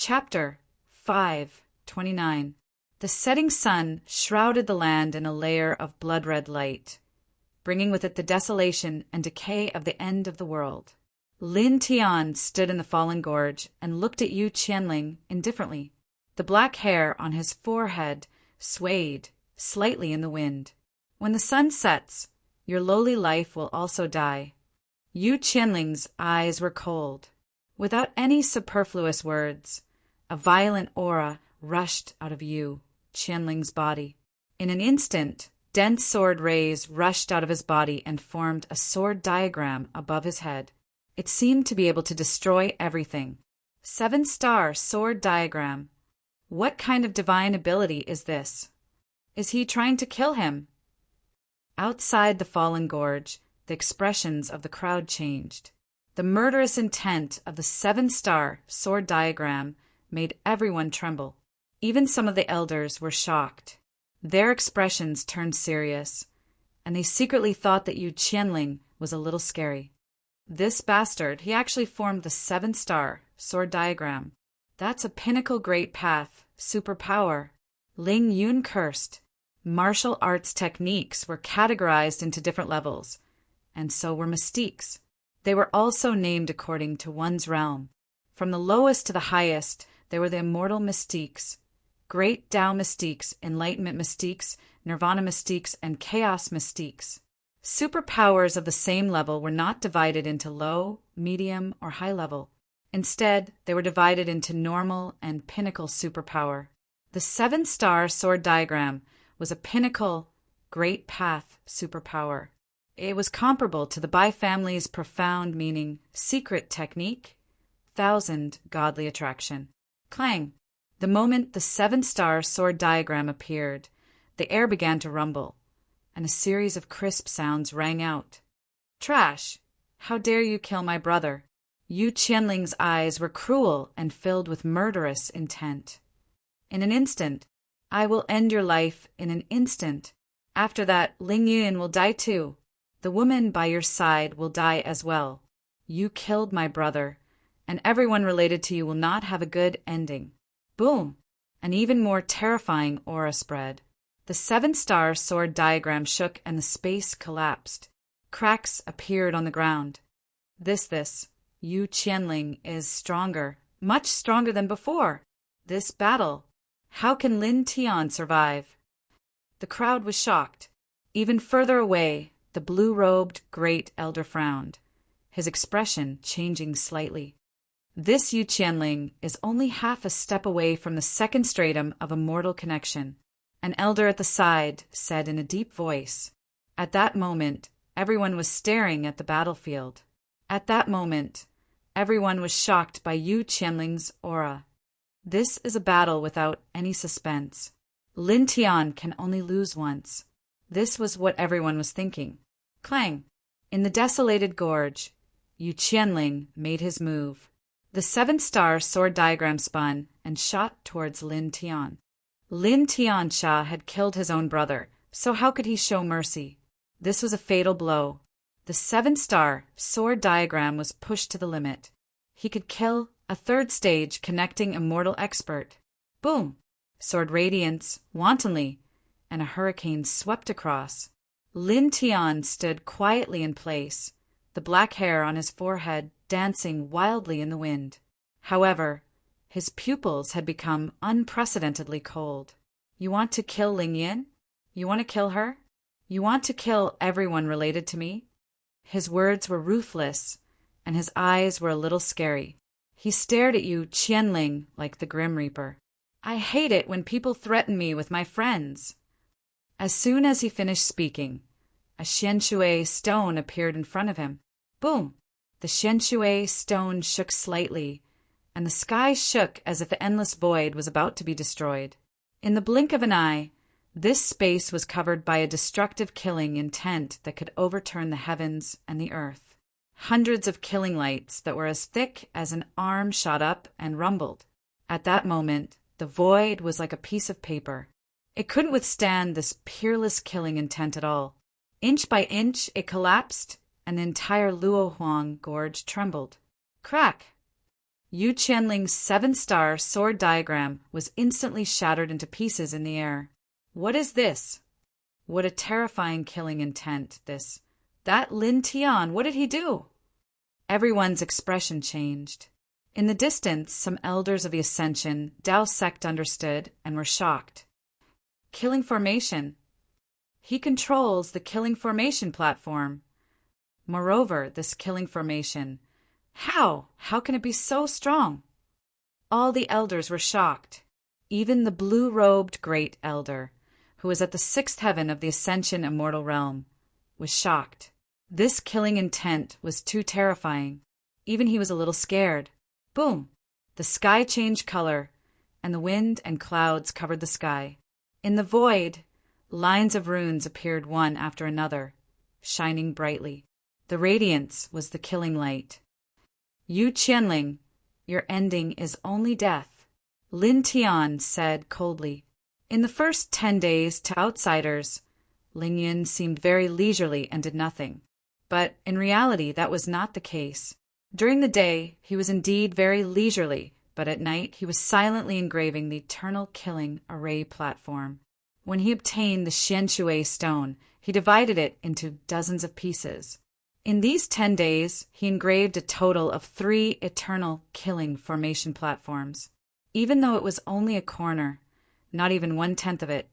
Chapter 5:29. The setting sun shrouded the land in a layer of blood-red light, bringing with it the desolation and decay of the end of the world. Lin Tian stood in the fallen gorge and looked at Yu Qianling indifferently. The black hair on his forehead swayed slightly in the wind. When the sun sets, your lowly life will also die. Yu Qianling's eyes were cold. Without any superfluous words, a violent aura rushed out of Yu Qianling's body. In an instant, dense sword rays rushed out of his body and formed a sword diagram above his head. It seemed to be able to destroy everything. 7-star sword diagram. What kind of divine ability is this? Is he trying to kill him? Outside the fallen gorge, the expressions of the crowd changed. The murderous intent of the 7-star sword diagram made everyone tremble. Even some of the elders were shocked. Their expressions turned serious, and they secretly thought that Yu Qianling was a little scary. This bastard, he actually formed the 7-star sword diagram. That's a pinnacle great path, superpower. Ling Yun cursed. Martial arts techniques were categorized into different levels, and so were mystiques. They were also named according to one's realm. From the lowest to the highest, there were the immortal mystiques, great Tao mystiques, enlightenment mystiques, nirvana mystiques, and chaos mystiques. Superpowers of the same level were not divided into low, medium, or high level. Instead, they were divided into normal and pinnacle superpower. The 7-star sword diagram was a pinnacle, great path superpower. It was comparable to the Bai family's profound meaning, secret technique, 1,000 godly attraction. Clang! The moment the 7-star sword diagram appeared, the air began to rumble, and a series of crisp sounds rang out. Trash! How dare you kill my brother? Yu Qianling's eyes were cruel and filled with murderous intent. In an instant, I will end your life in an instant. After that, Ling Yun will die too. The woman by your side will die as well. You killed my brother, and everyone related to you will not have a good ending. Boom! An even more terrifying aura spread. The 7-star sword diagram shook and the space collapsed. Cracks appeared on the ground. This, Yu Qianling is stronger, much stronger than before. This battle. How can Lin Tian survive? The crowd was shocked. Even further away, the blue-robed great elder frowned, his expression changing slightly. This Yu Qianling is only half a step away from the second stratum of a mortal connection. An elder at the side said in a deep voice. At that moment, everyone was staring at the battlefield. At that moment, everyone was shocked by Yu Qianling's aura. This is a battle without any suspense. Lin Tian can only lose once. This was what everyone was thinking. Clang! In the desolated gorge, Yu Qianling made his move. The 7-star sword diagram spun and shot towards Lin Tian. Lin Tianxia had killed his own brother, so how could he show mercy? This was a fatal blow. The 7-star sword diagram was pushed to the limit. He could kill a third stage connecting immortal expert. Boom! Sword radiance, wantonly, and a hurricane swept across. Lin Tian stood quietly in place, the black hair on his forehead dancing wildly in the wind. However, his pupils had become unprecedentedly cold. You want to kill Ling Yin? You want to kill her? You want to kill everyone related to me? His words were ruthless, and his eyes were a little scary. He stared at Yu Qianling like the Grim Reaper. I hate it when people threaten me with my friends. As soon as he finished speaking, a Xianshui stone appeared in front of him. Boom! The Xianshui stone shook slightly, and the sky shook as if the endless void was about to be destroyed. In the blink of an eye, this space was covered by a destructive killing intent that could overturn the heavens and the earth. Hundreds of killing lights that were as thick as an arm shot up and rumbled. At that moment, the void was like a piece of paper. It couldn't withstand this peerless killing intent at all. Inch by inch, it collapsed, and the entire Luohuang gorge trembled. Crack! Yu Qianling's 7-star sword diagram was instantly shattered into pieces in the air. What is this? What a terrifying killing intent, this. That Lin Tian, what did he do? Everyone's expression changed. In the distance, some elders of the Ascension, Dao sect understood and were shocked. Killing formation. He controls the killing formation platform. Moreover, this killing formation. How can it be so strong? All the elders were shocked. Even the blue-robed great elder, who was at the 6th heaven of the Ascension immortal realm, was shocked. This killing intent was too terrifying. Even he was a little scared. Boom! The sky changed color, and the wind and clouds covered the sky. In the void, lines of runes appeared one after another, shining brightly. The radiance was the killing light. Yu Qianling, your ending is only death, Lin Tian said coldly. In the first 10 days, to outsiders, Ling Yun seemed very leisurely and did nothing. But in reality, that was not the case. During the day, he was indeed very leisurely, but at night he was silently engraving the eternal killing array platform. When he obtained the Xianshui stone, he divided it into dozens of pieces. In these 10 days, he engraved a total of 3 eternal killing formation platforms. Even though it was only a corner, not even 1/10 of it,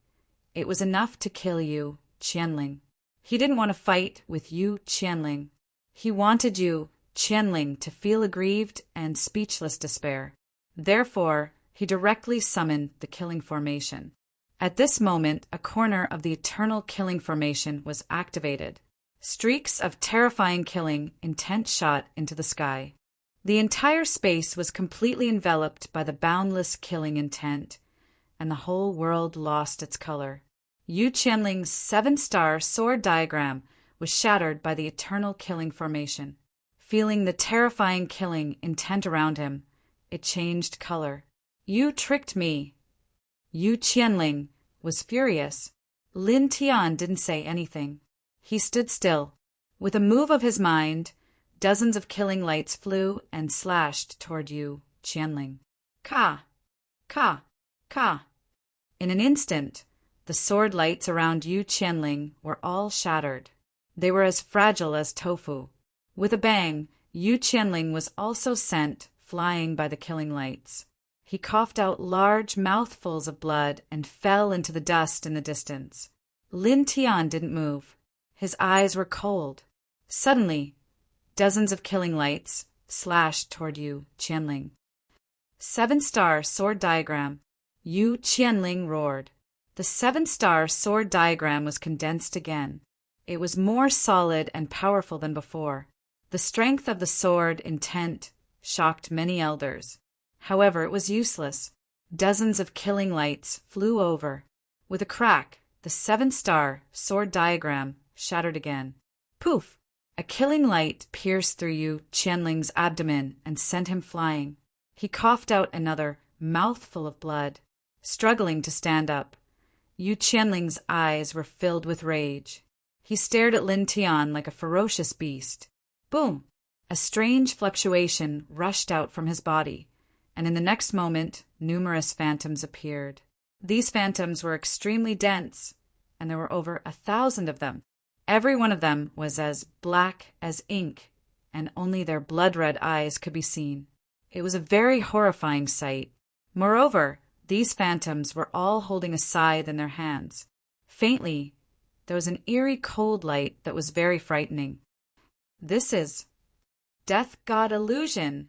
it was enough to kill Yu Qianling. He didn't want to fight with Yu Qianling. He wanted Yu Qianling to feel aggrieved and speechless despair. Therefore, he directly summoned the killing formation. At this moment, a corner of the eternal killing formation was activated. Streaks of terrifying killing intent shot into the sky. The entire space was completely enveloped by the boundless killing intent, and the whole world lost its color. Yu Qianling's 7-star sword diagram was shattered by the eternal killing formation. Feeling the terrifying killing intent around him, it changed color. You tricked me. Yu Qianling was furious. Lin Tian didn't say anything. He stood still. With a move of his mind, dozens of killing lights flew and slashed toward Yu Qianling. Ka! Ka! Ka! In an instant, the sword lights around Yu Qianling were all shattered. They were as fragile as tofu. With a bang, Yu Qianling was also sent flying by the killing lights. He coughed out large mouthfuls of blood and fell into the dust in the distance. Lin Tian didn't move. His eyes were cold. Suddenly, dozens of killing lights slashed toward Yu Qianling. 7-star sword diagram. Yu Qianling roared. The 7-star sword diagram was condensed again. It was more solid and powerful than before. The strength of the sword intent shocked many elders. However, it was useless. Dozens of killing lights flew over. With a crack, the 7-star sword diagram shattered again. Poof! A killing light pierced through Yu Qianling's abdomen and sent him flying. He coughed out another mouthful of blood. Struggling to stand up, Yu Qianling's eyes were filled with rage. He stared at Lin Tian like a ferocious beast. Boom! A strange fluctuation rushed out from his body, and in the next moment, numerous phantoms appeared. These phantoms were extremely dense, and there were over 1,000 of them. Every one of them was as black as ink, and only their blood-red eyes could be seen. It was a very horrifying sight. Moreover, these phantoms were all holding a scythe in their hands. Faintly, there was an eerie cold light that was very frightening. This is Death God Illusion,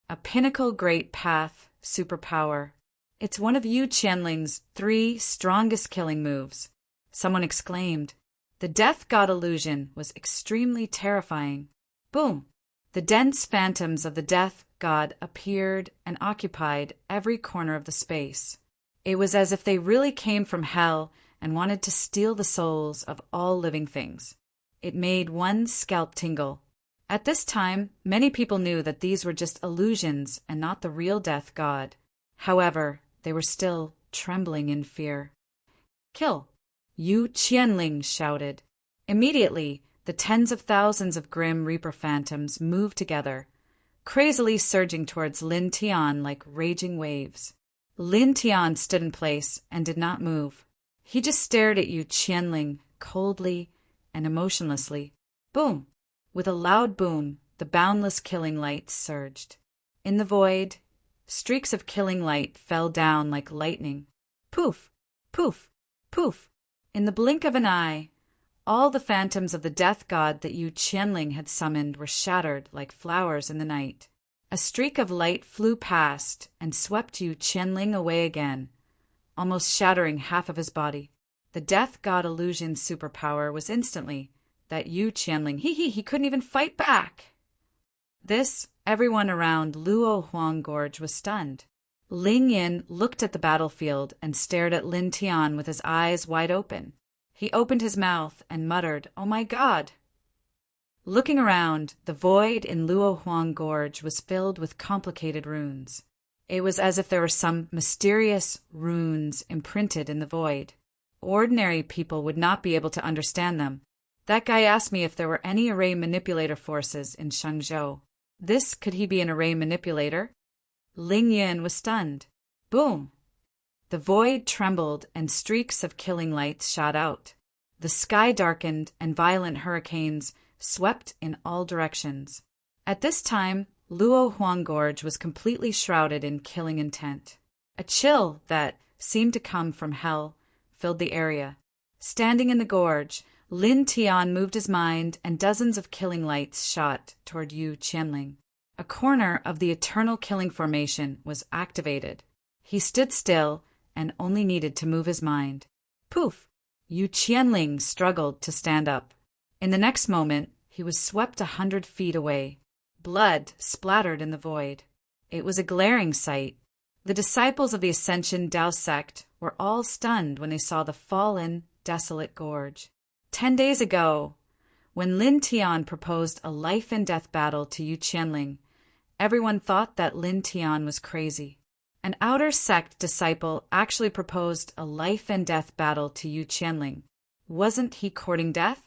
a pinnacle great path superpower. It's one of Yu Qianling's 3 strongest killing moves. Someone exclaimed. The Death God Illusion was extremely terrifying. Boom! The dense phantoms of the Death God appeared and occupied every corner of the space. It was as if they really came from hell and wanted to steal the souls of all living things. It made one's scalp tingle. At this time, many people knew that these were just illusions and not the real Death God. However, they were still trembling in fear. Kill! Yu Qianling shouted. Immediately, the tens of thousands of grim Reaper phantoms moved together, crazily surging towards Lin Tian like raging waves. Lin Tian stood in place and did not move. He just stared at Yu Qianling coldly and emotionlessly. Boom! With a loud boom, the boundless killing light surged. In the void, streaks of killing light fell down like lightning. Poof! Poof! Poof! In the blink of an eye, all the phantoms of the death god that Yu Qianling had summoned were shattered like flowers in the night. A streak of light flew past and swept Yu Qianling away again, almost shattering half of his body. The death god illusion superpower was instantly that Yu Qianling, he couldn't even fight back. This, everyone around Luo Huang Gorge was stunned. Ling Yin looked at the battlefield and stared at Lin Tian with his eyes wide open. He opened his mouth and muttered, "Oh my God!" Looking around, the void in Luo Huang Gorge was filled with complicated runes. It was as if there were some mysterious runes imprinted in the void. Ordinary people would not be able to understand them. That guy asked me if there were any array manipulator forces in Shangzhou. Could he be an array manipulator? Ling Yin was stunned. Boom! The void trembled and streaks of killing lights shot out. The sky darkened and violent hurricanes swept in all directions. At this time, Luo Huang Gorge was completely shrouded in killing intent. A chill that seemed to come from hell filled the area. Standing in the gorge, Lin Tian moved his mind and dozens of killing lights shot toward Yu Qianling. A corner of the eternal killing formation was activated. He stood still and only needed to move his mind. Poof! Yu Qianling struggled to stand up. In the next moment, he was swept 100 feet away. Blood splattered in the void. It was a glaring sight. The disciples of the Ascension Dao sect were all stunned when they saw the fallen, desolate gorge. 10 days ago, when Lin Tian proposed a life-and-death battle to Yu Qianling, everyone thought that Lin Tian was crazy. An outer sect disciple actually proposed a life-and-death battle to Yu Qianling. Wasn't he courting death?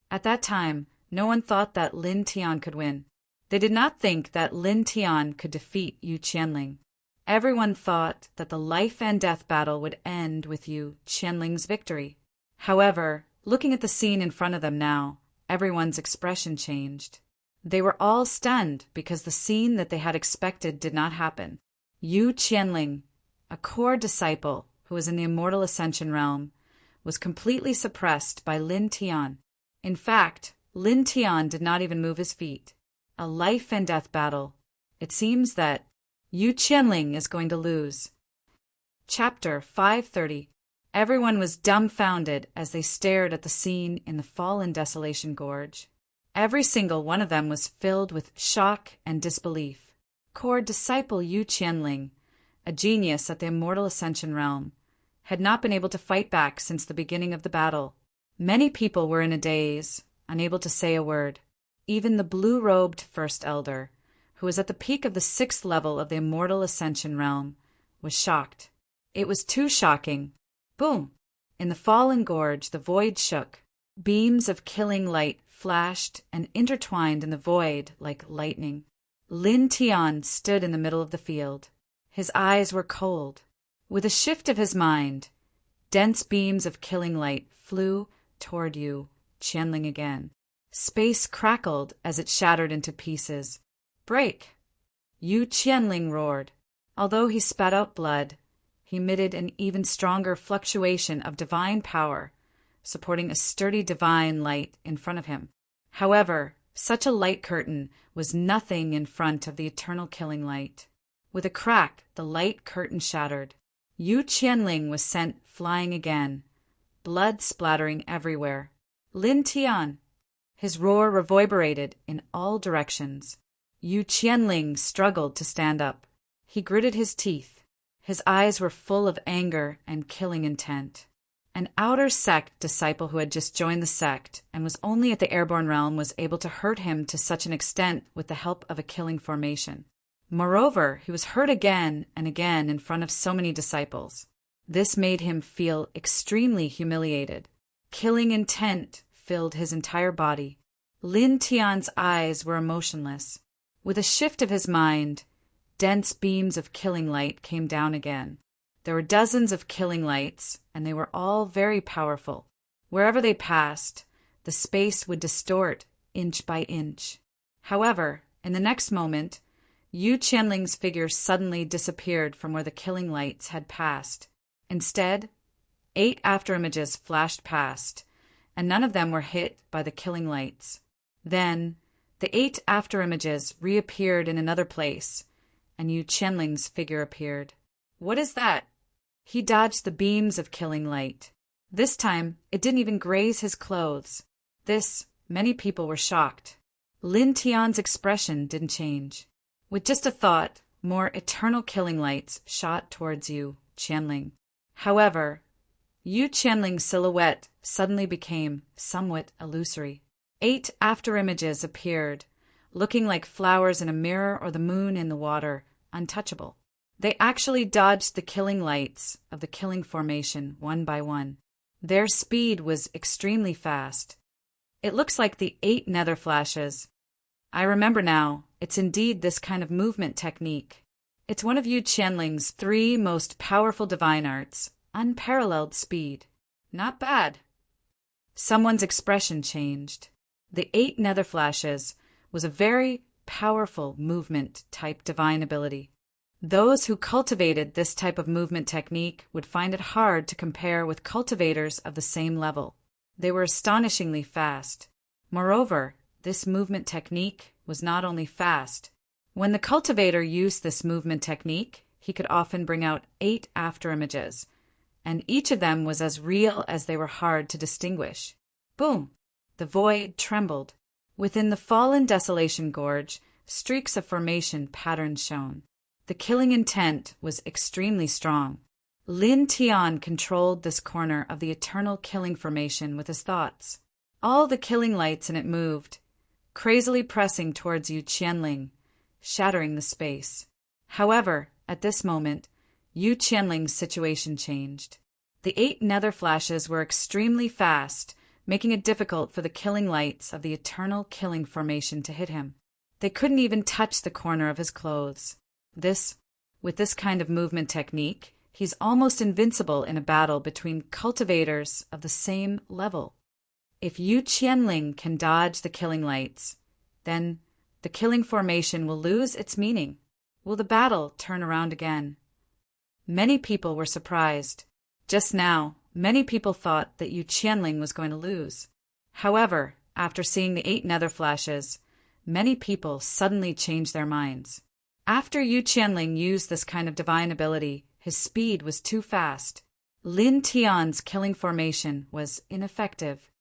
At that time, no one thought that Lin Tian could win. They did not think that Lin Tian could defeat Yu Qianling. Everyone thought that the life-and-death battle would end with Yu Qianling's victory. However, looking at the scene in front of them now, everyone's expression changed. They were all stunned because the scene that they had expected did not happen. Yu Qianling, a core disciple who was in the immortal ascension realm, was completely suppressed by Lin Tian. In fact, Lin Tian did not even move his feet. A life-and-death battle. It seems that Yu Qianling is going to lose. Chapter 530. Everyone was dumbfounded as they stared at the scene in the fallen Desolation Gorge. Every single one of them was filled with shock and disbelief. Core disciple Yu Qianling, a genius at the immortal ascension realm, had not been able to fight back since the beginning of the battle. Many people were in a daze, unable to say a word. Even the blue-robed First Elder, who was at the peak of the 6th level of the immortal ascension realm, was shocked. It was too shocking. Boom! In the fallen gorge, the void shook. Beams of killing light flashed and intertwined in the void like lightning. Lin Tian stood in the middle of the field. His eyes were cold. With a shift of his mind, dense beams of killing light flew toward Yu Qianling again. Space crackled as it shattered into pieces. Break! Yu Qianling roared. Although he spat out blood, he emitted an even stronger fluctuation of divine power, supporting a sturdy divine light in front of him. However, such a light curtain was nothing in front of the eternal killing light. With a crack, the light curtain shattered. Yu Qianling was sent flying again, blood splattering everywhere. Lin Tian! His roar reverberated in all directions. Yu Qianling struggled to stand up. He gritted his teeth. His eyes were full of anger and killing intent. An outer sect disciple who had just joined the sect and was only at the airborne realm was able to hurt him to such an extent with the help of a killing formation. Moreover, he was hurt again and again in front of so many disciples. This made him feel extremely humiliated. Killing intent filled his entire body. Lin Tian's eyes were emotionless. With a shift of his mind, dense beams of killing light came down again. There were dozens of killing lights, and they were all very powerful. Wherever they passed, the space would distort inch by inch. However, in the next moment, Yu Qianling's figure suddenly disappeared from where the killing lights had passed. Instead, 8 afterimages flashed past, and none of them were hit by the killing lights. Then, the 8 afterimages reappeared in another place, and Yu Qianling's figure appeared. What is that? He dodged the beams of killing light. This time, it didn't even graze his clothes. Many people were shocked. Lin Tian's expression didn't change. With just a thought, more eternal killing lights shot towards Yu Qianling. However, Yu Qianling's silhouette suddenly became somewhat illusory. 8 afterimages appeared, looking like flowers in a mirror or the moon in the water, untouchable. They actually dodged the killing lights of the killing formation one by one. Their speed was extremely fast. It looks like the 8 nether flashes. I remember now, it's indeed this kind of movement technique. It's one of Yu Qianling's 3 most powerful divine arts, unparalleled speed. Not bad. Someone's expression changed. The 8 nether flashes was a very powerful movement-type divine ability. Those who cultivated this type of movement technique would find it hard to compare with cultivators of the same level. They were astonishingly fast. Moreover, this movement technique was not only fast. When the cultivator used this movement technique, he could often bring out 8 afterimages, and each of them was as real as they were hard to distinguish. Boom! The void trembled. Within the fallen desolation gorge, streaks of formation patterns shone. The killing intent was extremely strong. Lin Tian controlled this corner of the eternal killing formation with his thoughts. All the killing lights in it moved, crazily pressing towards Yu Qianling, shattering the space. However, at this moment, Yu Qianling's situation changed. The 8 nether flashes were extremely fast, making it difficult for the killing lights of the eternal killing formation to hit him. They couldn't even touch the corner of his clothes. With this kind of movement technique, he's almost invincible in a battle between cultivators of the same level. If Yu Qianling can dodge the killing lights, then the killing formation will lose its meaning. Will the battle turn around again? Many people were surprised. Just now, many people thought that Yu Qianling was going to lose. However, after seeing the 8 nether flashes, many people suddenly changed their minds. After Yu Qianling used this kind of divine ability, his speed was too fast. Lin Tian's killing formation was ineffective.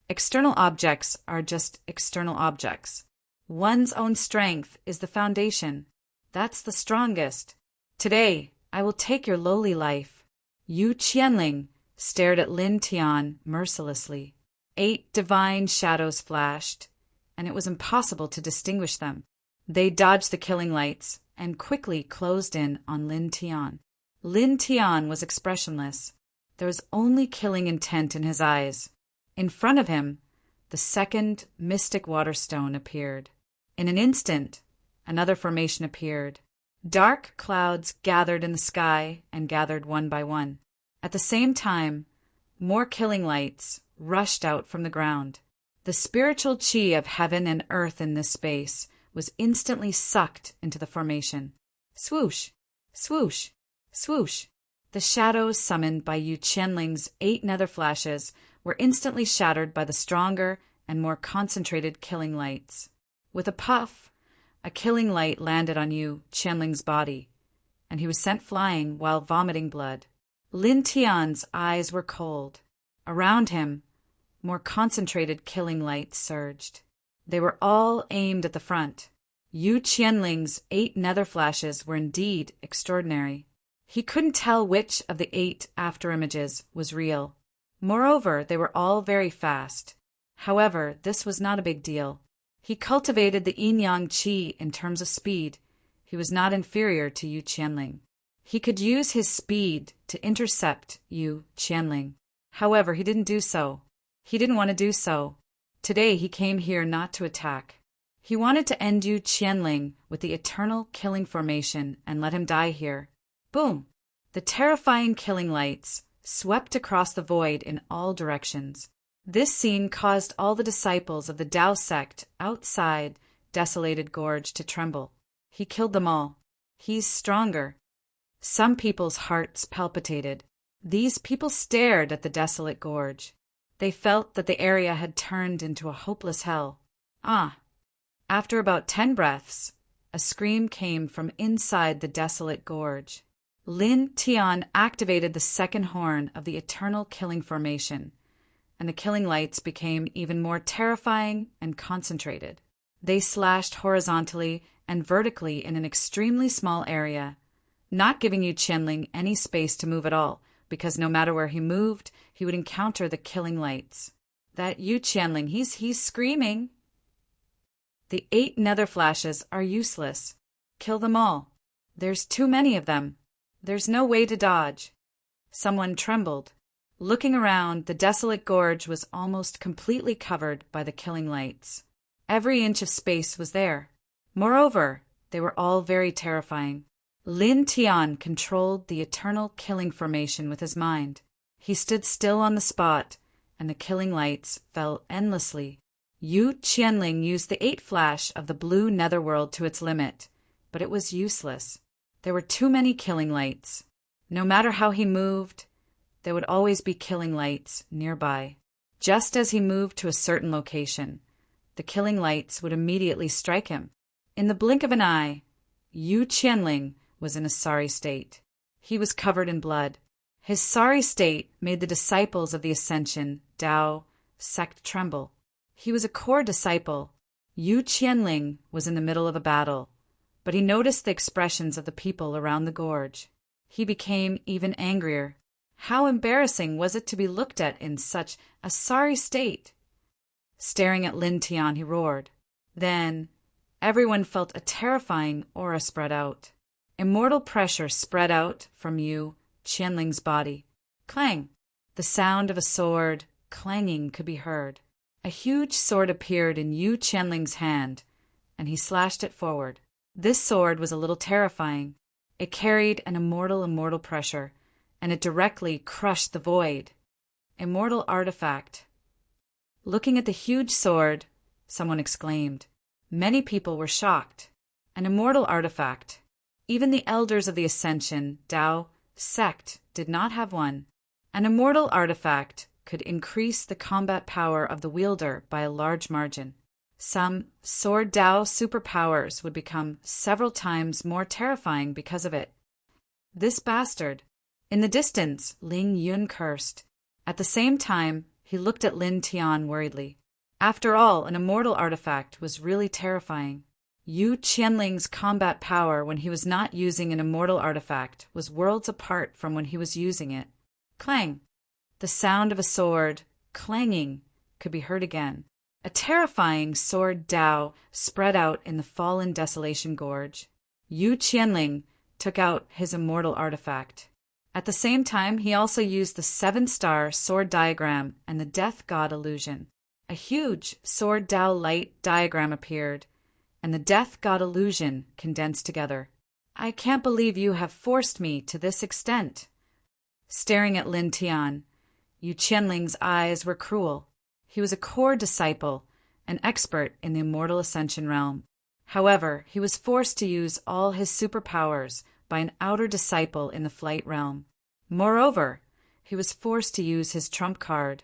External objects are just external objects. One's own strength is the foundation. That's the strongest. Today, I will take your lowly life. Yu Qianling stared at Lin Tian mercilessly. 8 divine shadows flashed, and it was impossible to distinguish them. They dodged the killing lights and quickly closed in on Lin Tian. Lin Tian was expressionless. There was only killing intent in his eyes. In front of him, the second mystic water stone appeared. In an instant, another formation appeared. Dark clouds gathered in the sky and gathered one by one. At the same time, more killing lights rushed out from the ground. The spiritual chi of heaven and earth in this space was instantly sucked into the formation. Swoosh! Swoosh! Swoosh! The shadows summoned by Yu Qianling's 8 nether flashes were instantly shattered by the stronger and more concentrated killing lights. With a puff, a killing light landed on Yu Qianling's body, and he was sent flying while vomiting blood. Lin Tian's eyes were cold. Around him, more concentrated killing lights surged. They were all aimed at the front. Yu Qianling's 8 nether flashes were indeed extraordinary. He couldn't tell which of the 8 afterimages was real. Moreover, they were all very fast. However, this was not a big deal. He cultivated the yin-yang qi in terms of speed. He was not inferior to Yu Qianling. He could use his speed to intercept Yu Qianling. However, he didn't do so. He didn't want to do so. Today he came here not to attack. He wanted to end Yu Qianling with the eternal killing formation and let him die here. Boom! The terrifying killing lights swept across the void in all directions. This scene caused all the disciples of the Tao sect outside Desolated Gorge to tremble. He killed them all. He's stronger. Some people's hearts palpitated. These people stared at the desolate gorge. They felt that the area had turned into a hopeless hell. After about 10 breaths, a scream came from inside the desolate gorge. Lin Tian activated the second horn of the eternal killing formation, and the killing lights became even more terrifying and concentrated. They slashed horizontally and vertically in an extremely small area, not giving Yu Qianling any space to move at all, because no matter where he moved, he would encounter the killing lights. That Yu Qianling, he's screaming. The 8 nether flashes are useless. Kill them all. There's too many of them. There's no way to dodge. Someone trembled. Looking around, the desolate gorge was almost completely covered by the killing lights. Every inch of space was there. Moreover, they were all very terrifying. Lin Tian controlled the eternal killing formation with his mind. He stood still on the spot, and the killing lights fell endlessly. Yu Qianling used the 8 flash of the blue netherworld to its limit, but it was useless. There were too many killing lights. No matter how he moved, there would always be killing lights nearby. Just as he moved to a certain location, the killing lights would immediately strike him. In the blink of an eye, Yu Qianling was in a sorry state. He was covered in blood. His sorry state made the disciples of the Ascension Tao sect tremble. He was a core disciple. Yu Qianling was in the middle of a battle, but he noticed the expressions of the people around the gorge. He became even angrier. How embarrassing was it to be looked at in such a sorry state? Staring at Lin Tian, he roared. Then, everyone felt a terrifying aura spread out. Immortal pressure spread out from Yu Qianling's body. Clang! The sound of a sword clanging could be heard. A huge sword appeared in Yu Qianling's hand, and he slashed it forward. This sword was a little terrifying. It carried an immortal pressure, and it directly crushed the void. Immortal artifact. Looking at the huge sword, someone exclaimed. Many people were shocked. An immortal artifact. Even the elders of the Ascension Tao sect did not have one. An immortal artifact could increase the combat power of the wielder by a large margin. Some Sword Tao superpowers would become several times more terrifying because of it. This bastard. In the distance, Ling Yun cursed. At the same time, he looked at Lin Tian worriedly. After all, an immortal artifact was really terrifying. Yu Qianling's combat power when he was not using an immortal artifact was worlds apart from when he was using it. Clang! The sound of a sword, clanging, could be heard again. A terrifying sword Tao spread out in the fallen Desolation Gorge. Yu Qianling took out his immortal artifact. At the same time, he also used the 7-star sword diagram and the death god illusion. A huge sword Tao light diagram appeared, and the death god illusion condensed together. I can't believe you have forced me to this extent. Staring at Lin Tian, Yu Qianling's eyes were cruel. He was a core disciple, an expert in the immortal ascension realm. However, he was forced to use all his superpowers by an outer disciple in the flight realm. Moreover, he was forced to use his trump card,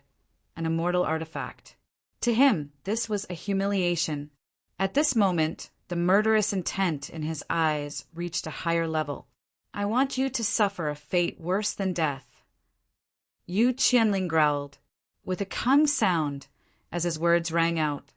an immortal artifact. To him, this was a humiliation. At this moment, the murderous intent in his eyes reached a higher level. I want you to suffer a fate worse than death. Yu Qianling growled, with a kung sound, as his words rang out.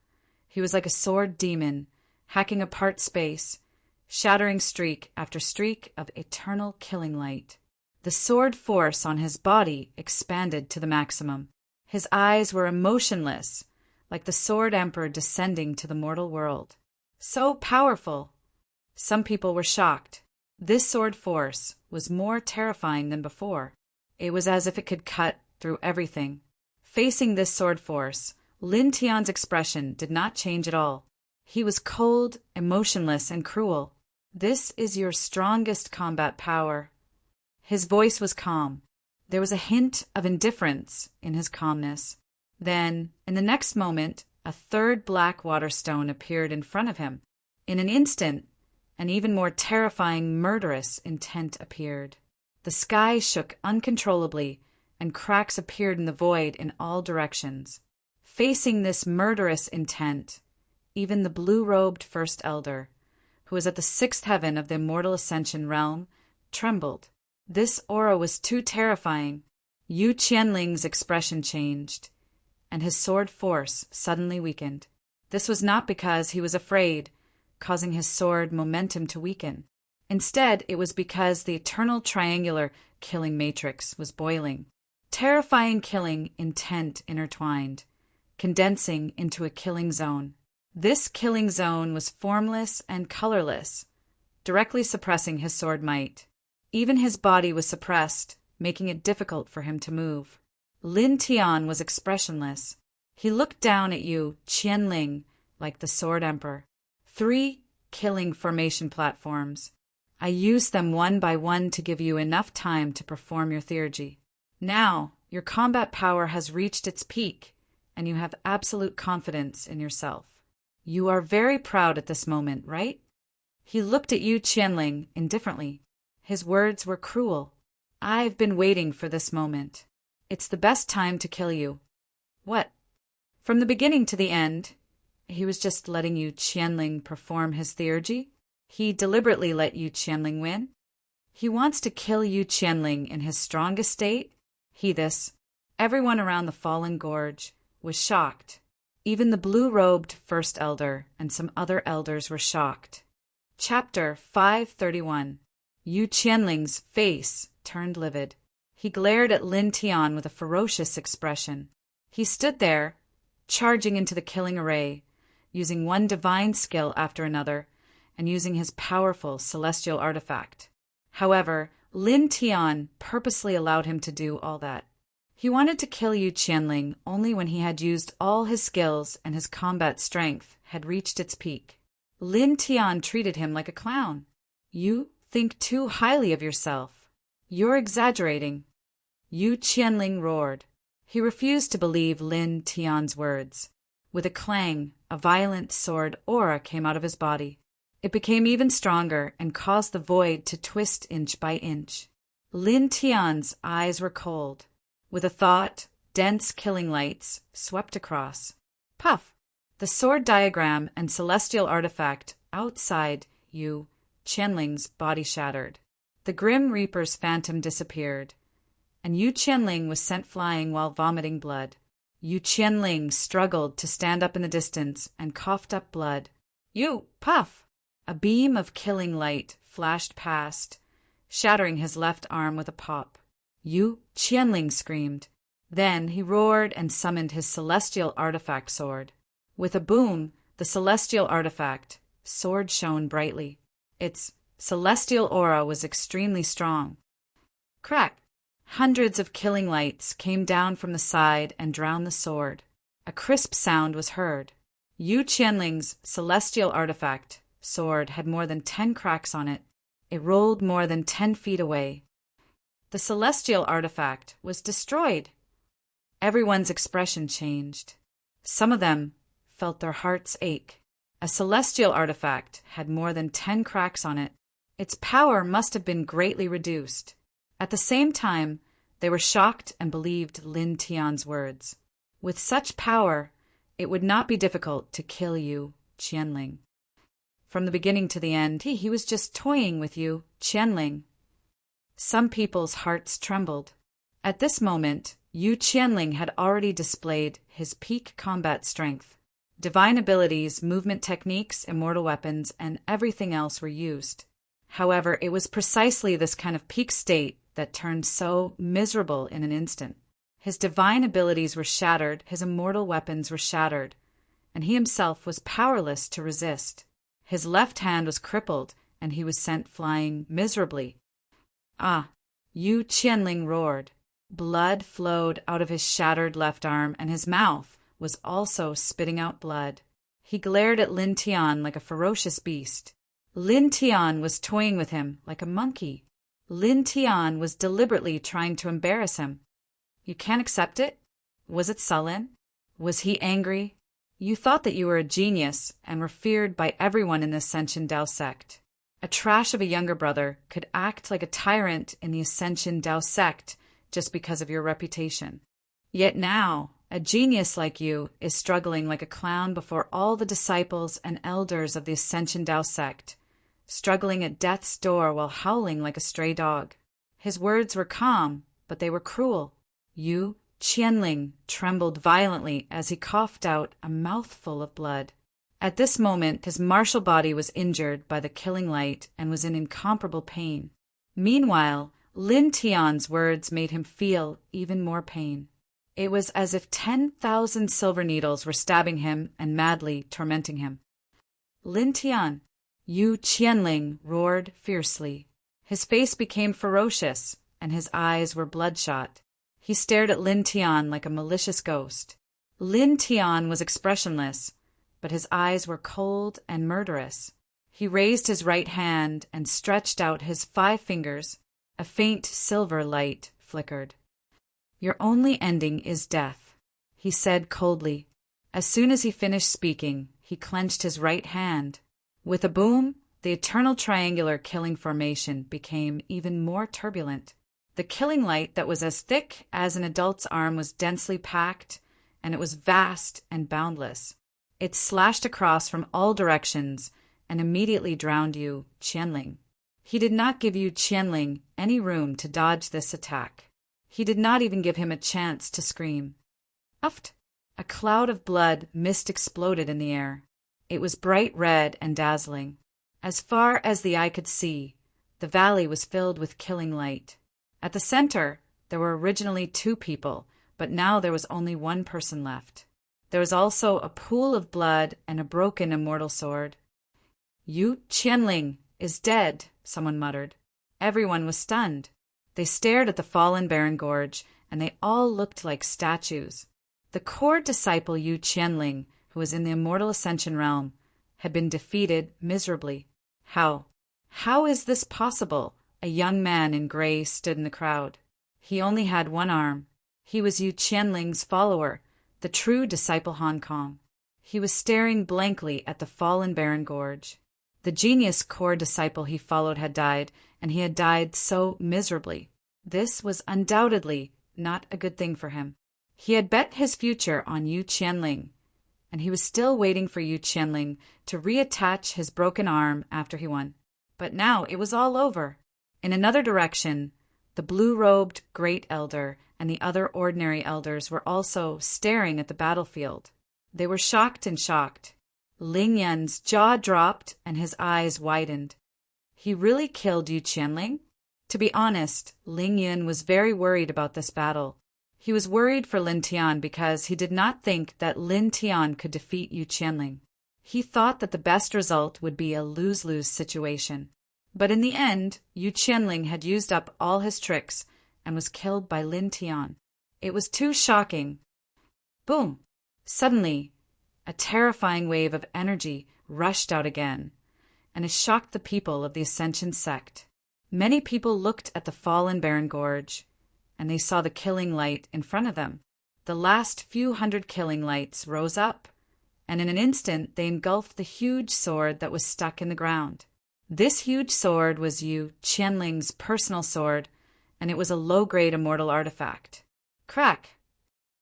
He was like a sword demon, hacking apart space, shattering streak after streak of eternal killing light. The sword force on his body expanded to the maximum. His eyes were emotionless, like the sword emperor descending to the mortal world. So powerful! Some people were shocked. This sword force was more terrifying than before. It was as if it could cut through everything. Facing this sword force, Lin Tian's expression did not change at all. He was cold, emotionless, and cruel. "This is your strongest combat power." His voice was calm. There was a hint of indifference in his calmness. Then, in the next moment, a third black water stone appeared in front of him. In an instant, an even more terrifying, murderous intent appeared. The sky shook uncontrollably, and cracks appeared in the void in all directions. Facing this murderous intent, even the blue-robed First Elder, who was at the sixth heaven of the immortal ascension realm, trembled. This aura was too terrifying. Yu Qianling's expression changed, and his sword force suddenly weakened. This was not because he was afraid, causing his sword momentum to weaken. Instead, it was because the eternal triangular killing matrix was boiling. Terrifying killing intent intertwined, condensing into a killing zone. This killing zone was formless and colorless, directly suppressing his sword might. Even his body was suppressed, making it difficult for him to move. Lin Tian was expressionless. He looked down at Yu Qianling like the Sword Emperor. 3 killing formation platforms. I used them one by one to give you enough time to perform your theurgy. Now, your combat power has reached its peak, and you have absolute confidence in yourself. You are very proud at this moment, right? He looked at Yu Qianling indifferently. His words were cruel. I've been waiting for this moment. It's the best time to kill you. What? From the beginning to the end, he was just letting Yu Qianling perform his theurgy? He deliberately let Yu Qianling win? He wants to kill Yu Qianling in his strongest state? Everyone around the fallen gorge was shocked. Even the blue-robed First Elder and some other elders were shocked. Chapter 531. Yu Qianling's face turned livid. He glared at Lin Tian with a ferocious expression. He stood there, charging into the killing array, using one divine skill after another, and using his powerful celestial artifact. However, Lin Tian purposely allowed him to do all that. He wanted to kill Yu Qianling only when he had used all his skills and his combat strength had reached its peak. Lin Tian treated him like a clown. You think too highly of yourself. You're exaggerating. Yu Qianling roared. He refused to believe Lin Tian's words. With a clang, a violent sword aura came out of his body. It became even stronger and caused the void to twist inch by inch. Lin Tian's eyes were cold. With a thought, dense killing lights swept across. Puff! The sword diagram and celestial artifact outside Yu Qianling's body shattered. The Grim Reaper's phantom disappeared, and Yu Qianling was sent flying while vomiting blood. Yu Qianling struggled to stand up in the distance and coughed up blood. You, puff! A beam of killing light flashed past, shattering his left arm with a pop. Yu Qianling screamed. Then he roared and summoned his celestial artifact sword. With a boom, the celestial artifact sword shone brightly. Its celestial aura was extremely strong. Crack! Hundreds of killing lights came down from the side and drowned the sword. A crisp sound was heard. Yu Qianling's celestial artifact sword had more than 10 cracks on it. It rolled more than 10 feet away. The celestial artifact was destroyed. Everyone's expression changed. Some of them felt their hearts ache. A celestial artifact had more than 10 cracks on it. Its power must have been greatly reduced. At the same time, they were shocked and believed Lin Tian's words. With such power, it would not be difficult to kill Yu Qianling. From the beginning to the end, he was just toying with Yu Qianling. Some people's hearts trembled. At this moment, Yu Qianling had already displayed his peak combat strength. Divine abilities, movement techniques, immortal weapons, and everything else were used. However, it was precisely this kind of peak state that turned so miserable in an instant. His divine abilities were shattered, his immortal weapons were shattered, and he himself was powerless to resist. His left hand was crippled, and he was sent flying miserably. Ah! Yu Qianling roared. Blood flowed out of his shattered left arm, and his mouth was also spitting out blood. He glared at Lin Tian like a ferocious beast. Lin Tian was toying with him like a monkey. Lin Tian was deliberately trying to embarrass him. You can't accept it? Was it sullen? Was he angry? You thought that you were a genius and were feared by everyone in the Ascension Dao sect. A trash of a younger brother could act like a tyrant in the Ascension Dao sect just because of your reputation. Yet now, a genius like you is struggling like a clown before all the disciples and elders of the Ascension Dao sect, struggling at death's door while howling like a stray dog. His words were calm, but they were cruel. Yu Qianling trembled violently as he coughed out a mouthful of blood. At this moment, his martial body was injured by the killing light and was in incomparable pain. Meanwhile, Lin Tian's words made him feel even more pain. It was as if 10,000 silver needles were stabbing him and madly tormenting him. Lin Tian, Yu Qianling roared fiercely. His face became ferocious, and his eyes were bloodshot. He stared at Lin Tian like a malicious ghost. Lin Tian was expressionless, but his eyes were cold and murderous. He raised his right hand and stretched out his 5 fingers. A faint silver light flickered. Your only ending is death, he said coldly. As soon as he finished speaking, he clenched his right hand. With a boom, the eternal triangular killing formation became even more turbulent. The killing light that was as thick as an adult's arm was densely packed, and it was vast and boundless. It slashed across from all directions and immediately drowned Yu Qianling. He did not give Yu Qianling any room to dodge this attack. He did not even give him a chance to scream. Uft! A cloud of blood mist exploded in the air. It was bright red and dazzling. As far as the eye could see, the valley was filled with killing light. At the center, there were originally 2 people, but now there was only 1 person left. There was also a pool of blood and a broken immortal sword. Yu Qianling is dead, someone muttered. Everyone was stunned. They stared at the fallen barren gorge, and they all looked like statues. The core disciple Yu Qianling, who was in the immortal ascension realm, had been defeated miserably. How? How is this possible? A young man in gray stood in the crowd. He only had 1 arm. He was Yu Qianling's follower, the true disciple Hong Kong. He was staring blankly at the fallen barren gorge. The genius core disciple he followed had died, and he had died so miserably. This was undoubtedly not a good thing for him. He had bet his future on Yu Qianling, and he was still waiting for Yu Qianling to reattach his broken arm after he won. But now it was all over. In another direction, the blue-robed Great Elder and the other ordinary elders were also staring at the battlefield. They were shocked and shocked. Ling Yan's jaw dropped and his eyes widened. He really killed Yu Qianling? To be honest, Ling Yan was very worried about this battle. He was worried for Lin Tian because he did not think that Lin Tian could defeat Yu Qianling. He thought that the best result would be a lose-lose situation. But in the end, Yu Qianling had used up all his tricks and was killed by Lin Tian. It was too shocking. Boom! Suddenly, a terrifying wave of energy rushed out again, and it shocked the people of the Ascension sect. Many people looked at the fallen barren gorge, and they saw the killing light in front of them. The last few hundred killing lights rose up, and in an instant they engulfed the huge sword that was stuck in the ground. This huge sword was Yu Qianling's personal sword, and it was a low-grade immortal artifact. Crack!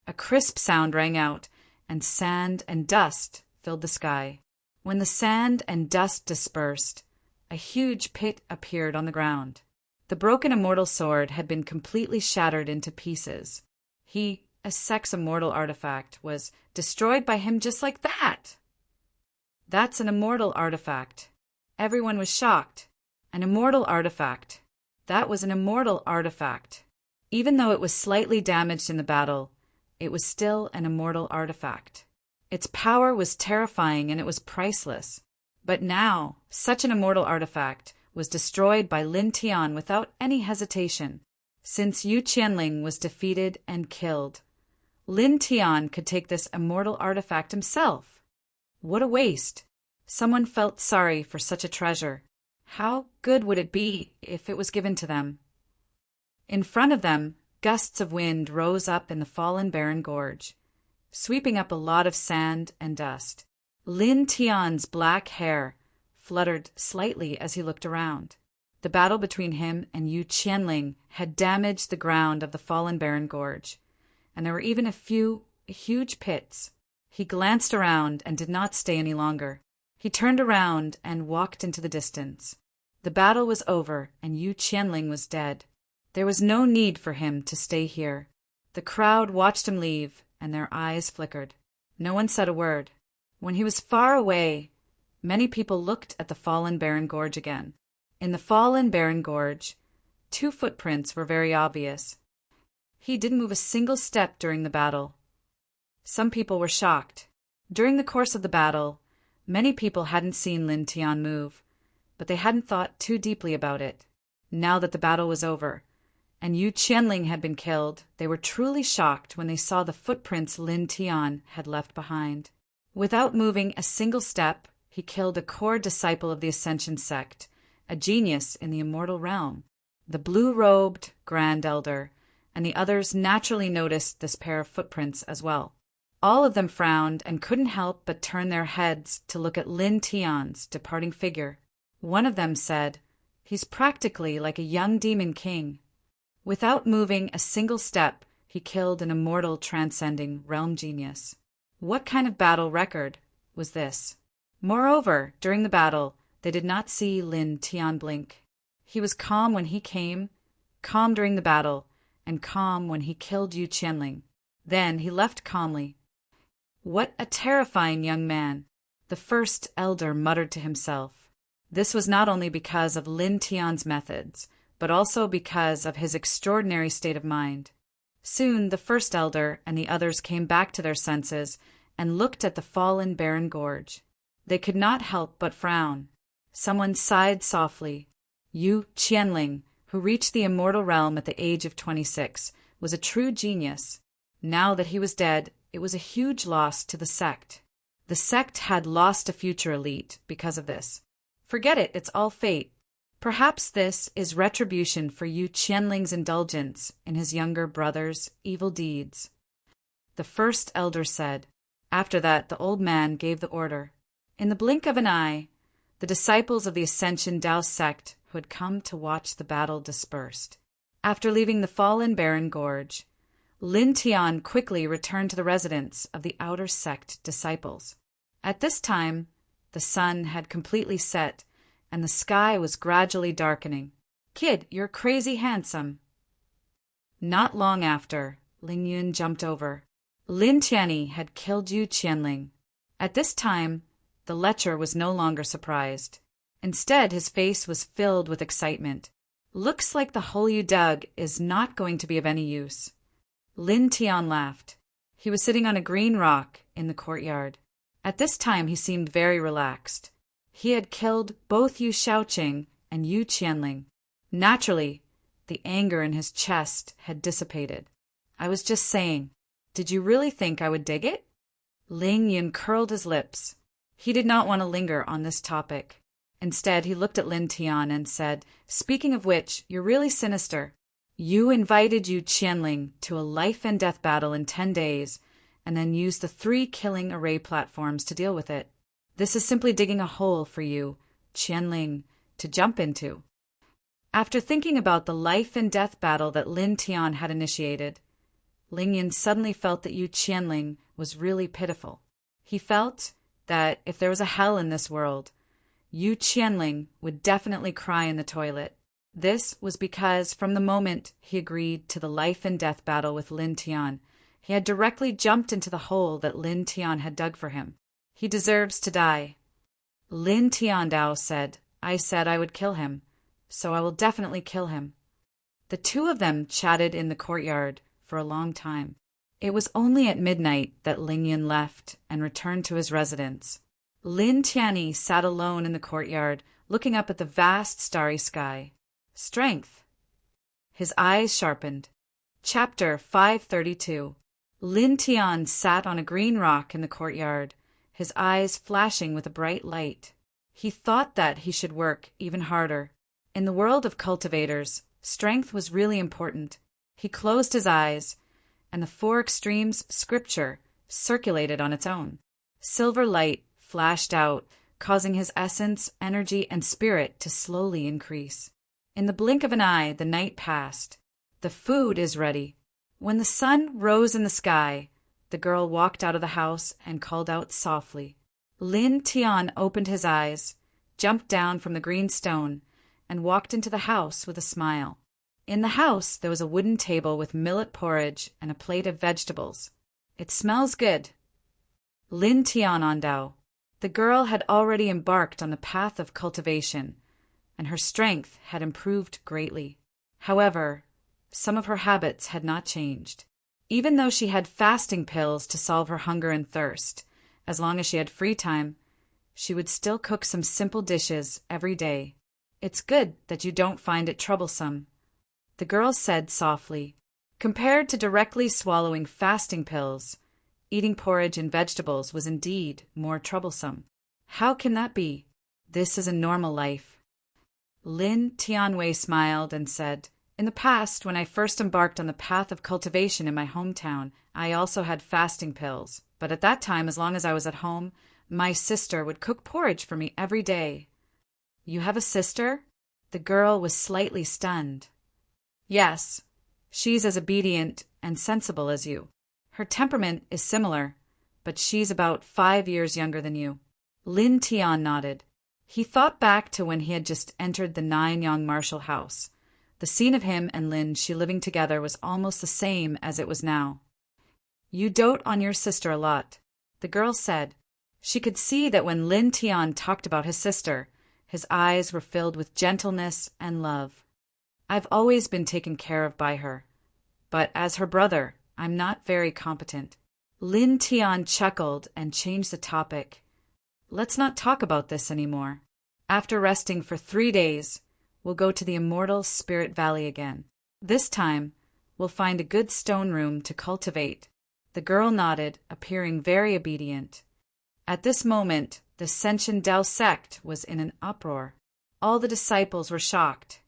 A crisp sound rang out, and sand and dust filled the sky. When the sand and dust dispersed, a huge pit appeared on the ground. The broken immortal sword had been completely shattered into pieces. He, a sex immortal artifact, was destroyed by him just like that. That's an immortal artifact. Everyone was shocked. An immortal artifact. That was an immortal artifact. Even though it was slightly damaged in the battle, it was still an immortal artifact. Its power was terrifying and it was priceless. But now, such an immortal artifact was destroyed by Lin Tian without any hesitation. Since Yu Qianling was defeated and killed, Lin Tian could take this immortal artifact himself. What a waste! Someone felt sorry for such a treasure. How good would it be if it was given to them? In front of them, gusts of wind rose up in the fallen barren gorge, sweeping up a lot of sand and dust. Lin Tian's black hair fluttered slightly as he looked around. The battle between him and Yu Qianling had damaged the ground of the fallen barren gorge, and there were even a few huge pits. He glanced around and did not stay any longer. He turned around and walked into the distance. The battle was over, and Yu Qianling was dead. There was no need for him to stay here. The crowd watched him leave, and their eyes flickered. No one said a word. When he was far away, many people looked at the fallen barren gorge again. In the fallen barren gorge, 2 footprints were very obvious. He didn't move a single step during the battle. Some people were shocked. During the course of the battle, many people hadn't seen Lin Tian move, but they hadn't thought too deeply about it. Now that the battle was over, and Yu Qianling had been killed, they were truly shocked when they saw the footprints Lin Tian had left behind. Without moving a single step, he killed a core disciple of the Ascension sect, a genius in the immortal realm. The blue-robed Grand Elder and the others naturally noticed this pair of footprints as well. All of them frowned and couldn't help but turn their heads to look at Lin Tian's departing figure. One of them said, "He's practically like a young demon king." Without moving a single step, he killed an immortal transcending realm genius. What kind of battle record was this? Moreover, during the battle, they did not see Lin Tian blink. He was calm when he came, calm during the battle, and calm when he killed Yu Qianling. Then he left calmly. What a terrifying young man, the first elder muttered to himself. This was not only because of Lin Tian's methods, but also because of his extraordinary state of mind. Soon the first elder and the others came back to their senses and looked at the fallen barren gorge. They could not help but frown. Someone sighed softly. Yu Qianling, who reached the immortal realm at the age of 26, was a true genius. Now that he was dead, it was a huge loss to the sect. The sect had lost a future elite because of this. Forget it, it's all fate. Perhaps this is retribution for Yu Qianling's indulgence in his younger brother's evil deeds. The first elder said. After that, the old man gave the order. In the blink of an eye, the disciples of the Ascension Dao sect who had come to watch the battle dispersed. After leaving the fallen barren gorge, Lin Tian quickly returned to the residence of the outer sect disciples. At this time, the sun had completely set, and the sky was gradually darkening. "Kid, you're crazy handsome." Not long after, Ling Yun jumped over. Lin Tianyi had killed Yu Qianling. At this time, the lecher was no longer surprised. Instead, his face was filled with excitement. "Looks like the hole you dug is not going to be of any use." Lin Tian laughed. He was sitting on a green rock in the courtyard. At this time, he seemed very relaxed. He had killed both Yu Shaoqing and Yu Qianling. Naturally, the anger in his chest had dissipated. "I was just saying, did you really think I would dig it?" Ling Yun curled his lips. He did not want to linger on this topic. Instead, he looked at Lin Tian and said, "Speaking of which, you're really sinister. You invited Yu Qianling to a life-and-death battle in 10 days, and then used the 3 killing array platforms to deal with it. This is simply digging a hole for you, Qianling, to jump into." After thinking about the life-and-death battle that Lin Tian had initiated, Ling Yun suddenly felt that Yu Qianling was really pitiful. He felt that if there was a hell in this world, Yu Qianling would definitely cry in the toilet. This was because from the moment he agreed to the life-and-death battle with Lin Tian, he had directly jumped into the hole that Lin Tian had dug for him. He deserves to die. Lin Tiandao said, "I said I would kill him, so I will definitely kill him." The two of them chatted in the courtyard for a long time. It was only at midnight that Ling Yun left and returned to his residence. Lin Tianyi sat alone in the courtyard, looking up at the vast starry sky. Strength. His eyes sharpened. Chapter 532. Lin Tian sat on a green rock in the courtyard, his eyes flashing with a bright light. He thought that he should work even harder. In the world of cultivators, strength was really important. He closed his eyes, and the four extremes scripture circulated on its own. Silver light flashed out, causing his essence, energy, and spirit to slowly increase. In the blink of an eye, the night passed. The food is ready. When the sun rose in the sky, the girl walked out of the house and called out softly. Lin Tian opened his eyes, jumped down from the green stone, and walked into the house with a smile. In the house there was a wooden table with millet porridge and a plate of vegetables. It smells good. Lin Tian Ondao. The girl had already embarked on the path of cultivation, and her strength had improved greatly. However, some of her habits had not changed. Even though she had fasting pills to solve her hunger and thirst, as long as she had free time, she would still cook some simple dishes every day. It's good that you don't find it troublesome, the girl said softly. Compared to directly swallowing fasting pills, eating porridge and vegetables was indeed more troublesome. How can that be? This is a normal life. Lin Tianwei smiled and said, in the past, when I first embarked on the path of cultivation in my hometown, I also had fasting pills. But at that time, as long as I was at home, my sister would cook porridge for me every day. You have a sister? The girl was slightly stunned. Yes, she's as obedient and sensible as you. Her temperament is similar, but she's about 5 years younger than you. Lin Tian nodded. He thought back to when he had just entered the Nanyang Martial House. The scene of him and Lin Shi living together was almost the same as it was now. You dote on your sister a lot, the girl said. She could see that when Lin Tian talked about his sister, his eyes were filled with gentleness and love. I've always been taken care of by her, but as her brother, I'm not very competent. Lin Tian chuckled and changed the topic. Let's not talk about this anymore. After resting for 3 days, we'll go to the immortal Spirit Valley again. This time, we'll find a good stone room to cultivate. The girl nodded, appearing very obedient. At this moment, the Senshin Dao sect was in an uproar. All the disciples were shocked.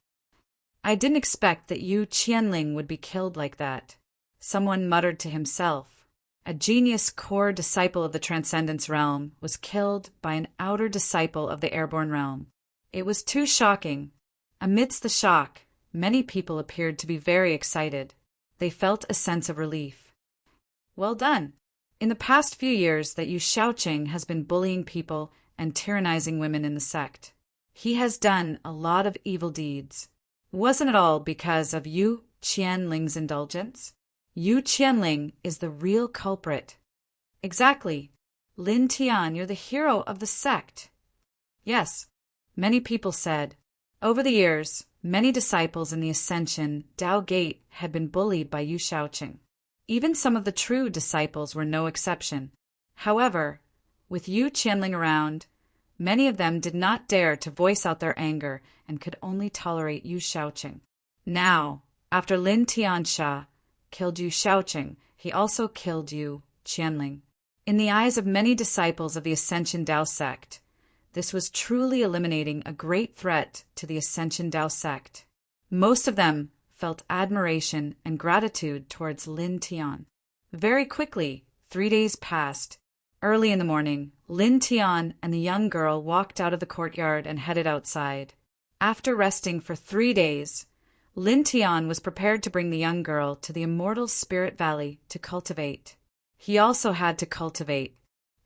I didn't expect that Yu Qianling would be killed like that, someone muttered to himself. A genius core disciple of the Transcendence Realm was killed by an outer disciple of the Airborne Realm. It was too shocking. Amidst the shock, many people appeared to be very excited. They felt a sense of relief. Well done. In the past few years that Yu Shaoqing has been bullying people and tyrannizing women in the sect. He has done a lot of evil deeds. Wasn't it all because of Yu Qianling's indulgence? Yu Qianling is the real culprit. Exactly. Lin Tian, you're the hero of the sect. Yes, many people said. Over the years, many disciples in the Ascension Dao Gate had been bullied by Yu Shaoqing. Even some of the true disciples were no exception. However, with Yu Qianling around, many of them did not dare to voice out their anger and could only tolerate Yu Shaoqing. Now, after Lin Tiansha killed Yu Shaoqing, he also killed Yu Qianling. In the eyes of many disciples of the Ascension Dao sect, this was truly eliminating a great threat to the Ascension Dao sect. Most of them felt admiration and gratitude towards Lin Tian. Very quickly, 3 days passed. Early in the morning, Lin Tian and the young girl walked out of the courtyard and headed outside. After resting for 3 days, Lin Tian was prepared to bring the young girl to the immortal Spirit Valley to cultivate. He also had to cultivate.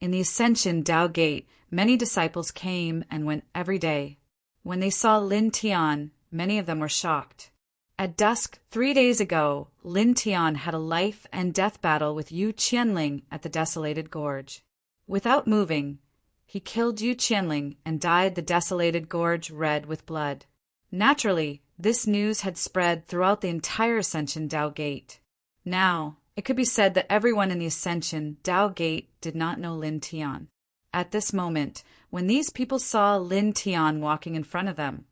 In the Ascension Dao Gate, many disciples came and went every day. When they saw Lin Tian, many of them were shocked. At dusk 3 days ago, Lin Tian had a life and death battle with Yu Qianling at the Desolated Gorge. Without moving, he killed Yu Qianling and dyed the Desolated Gorge red with blood. Naturally, this news had spread throughout the entire Ascension Dao Gate. Now, it could be said that everyone in the Ascension Dao Gate did not know Lin Tian. At this moment, when these people saw Lin Tian walking in front of them,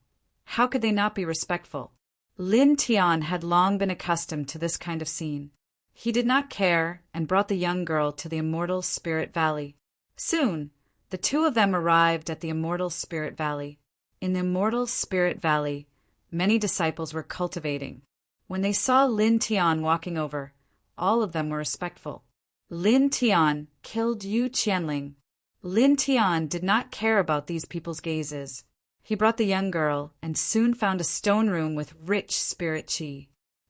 how could they not be respectful? Lin Tian had long been accustomed to this kind of scene. He did not care and brought the young girl to the immortal Spirit Valley. Soon, the two of them arrived at the Immortal Spirit Valley. In the Immortal Spirit Valley, many disciples were cultivating. When they saw Lin Tian walking over, all of them were respectful. Lin Tian killed Yu Qianling. Lin Tian did not care about these people's gazes. He brought the young girl and soon found a stone room with rich spirit qi.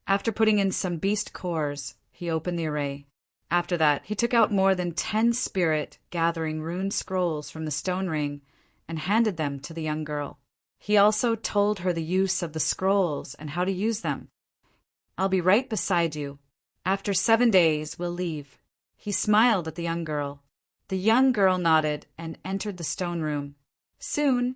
After putting in some beast cores, he opened the array. After that, he took out more than 10 spirit-gathering rune scrolls from the stone ring and handed them to the young girl. He also told her the use of the scrolls and how to use them. "I'll be right beside you. After 7 days, we'll leave." He smiled at the young girl. The young girl nodded and entered the stone room. Soon,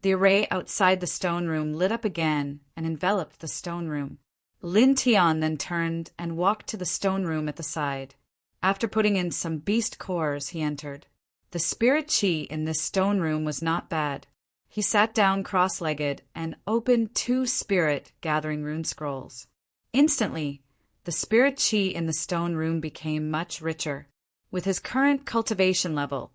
the array outside the stone room lit up again and enveloped the stone room. Lin Tian then turned and walked to the stone room at the side. After putting in some beast cores, he entered. The spirit qi in this stone room was not bad. He sat down cross-legged and opened 2 spirit-gathering rune scrolls. Instantly, the spirit qi in the stone room became much richer. With his current cultivation level,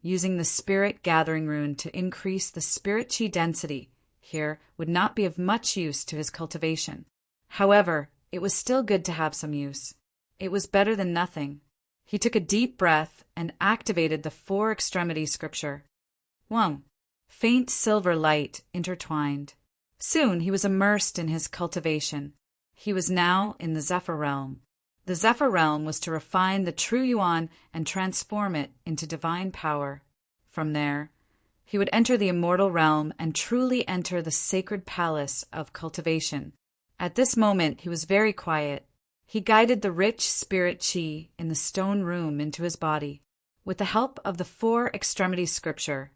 using the spirit-gathering rune to increase the spirit qi density here would not be of much use to his cultivation. However, it was still good to have some use. It was better than nothing. He took a deep breath and activated the 4 extremity scripture. 1. Faint silver light intertwined. Soon he was immersed in his cultivation. He was now in the Zephyr realm. The Zephyr realm was to refine the true Yuan and transform it into divine power. From there, he would enter the immortal realm and truly enter the sacred palace of cultivation. At this moment, he was very quiet. He guided the rich spirit qi in the stone room into his body. With the help of the 4 extremity scripture,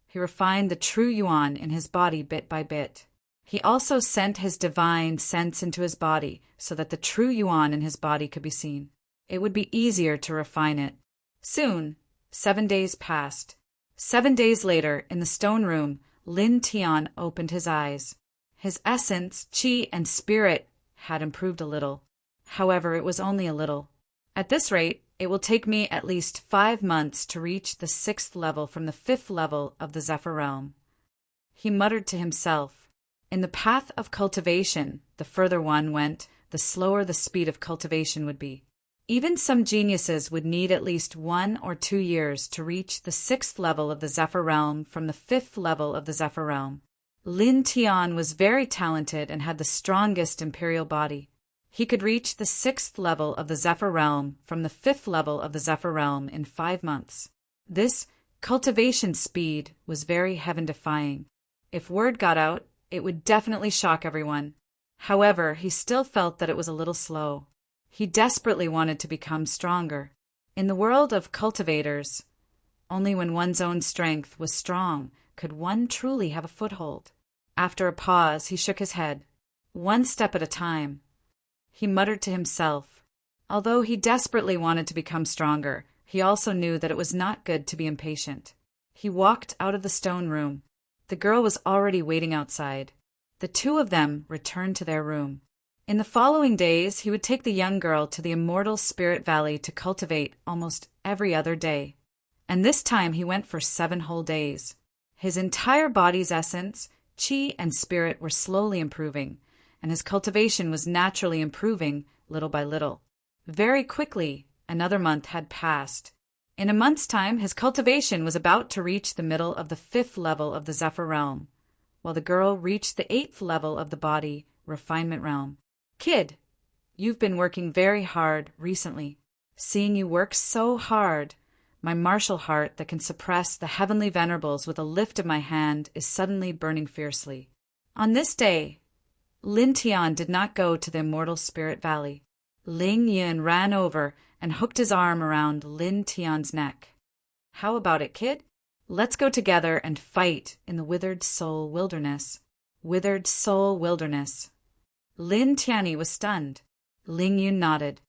he refined the true Yuan in his body bit by bit. He also sent his divine sense into his body so that the true Yuan in his body could be seen. It would be easier to refine it. Soon, 7 days passed. 7 days later, in the stone room, Lin Tian opened his eyes. His essence, qi, and spirit had improved a little. However, it was only a little. At this rate, it will take me at least 5 months to reach the 6th level from the 5th level of the Zephyr realm. He muttered to himself. In the path of cultivation, the further one went, the slower the speed of cultivation would be. Even some geniuses would need at least 1 or 2 years to reach the 6th level of the Zephyr realm from the 5th level of the Zephyr realm. Lin Tian was very talented and had the strongest imperial body. He could reach the 6th level of the Zephyr realm from the 5th level of the Zephyr realm in 5 months. This cultivation speed was very heaven-defying. If word got out, it would definitely shock everyone. However, he still felt that it was a little slow. He desperately wanted to become stronger. In the world of cultivators, only when one's own strength was strong could one truly have a foothold. After a pause, he shook his head. 1 step at a time. He muttered to himself. Although he desperately wanted to become stronger, he also knew that it was not good to be impatient. He walked out of the stone room. The girl was already waiting outside. The 2 of them returned to their room. In the following days, he would take the young girl to the Immortal Spirit Valley to cultivate almost every other day. And this time he went for 7 whole days. His entire body's essence, qi, and spirit were slowly improving, and his cultivation was naturally improving little by little. Very quickly, another month had passed. In a month's time, his cultivation was about to reach the middle of the 5th level of the Zephyr realm, while the girl reached the 8th level of the body refinement realm. "Kid, you've been working very hard recently. Seeing you work so hard, my martial heart that can suppress the heavenly venerables with a lift of my hand is suddenly burning fiercely." On this day, Lin Tian did not go to the Immortal Spirit Valley. Ling Yin ran over and hooked his arm around Lin Tian's neck. "How about it, kid? Let's go together and fight in the Withered Soul Wilderness." Withered Soul Wilderness. Lin Tianyi was stunned. Ling Yun nodded.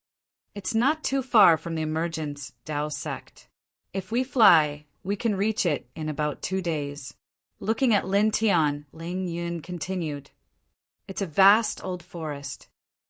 "It's not too far from the Emergence Dao sect. If we fly, we can reach it in about 2 days." Looking at Lin Tian, Ling Yun continued. "It's a vast old forest.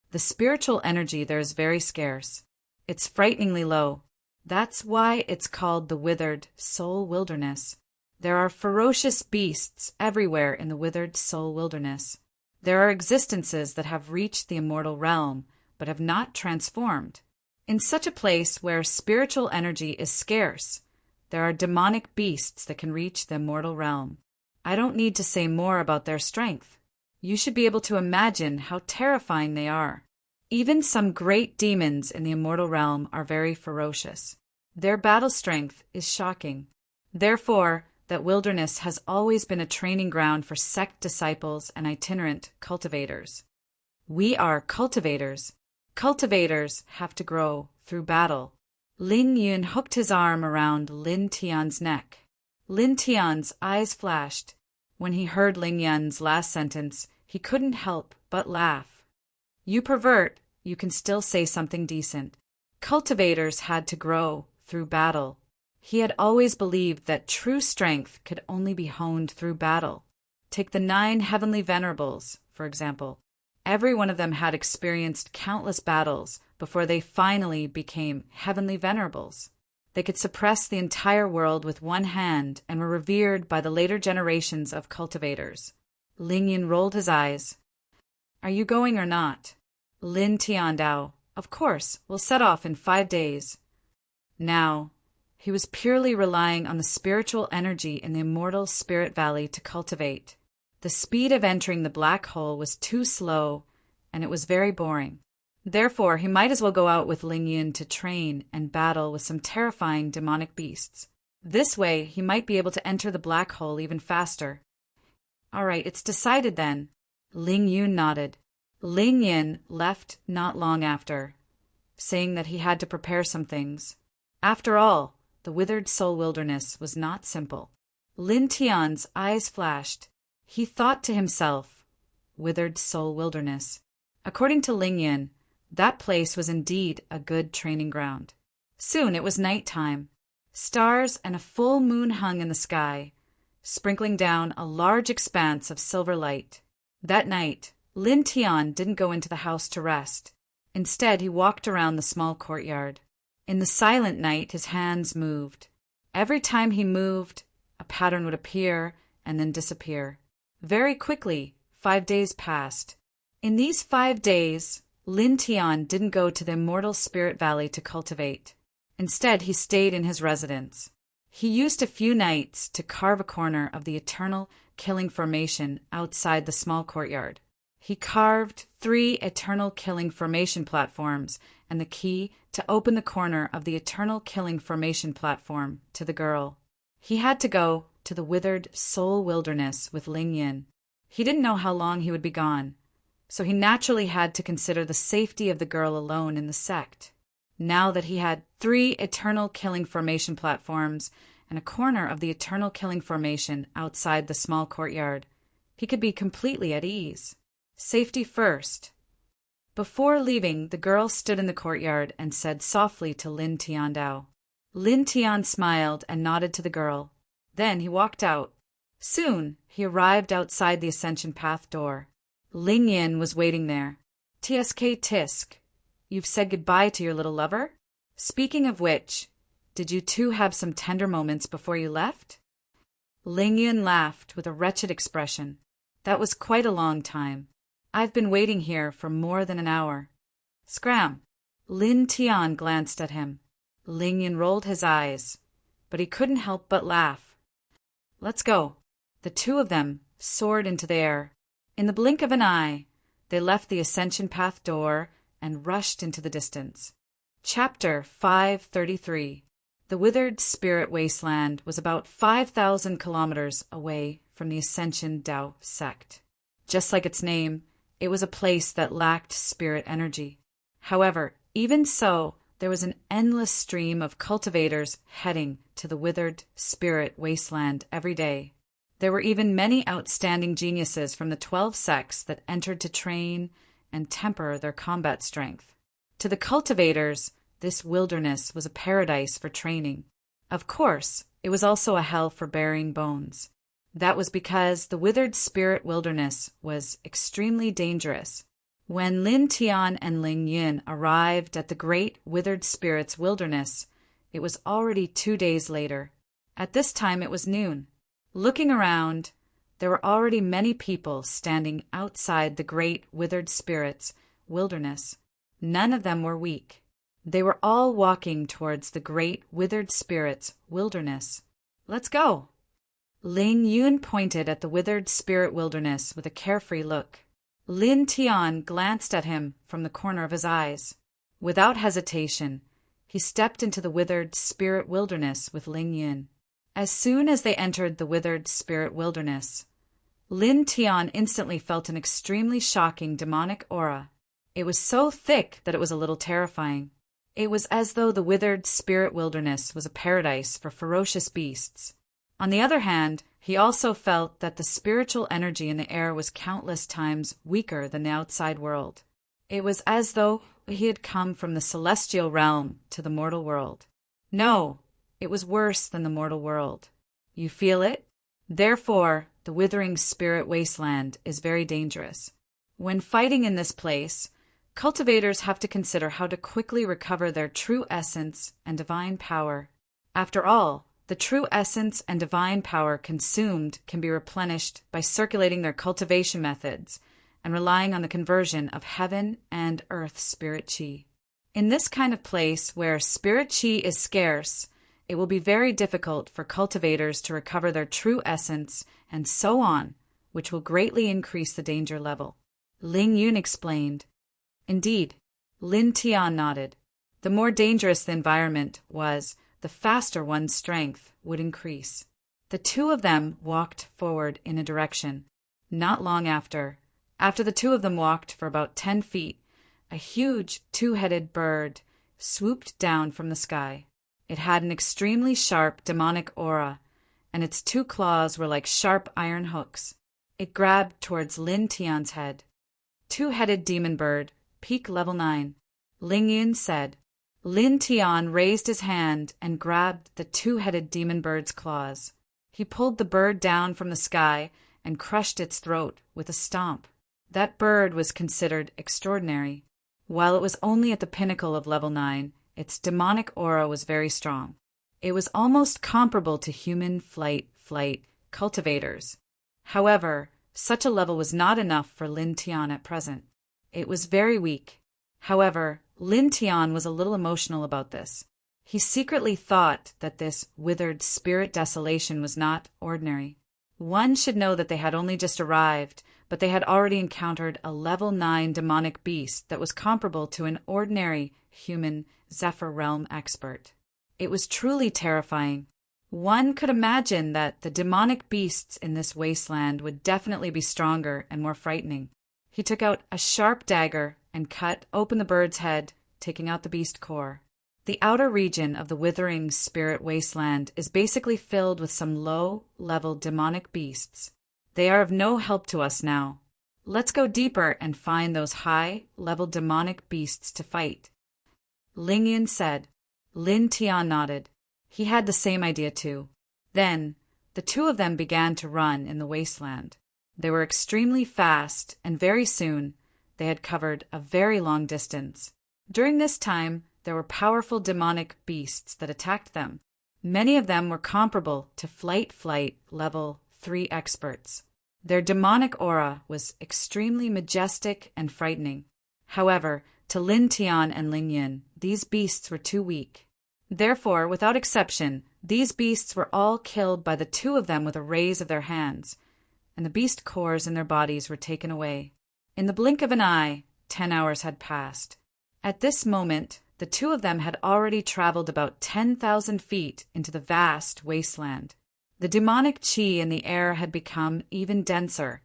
The spiritual energy there is very scarce. It's frighteningly low. That's why it's called the Withered Soul Wilderness. There are ferocious beasts everywhere in the Withered Soul Wilderness. There are existences that have reached the immortal realm, but have not transformed. In such a place where spiritual energy is scarce, there are demonic beasts that can reach the immortal realm. I don't need to say more about their strength. You should be able to imagine how terrifying they are. Even some great demons in the immortal realm are very ferocious. Their battle strength is shocking. Therefore, that wilderness has always been a training ground for sect disciples and itinerant cultivators. We are cultivators. Cultivators have to grow through battle. Ling Yun hooked his arm around Lin Tian's neck. Lin Tian's eyes flashed. When he heard Ling Yun's last sentence, he couldn't help but laugh. You pervert, you can still say something decent. Cultivators had to grow through battle. He had always believed that true strength could only be honed through battle. Take the 9 heavenly venerables, for example. Every one of them had experienced countless battles before they finally became heavenly venerables. They could suppress the entire world with one hand and were revered by the later generations of cultivators. Ling Yun rolled his eyes. Are you going or not? Lin Tiandao. Of course, we'll set off in 5 days. Now, he was purely relying on the spiritual energy in the immortal Spirit Valley to cultivate. The speed of entering the black hole was too slow, and it was very boring. Therefore, he might as well go out with Ling Yun to train and battle with some terrifying demonic beasts. This way, he might be able to enter the black hole even faster. All right, it's decided then. Ling Yun nodded. Ling Yun left not long after, saying that he had to prepare some things. After all, the Withered Soul Wilderness was not simple. Lin Tian's eyes flashed. He thought to himself, Withered Soul Wilderness. According to Ling Yun, that place was indeed a good training ground. Soon it was night time. Stars and a full moon hung in the sky, sprinkling down a large expanse of silver light. That night, Lin Tian didn't go into the house to rest. Instead, he walked around the small courtyard. In the silent night, his hands moved. Every time he moved, a pattern would appear and then disappear. Very quickly, 5 days passed. In these 5 days, Lin Tian didn't go to the immortal Spirit Valley to cultivate. Instead, he stayed in his residence. He used a few nights to carve a corner of the eternal killing formation outside the small courtyard. He carved 3 eternal killing formation platforms and the key to open the corner of the eternal killing formation platform to the girl. He had to go to the Withered Soul Wilderness with Ling Yun. He didn't know how long he would be gone, so he naturally had to consider the safety of the girl alone in the sect. Now that he had 3 eternal killing formation platforms and a corner of the eternal killing formation outside the small courtyard, he could be completely at ease. Safety first. Before leaving, the girl stood in the courtyard and said softly to Lin Tiandao. Lin Tian smiled and nodded to the girl. Then he walked out. Soon, he arrived outside the Ascension Path door. Ling Yin was waiting there. TSK Tisk, you've said goodbye to your little lover? Speaking of which, did you two have some tender moments before you left? Ling Yin laughed with a wretched expression. That was quite a long time. I've been waiting here for more than an hour. Scram! Lin Tian glanced at him. Ling Yin rolled his eyes, but he couldn't help but laugh. Let's go. The two of them soared into the air. In the blink of an eye, they left the Ascension Path door and rushed into the distance. Chapter 533. The Withered Spirit Wasteland was about 5,000 kilometers away from the Ascension Dao sect. Just like its name, it was a place that lacked spirit energy. However, even so, there was an endless stream of cultivators heading to the Withered Spirit Wasteland every day. There were even many outstanding geniuses from the 12 sects that entered to train and temper their combat strength. To the cultivators, this wilderness was a paradise for training. Of course, it was also a hell for burying bones. That was because the Withered Spirit Wilderness was extremely dangerous. When Lin Tian and Ling Yin arrived at the Great Withered Spirits Wilderness, It was already 2 days later. At this time it was noon. Looking around, there were already many people standing outside the great withered spirits' wilderness. None of them were weak. They were all walking towards the great withered spirits' wilderness. Let's go. Ling Yun pointed at the withered spirit wilderness with a carefree look. Lin Tian glanced at him from the corner of his eyes. Without hesitation, he stepped into the withered spirit wilderness with Ling Yun. As soon as they entered the withered spirit wilderness, Lin Tian instantly felt an extremely shocking demonic aura. It was so thick that it was a little terrifying. It was as though the withered spirit wilderness was a paradise for ferocious beasts. On the other hand, he also felt that the spiritual energy in the air was countless times weaker than the outside world. It was as though he had come from the celestial realm to the mortal world. No, it was worse than the mortal world. You feel it? Therefore, the withering spirit wasteland is very dangerous. When fighting in this place, cultivators have to consider how to quickly recover their true essence and divine power. After all, the true essence and divine power consumed can be replenished by circulating their cultivation methods and relying on the conversion of heaven and earth spirit chi. In this kind of place where spirit chi is scarce, it will be very difficult for cultivators to recover their true essence and so on, which will greatly increase the danger level. Ling Yun explained. Indeed, Lin Tian nodded. The more dangerous the environment was, the faster one's strength would increase. The two of them walked forward in a direction. Not long after the two of them walked for about 10 feet, a huge two-headed bird swooped down from the sky. It had an extremely sharp demonic aura, and its 2 claws were like sharp iron hooks. It grabbed towards Lin Tian's head. Two-headed demon bird, peak level 9. Ling Yun said. Lin Tian raised his hand and grabbed the two-headed demon bird's claws. He pulled the bird down from the sky and crushed its throat with a stomp. That bird was considered extraordinary. While it was only at the pinnacle of level 9, its demonic aura was very strong. It was almost comparable to human flight cultivators. However, such a level was not enough for Lin Tian at present. It was very weak. However, Lin Tian was a little emotional about this. He secretly thought that this withered spirit desolation was not ordinary. One should know that they had only just arrived, but they had already encountered a level 9 demonic beast that was comparable to an ordinary human Zephyr realm expert. It was truly terrifying. One could imagine that the demonic beasts in this wasteland would definitely be stronger and more frightening. He took out a sharp dagger and cut open the bird's head, taking out the beast core. The outer region of the withering spirit wasteland is basically filled with some low-level demonic beasts. They are of no help to us now. Let's go deeper and find those high-level demonic beasts to fight. Ling Yun said. Lin Tian nodded. He had the same idea too. Then, the two of them began to run in the wasteland. They were extremely fast, and very soon, they had covered a very long distance. During this time, there were powerful demonic beasts that attacked them. Many of them were comparable to flight level 3 experts. Their demonic aura was extremely majestic and frightening. However, to Lin Tian and Ling Yun, these beasts were too weak. Therefore, without exception, these beasts were all killed by the two of them with a raise of their hands, and the beast cores in their bodies were taken away. In the blink of an eye, 10 hours had passed. At this moment, the two of them had already traveled about 10,000 feet into the vast wasteland. The demonic qi in the air had become even denser,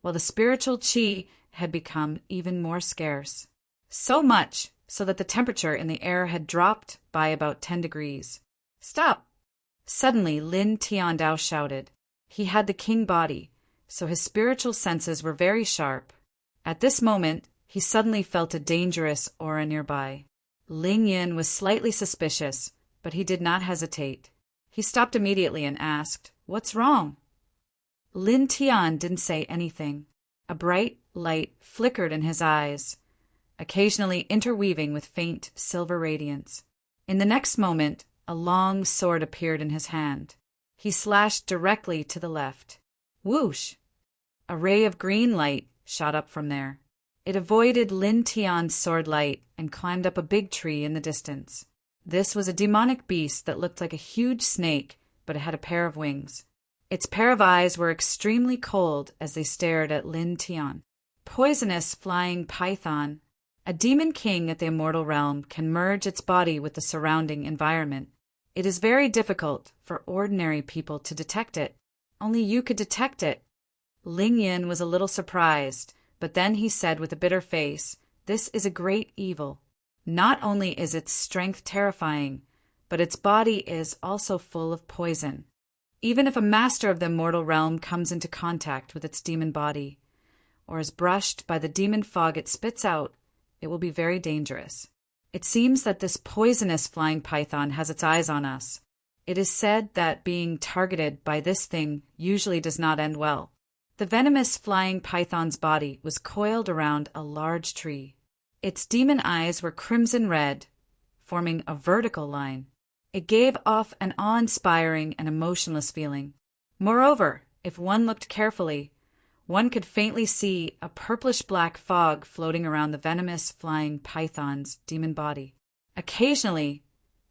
while the spiritual qi had become even more scarce. So much so that the temperature in the air had dropped by about 10 degrees. Stop! Suddenly, Lin Tiandao shouted. He had the king body, so his spiritual senses were very sharp. At this moment, he suddenly felt a dangerous aura nearby. Ling Yun was slightly suspicious, but he did not hesitate. He stopped immediately and asked, "What's wrong?" Lin Tian didn't say anything. A bright light flickered in his eyes, occasionally interweaving with faint silver radiance. In the next moment, a long sword appeared in his hand. He slashed directly to the left. Whoosh! A ray of green light shot up from there. It avoided Lin Tian's sword light and climbed up a big tree in the distance. This was a demonic beast that looked like a huge snake, but it had a pair of wings. Its pair of eyes were extremely cold as they stared at Lin Tian. Poisonous flying python. A demon king at the immortal realm can merge its body with the surrounding environment. It is very difficult for ordinary people to detect it. Only you could detect it. Ling Yin was a little surprised, but then he said with a bitter face, "This is a great evil. Not only is its strength terrifying, but its body is also full of poison. Even if a master of the immortal realm comes into contact with its demon body, or is brushed by the demon fog it spits out, it will be very dangerous. It seems that this poisonous flying python has its eyes on us. It is said that being targeted by this thing usually does not end well." The venomous flying python's body was coiled around a large tree. Its demon eyes were crimson red, forming a vertical line. It gave off an awe-inspiring and emotionless feeling. Moreover, if one looked carefully, one could faintly see a purplish-black fog floating around the venomous flying python's demon body. Occasionally,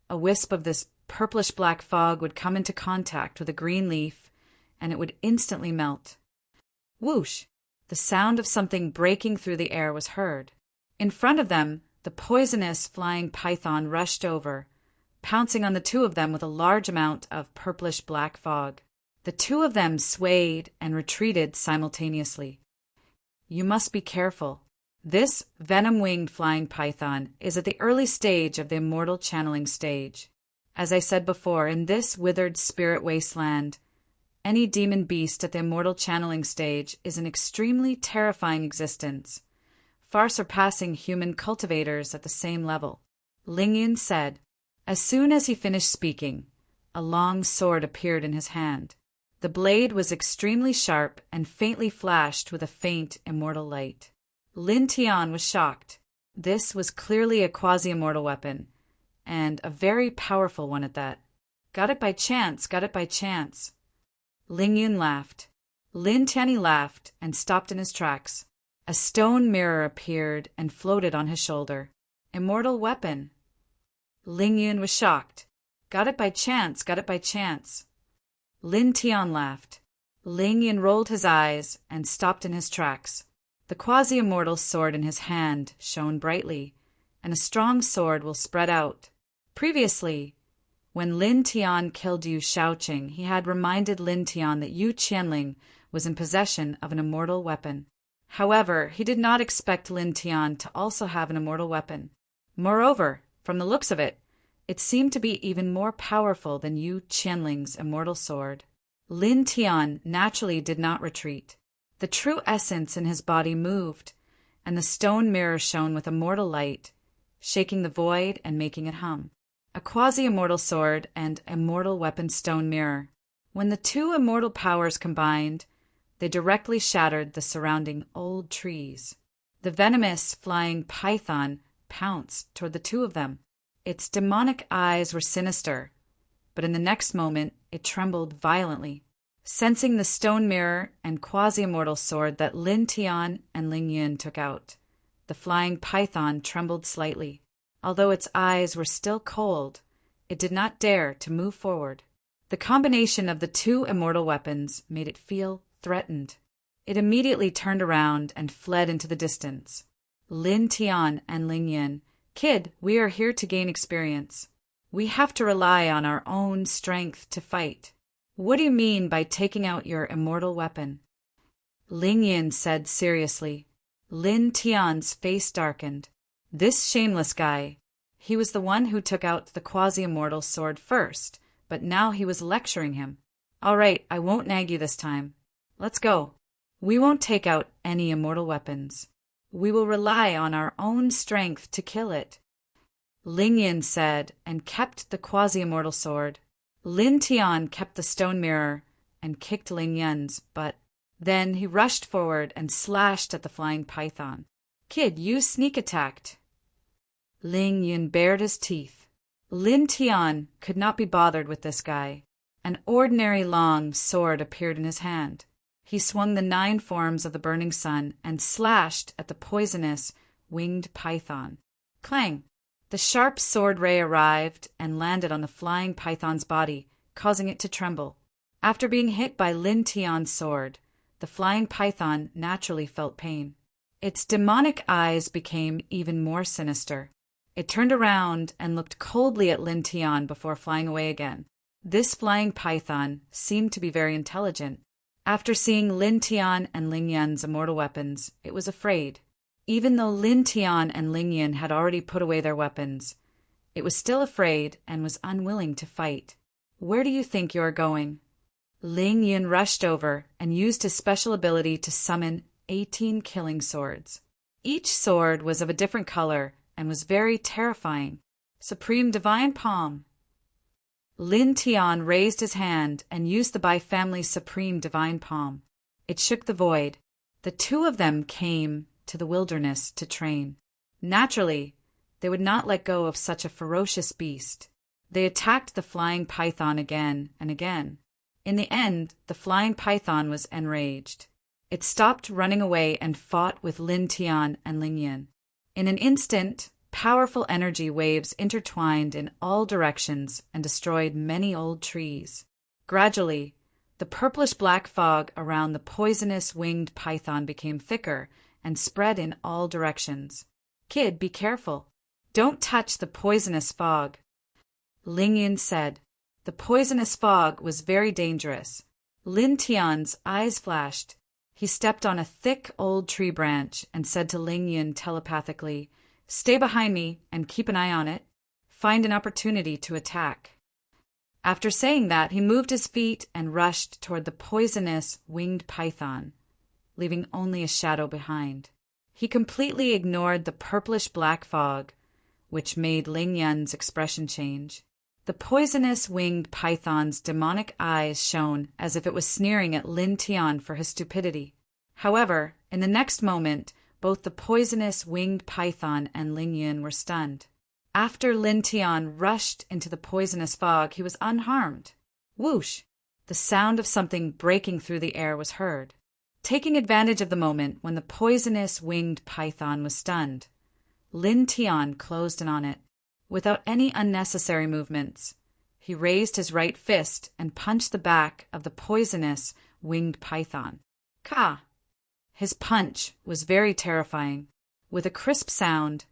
a wisp of this purplish-black fog would come into contact with a green leaf, and it would instantly melt. Whoosh! The sound of something breaking through the air was heard. In front of them, the poisonous flying python rushed over, pouncing on the two of them with a large amount of purplish-black fog. The two of them swayed and retreated simultaneously. You must be careful. This venom-winged flying python is at the early stage of the immortal channeling stage. As I said before, in this withered spirit wasteland, any demon beast at the immortal channeling stage is an extremely terrifying existence, far surpassing human cultivators at the same level. Ling Yun said. As soon as he finished speaking, a long sword appeared in his hand. The blade was extremely sharp and faintly flashed with a faint immortal light. Lin Tian was shocked. This was clearly a quasi-immortal weapon, and a very powerful one at that. Got it by chance, got it by chance. Ling Yun laughed. Lin Tianyi laughed and stopped in his tracks. A stone mirror appeared and floated on his shoulder. Immortal weapon. Ling Yun was shocked. Got it by chance, got it by chance. Lin Tian laughed. Ling Yun rolled his eyes and stopped in his tracks. The quasi-immortal sword in his hand shone brightly, and a strong sword will spread out. Previously, when Lin Tian killed Yu Shaoqing, he had reminded Lin Tian that Yu Qianling was in possession of an immortal weapon. However, he did not expect Lin Tian to also have an immortal weapon. Moreover, from the looks of it, it seemed to be even more powerful than Yu Qianling's immortal sword. Lin Tian naturally did not retreat. The true essence in his body moved, and the stone mirror shone with immortal light, shaking the void and making it hum. A quasi-immortal sword and immortal weapon stone mirror. When the two immortal powers combined, they directly shattered the surrounding old trees. The venomous flying python pounced toward the two of them. Its demonic eyes were sinister, but in the next moment it trembled violently. Sensing the stone mirror and quasi-immortal sword that Lin Tian and Ling Yun took out, the flying python trembled slightly. Although its eyes were still cold, it did not dare to move forward. The combination of the two immortal weapons made it feel threatened. It immediately turned around and fled into the distance. Lin Tian and Ling Yun, "Kid, we are here to gain experience. We have to rely on our own strength to fight. What do you mean by taking out your immortal weapon?" Ling Yun said seriously. Lin Tian's face darkened. This shameless guy. He was the one who took out the quasi-immortal sword first, but now he was lecturing him. "All right, I won't nag you this time. Let's go. We won't take out any immortal weapons. We will rely on our own strength to kill it," Ling Yin said, and kept the quasi-immortal sword. Lin Tian kept the stone mirror and kicked Ling Yin's butt. Then he rushed forward and slashed at the flying python. "Kid, you sneak attacked." Ling Yun bared his teeth. Lin Tian could not be bothered with this guy. An ordinary long sword appeared in his hand. He swung the 9 forms of the burning sun and slashed at the poisonous winged python. Clang! The sharp sword ray arrived and landed on the flying python's body, causing it to tremble. After being hit by Lin Tian's sword, the flying python naturally felt pain. Its demonic eyes became even more sinister. It turned around and looked coldly at Lin Tian before flying away again. This flying python seemed to be very intelligent. After seeing Lin Tian and Ling Yan's immortal weapons, it was afraid. Even though Lin Tian and Ling Yan had already put away their weapons, it was still afraid and was unwilling to fight. Where do you think you are going? Ling Yan rushed over and used his special ability to summon 18 killing swords. Each sword was of a different color and was very terrifying. Supreme Divine Palm. Lin Tian raised his hand and used the Bai family's Supreme Divine Palm. It shook the void. The 2 of them came to the wilderness to train. Naturally, they would not let go of such a ferocious beast. They attacked the flying python again and again. In the end, the flying python was enraged. It stopped running away and fought with Lin Tian and Ling Yan. In an instant, powerful energy waves intertwined in all directions and destroyed many old trees. Gradually, the purplish-black fog around the poisonous winged python became thicker and spread in all directions. Kid, be careful. Don't touch the poisonous fog. Ling Yan said. The poisonous fog was very dangerous. Lin Tian's eyes flashed. He stepped on a thick old tree branch and said to Ling Yan telepathically, "Stay behind me and keep an eye on it. Find an opportunity to attack." After saying that, he moved his feet and rushed toward the poisonous winged python, leaving only a shadow behind. He completely ignored the purplish-black fog, which made Ling Yan's expression change. The poisonous winged python's demonic eyes shone as if it was sneering at Lin Tian for his stupidity. However, in the next moment, both the poisonous winged python and Ling Yan were stunned. After Lin Tian rushed into the poisonous fog, he was unharmed. Whoosh! The sound of something breaking through the air was heard. Taking advantage of the moment when the poisonous winged python was stunned, Lin Tian closed in on it. Without any unnecessary movements, he raised his right fist and punched the back of the poisonous winged python. Ka! His punch was very terrifying. With a crisp sound,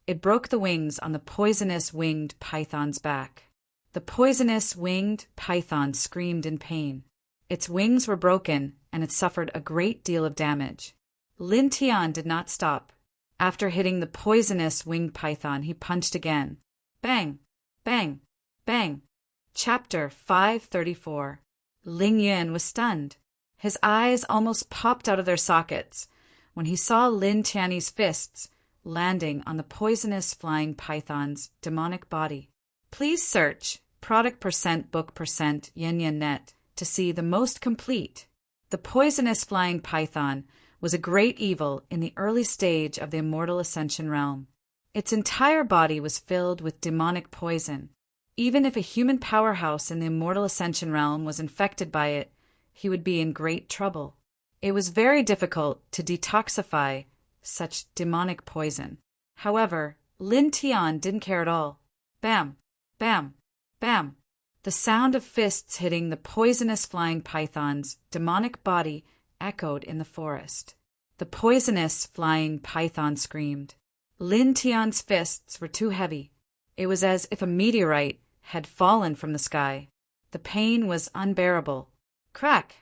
it broke the wings on the poisonous winged python's back. The poisonous winged python screamed in pain. Its wings were broken and it suffered a great deal of damage. Lin Tian did not stop. After hitting the poisonous winged python, he punched again. Bang! Bang! Bang! Chapter 534. Ling Yan was stunned. His eyes almost popped out of their sockets when he saw Lin Tian's fists landing on the poisonous flying python's demonic body. Please search product % book % Yen Yen Net to see the most complete. The poisonous flying python was a great evil in the early stage of the Immortal Ascension realm. Its entire body was filled with demonic poison. Even if a human powerhouse in the Immortal Ascension realm was infected by it, he would be in great trouble. It was very difficult to detoxify such demonic poison. However, Lin Tian didn't care at all. Bam! Bam! Bam! The sound of fists hitting the poisonous flying python's demonic body echoed in the forest. The poisonous flying python screamed. Lin Tian's fists were too heavy. It was as if a meteorite had fallen from the sky. The pain was unbearable. Crack!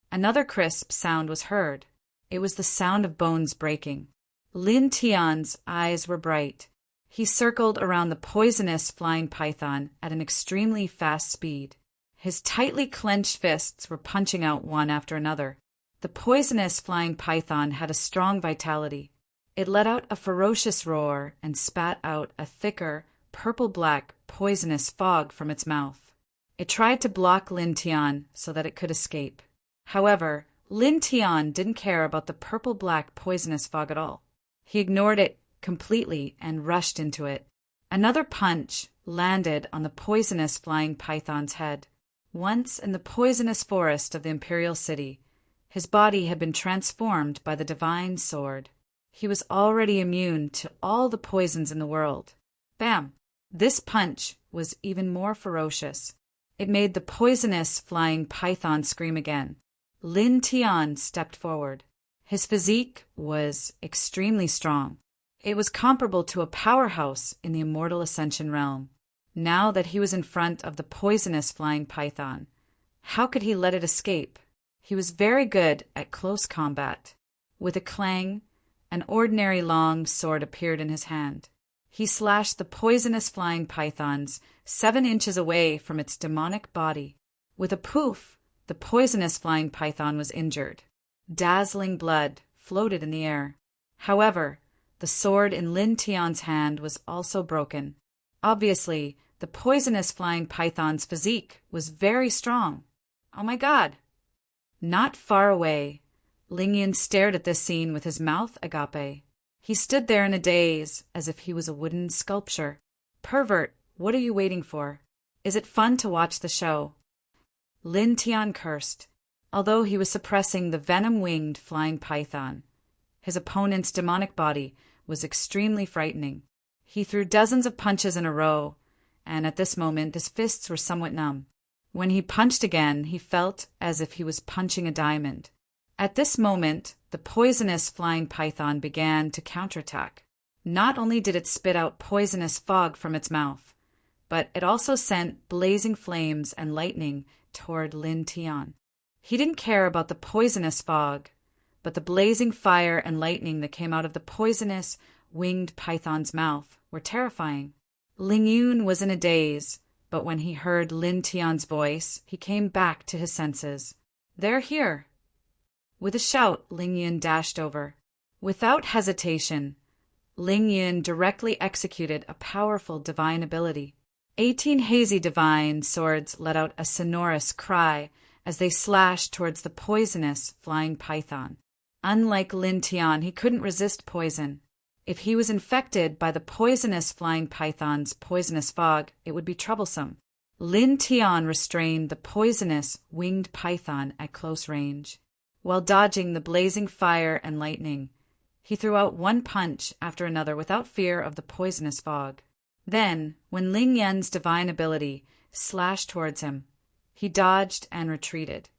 Another crisp sound was heard. It was the sound of bones breaking. Lin Tian's eyes were bright. He circled around the poisonous flying python at an extremely fast speed. His tightly clenched fists were punching out one after another. The poisonous flying python had a strong vitality. It let out a ferocious roar and spat out a thicker, purple-black, poisonous fog from its mouth. It tried to block Lin Tian so that it could escape. However, Lin Tian didn't care about the purple-black poisonous fog at all. He ignored it completely and rushed into it. Another punch landed on the poisonous flying python's head. Once in the poisonous forest of the imperial city, his body had been transformed by the divine sword. He was already immune to all the poisons in the world. Bam! This punch was even more ferocious. It made the poisonous flying python scream again. Lin Tian stepped forward. His physique was extremely strong. It was comparable to a powerhouse in the immortal ascension realm. Now that he was in front of the poisonous flying python, how could he let it escape? He was very good at close combat. With a clang, an ordinary long sword appeared in his hand. He slashed the poisonous flying pythons 7 inches away from its demonic body. With a poof, the poisonous flying python was injured. Dazzling blood floated in the air. However, the sword in Lin Tian's hand was also broken. Obviously, the poisonous flying python's physique was very strong. Oh my God! Not far away, Ling Yun stared at this scene with his mouth agape. He stood there in a daze, as if he was a wooden sculpture. Pervert, what are you waiting for? Is it fun to watch the show? Lin Tian cursed. Although he was suppressing the venom-winged flying python, his opponent's demonic body was extremely frightening. He threw dozens of punches in a row, and at this moment his fists were somewhat numb. When he punched again, he felt as if he was punching a diamond. At this moment, the poisonous flying python began to counterattack. Not only did it spit out poisonous fog from its mouth, but it also sent blazing flames and lightning toward Lin Tian. He didn't care about the poisonous fog, but the blazing fire and lightning that came out of the poisonous, winged python's mouth were terrifying. Ling Yun was in a daze, but when he heard Lin Tian's voice, he came back to his senses. "They're here." With a shout, Ling Yun dashed over. Without hesitation, Ling Yun directly executed a powerful divine ability. 18 hazy divine swords let out a sonorous cry as they slashed towards the poisonous flying python. Unlike Lin Tian, he couldn't resist poison. If he was infected by the poisonous flying python's poisonous fog, it would be troublesome. Lin Tian restrained the poisonous winged python at close range. While dodging the blazing fire and lightning, he threw out one punch after another without fear of the poisonous fog. Then, when Ling Yun's divine ability slashed towards him, he dodged and retreated,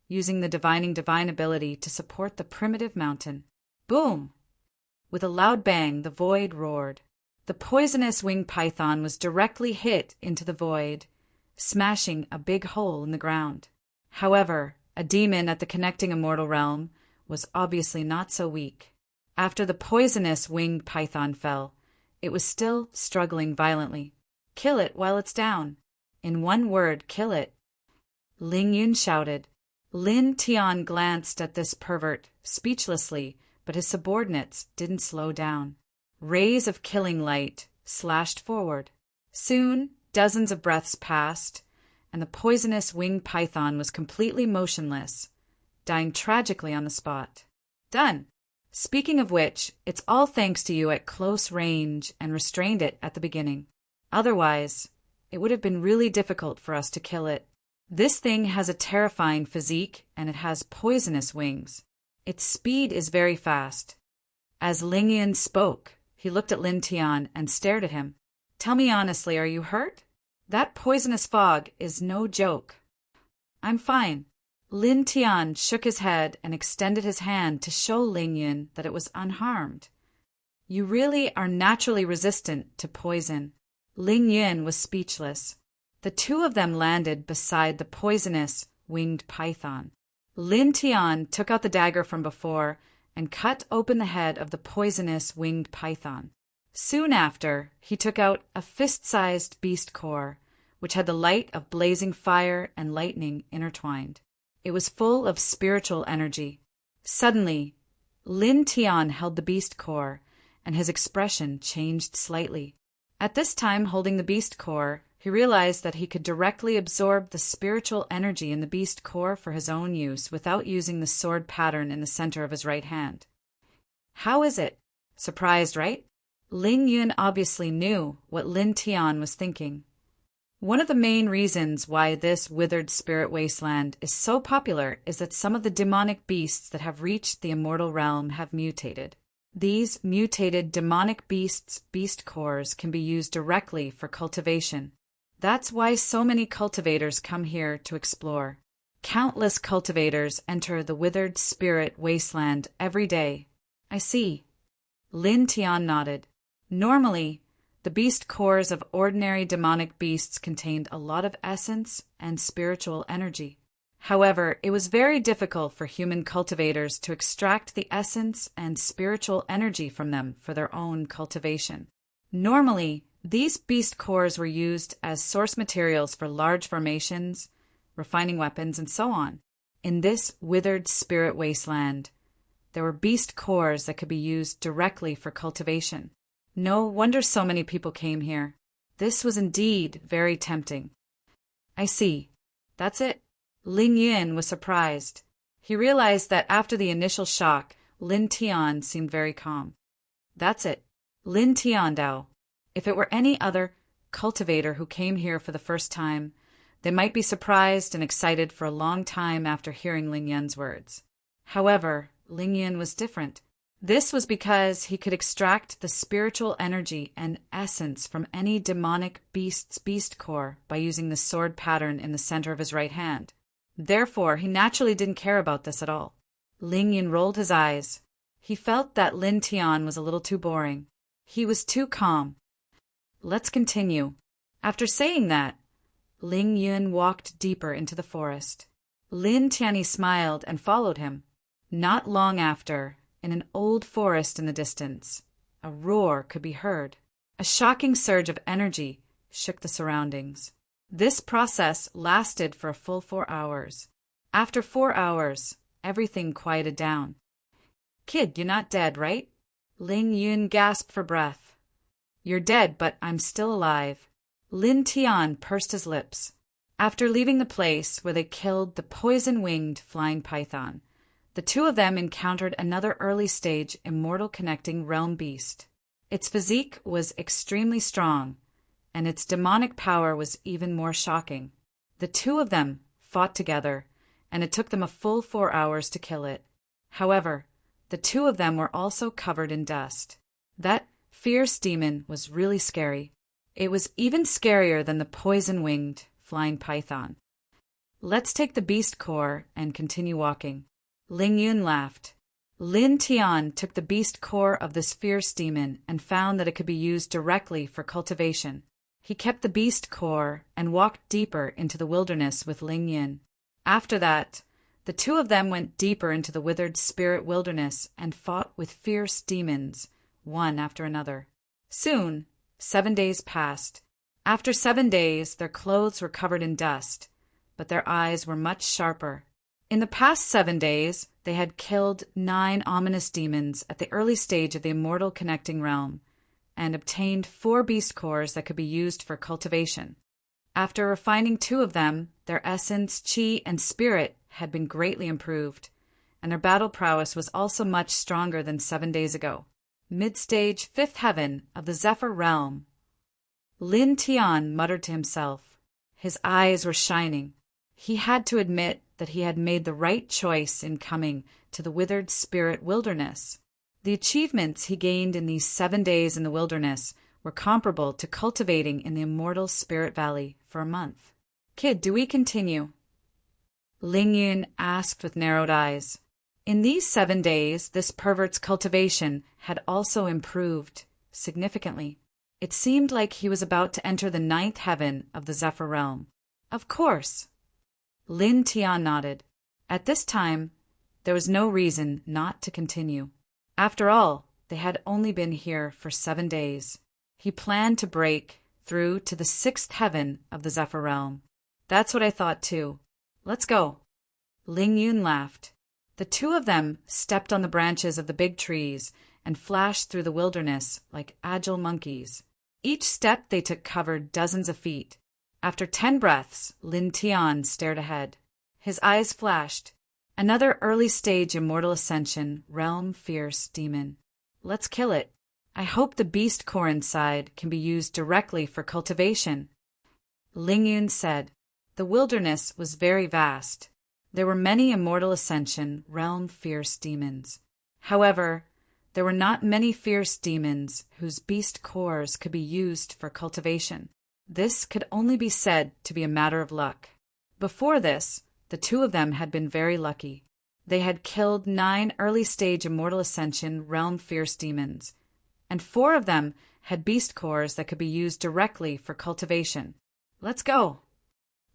using the divine ability to support the primitive mountain. Boom! With a loud bang, the void roared. The poisonous winged python was directly hit into the void, smashing a big hole in the ground. However, a demon at the connecting immortal realm was obviously not so weak. After the poisonous winged python fell, it was still struggling violently. "Kill it while it's down. In one word, kill it," Ling Yun shouted. Lin Tian glanced at this pervert speechlessly, but his subordinates didn't slow down. Rays of killing light slashed forward. Soon, dozens of breaths passed, and the poisonous winged python was completely motionless, dying tragically on the spot. Done. Speaking of which, it's all thanks to you at close range and restrained it at the beginning. Otherwise, it would have been really difficult for us to kill it. This thing has a terrifying physique, and it has poisonous wings. Its speed is very fast. As Ling Yun spoke, he looked at Lin Tian and stared at him. "Tell me honestly, are you hurt? That poisonous fog is no joke." "I'm fine." Lin Tian shook his head and extended his hand to show Ling Yun that it was unharmed. "You really are naturally resistant to poison." Ling Yun was speechless. The two of them landed beside the poisonous winged python. Lin Tian took out the dagger from before and cut open the head of the poisonous winged python. Soon after, he took out a fist-sized beast core, which had the light of blazing fire and lightning intertwined. It was full of spiritual energy. Suddenly, Lin Tian held the beast core, and his expression changed slightly. At this time, holding the beast core, he realized that he could directly absorb the spiritual energy in the beast core for his own use without using the sword pattern in the center of his right hand. "How is it? Surprised, right?" Ling Yun obviously knew what Lin Tian was thinking. One of the main reasons why this withered spirit wasteland is so popular is that some of the demonic beasts that have reached the immortal realm have mutated. These mutated demonic beasts' beast cores can be used directly for cultivation. That's why so many cultivators come here to explore. Countless cultivators enter the withered spirit wasteland every day. I see. Lin Tian nodded. Normally, the beast cores of ordinary demonic beasts contained a lot of essence and spiritual energy. However, it was very difficult for human cultivators to extract the essence and spiritual energy from them for their own cultivation. Normally, these beast cores were used as source materials for large formations, refining weapons, and so on. In this withered spirit wasteland, there were beast cores that could be used directly for cultivation. No wonder so many people came here. This was indeed very tempting. I see. That's it. Ling Yun was surprised. He realized that after the initial shock, Lin Tian seemed very calm. That's it. Lin Tian Dao. If it were any other cultivator who came here for the first time, they might be surprised and excited for a long time after hearing Ling Yun's words. However, Ling Yun was different. This was because he could extract the spiritual energy and essence from any demonic beast's beast core by using the sword pattern in the center of his right hand. Therefore, he naturally didn't care about this at all. Ling Yun rolled his eyes. He felt that Lin Tian was a little too boring. He was too calm. Let's continue. After saying that, Ling Yun walked deeper into the forest. Lin Tianyi smiled and followed him. Not long after, in an old forest in the distance, a roar could be heard. A shocking surge of energy shook the surroundings. This process lasted for a full 4 hours. After 4 hours, everything quieted down. Kid, you're not dead, right? Ling Yun gasped for breath. You're dead, but I'm still alive. Lin Tian pursed his lips. After leaving the place where they killed the poison-winged flying python, the two of them encountered another early-stage immortal connecting realm beast. Its physique was extremely strong, and its demonic power was even more shocking. The two of them fought together, and it took them a full 4 hours to kill it. However, the two of them were also covered in dust. That fierce demon was really scary. It was even scarier than the poison-winged flying python. Let's take the beast core and continue walking. Ling Yun laughed. Lin Tian took the beast core of this fierce demon and found that it could be used directly for cultivation. He kept the beast core and walked deeper into the wilderness with Ling Yun. After that, the two of them went deeper into the withered spirit wilderness and fought with fierce demons, one after another. Soon, 7 days passed. After 7 days, their clothes were covered in dust, but their eyes were much sharper. In the past 7 days, they had killed 9 ominous demons at the early stage of the immortal connecting realm, and obtained 4 beast cores that could be used for cultivation. After refining 2 of them, their essence, chi, and spirit had been greatly improved, and their battle prowess was also much stronger than 7 days ago. Mid-stage 5th heaven of the Zephyr realm. Lin Tian muttered to himself. His eyes were shining. He had to admit that he had made the right choice in coming to the withered spirit wilderness. The achievements he gained in these 7 days in the wilderness were comparable to cultivating in the immortal spirit valley for a month. Kid, do we continue? Ling Yun asked with narrowed eyes. In these 7 days, this pervert's cultivation had also improved significantly. It seemed like he was about to enter the 9th heaven of the Zephyr realm. Of course. Lin Tian nodded. At this time, there was no reason not to continue. After all, they had only been here for 7 days. He planned to break through to the 6th heaven of the Zephyr realm. That's what I thought too. Let's go. Ling Yun laughed. The two of them stepped on the branches of the big trees and flashed through the wilderness like agile monkeys. Each step they took covered dozens of feet. After 10 breaths, Lin Tian stared ahead. His eyes flashed. Another early-stage immortal ascension, realm fierce demon. Let's kill it. I hope the beast core inside can be used directly for cultivation. Ling Yun said. The wilderness was very vast. There were many immortal ascension, realm fierce demons. However, there were not many fierce demons whose beast cores could be used for cultivation. This could only be said to be a matter of luck. Before this, the two of them had been very lucky. They had killed 9 early-stage immortal ascension realm fierce demons, and 4 of them had beast cores that could be used directly for cultivation. Let's go!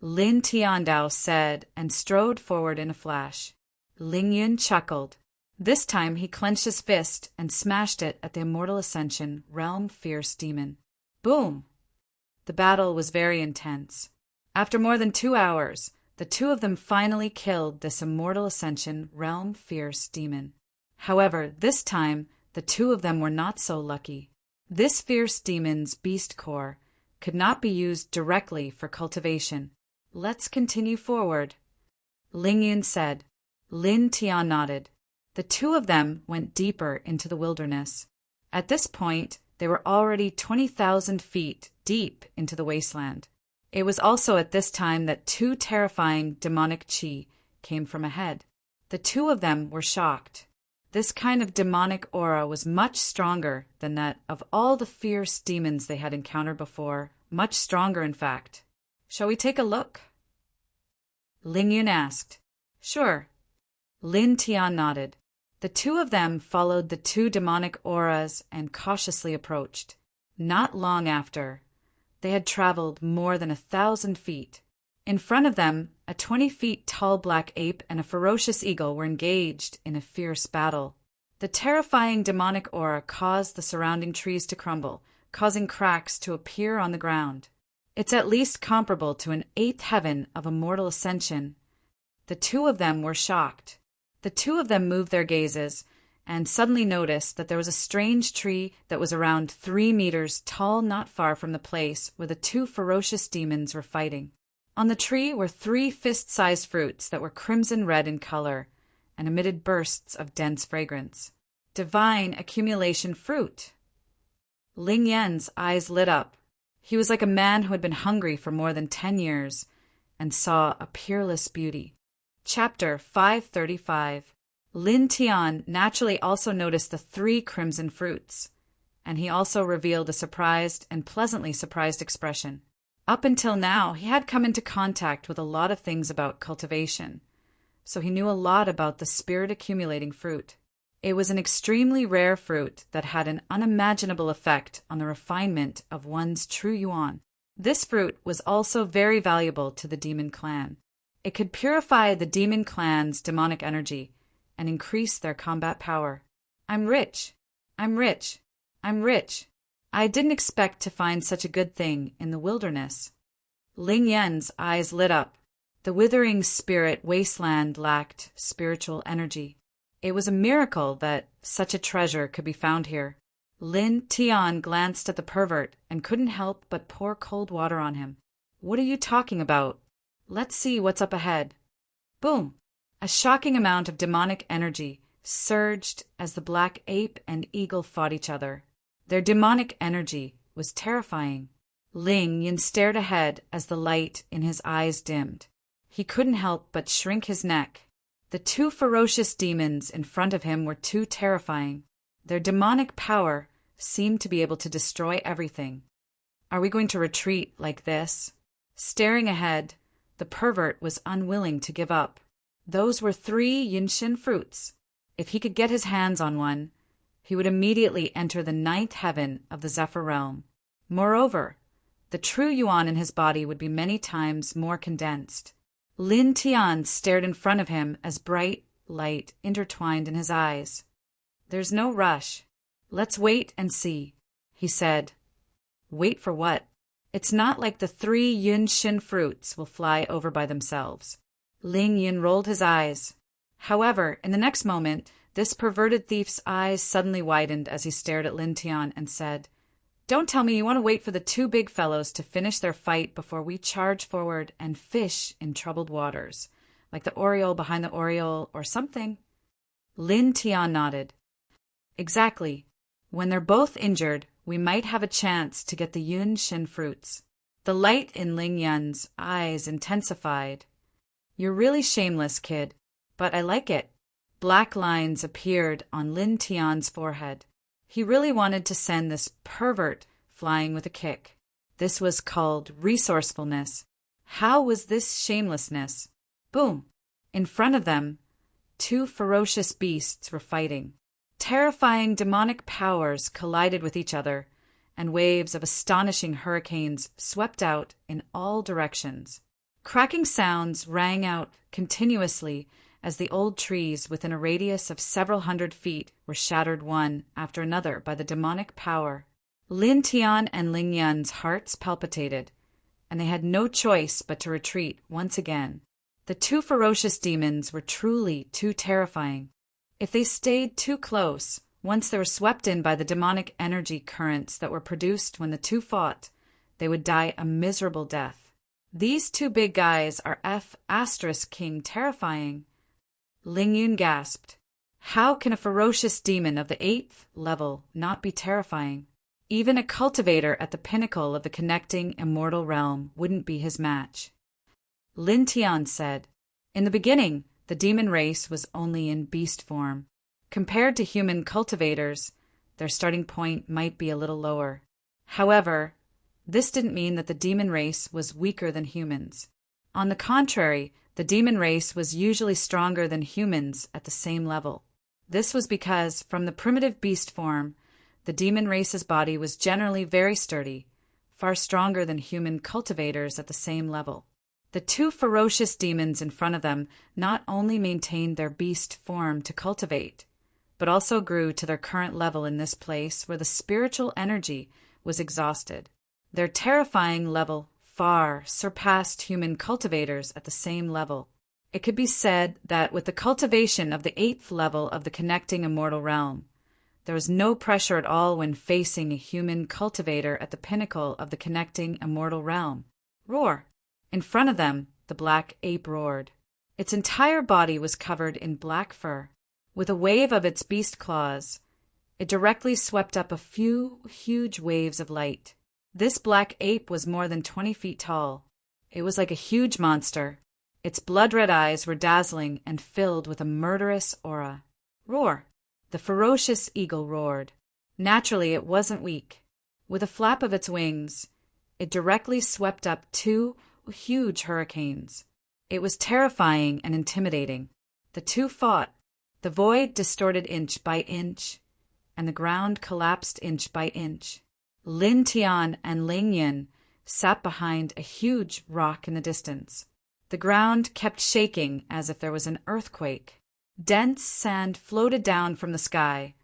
Lin Tiandao said and strode forward in a flash. Ling Yun chuckled. This time he clenched his fist and smashed it at the immortal ascension realm fierce demon. Boom! The battle was very intense. After more than 2 hours, the two of them finally killed this immortal ascension realm fierce demon. However, this time the two of them were not so lucky. This fierce demon's beast core could not be used directly for cultivation. Let's continue forward, Ling Yun said. Lin Tian nodded. The two of them went deeper into the wilderness. At this point, they were already 20,000 feet deep into the wasteland. It was also at this time that 2 terrifying demonic chi came from ahead. The two of them were shocked. This kind of demonic aura was much stronger than that of all the fierce demons they had encountered before, much stronger in fact. Shall we take a look? Ling Yun asked. Sure. Lin Tian nodded. The two of them followed the 2 demonic auras and cautiously approached. Not long after, they had traveled more than 1,000 feet. In front of them, a 20 feet tall black ape and a ferocious eagle were engaged in a fierce battle. The terrifying demonic aura caused the surrounding trees to crumble, causing cracks to appear on the ground. It's at least comparable to an 8th heaven of immortal ascension. The two of them were shocked. The two of them moved their gazes and suddenly noticed that there was a strange tree that was around 3 meters tall not far from the place where the 2 ferocious demons were fighting. On the tree were 3 fist-sized fruits that were crimson red in color and emitted bursts of dense fragrance. Divine accumulation fruit! Ling Yan's eyes lit up. He was like a man who had been hungry for more than 10 years and saw a peerless beauty. Chapter 535. Lin Tian naturally also noticed the 3 crimson fruits, and he also revealed a surprised and pleasantly surprised expression. Up until now, he had come into contact with a lot of things about cultivation, so he knew a lot about the spirit-accumulating fruit. It was an extremely rare fruit that had an unimaginable effect on the refinement of one's true yuan. This fruit was also very valuable to the demon clan. It could purify the demon clan's demonic energy and increase their combat power. I'm rich. I'm rich. I'm rich. I didn't expect to find such a good thing in the wilderness. Ling Yan's eyes lit up. The withering spirit wasteland lacked spiritual energy. It was a miracle that such a treasure could be found here. Lin Tian glanced at the pervert and couldn't help but pour cold water on him. What are you talking about? Let's see what's up ahead. Boom! A shocking amount of demonic energy surged as the black ape and eagle fought each other. Their demonic energy was terrifying. Ling Yin stared ahead as the light in his eyes dimmed. He couldn't help but shrink his neck. The 2 ferocious demons in front of him were too terrifying. Their demonic power seemed to be able to destroy everything. Are we going to retreat like this? Staring ahead, the pervert was unwilling to give up. Those were 3 Yinshin fruits. If he could get his hands on one, he would immediately enter the 9th heaven of the Zephyr realm. Moreover, the true yuan in his body would be many times more condensed. Lin Tian stared in front of him as bright light intertwined in his eyes. There's no rush. Let's wait and see, he said. Wait for what? It's not like the 3 Yunshin fruits will fly over by themselves. Ling Yin rolled his eyes. However, in the next moment, this perverted thief's eyes suddenly widened as he stared at Lin Tian and said, Don't tell me you want to wait for the 2 big fellows to finish their fight before we charge forward and fish in troubled waters, like the oriole behind the oriole or something. Lin Tian nodded. Exactly. When they're both injured, we might have a chance to get the Yun Shin fruits. The light in Ling Yun's eyes intensified. You're really shameless, kid, but I like it. Black lines appeared on Lin Tian's forehead. He really wanted to send this pervert flying with a kick. This was called resourcefulness. How was this shamelessness? Boom! In front of them, two ferocious beasts were fighting. Terrifying demonic powers collided with each other, and waves of astonishing hurricanes swept out in all directions. Cracking sounds rang out continuously as the old trees within a radius of several hundred feet were shattered one after another by the demonic power. Lin Tian and Ling Yun's hearts palpitated, and they had no choice but to retreat once again. The two ferocious demons were truly too terrifying. If they stayed too close, once they were swept in by the demonic energy currents that were produced when the two fought, they would die a miserable death. These two big guys are King terrifying. Ling Yun gasped. How can a ferocious demon of the 8th level not be terrifying? Even a cultivator at the pinnacle of the connecting immortal realm wouldn't be his match. Lin Tian said, in the beginning, the demon race was only in beast form. Compared to human cultivators, their starting point might be a little lower. However, this didn't mean that the demon race was weaker than humans. On the contrary, the demon race was usually stronger than humans at the same level. This was because, from the primitive beast form, the demon race's body was generally very sturdy, far stronger than human cultivators at the same level. The two ferocious demons in front of them not only maintained their beast form to cultivate, but also grew to their current level in this place where the spiritual energy was exhausted. Their terrifying level far surpassed human cultivators at the same level. It could be said that with the cultivation of the 8th level of the connecting immortal realm, there was no pressure at all when facing a human cultivator at the pinnacle of the connecting immortal realm. Roar! In front of them, the black ape roared. Its entire body was covered in black fur. With a wave of its beast claws, it directly swept up a few huge waves of light. This black ape was more than 20 feet tall. It was like a huge monster. Its blood-red eyes were dazzling and filled with a murderous aura. Roar! The ferocious eagle roared. Naturally, it wasn't weak. With a flap of its wings, it directly swept up two huge hurricanes. It was terrifying and intimidating. The two fought. The void distorted inch by inch, and the ground collapsed inch by inch. Lin Tian and Ling Yun sat behind a huge rock in the distance. The ground kept shaking as if there was an earthquake. Dense sand floated down from the sky,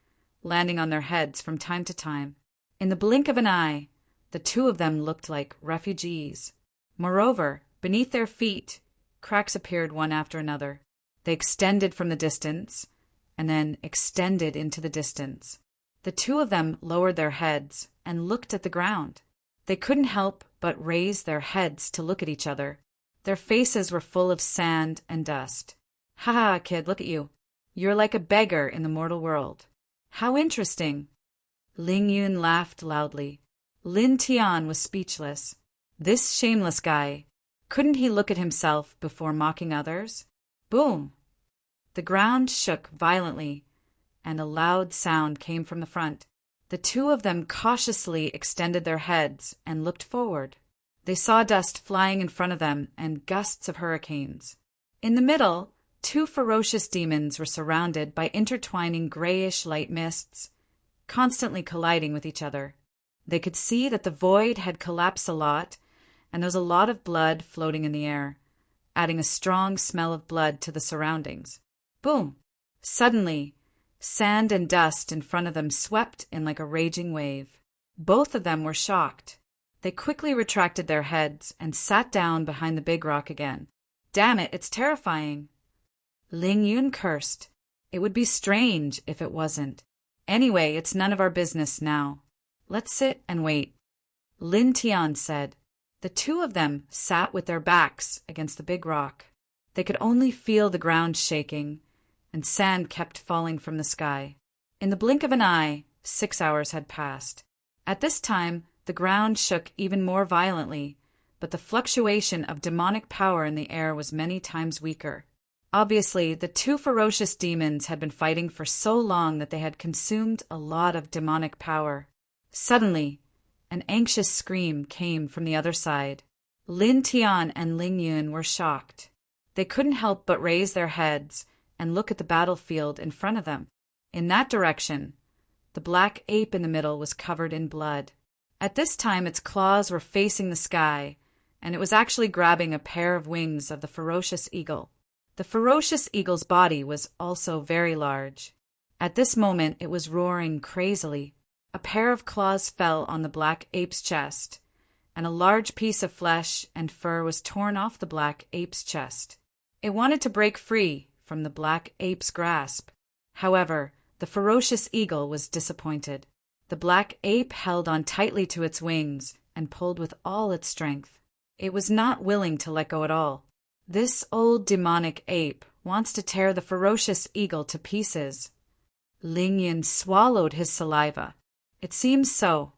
landing on their heads from time to time. In the blink of an eye, the two of them looked like refugees. Moreover, beneath their feet, cracks appeared one after another. They extended from the distance, and then extended into the distance. The two of them lowered their heads and looked at the ground. They couldn't help but raise their heads to look at each other. Their faces were full of sand and dust. Ha ha, kid, look at you. You're like a beggar in the mortal world. How interesting. Ling Yun laughed loudly. Lin Tian was speechless. This shameless guy. Couldn't he look at himself before mocking others? Boom! The ground shook violently, and a loud sound came from the front. The two of them cautiously extended their heads and looked forward. They saw dust flying in front of them and gusts of hurricanes. In the middle, two ferocious demons were surrounded by intertwining grayish light mists, constantly colliding with each other. They could see that the void had collapsed a lot, and there was a lot of blood floating in the air, adding a strong smell of blood to the surroundings. Boom! Suddenly, sand and dust in front of them swept in like a raging wave. Both of them were shocked. They quickly retracted their heads and sat down behind the big rock again. Damn it, it's terrifying. Ling Yun cursed. It would be strange if it wasn't. Anyway, it's none of our business now. Let's sit and wait. Lin Tian said. The two of them sat with their backs against the big rock. They could only feel the ground shaking, and sand kept falling from the sky. In the blink of an eye, 6 hours had passed. At this time, the ground shook even more violently, but the fluctuation of demonic power in the air was many times weaker. Obviously, the two ferocious demons had been fighting for so long that they had consumed a lot of demonic power. Suddenly, an anxious scream came from the other side. Lin Tian and Ling Yun were shocked. They couldn't help but raise their heads and look at the battlefield in front of them. In that direction, the black ape in the middle was covered in blood. At this time, its claws were facing the sky, and it was actually grabbing a pair of wings of the ferocious eagle. The ferocious eagle's body was also very large. At this moment, it was roaring crazily. A pair of claws fell on the black ape's chest, and a large piece of flesh and fur was torn off the black ape's chest. It wanted to break free from the black ape's grasp. However, the ferocious eagle was disappointed. The black ape held on tightly to its wings and pulled with all its strength. It was not willing to let go at all. This old demonic ape wants to tear the ferocious eagle to pieces. Ling Yun swallowed his saliva. It seems so.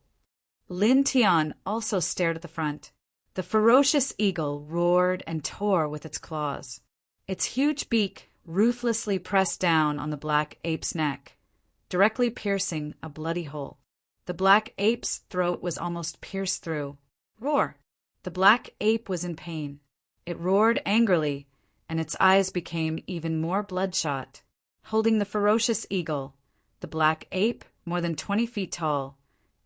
Lin Tian also stared at the front. The ferocious eagle roared and tore with its claws. Its huge beak ruthlessly pressed down on the black ape's neck, directly piercing a bloody hole. The black ape's throat was almost pierced through. Roar! The black ape was in pain. It roared angrily, and its eyes became even more bloodshot. Holding the ferocious eagle, the black ape, more than 20 feet tall,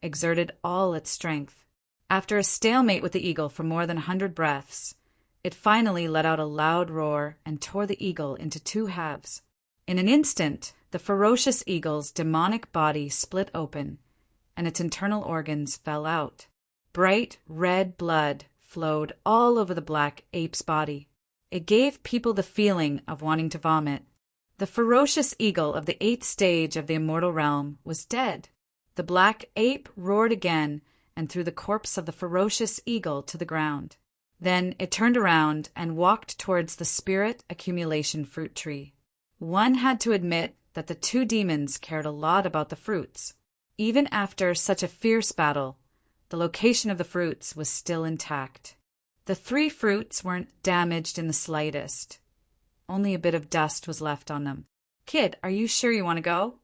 exerted all its strength. After a stalemate with the eagle for more than 100 breaths, it finally let out a loud roar and tore the eagle into 2 halves. In an instant, the ferocious eagle's demonic body split open, and its internal organs fell out. Bright red blood flowed all over the black ape's body. It gave people the feeling of wanting to vomit. The ferocious eagle of the 8th stage of the immortal realm was dead. The black ape roared again and threw the corpse of the ferocious eagle to the ground. Then it turned around and walked towards the spirit accumulation fruit tree. One had to admit that the two demons cared a lot about the fruits. Even after such a fierce battle, the location of the fruits was still intact. The 3 fruits weren't damaged in the slightest. Only a bit of dust was left on them. "Kid, are you sure you want to go?"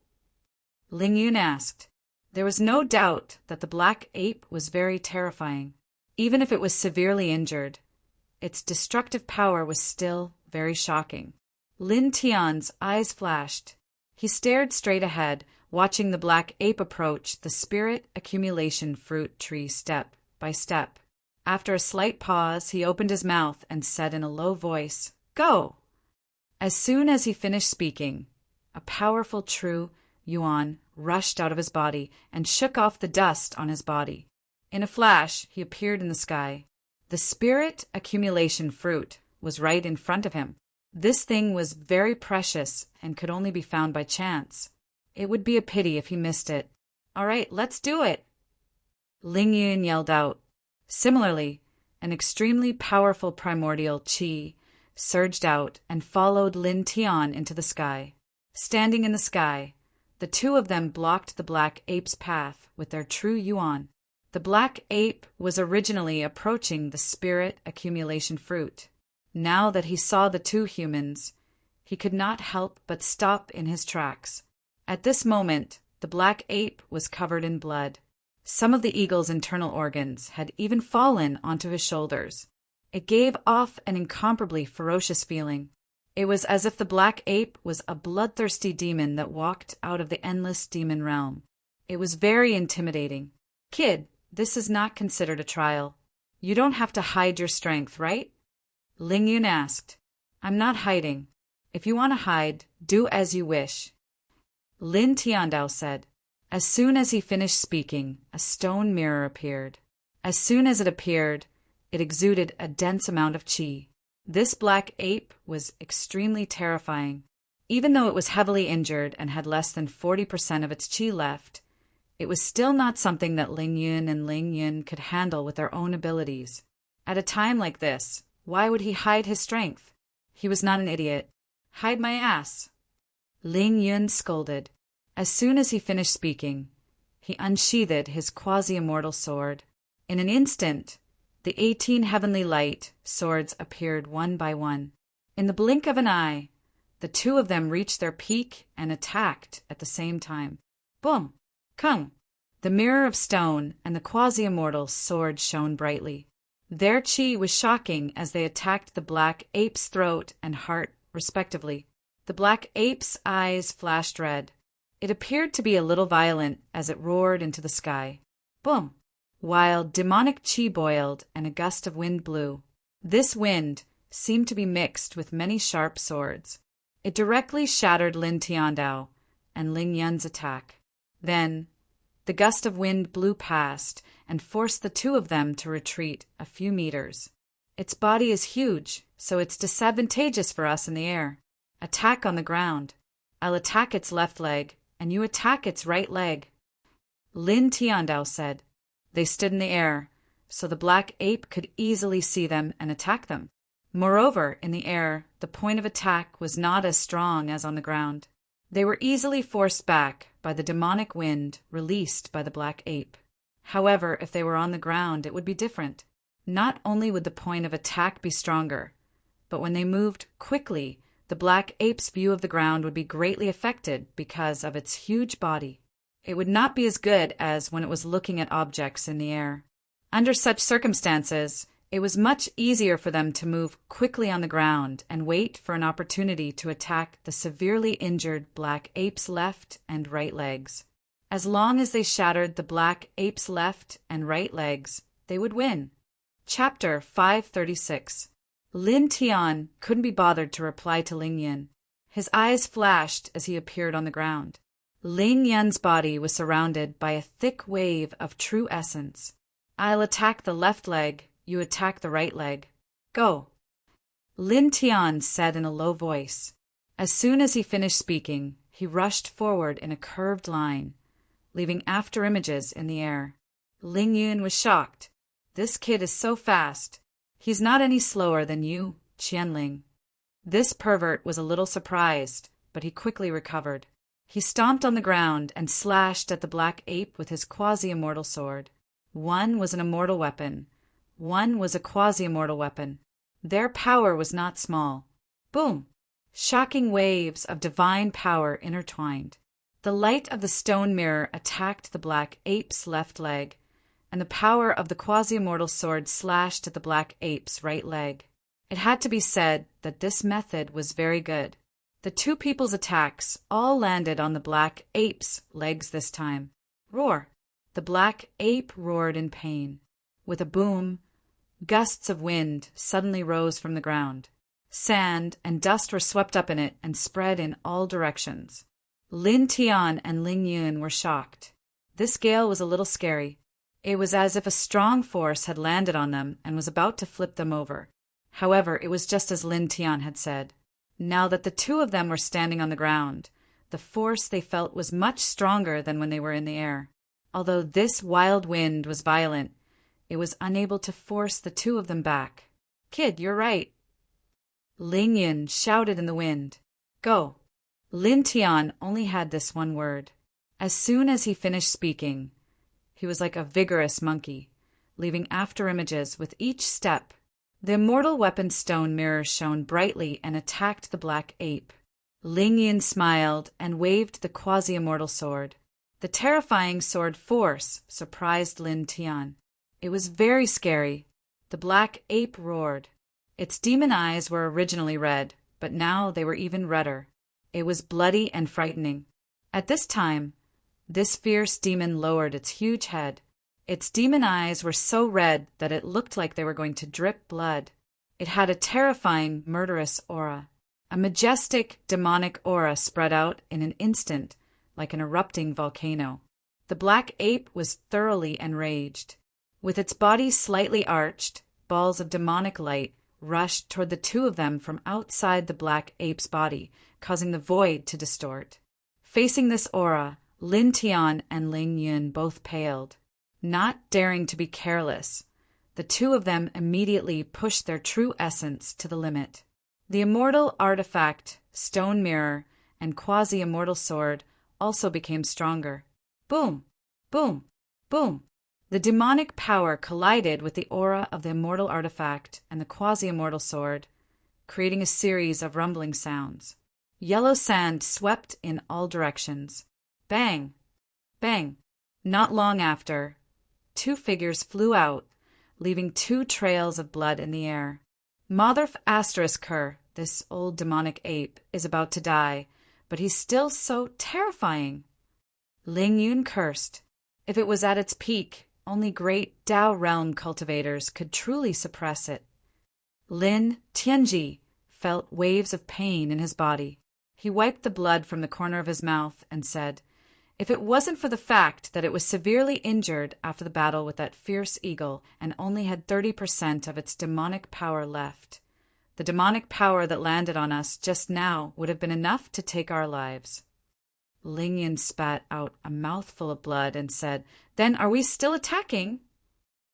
Ling Yun asked. There was no doubt that the black ape was very terrifying. Even if it was severely injured, its destructive power was still very shocking. Lin Tian's eyes flashed. He stared straight ahead, watching the black ape approach the spirit accumulation fruit tree step by step. After a slight pause, he opened his mouth and said in a low voice, "Go!" As soon as he finished speaking, a powerful true yuan rushed out of his body and shook off the dust on his body. In a flash, he appeared in the sky. The spirit accumulation fruit was right in front of him. This thing was very precious and could only be found by chance. It would be a pity if he missed it. "All right, let's do it!" Ling Yun yelled out. Similarly, an extremely powerful primordial qi surged out and followed Lin Tian into the sky. Standing in the sky, the two of them blocked the black ape's path with their true yuan. The black ape was originally approaching the spirit accumulation fruit. Now that he saw the two humans, he could not help but stop in his tracks. At this moment, the black ape was covered in blood. Some of the eagle's internal organs had even fallen onto his shoulders. It gave off an incomparably ferocious feeling. It was as if the black ape was a bloodthirsty demon that walked out of the endless demon realm. It was very intimidating. "Kid, this is not considered a trial. You don't have to hide your strength, right?" Ling Yun asked. "I'm not hiding. If you want to hide, do as you wish." Lin Tiandao said. As soon as he finished speaking, a stone mirror appeared. As soon as it appeared, it exuded a dense amount of qi. This black ape was extremely terrifying. Even though it was heavily injured and had less than 40% of its qi left, it was still not something that Ling Yun and Ling Yun could handle with their own abilities. At a time like this, why would he hide his strength? He was not an idiot. "Hide my ass!" Ling Yun scolded. As soon as he finished speaking, He unsheathed his quasi-immortal sword. In an instant, the 18 heavenly light swords appeared one by one. In the blink of an eye, the two of them reached their peak and attacked at the same time. Boom! Kung! The mirror of stone and the quasi-immortal sword shone brightly. Their chi was shocking as they attacked the black ape's throat and heart, respectively. The black ape's eyes flashed red. It appeared to be a little violent as it roared into the sky. Boom! While demonic chi boiled and a gust of wind blew. This wind seemed to be mixed with many sharp swords. It directly shattered Lin Tiandao and Ling Yun's attack. Then, the gust of wind blew past and forced the two of them to retreat a few meters. Its body is huge, so it's disadvantageous for us in the air. Attack on the ground. I'll attack its left leg, and you attack its right leg, Lin Tiandao said. They stood in the air, so the black ape could easily see them and attack them. Moreover, in the air, the point of attack was not as strong as on the ground. They were easily forced back by the demonic wind released by the black ape. However, if they were on the ground, it would be different. Not only would the point of attack be stronger, but when they moved quickly, the black ape's view of the ground would be greatly affected because of its huge body. It would not be as good as when it was looking at objects in the air. Under such circumstances, it was much easier for them to move quickly on the ground and wait for an opportunity to attack the severely injured black ape's left and right legs. As long as they shattered the black ape's left and right legs, they would win. Chapter 536. Lin Tian couldn't be bothered to reply to Ling Yun. His eyes flashed as he appeared on the ground. Ling Yun's body was surrounded by a thick wave of true essence. I'll attack the left leg, you attack the right leg. Go! Lin Tian said in a low voice. As soon as he finished speaking, he rushed forward in a curved line, leaving after images in the air. Ling Yun was shocked. This kid is so fast. He's not any slower than you, Qianling. This pervert was a little surprised, but he quickly recovered. He stomped on the ground and slashed at the black ape with his quasi-immortal sword. One was an immortal weapon. One was a quasi-immortal weapon. Their power was not small. Boom! Shocking waves of divine power intertwined. The light of the stone mirror attacked the black ape's left leg, and the power of the quasi-immortal sword slashed at the black ape's right leg. It had to be said that this method was very good. The two people's attacks all landed on the black ape's legs this time. Roar! The black ape roared in pain. With a boom, gusts of wind suddenly rose from the ground. Sand and dust were swept up in it and spread in all directions. Lin Tian and Ling Yun were shocked. This gale was a little scary. It was as if a strong force had landed on them and was about to flip them over. However, it was just as Lin Tian had said. Now that the two of them were standing on the ground, the force they felt was much stronger than when they were in the air. Although this wild wind was violent, it was unable to force the two of them back. Kid, you're right. Ling Yun shouted in the wind. Go! Lin Tian only had this one word. As soon as he finished speaking, he was like a vigorous monkey, leaving after images with each step. The immortal weapon stone mirror shone brightly and attacked the black ape. Ling Yun smiled and waved the quasi-immortal sword. The terrifying sword force surprised Lin Tian. It was very scary. The black ape roared. Its demon eyes were originally red, but now they were even redder. It was bloody and frightening. At this time, this fierce demon lowered its huge head. Its demon eyes were so red that it looked like they were going to drip blood. It had a terrifying, murderous aura. A majestic, demonic aura spread out in an instant, like an erupting volcano. The black ape was thoroughly enraged. With its body slightly arched, balls of demonic light rushed toward the two of them from outside the black ape's body, causing the void to distort. Facing this aura, Lin Tian and Ling Yun both paled. Not daring to be careless, the two of them immediately pushed their true essence to the limit. The immortal artifact, stone mirror, and quasi-immortal sword also became stronger. Boom! Boom! Boom! The demonic power collided with the aura of the immortal artifact and the quasi-immortal sword, creating a series of rumbling sounds. Yellow sand swept in all directions. Bang! Bang! Not long after, two figures flew out, leaving two trails of blood in the air. Motherf Asterisker, this old demonic ape, is about to die, but he's still so terrifying. Ling Yun cursed. If it was at its peak, only great Dao realm cultivators could truly suppress it. Lin Tianji felt waves of pain in his body. He wiped the blood from the corner of his mouth and said, if it wasn't for the fact that it was severely injured after the battle with that fierce eagle and only had 30% of its demonic power left, the demonic power that landed on us just now would have been enough to take our lives. Ling Yin spat out a mouthful of blood and said, then are we still attacking?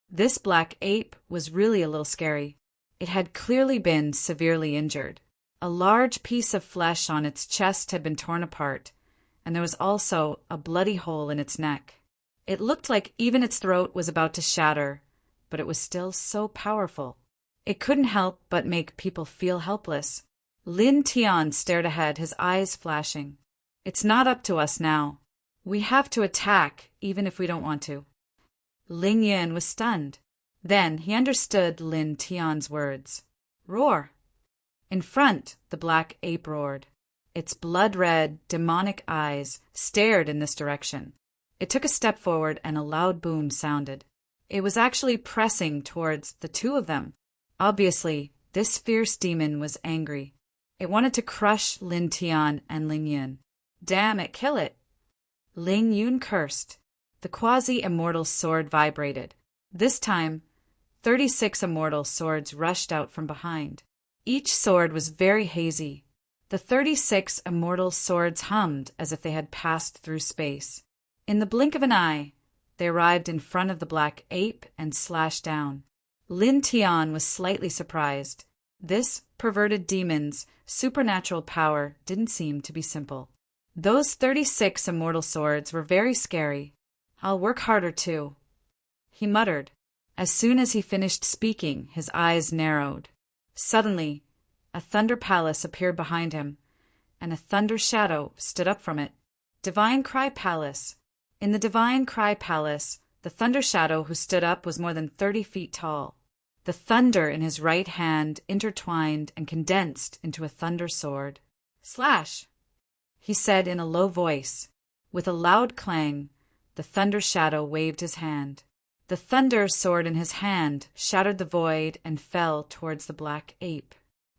This black ape was really a little scary. It had clearly been severely injured. A large piece of flesh on its chest had been torn apart, and there was also a bloody hole in its neck. It looked like even its throat was about to shatter, but it was still so powerful. It couldn't help but make people feel helpless. Lin Tian stared ahead, his eyes flashing. It's not up to us now. We have to attack, even if we don't want to. Ling Yin was stunned. Then he understood Lin Tian's words. Roar! In front, the black ape roared. Its blood-red, demonic eyes stared in this direction. It took a step forward and a loud boom sounded. It was actually pressing towards the two of them. Obviously, this fierce demon was angry. It wanted to crush Lin Tian and Ling Yun. Damn it, kill it! Ling Yun cursed. The quasi-immortal sword vibrated. This time, 36 immortal swords rushed out from behind. Each sword was very hazy. The 36 immortal swords hummed as if they had passed through space. In the blink of an eye, they arrived in front of the black ape and slashed down. Lin Tian was slightly surprised. This perverted demon's supernatural power didn't seem to be simple. Those 36 immortal swords were very scary. I'll work harder too, he muttered. As soon as he finished speaking, his eyes narrowed. Suddenly, a thunder palace appeared behind him, and a thunder shadow stood up from it. Divine Cry Palace. In the Divine Cry Palace, the thunder shadow who stood up was more than 30 feet tall. The thunder in his right hand intertwined and condensed into a thunder sword. Slash! He said in a low voice. With a loud clang, the thunder shadow waved his hand. The thunder sword in his hand shattered the void and fell towards the black ape.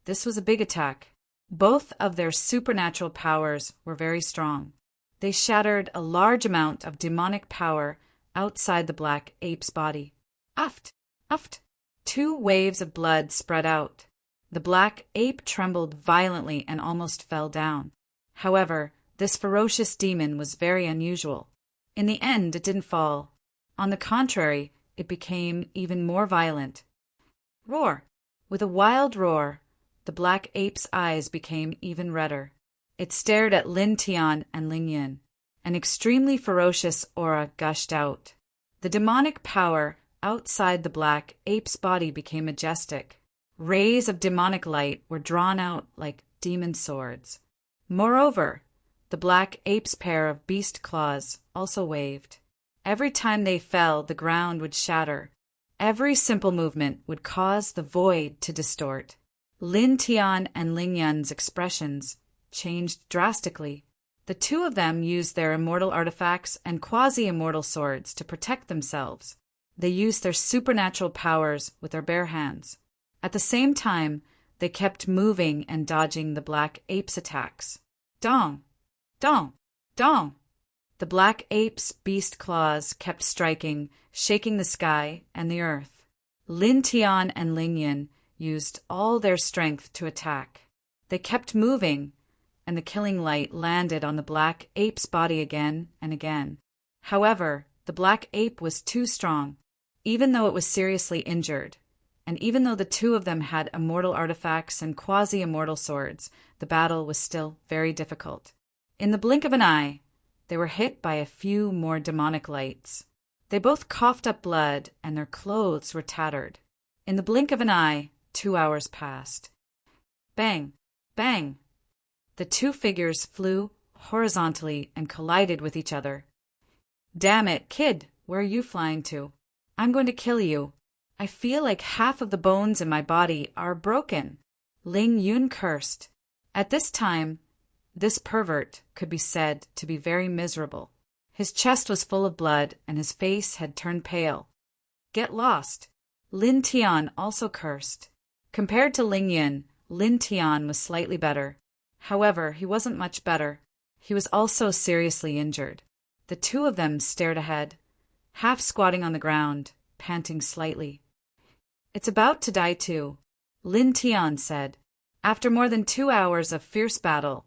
This was a big attack. Both of their supernatural powers were very strong. They shattered a large amount of demonic power outside the black ape's body. Uft! Uft! 2 waves of blood spread out. The black ape trembled violently and almost fell down. However, this ferocious demon was very unusual. In the end, it didn't fall. On the contrary, it became even more violent. Roar! With a wild roar, the black ape's eyes became even redder. It stared at Lin Tian and Ling Yin. An extremely ferocious aura gushed out. The demonic power outside the black ape's body became majestic. Rays of demonic light were drawn out like demon swords. Moreover, the black ape's pair of beast claws also waved. Every time they fell, the ground would shatter. Every simple movement would cause the void to distort. Lin Tian and Ling Yun's expressions changed drastically. The two of them used their immortal artifacts and quasi-immortal swords to protect themselves. They used their supernatural powers with their bare hands. At the same time, they kept moving and dodging the black ape's attacks. Dong! Dong! Dong! The black ape's beast claws kept striking, shaking the sky and the earth. Lin Tian and Ling Yin used all their strength to attack. They kept moving, and the killing light landed on the black ape's body again and again. However, the black ape was too strong, even though it was seriously injured. And even though the two of them had immortal artifacts and quasi-immortal swords, the battle was still very difficult. In the blink of an eye, they were hit by a few more demonic lights. They both coughed up blood, and their clothes were tattered. In the blink of an eye, 2 hours passed. Bang! Bang! The two figures flew horizontally and collided with each other. "Damn it, kid, where are you flying to? I'm going to kill you. I feel like half of the bones in my body are broken." Ling Yun cursed. At this time, this pervert could be said to be very miserable. His chest was full of blood, and his face had turned pale. "Get lost." Lin Tian also cursed. Compared to Ling Yun, Lin Tian was slightly better. However, he wasn't much better. He was also seriously injured. The two of them stared ahead, half squatting on the ground, panting slightly. "It's about to die too," Lin Tian said. After more than 2 hours of fierce battle,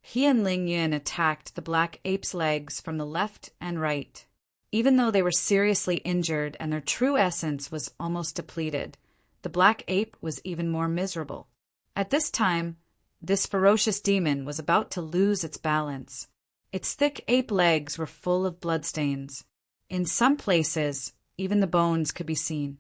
he and Ling Yun attacked the black ape's legs from the left and right. Even though they were seriously injured and their true essence was almost depleted, the black ape was even more miserable. At this time, this ferocious demon was about to lose its balance. Its thick ape legs were full of bloodstains. In some places, even the bones could be seen.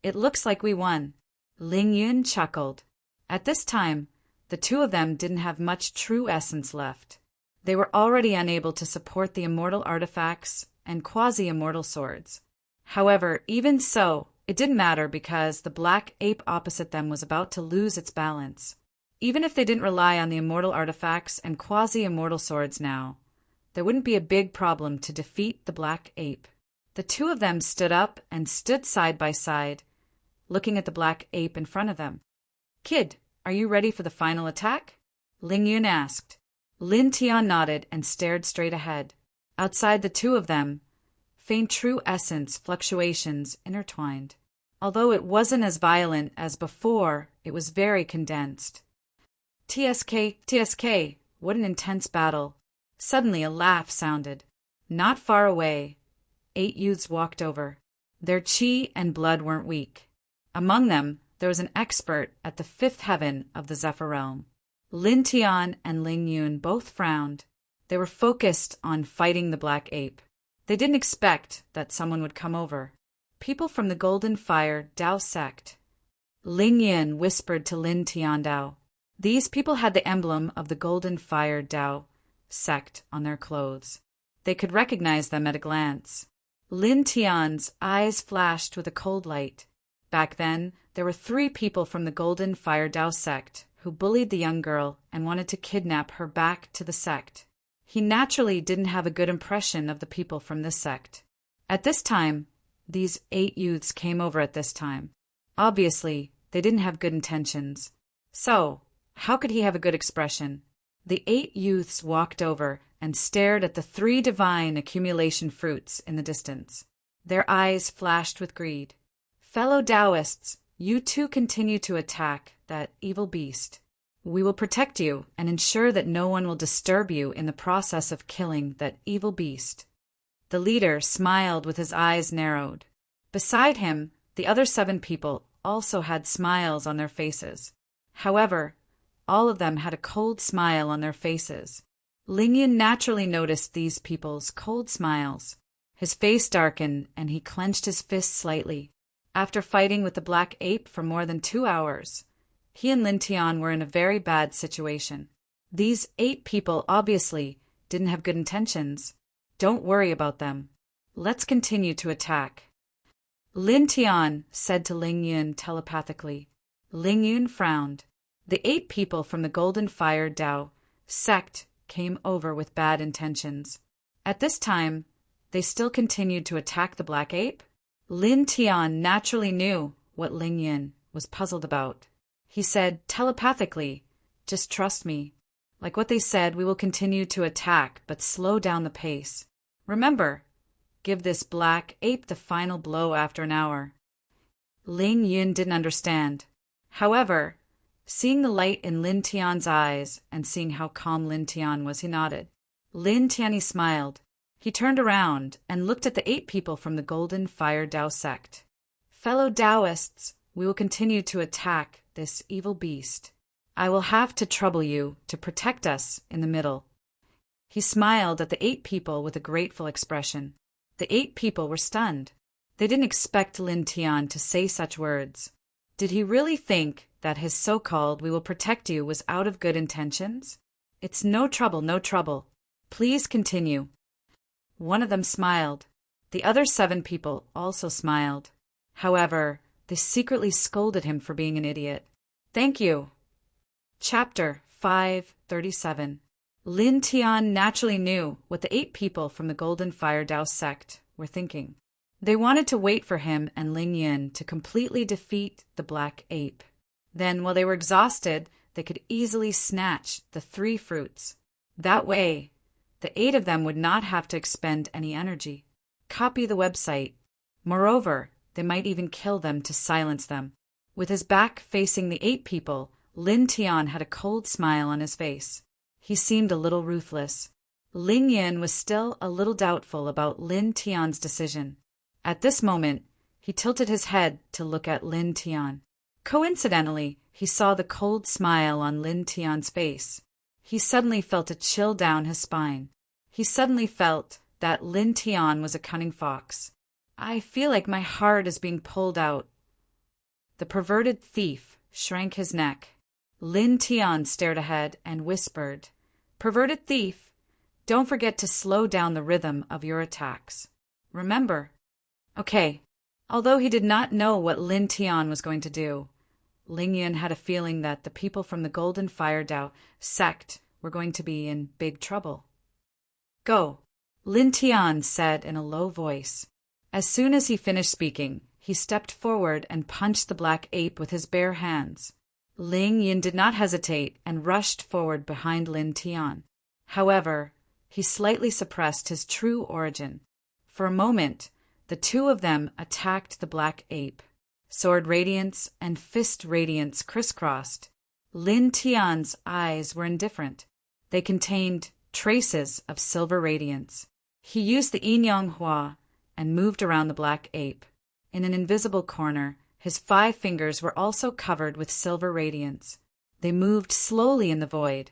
"It looks like we won," Ling Yun chuckled. At this time, the two of them didn't have much true essence left. They were already unable to support the immortal artifacts and quasi-immortal swords. However, even so, it didn't matter because the black ape opposite them was about to lose its balance. Even if they didn't rely on the immortal artifacts and quasi-immortal swords now, there wouldn't be a big problem to defeat the black ape. The two of them stood up and stood side by side, looking at the black ape in front of them. "Kid, are you ready for the final attack?" Ling Yun asked. Lin Tian nodded and stared straight ahead. Outside the two of them, faint true essence fluctuations intertwined. Although it wasn't as violent as before, it was very condensed. "TSK, TSK, what an intense battle." Suddenly a laugh sounded. Not far away, 8 youths walked over. Their chi and blood weren't weak. Among them, there was an expert at the 5th heaven of the Zephyr realm. Lin Tian and Ling Yun both frowned. They were focused on fighting the black ape. They didn't expect that someone would come over. "People from the Golden Fire Dao sect," Ling Yun whispered to Lin Tian Dao. These people had the emblem of the Golden Fire Dao sect on their clothes. They could recognize them at a glance. Lin Tian's eyes flashed with a cold light. Back then, there were 3 people from the Golden Fire Dao sect who bullied the young girl and wanted to kidnap her back to the sect. He naturally didn't have a good impression of the people from this sect. At this time, these 8 youths came over at this time. Obviously, they didn't have good intentions. So, how could he have a good expression? The 8 youths walked over and stared at the 3 divine accumulation fruits in the distance. Their eyes flashed with greed. "Fellow Taoists, you too continue to attack that evil beast. We will protect you and ensure that no one will disturb you in the process of killing that evil beast." The leader smiled with his eyes narrowed. Beside him, the other 7 people also had smiles on their faces. However, all of them had a cold smile on their faces. Ling Yun naturally noticed these people's cold smiles. His face darkened and he clenched his fist slightly. After fighting with the black ape for more than 2 hours, he and Lin Tian were in a very bad situation. These 8 people obviously didn't have good intentions. Don't worry about them. Let's continue to attack. Lin Tian said to Ling Yun telepathically. Ling Yun frowned. The 8 people from the Golden Fire Dao sect came over with bad intentions. At this time, they still continued to attack the black ape. Lin Tian naturally knew what Ling Yun was puzzled about. He said telepathically, "Just trust me. Like what they said, we will continue to attack, but slow down the pace. Remember, give this black ape the final blow after an hour." Ling Yun didn't understand. However, seeing the light in Lin Tian's eyes and seeing how calm Lin Tian was, he nodded. Lin Tian smiled. He turned around and looked at the 8 people from the Golden Fire Dao sect. "Fellow Taoists, we will continue to attack this evil beast. I will have to trouble you to protect us in the middle." He smiled at the 8 people with a grateful expression. The 8 people were stunned. They didn't expect Lin Tian to say such words. Did he really think that his so-called "we will protect you" was out of good intentions? "It's no trouble, no trouble. Please continue." One of them smiled. The other 7 people also smiled. However, they secretly scolded him for being an idiot. Thank you. Chapter 537. Lin Tian naturally knew what the 8 people from the Golden Fire Dao sect were thinking. They wanted to wait for him and Ling Yin to completely defeat the Black Ape. Then, while they were exhausted, they could easily snatch the 3 fruits. That way, the 8 of them would not have to expend any energy. Copy the website. Moreover, they might even kill them to silence them. With his back facing the 8 people, Lin Tian had a cold smile on his face. He seemed a little ruthless. Ling Yin was still a little doubtful about Lin Tian's decision. At this moment, he tilted his head to look at Lin Tian. Coincidentally, he saw the cold smile on Lin Tian's face. He suddenly felt a chill down his spine. He suddenly felt that Lin Tian was a cunning fox. "I feel like my heart is being pulled out." The perverted thief shrank his neck. Lin Tian stared ahead and whispered, "Perverted thief, don't forget to slow down the rhythm of your attacks. Remember." Okay. Although he did not know what Lin Tian was going to do, Ling Yin had a feeling that the people from the Golden Fire Dao sect were going to be in big trouble. "Go," Lin Tian said in a low voice. As soon as he finished speaking, he stepped forward and punched the Black Ape with his bare hands. Ling Yin did not hesitate and rushed forward behind Lin Tian. However, he slightly suppressed his true origin. For a moment, the 2 of them attacked the Black Ape. Sword radiance and fist radiance crisscrossed. Lin Tian's eyes were indifferent. They contained traces of silver radiance. He used the Yin Yang Hua and moved around the Black Ape. In an invisible corner, his 5 fingers were also covered with silver radiance. They moved slowly in the void.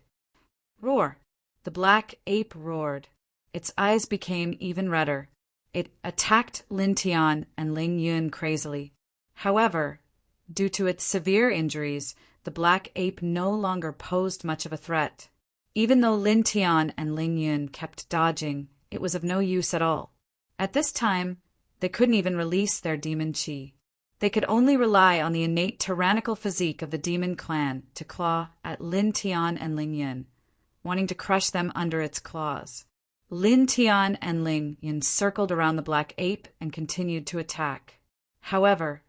Roar! The Black Ape roared. Its eyes became even redder. It attacked Lin Tian and Ling Yun crazily. However, due to its severe injuries, the Black Ape no longer posed much of a threat. Even though Lin Tian and Ling Yun kept dodging, it was of no use at all. At this time, they couldn't even release their demon chi. They could only rely on the innate tyrannical physique of the demon clan to claw at Lin Tian and Ling Yun, wanting to crush them under its claws. Lin Tian and Ling Yun circled around the Black Ape and continued to attack. However,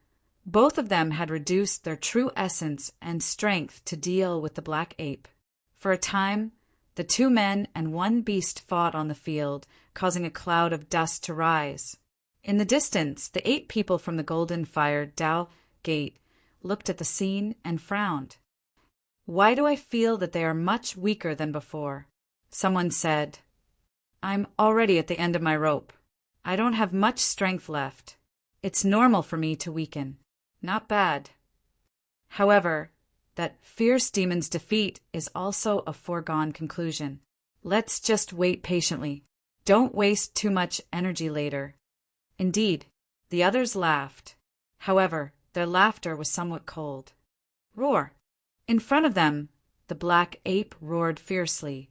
both of them had reduced their true essence and strength to deal with the Black Ape. For a time, the 2 men and 1 beast fought on the field, causing a cloud of dust to rise. In the distance, the 8 people from the Golden Fire Dao Gate looked at the scene and frowned. "Why do I feel that they are much weaker than before?" Someone said, "I'm already at the end of my rope. I don't have much strength left. It's normal for me to weaken. Not bad." However, that fierce demon's defeat is also a foregone conclusion. Let's just wait patiently. Don't waste too much energy later. Indeed, the others laughed. However, their laughter was somewhat cold. Roar! In front of them, the Black Ape roared fiercely,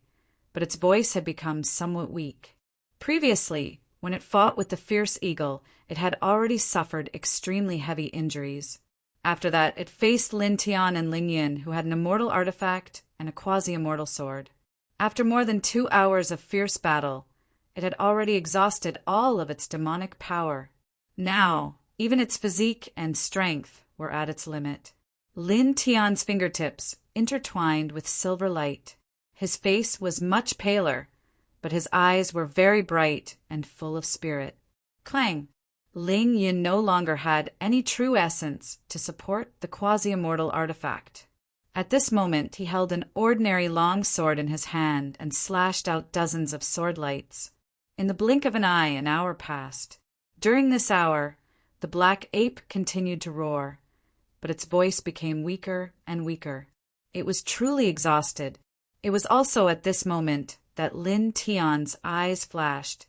but its voice had become somewhat weak. Previously, when it fought with the fierce eagle, it had already suffered extremely heavy injuries. After that, it faced Lin Tian and Ling Yin, who had an immortal artifact and a quasi-immortal sword. After more than 2 hours of fierce battle, it had already exhausted all of its demonic power. Now, even its physique and strength were at its limit. Lin Tian's fingertips intertwined with silver light. His face was much paler, but his eyes were very bright and full of spirit. Clang! Ling Yin no longer had any true essence to support the quasi-immortal artifact. At this moment, he held an ordinary long sword in his hand and slashed out dozens of sword lights. In the blink of an eye, an hour passed. During this hour, the Black Ape continued to roar, but its voice became weaker and weaker. It was truly exhausted. It was also at this moment that Lin Tian's eyes flashed.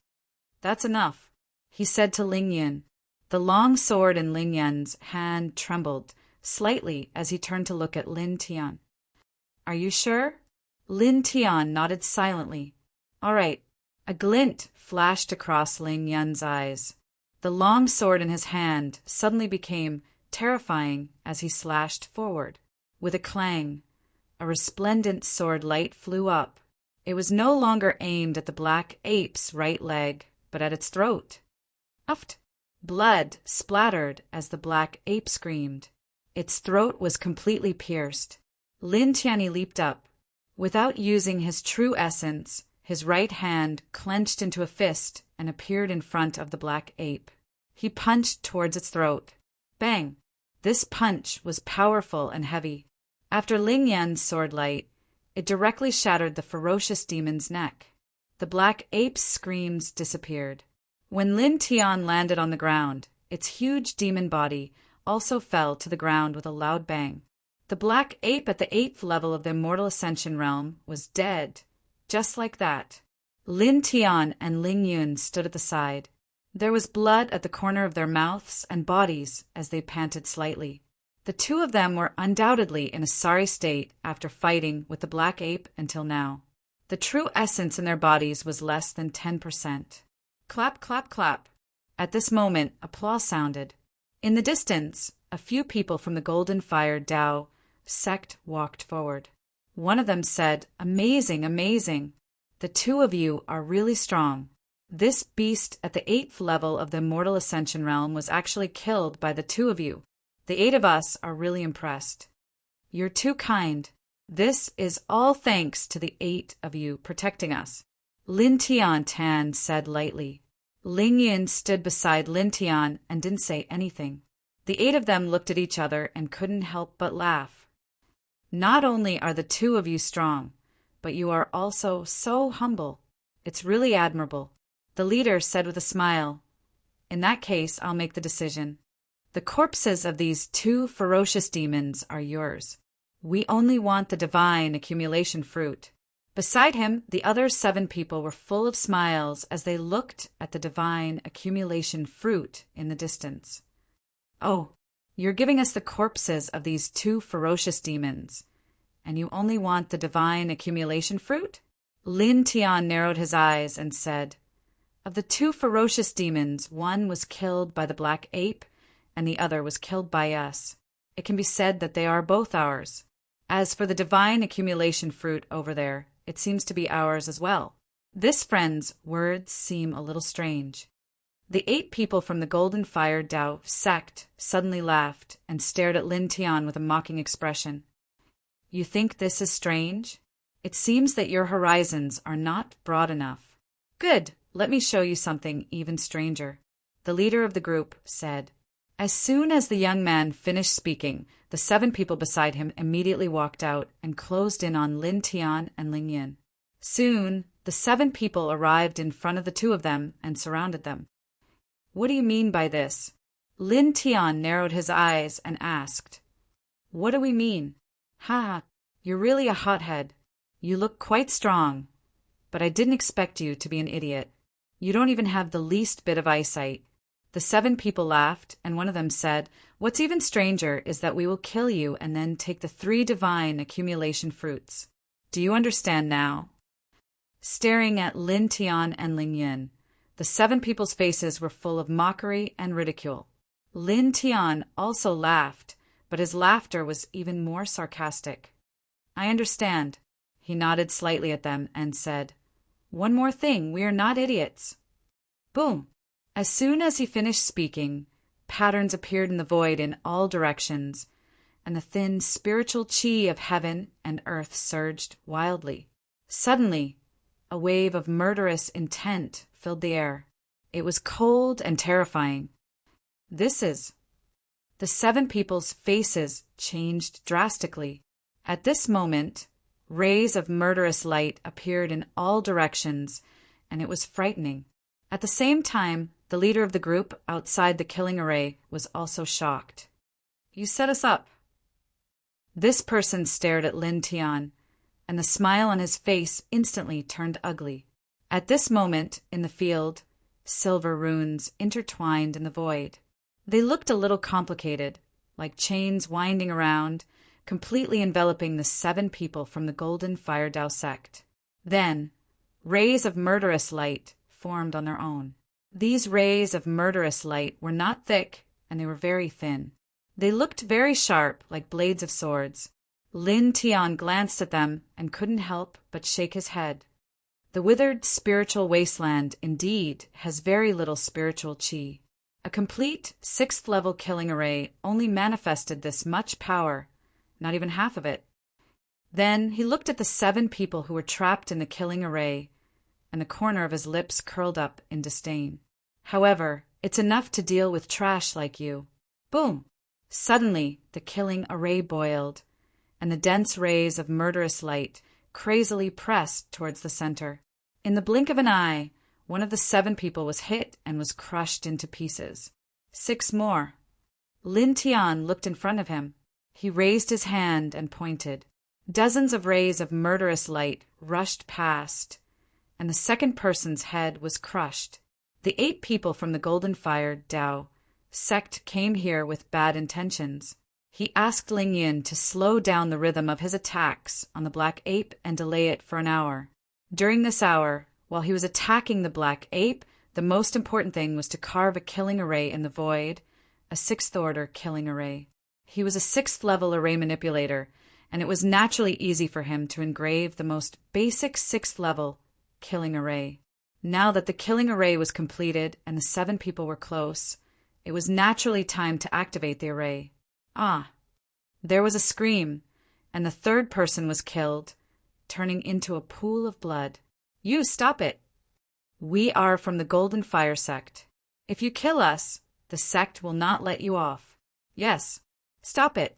"That's enough," he said to Ling Yun. The long sword in Ling Yun's hand trembled slightly as he turned to look at Lin Tian. "Are you sure?" Lin Tian nodded silently. "All right." A glint flashed across Ling Yun's eyes. The long sword in his hand suddenly became terrifying as he slashed forward. With a clang, a resplendent sword light flew up. It was no longer aimed at the black ape's right leg, but at its throat. Uft! Blood splattered as the black ape screamed. Its throat was completely pierced. Lin Tianyi leaped up. Without using his true essence, his right hand clenched into a fist and appeared in front of the black ape. He punched towards its throat. Bang! This punch was powerful and heavy. After Ling Yan's sword light, it directly shattered the ferocious demon's neck. The black ape's screams disappeared. When Lin Tian landed on the ground, its huge demon body also fell to the ground with a loud bang. The black ape at the 8th level of the Immortal Ascension realm was dead. Just like that. Lin Tian and Ling Yun stood at the side. There was blood at the corner of their mouths and bodies as they panted slightly. The two of them were undoubtedly in a sorry state after fighting with the black ape until now. The true essence in their bodies was less than 10%. Clap, clap, clap. At this moment, applause sounded. In the distance, a few people from the Golden Fire Tao sect walked forward. One of them said, "Amazing, amazing. The two of you are really strong. This beast at the 8th level of the Immortal Ascension realm was actually killed by the two of you. The 8 of us are really impressed. You're too kind. This is all thanks to the 8 of you protecting us." Lin Tian said lightly. Ling Yun stood beside Lin Tian and didn't say anything. The 8 of them looked at each other and couldn't help but laugh. "Not only are the two of you strong, but you are also so humble. It's really admirable." The leader said with a smile, "In that case, I'll make the decision. The corpses of these 2 ferocious demons are yours. We only want the divine accumulation fruit." Beside him, the other 7 people were full of smiles as they looked at the divine accumulation fruit in the distance. "Oh, you're giving us the corpses of these 2 ferocious demons, and you only want the divine accumulation fruit?" Lin Tian narrowed his eyes and said, "Of the 2 ferocious demons, one was killed by the black ape, and the other was killed by us. It can be said that they are both ours. As for the divine accumulation fruit over there, it seems to be ours as well." This friend's words seem a little strange. The 8 people from the Golden Fire Tao sect suddenly laughed and stared at Lin Tian with a mocking expression. "You think this is strange? It seems that your horizons are not broad enough. Good, let me show you something even stranger," the leader of the group said. As soon as the young man finished speaking, the 7 people beside him immediately walked out and closed in on Lin Tian and Ling Yun. Soon, the 7 people arrived in front of the 2 of them and surrounded them. "What do you mean by this?" Lin Tian narrowed his eyes and asked. "What do we mean? Ha, you're really a hothead. You look quite strong, but I didn't expect you to be an idiot. You don't even have the least bit of eyesight." The 7 people laughed, and one of them said, "What's even stranger is that we will kill you and then take the 3 divine accumulation fruits. Do you understand now?" Staring at Lin Tian and Ling Yun, the 7 people's faces were full of mockery and ridicule. Lin Tian also laughed, but his laughter was even more sarcastic. "I understand." He nodded slightly at them and said, "One more thing, we are not idiots." Boom! As soon as he finished speaking, patterns appeared in the void in all directions, and the thin spiritual chi of heaven and earth surged wildly. Suddenly, a wave of murderous intent filled the air. It was cold and terrifying. The 7 people's faces changed drastically. At this moment, rays of murderous light appeared in all directions, and it was frightening. At the same time, the leader of the group outside the killing array was also shocked. "You set us up." This person stared at Lin Tian, and the smile on his face instantly turned ugly. At this moment, in the field, silver runes intertwined in the void. They looked a little complicated, like chains winding around, completely enveloping the 7 people from the Golden Fire Dao sect. Then, rays of murderous light formed on their own. These rays of murderous light were not thick, and they were very thin. They looked very sharp, like blades of swords. Lin Tian glanced at them and couldn't help but shake his head. The withered spiritual wasteland, indeed, has very little spiritual qi. A complete 6th-level killing array only manifested this much power, not even half of it. Then he looked at the 7 people who were trapped in the killing array, and the corner of his lips curled up in disdain. However, it's enough to deal with trash like you. Boom! Suddenly, the killing array boiled, and the dense rays of murderous light crazily pressed towards the center. In the blink of an eye, one of the 7 people was hit and was crushed into pieces. 6 more. Lin Tian looked in front of him. He raised his hand and pointed. Dozens of rays of murderous light rushed past, and the second person's head was crushed. The 8 people from the Golden Fire Dao sect came here with bad intentions. He asked Ling Yin to slow down the rhythm of his attacks on the Black Ape and delay it for an hour. During this hour, while he was attacking the Black Ape, the most important thing was to carve a killing array in the void, a 6th-order killing array. He was a 6th-level array manipulator, and it was naturally easy for him to engrave the most basic 6th-level killing array. Now that the killing array was completed and the 7 people were close, it was naturally time to activate the array. Ah! There was a scream, and the 3rd person was killed, turning into a pool of blood. You stop it! We are from the Golden Fire sect. If you kill us, the sect will not let you off. Yes, stop it!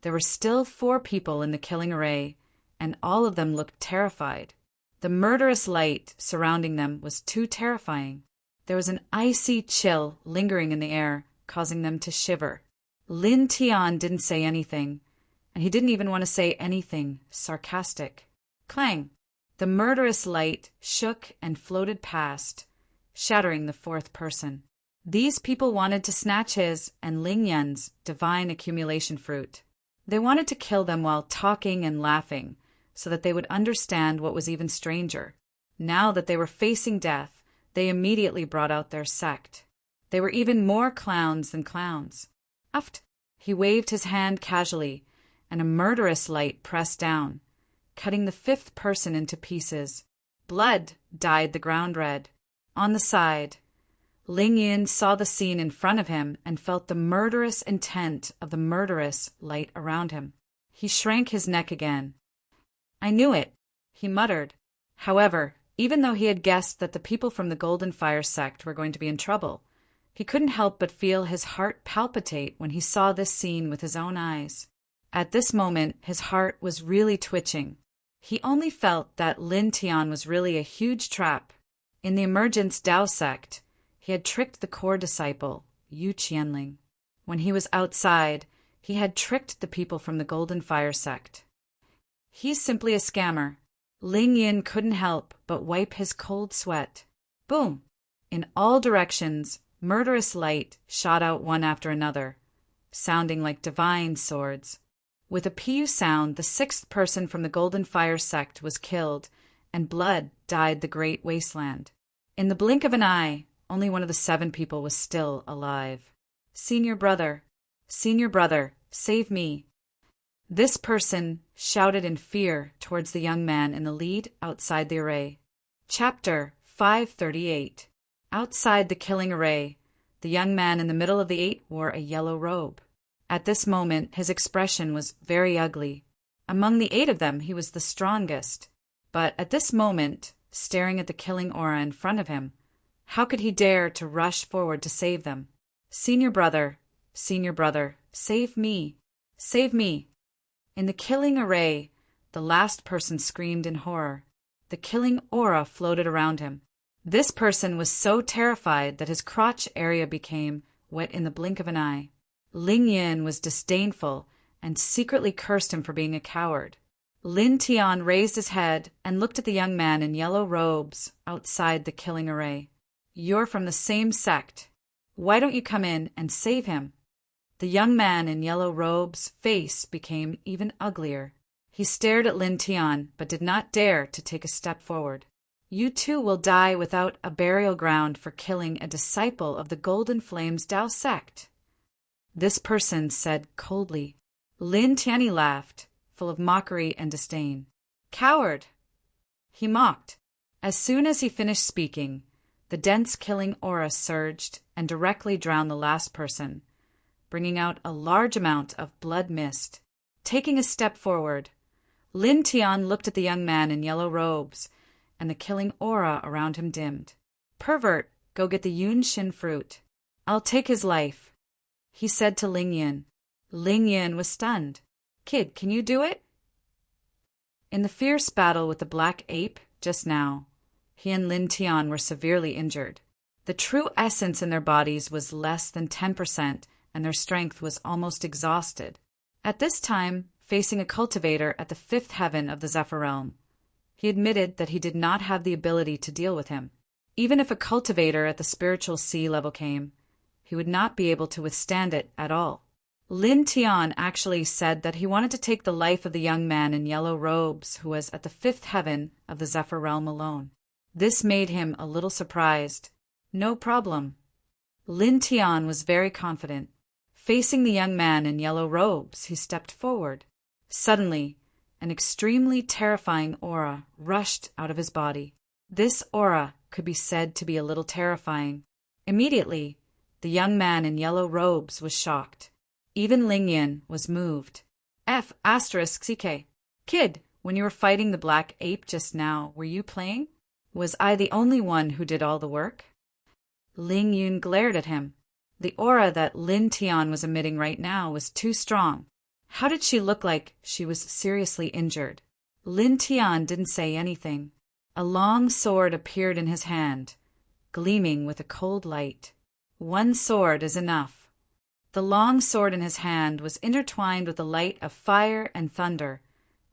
There were still 4 people in the killing array, and all of them looked terrified. The murderous light surrounding them was too terrifying. There was an icy chill lingering in the air, causing them to shiver. Lin Tian didn't say anything, and he didn't even want to say anything sarcastic. Clang! The murderous light shook and floated past, shattering the 4th person. These people wanted to snatch his and Ling Yan's divine accumulation fruit. They wanted to kill them while talking and laughing, so that they would understand what was even stranger. Now that they were facing death, they immediately brought out their sect. They were even more clowns than clowns. Uft! He waved his hand casually, and a murderous light pressed down, cutting the 5th person into pieces. Blood dyed the ground red. On the side, Ling Yin saw the scene in front of him and felt the murderous intent of the murderous light around him. He shrank his neck again. I knew it, he muttered. However, even though he had guessed that the people from the Golden Fire sect were going to be in trouble, he couldn't help but feel his heart palpitate when he saw this scene with his own eyes. At this moment, his heart was really twitching. He only felt that Lin Tian was really a huge trap. In the Emergence Dao sect, he had tricked the core disciple, Yu Qianling. When he was outside, he had tricked the people from the Golden Fire sect. He's simply a scammer. Ling Yin couldn't help but wipe his cold sweat. Boom! In all directions, murderous light shot out one after another, sounding like divine swords. With a Piu sound, the 6th person from the Golden Fire sect was killed, and blood dyed the great wasteland. In the blink of an eye, only one of the 7 people was still alive. Senior brother, save me. This person shouted in fear towards the young man in the lead outside the array. Chapter 538. Outside the killing array, the young man in the middle of the 8 wore a yellow robe. At this moment, his expression was very ugly. Among the 8 of them, he was the strongest. But at this moment, staring at the killing aura in front of him, how could he dare to rush forward to save them? Senior brother, save me, save me. In the killing array, the last person screamed in horror. The killing aura floated around him. This person was so terrified that his crotch area became wet in the blink of an eye. Ling Yin was disdainful and secretly cursed him for being a coward. Lin Tian raised his head and looked at the young man in yellow robes outside the killing array. "You're from the same sect. Why don't you come in and save him?" The young man in yellow robes' face became even uglier. He stared at Lin Tian, but did not dare to take a step forward. "You too will die without a burial ground for killing a disciple of the Golden Flames Dao sect," this person said coldly. Lin Tianyi laughed, full of mockery and disdain. "Coward!" he mocked. As soon as he finished speaking, the dense killing aura surged and directly drowned the last person, bringing out a large amount of blood mist. Taking a step forward, Lin Tian looked at the young man in yellow robes, and the killing aura around him dimmed. "Pervert, go get the Yun Shin fruit. I'll take his life," he said to Ling Yin. Ling Yin was stunned. "Kid, can you do it?" In the fierce battle with the black ape just now, he and Lin Tian were severely injured. The true essence in their bodies was less than 10%, and their strength was almost exhausted. At this time, facing a cultivator at the fifth heaven of the Zephyr realm, he admitted that he did not have the ability to deal with him. Even if a cultivator at the spiritual sea level came, he would not be able to withstand it at all. Lin Tian actually said that he wanted to take the life of the young man in yellow robes who was at the fifth heaven of the Zephyr realm alone. This made him a little surprised. "No problem." Lin Tian was very confident. Facing the young man in yellow robes, he stepped forward. Suddenly, an extremely terrifying aura rushed out of his body. This aura could be said to be a little terrifying. Immediately, the young man in yellow robes was shocked. Even Ling Yin was moved. F***CK. "Kid, when you were fighting the black ape just now, were you playing? Was I the only one who did all the work?" Ling Yun glared at him. The aura that Lin Tian was emitting right now was too strong. How did she look like she was seriously injured? Lin Tian didn't say anything. A long sword appeared in his hand, gleaming with a cold light. One sword is enough. The long sword in his hand was intertwined with the light of fire and thunder,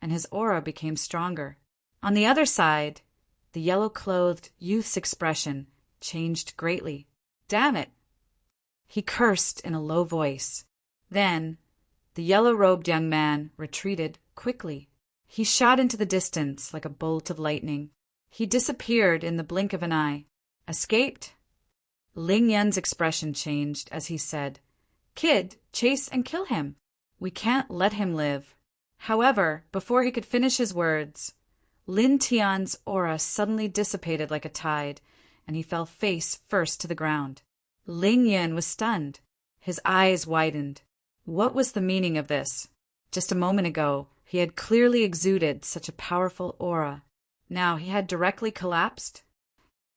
and his aura became stronger. On the other side, the yellow-clothed youth's expression changed greatly. "Damn it!" he cursed in a low voice. Then, the yellow-robed young man retreated quickly. He shot into the distance like a bolt of lightning. He disappeared in the blink of an eye. "Escaped?" Ling Yun's expression changed as he said, "Kid, chase and kill him. We can't let him live." However, before he could finish his words, Lin Tian's aura suddenly dissipated like a tide, and he fell face first to the ground. Ling Yun was stunned. His eyes widened. What was the meaning of this? Just a moment ago, he had clearly exuded such a powerful aura. Now he had directly collapsed?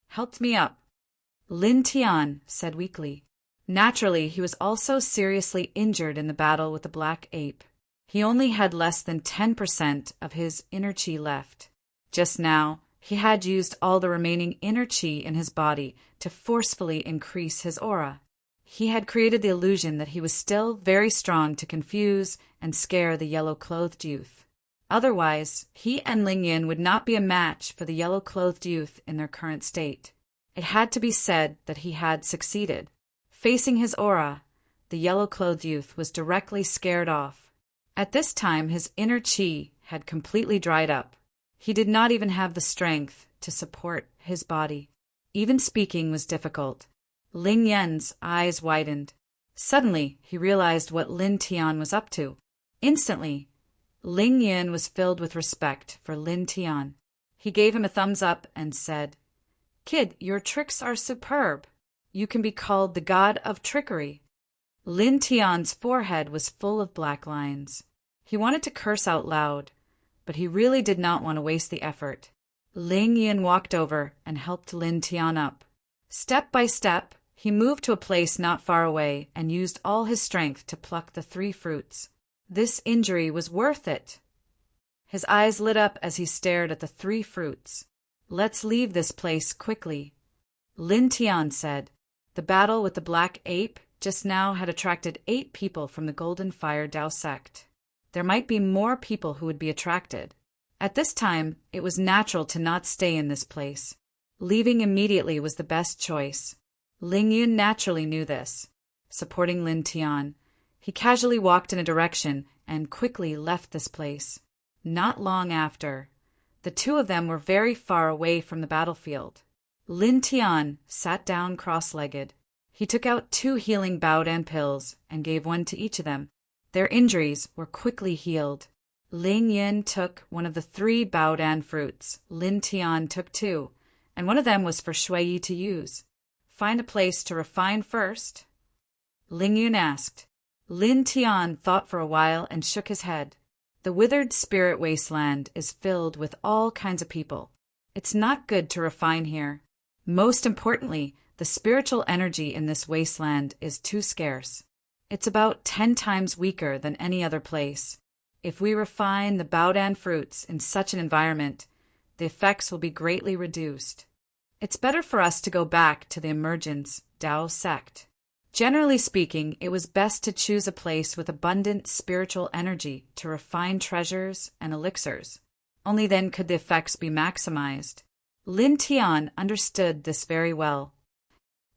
"Helped me up," Lin Tian said weakly. Naturally, he was also seriously injured in the battle with the black ape. He only had less than 10% of his inner chi left. Just now, he had used all the remaining inner chi in his body to forcefully increase his aura. He had created the illusion that he was still very strong to confuse and scare the yellow-clothed youth. Otherwise, he and Ling Yin would not be a match for the yellow-clothed youth in their current state. It had to be said that he had succeeded. Facing his aura, the yellow-clothed youth was directly scared off. At this time, his inner chi had completely dried up. He did not even have the strength to support his body. Even speaking was difficult. Ling Yun's eyes widened. Suddenly, he realized what Lin Tian was up to. Instantly, Ling Yun was filled with respect for Lin Tian. He gave him a thumbs up and said, "Kid, your tricks are superb. You can be called the god of trickery." Lin Tian's forehead was full of black lines. He wanted to curse out loud, but he really did not want to waste the effort. Ling Yun walked over and helped Lin Tian up. Step by step, he moved to a place not far away and used all his strength to pluck the 3 fruits. This injury was worth it. His eyes lit up as he stared at the 3 fruits. "Let's leave this place quickly," Lin Tian said. The battle with the black ape just now had attracted 8 people from the Golden Fire Dao sect. There might be more people who would be attracted. At this time, it was natural to not stay in this place. Leaving immediately was the best choice. Ling Yun naturally knew this. Supporting Lin Tian, he casually walked in a direction and quickly left this place. Not long after, the two of them were very far away from the battlefield. Lin Tian sat down cross-legged. He took out 2 healing Baodan pills and gave one to each of them. Their injuries were quickly healed. Ling Yin took one of the 3 Baodan fruits. Lin Tian took 2, and one of them was for Shui Yi to use. Find a place to refine first? Ling Yun asked. Lin Tian thought for a while and shook his head. The withered spirit wasteland is filled with all kinds of people. It's not good to refine here. Most importantly, the spiritual energy in this wasteland is too scarce. It's about 10 times weaker than any other place. If we refine the Baodan fruits in such an environment, the effects will be greatly reduced. It's better for us to go back to the Emergence Dao sect. Generally speaking, it was best to choose a place with abundant spiritual energy to refine treasures and elixirs. Only then could the effects be maximized. Lin Tian understood this very well.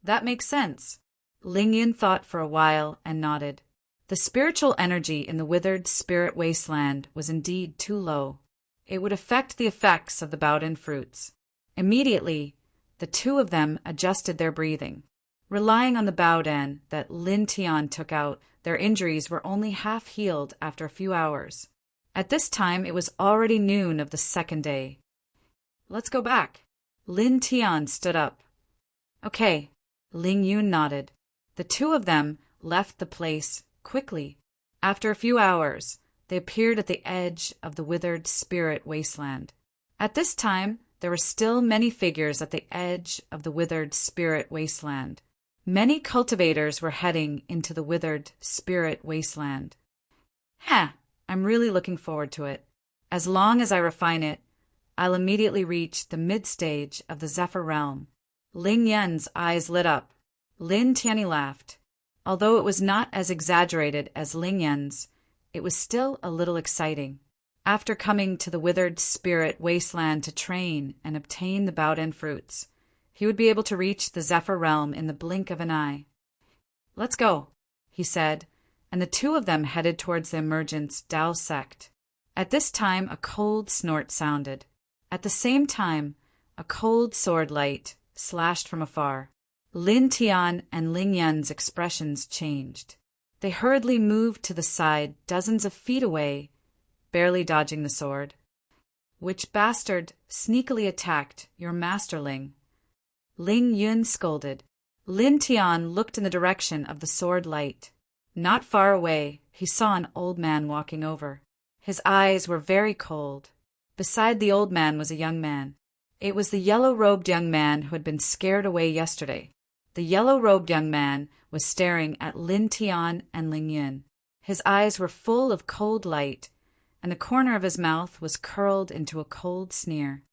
That makes sense. Ling Yun thought for a while and nodded. The spiritual energy in the withered spirit wasteland was indeed too low. It would affect the effects of the Baodan fruits. Immediately, the two of them adjusted their breathing. Relying on the Baodan that Lin Tian took out, their injuries were only half healed after a few hours. At this time, it was already noon of the second day. Let's go back. Lin Tian stood up. Okay. Ling Yun nodded. The two of them left the place quickly. After a few hours, they appeared at the edge of the withered spirit wasteland. At this time, there were still many figures at the edge of the withered spirit wasteland. Many cultivators were heading into the withered spirit wasteland. I'm really looking forward to it. As long as I refine it, I'll immediately reach the mid-stage of the Zephyr realm. Ling Yan's eyes lit up. Lin Tianyi laughed. Although it was not as exaggerated as Ling Yan's, it was still a little exciting. After coming to the withered spirit wasteland to train and obtain the Baodan fruits, he would be able to reach the Zephyr realm in the blink of an eye. Let's go, he said, and the two of them headed towards the Emergence Dao sect. At this time, a cold snort sounded. At the same time, a cold sword light slashed from afar. Lin Tian and Ling Yan's expressions changed. They hurriedly moved to the side dozens of feet away, barely dodging the sword. Which bastard sneakily attacked your masterling? Ling Yun scolded. Lin Tian looked in the direction of the sword light. Not far away, he saw an old man walking over. His eyes were very cold. Beside the old man was a young man. It was the yellow-robed young man who had been scared away yesterday. The yellow-robed young man was staring at Lin Tian and Ling Yun. His eyes were full of cold light, and the corner of his mouth was curled into a cold sneer.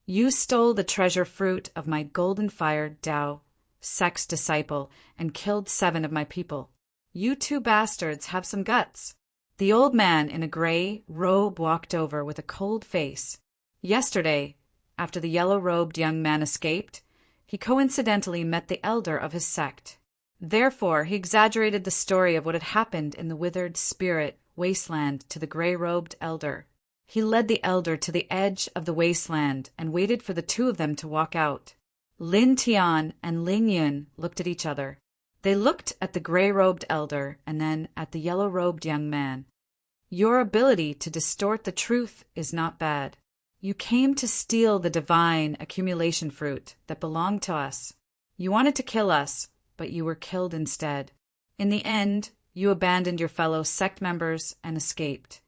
You stole the treasure fruit of my golden fire Dao, Sect's disciple, and killed 7 of my people. You 2 bastards have some guts. The old man in a gray robe walked over with a cold face. Yesterday, after the yellow-robed young man escaped, he coincidentally met the elder of his sect. Therefore, he exaggerated the story of what had happened in the withered spirit wasteland to the gray-robed elder. He led the elder to the edge of the wasteland and waited for the two of them to walk out. Lin Tian and Ling Yun looked at each other. They looked at the gray-robed elder and then at the yellow-robed young man. Your ability to distort the truth is not bad. You came to steal the divine accumulation fruit that belonged to us. You wanted to kill us, but you were killed instead. In the end, you abandoned your fellow sect members and escaped.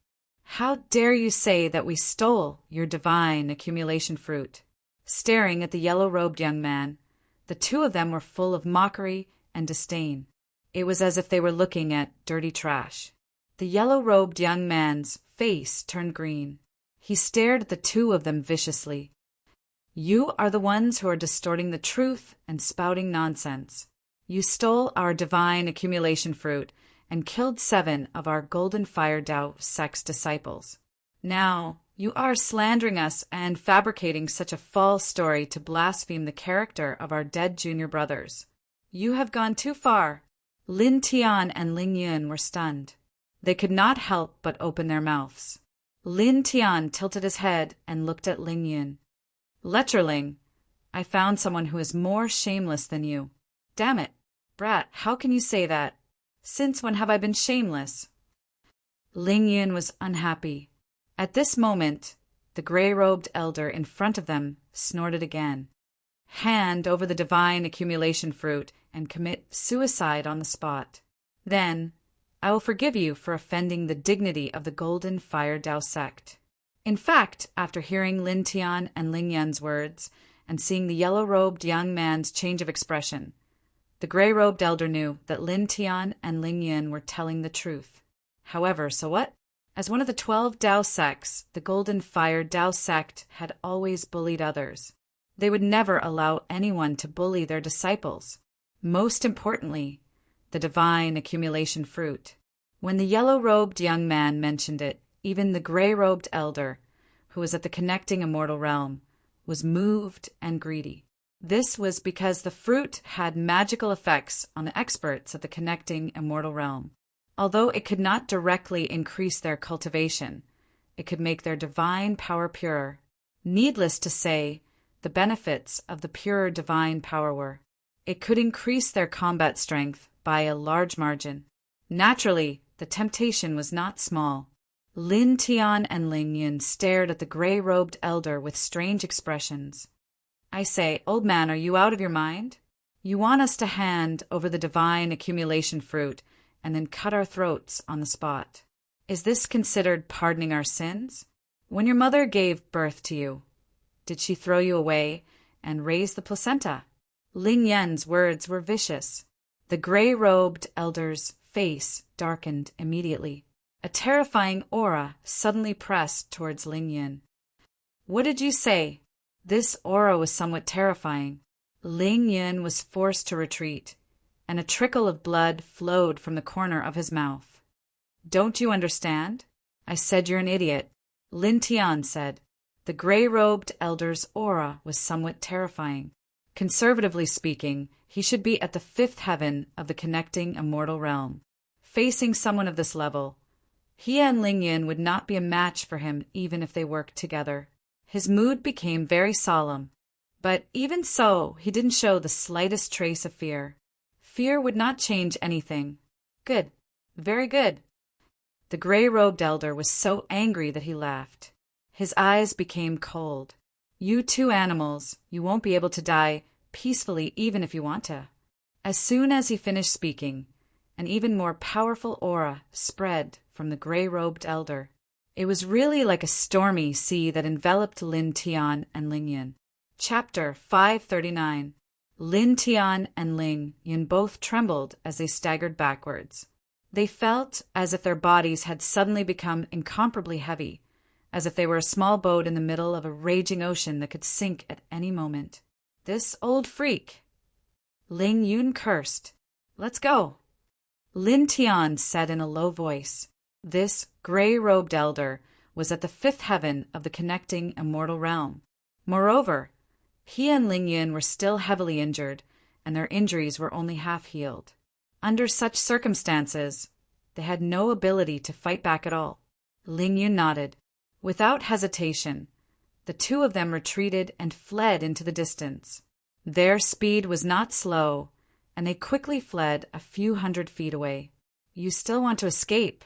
How dare you say that we stole your divine accumulation fruit? Staring at the yellow-robed young man, the two of them were full of mockery and disdain. It was as if they were looking at dirty trash. The yellow-robed young man's face turned green. He stared at the two of them viciously. You are the ones who are distorting the truth and spouting nonsense. You stole our divine accumulation fruit and killed 7 of our golden fire Dao Sect's disciples. Now, You are slandering us and fabricating such a false story to blaspheme the character of our dead junior brothers. You have gone too far. Lin Tian and Ling Yun were stunned. They could not help but open their mouths. Lin Tian tilted his head and looked at Ling Yun. Lecherling, I found someone who is more shameless than you. Damn it, brat, how can you say that? Since when have I been shameless? Ling Yun was unhappy. At this moment, the gray-robed elder in front of them snorted again. Hand over the divine accumulation fruit and commit suicide on the spot. Then, I will forgive you for offending the dignity of the Golden Fire Dao sect. In fact, after hearing Lin Tian and Ling Yun's words, and seeing the yellow-robed young man's change of expression, the gray-robed elder knew that Lin Tian and Ling Yun were telling the truth. However, so what? As one of the 12 Dao sects, the Golden Fire Dao sect had always bullied others. They would never allow anyone to bully their disciples. Most importantly, the divine accumulation fruit. When the yellow-robed young man mentioned it, even the gray-robed elder, who was at the connecting immortal realm, was moved and greedy. This was because the fruit had magical effects on the experts at the connecting immortal realm. Although it could not directly increase their cultivation, it could make their divine power purer. Needless to say, the benefits of the pure divine power were, it could increase their combat strength by a large margin. Naturally, the temptation was not small. Lin Tian and Ling Yun stared at the gray-robed elder with strange expressions. I say, old man, are you out of your mind? You want us to hand over the divine accumulation fruit and then cut our throats on the spot. Is this considered pardoning our sins? When your mother gave birth to you, did she throw you away and raise the placenta? Ling Yun's words were vicious. The gray-robed elder's face darkened immediately. A terrifying aura suddenly pressed towards Ling Yun. What did you say? This aura was somewhat terrifying. Ling Yun was forced to retreat, and a trickle of blood flowed from the corner of his mouth. Don't you understand? I said you're an idiot. Lin Tian said. The gray-robed elder's aura was somewhat terrifying. Conservatively speaking, he should be at the 5th heaven of the connecting immortal realm. Facing someone of this level, he and Ling Yun would not be a match for him even if they worked together. His mood became very solemn. But even so, he didn't show the slightest trace of fear. Fear would not change anything. Good. Very good. The gray-robed elder was so angry that he laughed. His eyes became cold. You two animals, you won't be able to die peacefully even if you want to. As soon as he finished speaking, an even more powerful aura spread from the gray-robed elder. It was really like a stormy sea that enveloped Lin Tian and Ling Yun. Chapter 539. Lin Tian and Ling Yun both trembled as they staggered backwards. They felt as if their bodies had suddenly become incomparably heavy, as if they were a small boat in the middle of a raging ocean that could sink at any moment. This old freak! Ling Yun cursed. Let's go! Lin Tian said in a low voice. This gray-robed elder was at the 5th heaven of the connecting immortal realm. Moreover, he and Ling Yun were still heavily injured, and their injuries were only half healed. Under such circumstances, they had no ability to fight back at all. Ling Yun nodded. Without hesitation, the two of them retreated and fled into the distance. Their speed was not slow, and they quickly fled a few hundred feet away. You still want to escape?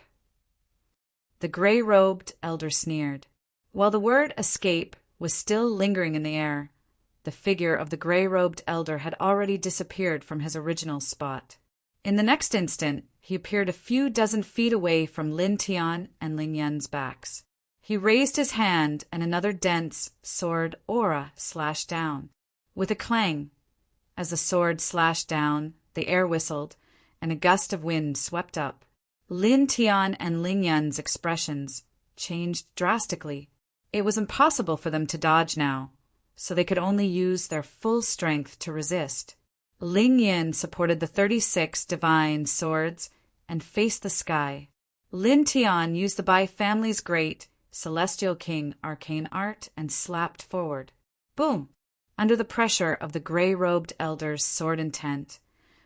The gray-robed elder sneered. While the word escape was still lingering in the air, the figure of the gray-robed elder had already disappeared from his original spot. In the next instant, he appeared a few dozen feet away from Lin Tian and Ling Yun's backs. He raised his hand, and another dense sword aura slashed down. With a clang, as the sword slashed down, the air whistled, and a gust of wind swept up. Lin Tian and Ling Yun's expressions changed drastically. It was impossible for them to dodge now, so they could only use their full strength to resist. Ling Yun supported the 36 divine swords and faced the sky. Lin Tian used the Bai family's great celestial king, arcane art, and slapped forward. Boom! Under the pressure of the gray-robed elder's sword intent,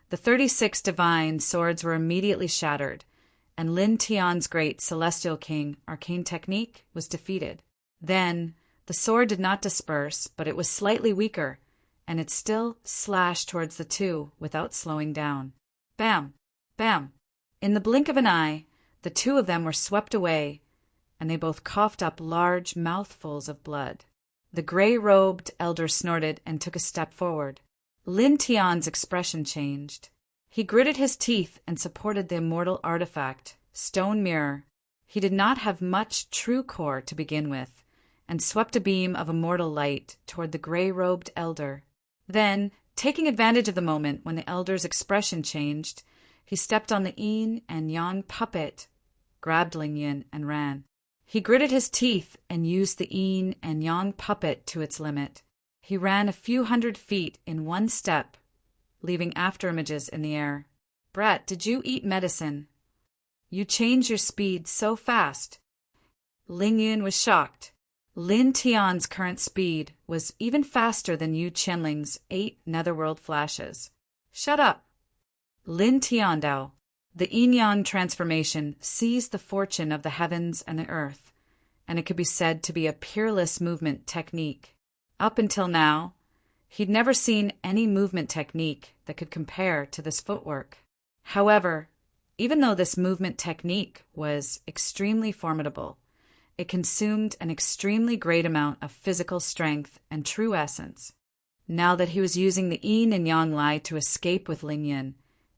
the 36 divine swords were immediately shattered, and Lin Tian's great celestial king, arcane technique, was defeated. Then, the sword did not disperse, but it was slightly weaker, and it still slashed towards the two without slowing down. Bam! Bam! In the blink of an eye, the two of them were swept away, and they both coughed up large mouthfuls of blood. The gray-robed elder snorted and took a step forward. Lin Tian's expression changed. He gritted his teeth and supported the immortal artifact, stone mirror. He did not have much true core to begin with, and swept a beam of immortal light toward the gray-robed elder. Then, taking advantage of the moment when the elder's expression changed, he stepped on the yin and yang puppet, grabbed Ling Yun, and ran. He gritted his teeth and used the yin and yang puppet to its limit. He ran a few hundred feet in one step, leaving afterimages in the air. Brat, did you eat medicine? You changed your speed so fast. Ling Yun was shocked. Lin Tian's current speed was even faster than Yu Qianling's 8 netherworld flashes. Shut up! Lin Tiandao. The yin-yang transformation seized the fortune of the heavens and the earth, and it could be said to be a peerless movement technique. Up until now, he'd never seen any movement technique that could compare to this footwork. However, even though this movement technique was extremely formidable, it consumed an extremely great amount of physical strength and true essence. Now that he was using the yin and yang Lai to escape with Ling Yun,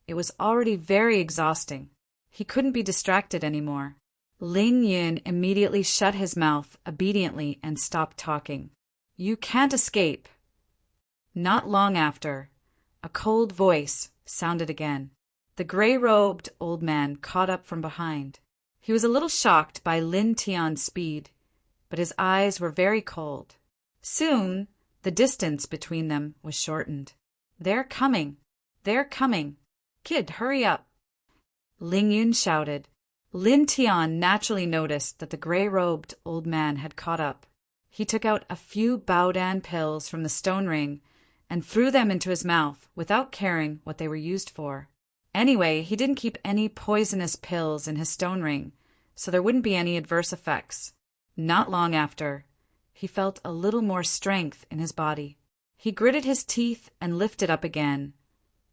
it was already very exhausting. He couldn't be distracted anymore. Ling Yun immediately shut his mouth obediently and stopped talking. You can't escape. Not long after, a cold voice sounded again. The gray-robed old man caught up from behind. He was a little shocked by Lin Tian's speed, but his eyes were very cold. Soon, the distance between them was shortened. They're coming! They're coming! Kid, hurry up! Ling Yun shouted. Lin Tian naturally noticed that the gray-robed old man had caught up. He took out a few Baodan pills from the stone ring and threw them into his mouth without caring what they were used for. Anyway, he didn't keep any poisonous pills in his stone ring, so there wouldn't be any adverse effects. Not long after, he felt a little more strength in his body. He gritted his teeth and lifted up again,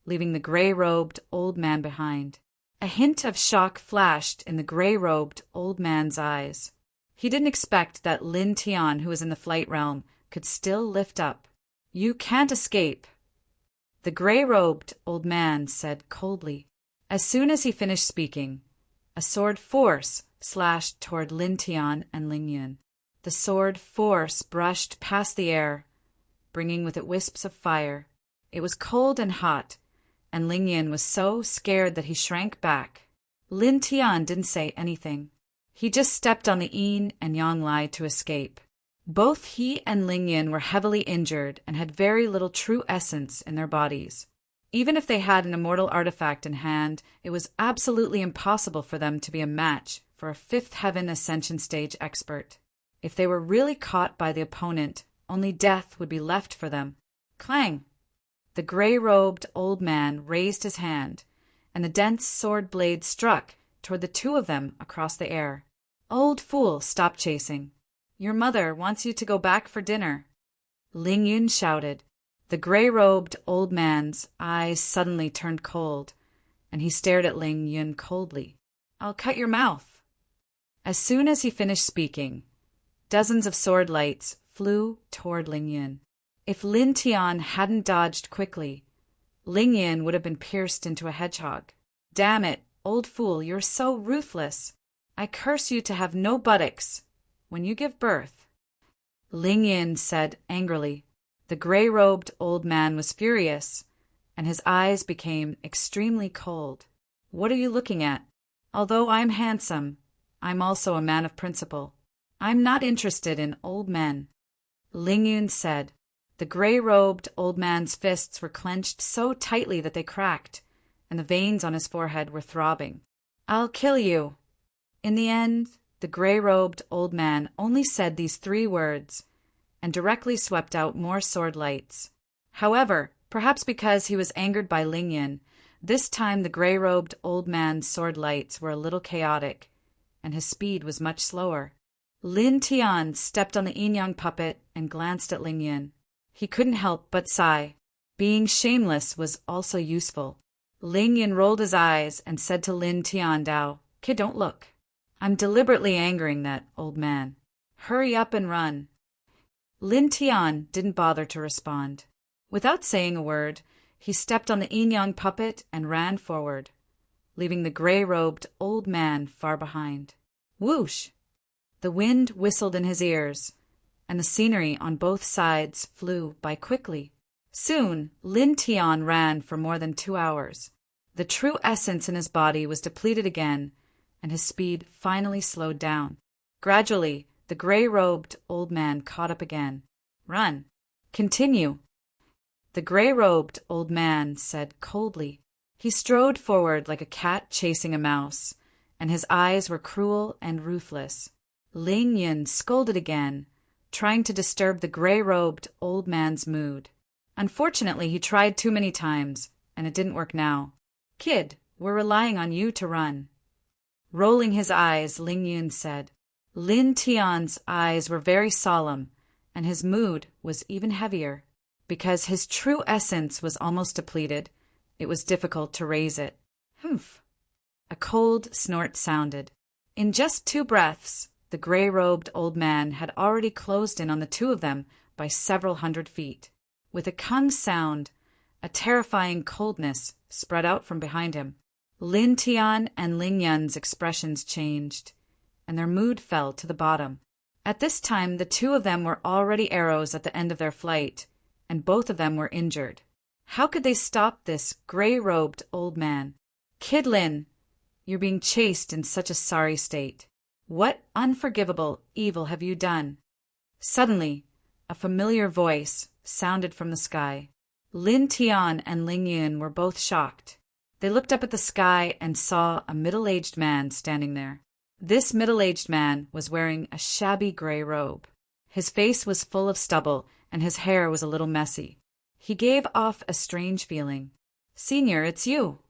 leaving the gray-robed old man behind. A hint of shock flashed in the gray-robed old man's eyes. He didn't expect that Lin Tian, who was in the flight realm, could still lift up. You can't escape, the gray-robed old man said coldly. As soon as he finished speaking, a sword force slashed toward Lin Tian and Ling Yun. The sword force brushed past the air, bringing with it wisps of fire. It was cold and hot, and Ling Yun was so scared that he shrank back. Lin Tian didn't say anything. He just stepped on the yin and yang Lai to escape. Both he and Ling Yun were heavily injured and had very little true essence in their bodies. Even if they had an immortal artifact in hand, it was absolutely impossible for them to be a match for a fifth heaven ascension stage expert. If they were really caught by the opponent, only death would be left for them. Clang! The gray-robed old man raised his hand, and the dense sword blade struck toward the two of them across the air. Old fool, stop chasing. Your mother wants you to go back for dinner. Ling Yun shouted. The gray-robed old man's eyes suddenly turned cold, and he stared at Ling Yun coldly. I'll cut your mouth. As soon as he finished speaking, dozens of sword lights flew toward Ling Yun. If Lin Tian hadn't dodged quickly, Ling Yun would have been pierced into a hedgehog. Damn it, old fool, you're so ruthless. I curse you to have no buttocks when you give birth. Ling Yun said angrily. The gray-robed old man was furious, and his eyes became extremely cold. What are you looking at? Although I'm handsome, I'm also a man of principle. I'm not interested in old men. Ling Yun said. The gray-robed old man's fists were clenched so tightly that they cracked, and the veins on his forehead were throbbing. I'll kill you. In the end, the gray-robed old man only said these 3 words and directly swept out more sword lights. However, perhaps because he was angered by Ling Yin, this time the gray-robed old man's sword lights were a little chaotic, and his speed was much slower. Lin Tian stepped on the yin-yang puppet and glanced at Ling Yin. He couldn't help but sigh. Being shameless was also useful. Ling Yin rolled his eyes and said to Lin Tian Dao, "Kid, don't look. I'm deliberately angering that old man. Hurry up and run." Lin Tian didn't bother to respond. Without saying a word, he stepped on the yin-yang puppet and ran forward, leaving the gray-robed old man far behind. Whoosh! The wind whistled in his ears, and the scenery on both sides flew by quickly. Soon, Lin Tian ran for more than 2 hours. The true essence in his body was depleted again, and his speed finally slowed down. Gradually, the gray-robed old man caught up again. "Run. Continue," the gray-robed old man said coldly. He strode forward like a cat chasing a mouse, and his eyes were cruel and ruthless. Ling Yin scolded again, trying to disturb the gray-robed old man's mood. Unfortunately, he tried too many times, and it didn't work now. "Kid, we're relying on you to run." Rolling his eyes, Ling Yin said. Lin Tian's eyes were very solemn, and his mood was even heavier. Because his true essence was almost depleted, it was difficult to raise it. Humph! A cold snort sounded. In just 2 breaths, the gray-robed old man had already closed in on the 2 of them by several 100 feet. With a kung sound, a terrifying coldness spread out from behind him. Lin Tian and Ling Yun's expressions changed, and their mood fell to the bottom. At this time, the 2 of them were already arrows at the end of their flight, and both of them were injured. How could they stop this gray-robed old man? "Kid Lin, you're being chased in such a sorry state. What unforgivable evil have you done?" Suddenly, a familiar voice sounded from the sky. Lin Tian and Ling Yun were both shocked. They looked up at the sky and saw a middle-aged man standing there. This middle-aged man was wearing a shabby gray robe. His face was full of stubble, and his hair was a little messy. He gave off a strange feeling. "Senior, it's you."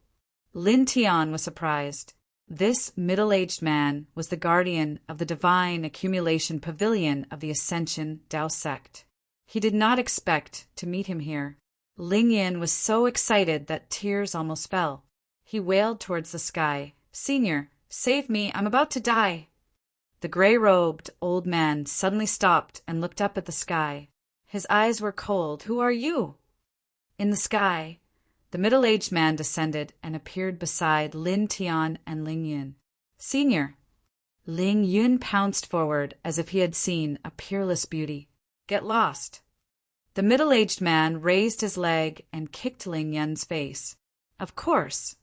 Lin Tian was surprised. This middle-aged man was the guardian of the Divine Accumulation Pavilion of the Ascension Dao sect. He did not expect to meet him here. Ling Yin was so excited that tears almost fell. He wailed towards the sky, "Senior, save me, I'm about to die." The gray-robed old man suddenly stopped and looked up at the sky. His eyes were cold. "Who are you?" In the sky, the middle-aged man descended and appeared beside Lin Tian and Ling Yun. "Senior." Ling Yun pounced forward as if he had seen a peerless beauty. "Get lost." The middle-aged man raised his leg and kicked Ling Yun's face. Of course,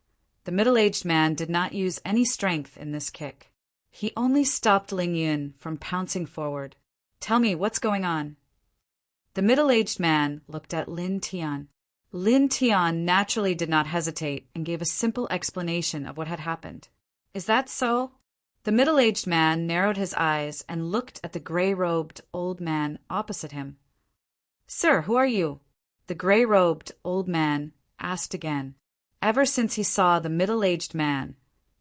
the middle-aged man did not use any strength in this kick. He only stopped Ling Yun from pouncing forward. "Tell me what's going on." The middle-aged man looked at Lin Tian. Lin Tian naturally did not hesitate and gave a simple explanation of what had happened. "Is that so?" The middle-aged man narrowed his eyes and looked at the gray-robed old man opposite him. "Sir, who are you?" the gray-robed old man asked again. Ever since he saw the middle-aged man,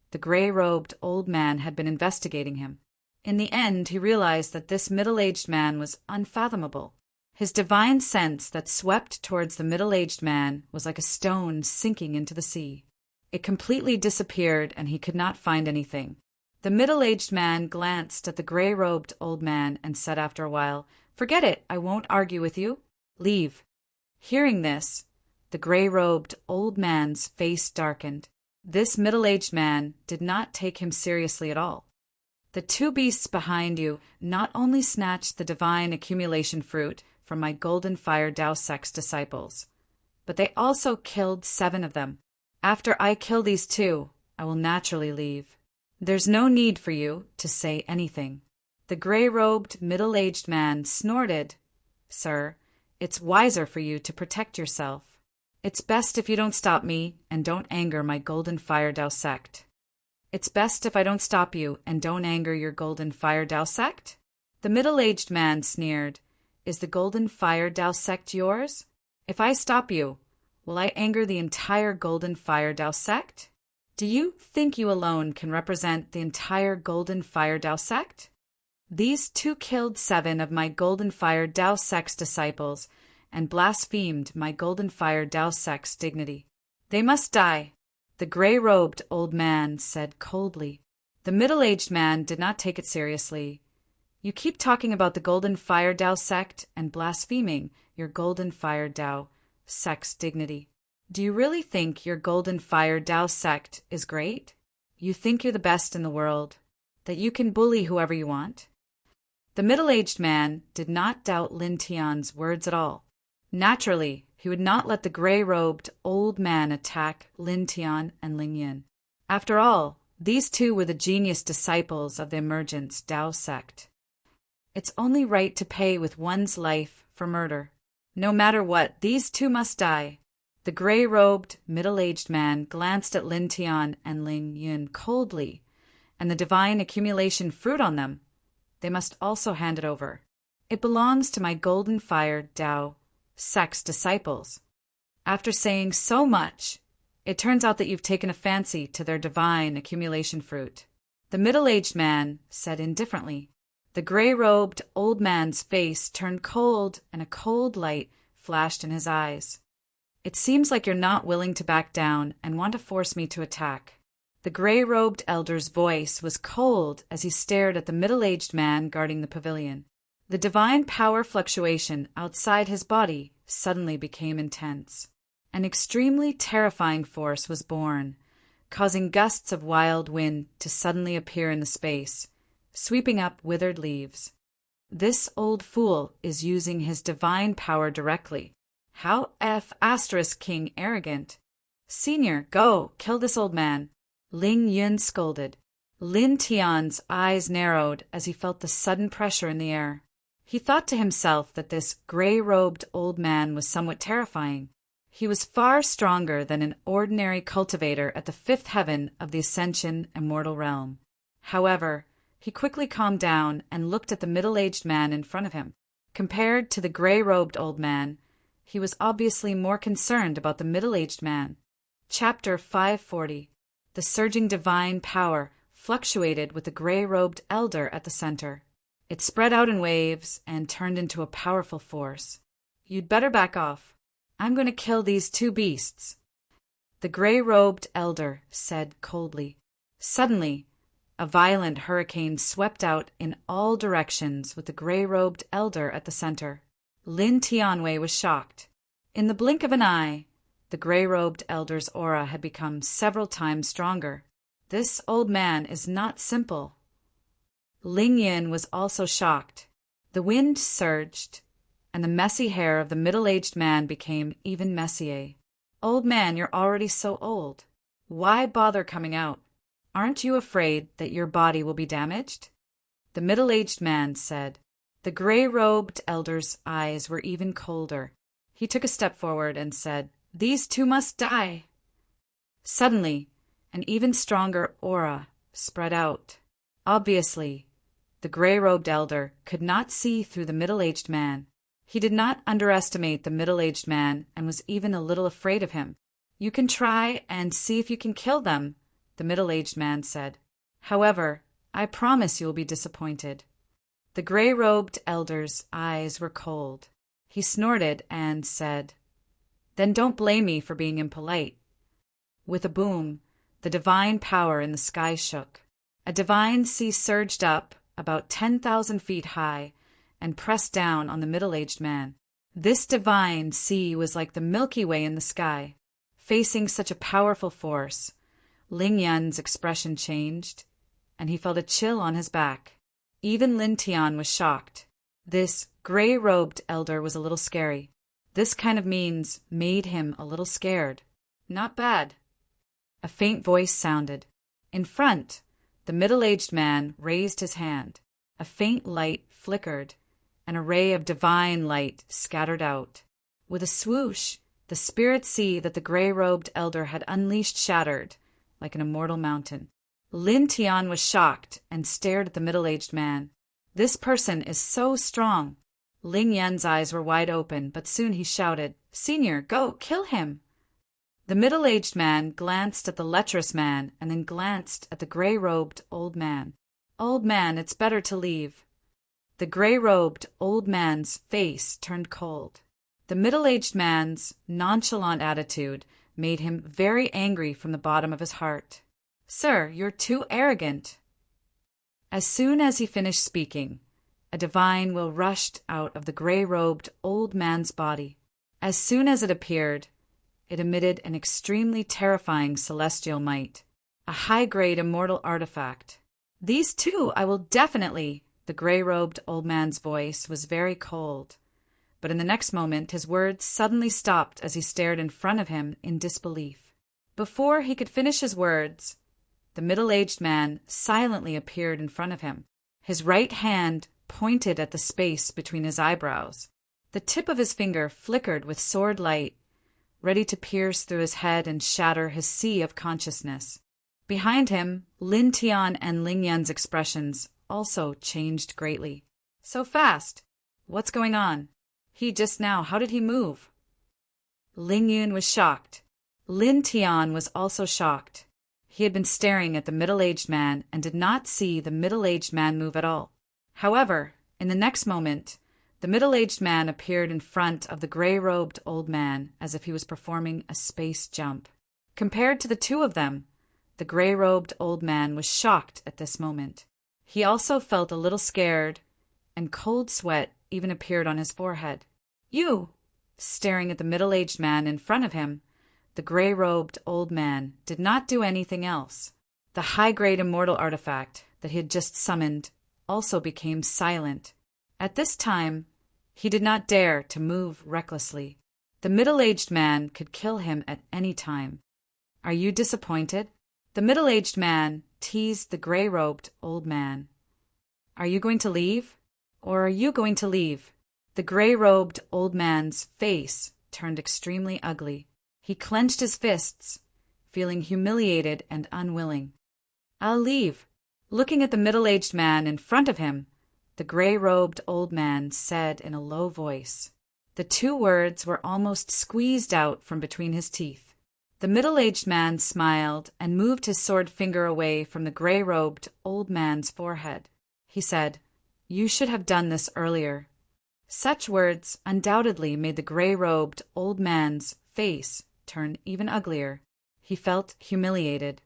the gray-robed old man had been investigating him. In the end, he realized that this middle-aged man was unfathomable. His divine sense that swept towards the middle-aged man was like a stone sinking into the sea. It completely disappeared, and he could not find anything. The middle-aged man glanced at the gray-robed old man and said after a while, "Forget it, I won't argue with you. Leave." Hearing this, the gray-robed old man's face darkened. This middle-aged man did not take him seriously at all. "The 2 beasts behind you not only snatched the divine accumulation fruit from my golden fire Dao sect's disciples, but they also killed 7 of them. After I kill these 2, I will naturally leave. There's no need for you to say anything." The gray-robed middle-aged man snorted. "Sir, it's wiser for you to protect yourself. It's best if you don't stop me and don't anger my golden fire Dao sect." It's best if I don't stop you and don't anger your Golden Fire Tao sect? The middle-aged man sneered. Is the Golden Fire Tao sect yours? If I stop you, will I anger the entire Golden Fire Tao sect? Do you think you alone can represent the entire Golden Fire Tao sect? These two killed 7 of my Golden Fire Tao sect's disciples and blasphemed my Golden Fire Tao sect's dignity. They must die, the gray-robed old man said coldly. The middle-aged man did not take it seriously. You keep talking about the Golden Fire Tao sect and blaspheming your Golden Fire Tao sect's dignity. Do you really think your Golden Fire Tao sect is great? You think you're the best in the world, that you can bully whoever you want? The middle-aged man did not doubt Lin Tian's words at all. Naturally, he would not let the gray-robed old man attack Lin Tian and Ling Yin. After all, these two were the genius disciples of the Emergence Tao sect. It's only right to pay with one's life for murder. No matter what, these two must die. The gray-robed, middle-aged man glanced at Lin Tian and Ling Yin coldly, and the divine accumulation fruit on them. They must also hand it over. It belongs to my Golden Fire Tao sect's disciples. After saying so much, it turns out that you've taken a fancy to their divine accumulation fruit. The middle-aged man said indifferently. The gray-robed old man's face turned cold and a cold light flashed in his eyes. It seems like you're not willing to back down and want to force me to attack. The gray-robed elder's voice was cold as he stared at the middle-aged man guarding the pavilion. The divine power fluctuation outside his body suddenly became intense. An extremely terrifying force was born, causing gusts of wild wind to suddenly appear in the space, sweeping up withered leaves. This old fool is using his divine power directly. How King arrogant. Senior, go, kill this old man. Ling Yun scolded. Lin Tian's eyes narrowed as he felt the sudden pressure in the air. He thought to himself that this gray-robed old man was somewhat terrifying. He was far stronger than an ordinary cultivator at the 5th heaven of the Ascension Immortal Realm. However, he quickly calmed down and looked at the middle-aged man in front of him. Compared to the gray-robed old man, he was obviously more concerned about the middle-aged man. Chapter 540. The surging divine power fluctuated with the gray-robed elder at the center. It spread out in waves and turned into a powerful force. You'd better back off. I'm going to kill these 2 beasts. The gray-robed elder said coldly. Suddenly, a violent hurricane swept out in all directions with the gray-robed elder at the center. Lin Tianwei was shocked. In the blink of an eye, the gray-robed elder's aura had become several times stronger. This old man is not simple. Ling Yin was also shocked. The wind surged, and the messy hair of the middle-aged man became even messier. Old man, you're already so old. Why bother coming out? Aren't you afraid that your body will be damaged? The middle-aged man said. The gray-robed elder's eyes were even colder. He took a step forward and said, These 2 must die. Suddenly, an even stronger aura spread out. Obviously, the gray-robed elder could not see through the middle-aged man. He did not underestimate the middle-aged man and was even a little afraid of him. You can try and see if you can kill them, the middle-aged man said. However, I promise you will be disappointed. The gray-robed elder's eyes were cold. He snorted and said, Then don't blame me for being impolite. With a boom, the divine power in the sky shook. A divine sea surged up about 10,000 feet high and pressed down on the middle-aged man. This divine sea was like the Milky Way in the sky. Facing such a powerful force, Ling Yun's expression changed, and he felt a chill on his back. Even Lin Tian was shocked. This gray-robed elder was a little scary. This kind of means made him a little scared. Not bad. A faint voice sounded. In front, the middle-aged man raised his hand. A faint light flickered, and a ray of divine light scattered out. With a swoosh, the spirit sea that the gray-robed elder had unleashed shattered, like an immortal mountain. Lin Tian was shocked and stared at the middle-aged man. This person is so strong. Ling Yan's eyes were wide open, but soon he shouted, "Senior, go, kill him!" The middle-aged man glanced at the lecherous man and then glanced at the gray-robed old man. "Old man, it's better to leave." The gray-robed old man's face turned cold. The middle-aged man's nonchalant attitude made him very angry from the bottom of his heart. "Sir, you're too arrogant." As soon as he finished speaking, a divine will rushed out of the gray-robed old man's body. As soon as it appeared, it emitted an extremely terrifying celestial might, a high-grade immortal artifact. "These two I will definitely—" The gray-robed old man's voice was very cold, but in the next moment his words suddenly stopped as he stared in front of him in disbelief. Before he could finish his words, the middle-aged man silently appeared in front of him. His right hand pointed at the space between his eyebrows. The tip of his finger flickered with sword light, ready to pierce through his head and shatter his sea of consciousness. Behind him, Lin Tian and Ling Yan's expressions also changed greatly. "So fast! What's going on? He just now, how did he move?" Ling Yun was shocked. Lin Tian was also shocked. He had been staring at the middle-aged man and did not see the middle-aged man move at all. However, in the next moment, the middle-aged man appeared in front of the gray-robed old man as if he was performing a space jump. Compared to the two of them, the gray-robed old man was shocked at this moment. He also felt a little scared, and cold sweat even appeared on his forehead. "You!" Staring at the middle-aged man in front of him, the gray-robed old man did not do anything else. The high-grade immortal artifact that he had just summoned also became silent. At this time, he did not dare to move recklessly. The middle-aged man could kill him at any time. "Are you disappointed?" The middle-aged man teased the gray-robed old man. "Are you going to leave? Or are you going to leave?" The gray-robed old man's face turned extremely ugly. He clenched his fists, feeling humiliated and unwilling. "I'll leave." Looking at the middle-aged man in front of him, the gray-robed old man said in a low voice. The two words were almost squeezed out from between his teeth. The middle-aged man smiled and moved his sword finger away from the gray-robed old man's forehead. He said, "You should have done this earlier." Such words undoubtedly made the gray-robed old man's face turn even uglier. He felt humiliated.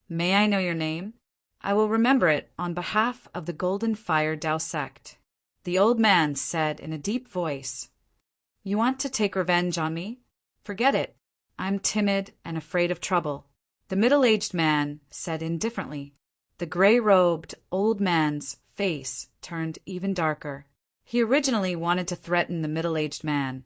"May I know your name? I will remember it on behalf of the Golden Fire Dao sect." The old man said in a deep voice, "You want to take revenge on me? Forget it. I'm timid and afraid of trouble." The middle-aged man said indifferently. The gray-robed old man's face turned even darker. He originally wanted to threaten the middle-aged man,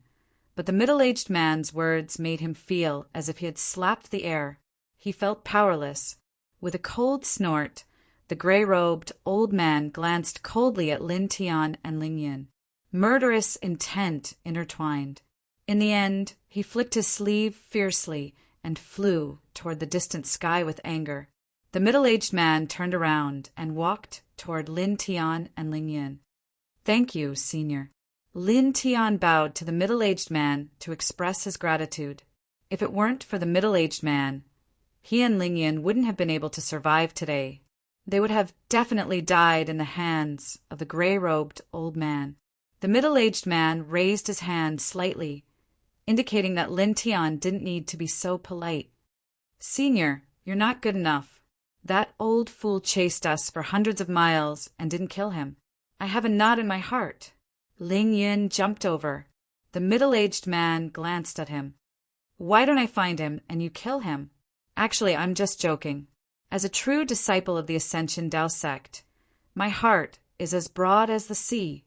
but the middle-aged man's words made him feel as if he had slapped the air. He felt powerless. With a cold snort, the gray-robed old man glanced coldly at Lin Tian and Ling Yun. Murderous intent intertwined. In the end, he flicked his sleeve fiercely and flew toward the distant sky with anger. The middle-aged man turned around and walked toward Lin Tian and Ling Yun. "Thank you, Senior." Lin Tian bowed to the middle-aged man to express his gratitude. If it weren't for the middle-aged man, he and Ling Yun wouldn't have been able to survive today. They would have definitely died in the hands of the gray-robed old man. The middle-aged man raised his hand slightly, indicating that Lin Tian didn't need to be so polite. "Senior, you're not good enough. That old fool chased us for hundreds of miles and didn't kill him. I have a knot in my heart." Ling Yun jumped over. The middle-aged man glanced at him. "Why don't I find him and you kill him? Actually, I'm just joking. As a true disciple of the Ascension Dao sect, my heart is as broad as the sea."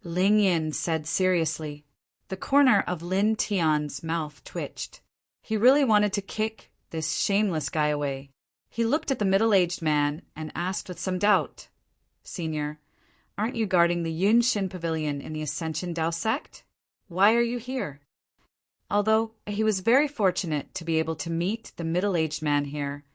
Ling Yun said seriously. The corner of Lin Tian's mouth twitched. He really wanted to kick this shameless guy away. He looked at the middle-aged man and asked with some doubt, "Senior, aren't you guarding the Yunshin Pavilion in the Ascension Dao sect? Why are you here?" Although he was very fortunate to be able to meet the middle-aged man here,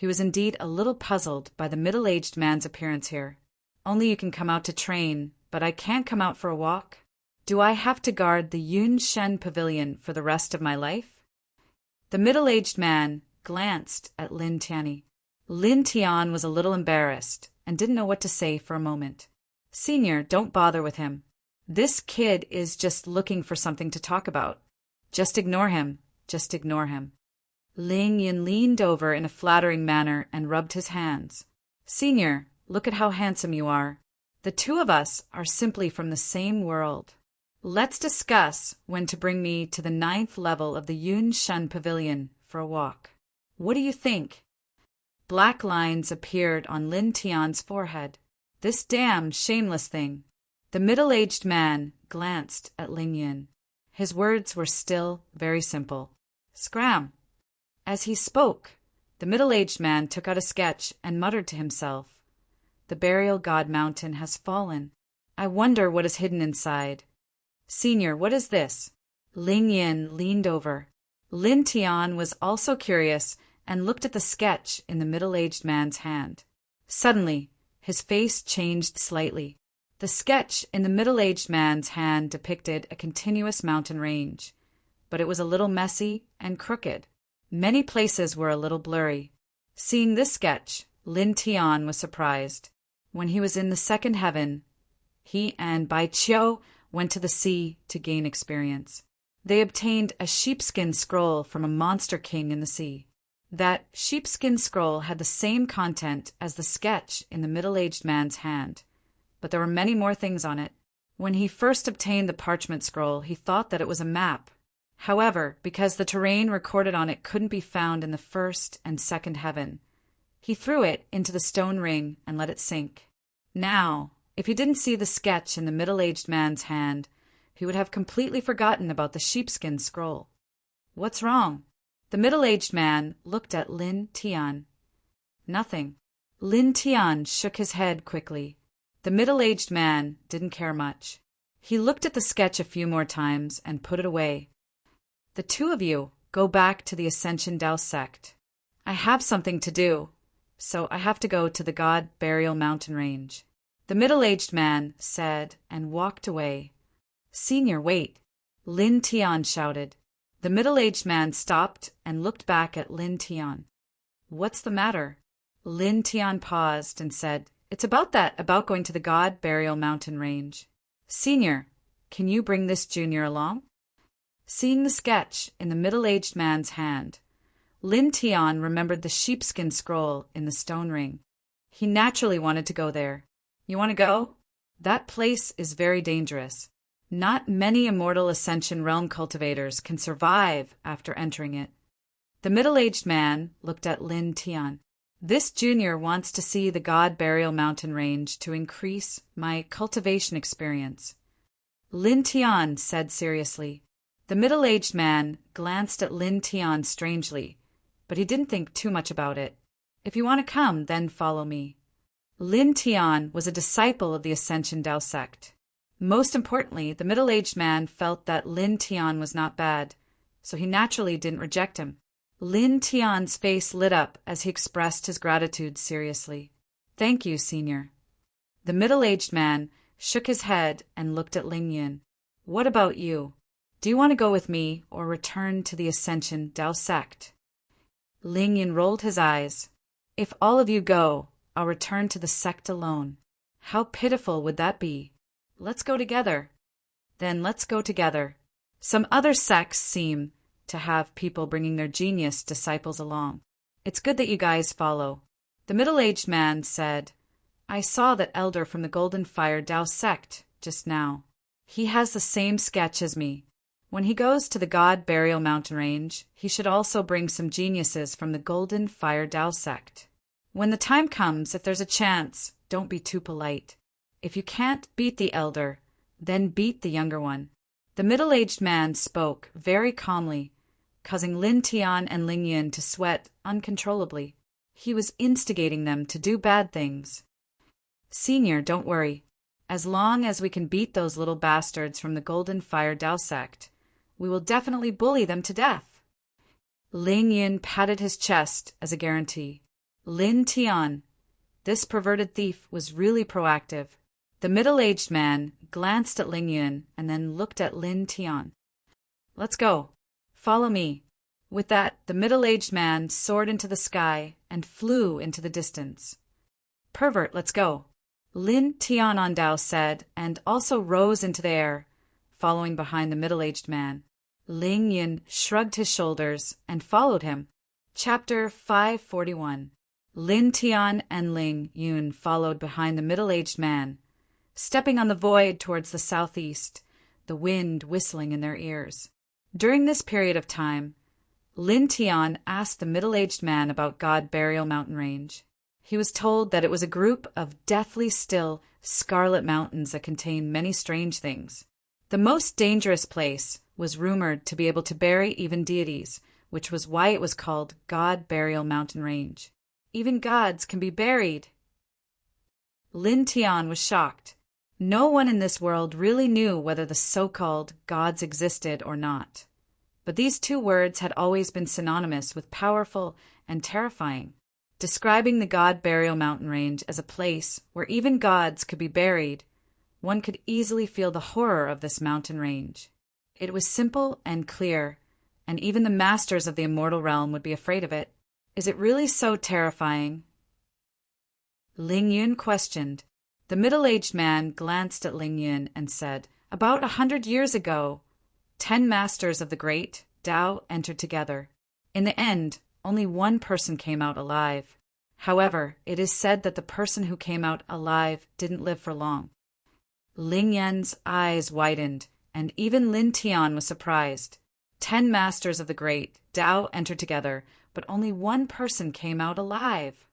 He was indeed a little puzzled by the middle-aged man's appearance here. Only you can come out to train, but I can't come out for a walk? Do I have to guard the Yun Shen Pavilion for the rest of my life? The middle-aged man glanced at Lin Tianyi. Lin Tian was a little embarrassed and didn't know what to say for a moment. Senior, don't bother with him. This kid is just looking for something to talk about. Just ignore him. Just ignore him. Ling Yin leaned over in a flattering manner and rubbed his hands. Senior, look at how handsome you are. The two of us are simply from the same world. Let's discuss when to bring me to the 9th level of the Yun Shen Pavilion for a walk. What do you think? Black lines appeared on Lin Tian's forehead. This damned shameless thing. The middle-aged man glanced at Ling Yin. His words were still very simple. Scram. As he spoke, the middle-aged man took out a sketch and muttered to himself. The burial god mountain has fallen. I wonder what is hidden inside. Senior, what is this? Ling Yin leaned over. Lin Tian was also curious and looked at the sketch in the middle-aged man's hand. Suddenly, his face changed slightly. The sketch in the middle-aged man's hand depicted a continuous mountain range, but it was a little messy and crooked. Many places were a little blurry. Seeing this sketch, Lin Tian was surprised. When he was in the 2nd heaven, he and Bai Qiu went to the sea to gain experience. They obtained a sheepskin scroll from a monster king in the sea. That sheepskin scroll had the same content as the sketch in the middle-aged man's hand, but there were many more things on it. When he first obtained the parchment scroll, he thought that it was a map. However, because the terrain recorded on it couldn't be found in the 1st and 2nd heaven, he threw it into the stone ring and let it sink. Now, if he didn't see the sketch in the middle-aged man's hand, he would have completely forgotten about the sheepskin scroll. What's wrong? The middle-aged man looked at Lin Tian. Nothing. Lin Tian shook his head quickly. The middle-aged man didn't care much. He looked at the sketch a few more times and put it away. The two of you go back to the Ascension Dao sect. I have something to do, so I have to go to the God Burial Mountain Range. The middle-aged man said and walked away. Senior, wait! Lin Tian shouted. The middle-aged man stopped and looked back at Lin Tian. What's the matter? Lin Tian paused and said, It's about going to the God Burial Mountain Range. Senior, can you bring this junior along? Seeing the sketch in the middle-aged man's hand, Lin Tian remembered the sheepskin scroll in the stone ring. He naturally wanted to go there. You want to go? That place is very dangerous. Not many immortal Ascension Realm cultivators can survive after entering it. The middle-aged man looked at Lin Tian. This junior wants to see the God Burial Mountain Range to increase my cultivation experience. Lin Tian said seriously. The middle-aged man glanced at Lin Tian strangely, but he didn't think too much about it. If you want to come, then follow me. Lin Tian was a disciple of the Ascension Dao sect. Most importantly, the middle-aged man felt that Lin Tian was not bad, so he naturally didn't reject him. Lin Tian's face lit up as he expressed his gratitude seriously. Thank you, Senior. The middle-aged man shook his head and looked at Ling Yin. What about you? Do you want to go with me or return to the Ascension Dao sect? Ling Yin rolled his eyes. If all of you go, I'll return to the sect alone. How pitiful would that be? Let's go together. Then let's go together. Some other sects seem to have people bringing their genius disciples along. It's good that you guys follow. The middle-aged man said, I saw that elder from the Golden Fire Dao sect just now. He has the same sketch as me. When he goes to the God Burial Mountain Range, he should also bring some geniuses from the Golden Fire Dao sect. When the time comes, if there's a chance, don't be too polite. If you can't beat the elder, then beat the younger one. The middle-aged man spoke very calmly, causing Lin Tian and Ling Yin to sweat uncontrollably. He was instigating them to do bad things. Senior, don't worry. As long as we can beat those little bastards from the Golden Fire Dao sect, we will definitely bully them to death. Ling Yin patted his chest as a guarantee. Lin Tian. This perverted thief was really proactive. The middle-aged man glanced at Ling Yun and then looked at Lin Tian. Let's go. Follow me. With that, the middle-aged man soared into the sky and flew into the distance. Pervert, let's go. Lin Tianandao said, and also rose into the air, following behind the middle-aged man. Ling Yun shrugged his shoulders and followed him. Chapter 541. Lin Tian and Ling Yun followed behind the middle-aged man, stepping on the void towards the southeast, the wind whistling in their ears. During this period of time, Lin Tian asked the middle-aged man about God Burial Mountain Range. He was told that it was a group of deathly still, scarlet mountains that contain many strange things. The most dangerous place was rumored to be able to bury even deities, which was why it was called God Burial Mountain Range. Even gods can be buried. Lin Tian was shocked. No one in this world really knew whether the so-called gods existed or not. But these two words had always been synonymous with powerful and terrifying, describing the God Burial Mountain Range as a place where even gods could be buried. One could easily feel the horror of this mountain range. It was simple and clear, and even the masters of the immortal realm would be afraid of it. Is it really so terrifying? Ling Yun questioned. The middle-aged man glanced at Ling Yun and said, About 100 years ago, 10 masters of the great Tao entered together. In the end, only one person came out alive. However, it is said that the person who came out alive didn't live for long. Ling Yun's eyes widened, and even Lin Tian was surprised. 10 masters of the great Tao entered together, but only one person came out alive.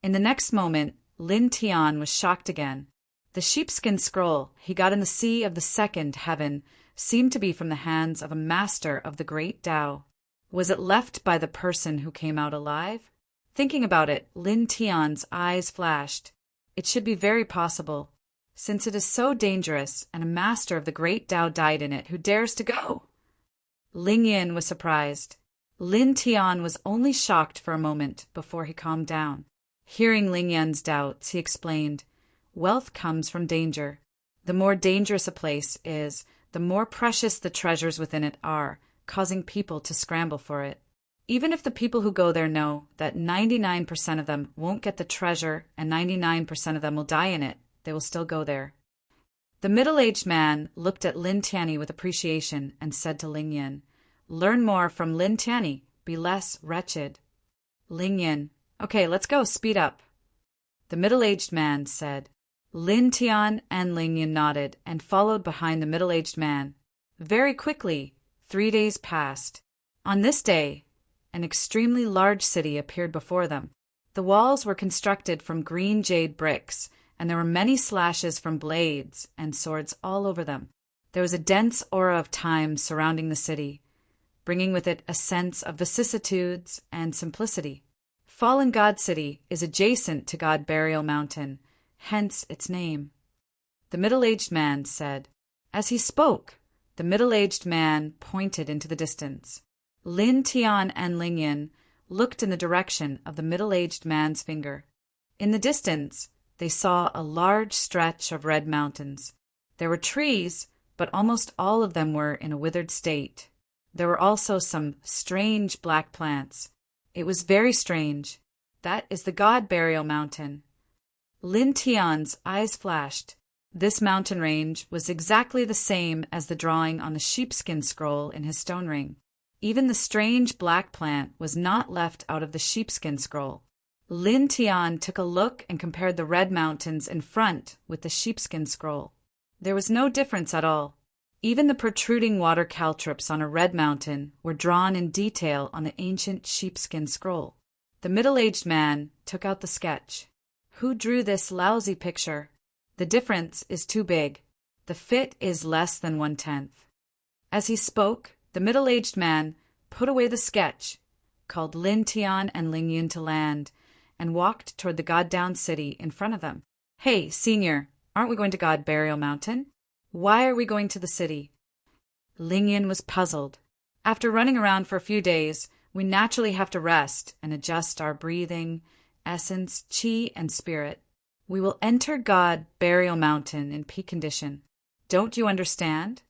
In the next moment, Lin Tian was shocked again. The sheepskin scroll he got in the sea of the second heaven seemed to be from the hands of a master of the great Tao. Was it left by the person who came out alive? Thinking about it, Lin Tian's eyes flashed. It should be very possible, since it is so dangerous and a master of the great Tao died in it. Who dares to go? Ling Yin was surprised. Lin Tian was only shocked for a moment before he calmed down. Hearing Ling Yan's doubts, he explained, Wealth comes from danger. The more dangerous a place is, the more precious the treasures within it are, causing people to scramble for it. Even if the people who go there know that 99% of them won't get the treasure and 99% of them will die in it, they will still go there. The middle-aged man looked at Lin Tianyi with appreciation and said to Ling Yin, Learn more from Lin Tianyi, be less wretched. Ling Yin, Okay, let's go, speed up. The middle-aged man said. Lin Tian and Ling Yin nodded and followed behind the middle-aged man. Very quickly, 3 days passed. On this day, an extremely large city appeared before them. The walls were constructed from green jade bricks, and there were many slashes from blades and swords all over them. There was a dense aura of time surrounding the city, bringing with it a sense of vicissitudes and simplicity. Fallen God City is adjacent to God Burial Mountain, hence its name. The middle-aged man said. As he spoke, the middle-aged man pointed into the distance. Lin Tian and Ling Yin looked in the direction of the middle-aged man's finger. In the distance, they saw a large stretch of red mountains. There were trees, but almost all of them were in a withered state. There were also some strange black plants. It was very strange. That is the God Burial Mountain. Lin Tian's eyes flashed. This mountain range was exactly the same as the drawing on the sheepskin scroll in his stone ring. Even the strange black plant was not left out of the sheepskin scroll. Lin Tian took a look and compared the red mountains in front with the sheepskin scroll. There was no difference at all. Even the protruding water caltrops on a red mountain were drawn in detail on the ancient sheepskin scroll. The middle-aged man took out the sketch. Who drew this lousy picture? The difference is too big. The fit is less than 1/10. As he spoke, the middle-aged man put away the sketch, called Lin Tian and Ling Yun to land, and walked toward the God-down city in front of them. Hey, senior, aren't we going to God Burial Mountain? Why are we going to the city? Ling Yin was puzzled. After running around for a few days, We naturally have to rest and adjust our breathing, essence, chi, and spirit. We will enter God Burial Mountain in peak condition. Don't you understand?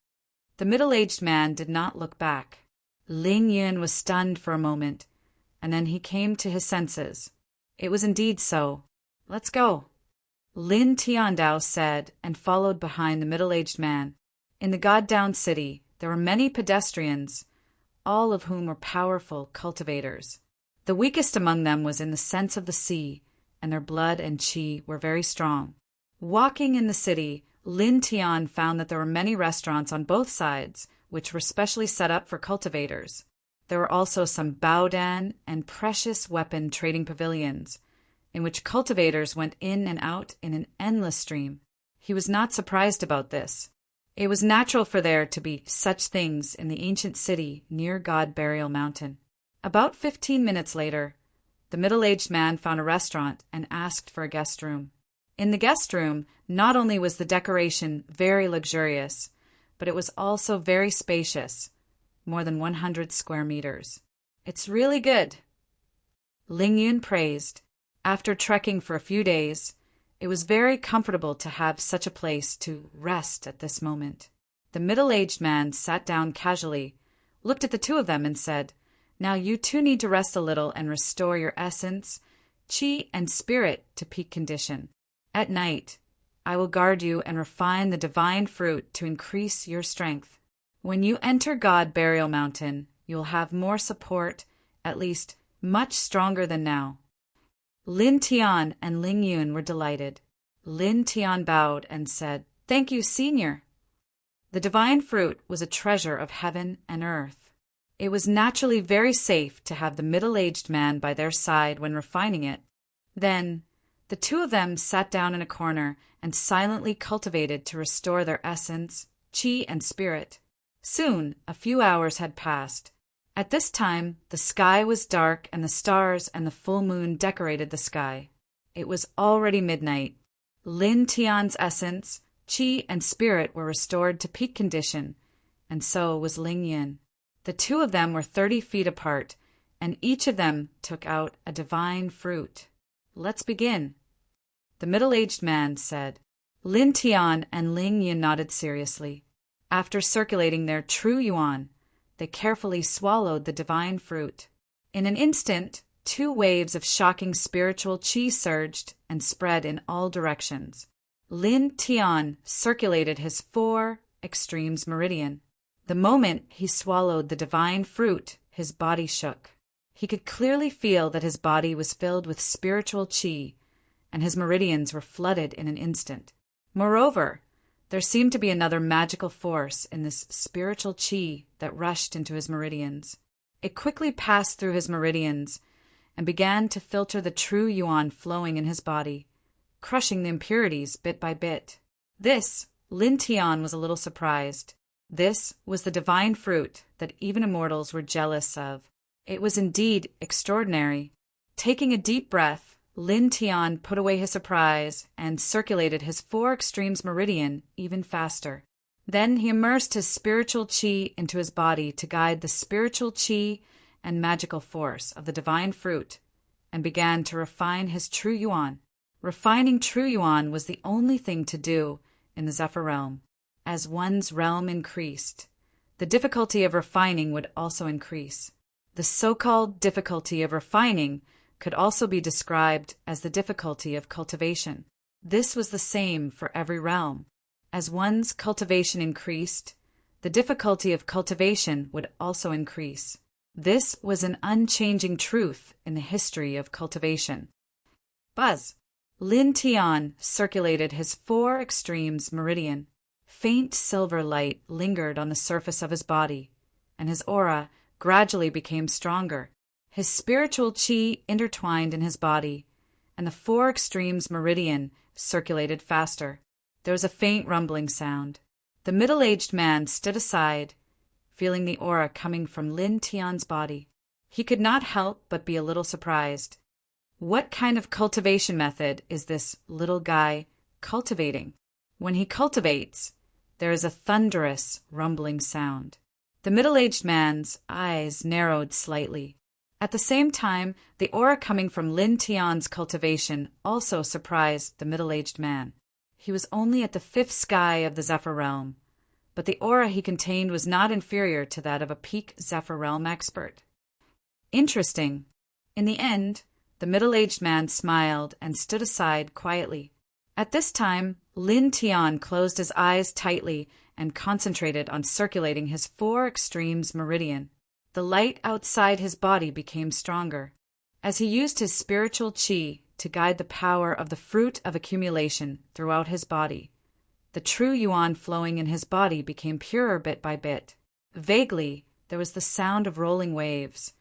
The middle-aged man did not look back. Ling Yun was stunned for a moment, and then he came to his senses. It was indeed so. Let's go. Lin Tiandao said, and followed behind the middle-aged man. In the God-down city, there were many pedestrians, all of whom were powerful cultivators. The weakest among them was in the sense of the sea, and their blood and qi were very strong. Walking in the city, Lin Tian found that there were many restaurants on both sides, which were specially set up for cultivators. There were also some baodan and precious weapon trading pavilions, in which cultivators went in and out in an endless stream. He was not surprised about this. It was natural for there to be such things in the ancient city near God Burial Mountain. About 15 minutes later, the middle-aged man found a restaurant and asked for a guest room. In the guest room, not only was the decoration very luxurious, but it was also very spacious, more than 100 square meters. It's really good. Ling Yun praised. After trekking for a few days, it was very comfortable to have such a place to rest at this moment. The middle-aged man sat down casually, looked at the two of them and said, "Now you two need to rest a little and restore your essence, chi, and spirit to peak condition. At night, I will guard you and refine the divine fruit to increase your strength. When you enter God Burial Mountain, you will have more support, at least much stronger than now." Lin Tian and Ling Yun were delighted. Lin Tian bowed and said, "Thank you, Senior." The divine fruit was a treasure of heaven and earth. It was naturally very safe to have the middle-aged man by their side when refining it. Then, the two of them sat down in a corner and silently cultivated to restore their essence, chi, and spirit. Soon, a few hours had passed. At this time, the sky was dark and the stars and the full moon decorated the sky. It was already midnight. Lin Tian's essence, chi, and spirit were restored to peak condition, and so was Ling Yin. The two of them were 30 feet apart, and each of them took out a divine fruit. "Let's begin," the middle-aged man said. Lin Tian and Ling Yin nodded seriously. After circulating their true yuan, they carefully swallowed the divine fruit. In an instant, 2 waves of shocking spiritual qi surged and spread in all directions. Lin Tian circulated his 4 extremes meridian. The moment he swallowed the divine fruit, his body shook. He could clearly feel that his body was filled with spiritual qi, and his meridians were flooded in an instant. Moreover, there seemed to be another magical force in this spiritual qi that rushed into his meridians. It quickly passed through his meridians and began to filter the true yuan flowing in his body, crushing the impurities bit by bit. This, Lin Tian was a little surprised. This was the divine fruit that even immortals were jealous of. It was indeed extraordinary. Taking a deep breath, Lin Tian put away his surprise and circulated his 4 extremes meridian even faster. Then he immersed his spiritual qi into his body to guide the spiritual qi and magical force of the divine fruit, and began to refine his true yuan. Refining true yuan was the only thing to do in the Zephyr realm. As one's realm increased, the difficulty of refining would also increase. The so-called difficulty of refining could also be described as the difficulty of cultivation. This was the same for every realm. As one's cultivation increased, the difficulty of cultivation would also increase. This was an unchanging truth in the history of cultivation. Buzz! Lin Tian circulated his 4 extremes meridian. Faint silver light lingered on the surface of his body, and his aura gradually became stronger. His spiritual qi intertwined in his body, and the 4 extremes meridian circulated faster. There was a faint rumbling sound. The middle-aged man stood aside, feeling the aura coming from Lin Tian's body. He could not help but be a little surprised. What kind of cultivation method is this little guy cultivating? When he cultivates, there is a thunderous, rumbling sound. The middle-aged man's eyes narrowed slightly. At the same time, the aura coming from Lin Tian's cultivation also surprised the middle-aged man. He was only at the 5th sky of the Zephyr realm, but the aura he contained was not inferior to that of a peak Zephyr realm expert. Interesting. In the end, the middle-aged man smiled and stood aside quietly. At this time, Lin Tian closed his eyes tightly and concentrated on circulating his 4 extremes meridian. The light outside his body became stronger, as he used his spiritual qi to guide the power of the fruit of accumulation throughout his body. The true yuan flowing in his body became purer bit by bit. Vaguely, there was the sound of rolling waves,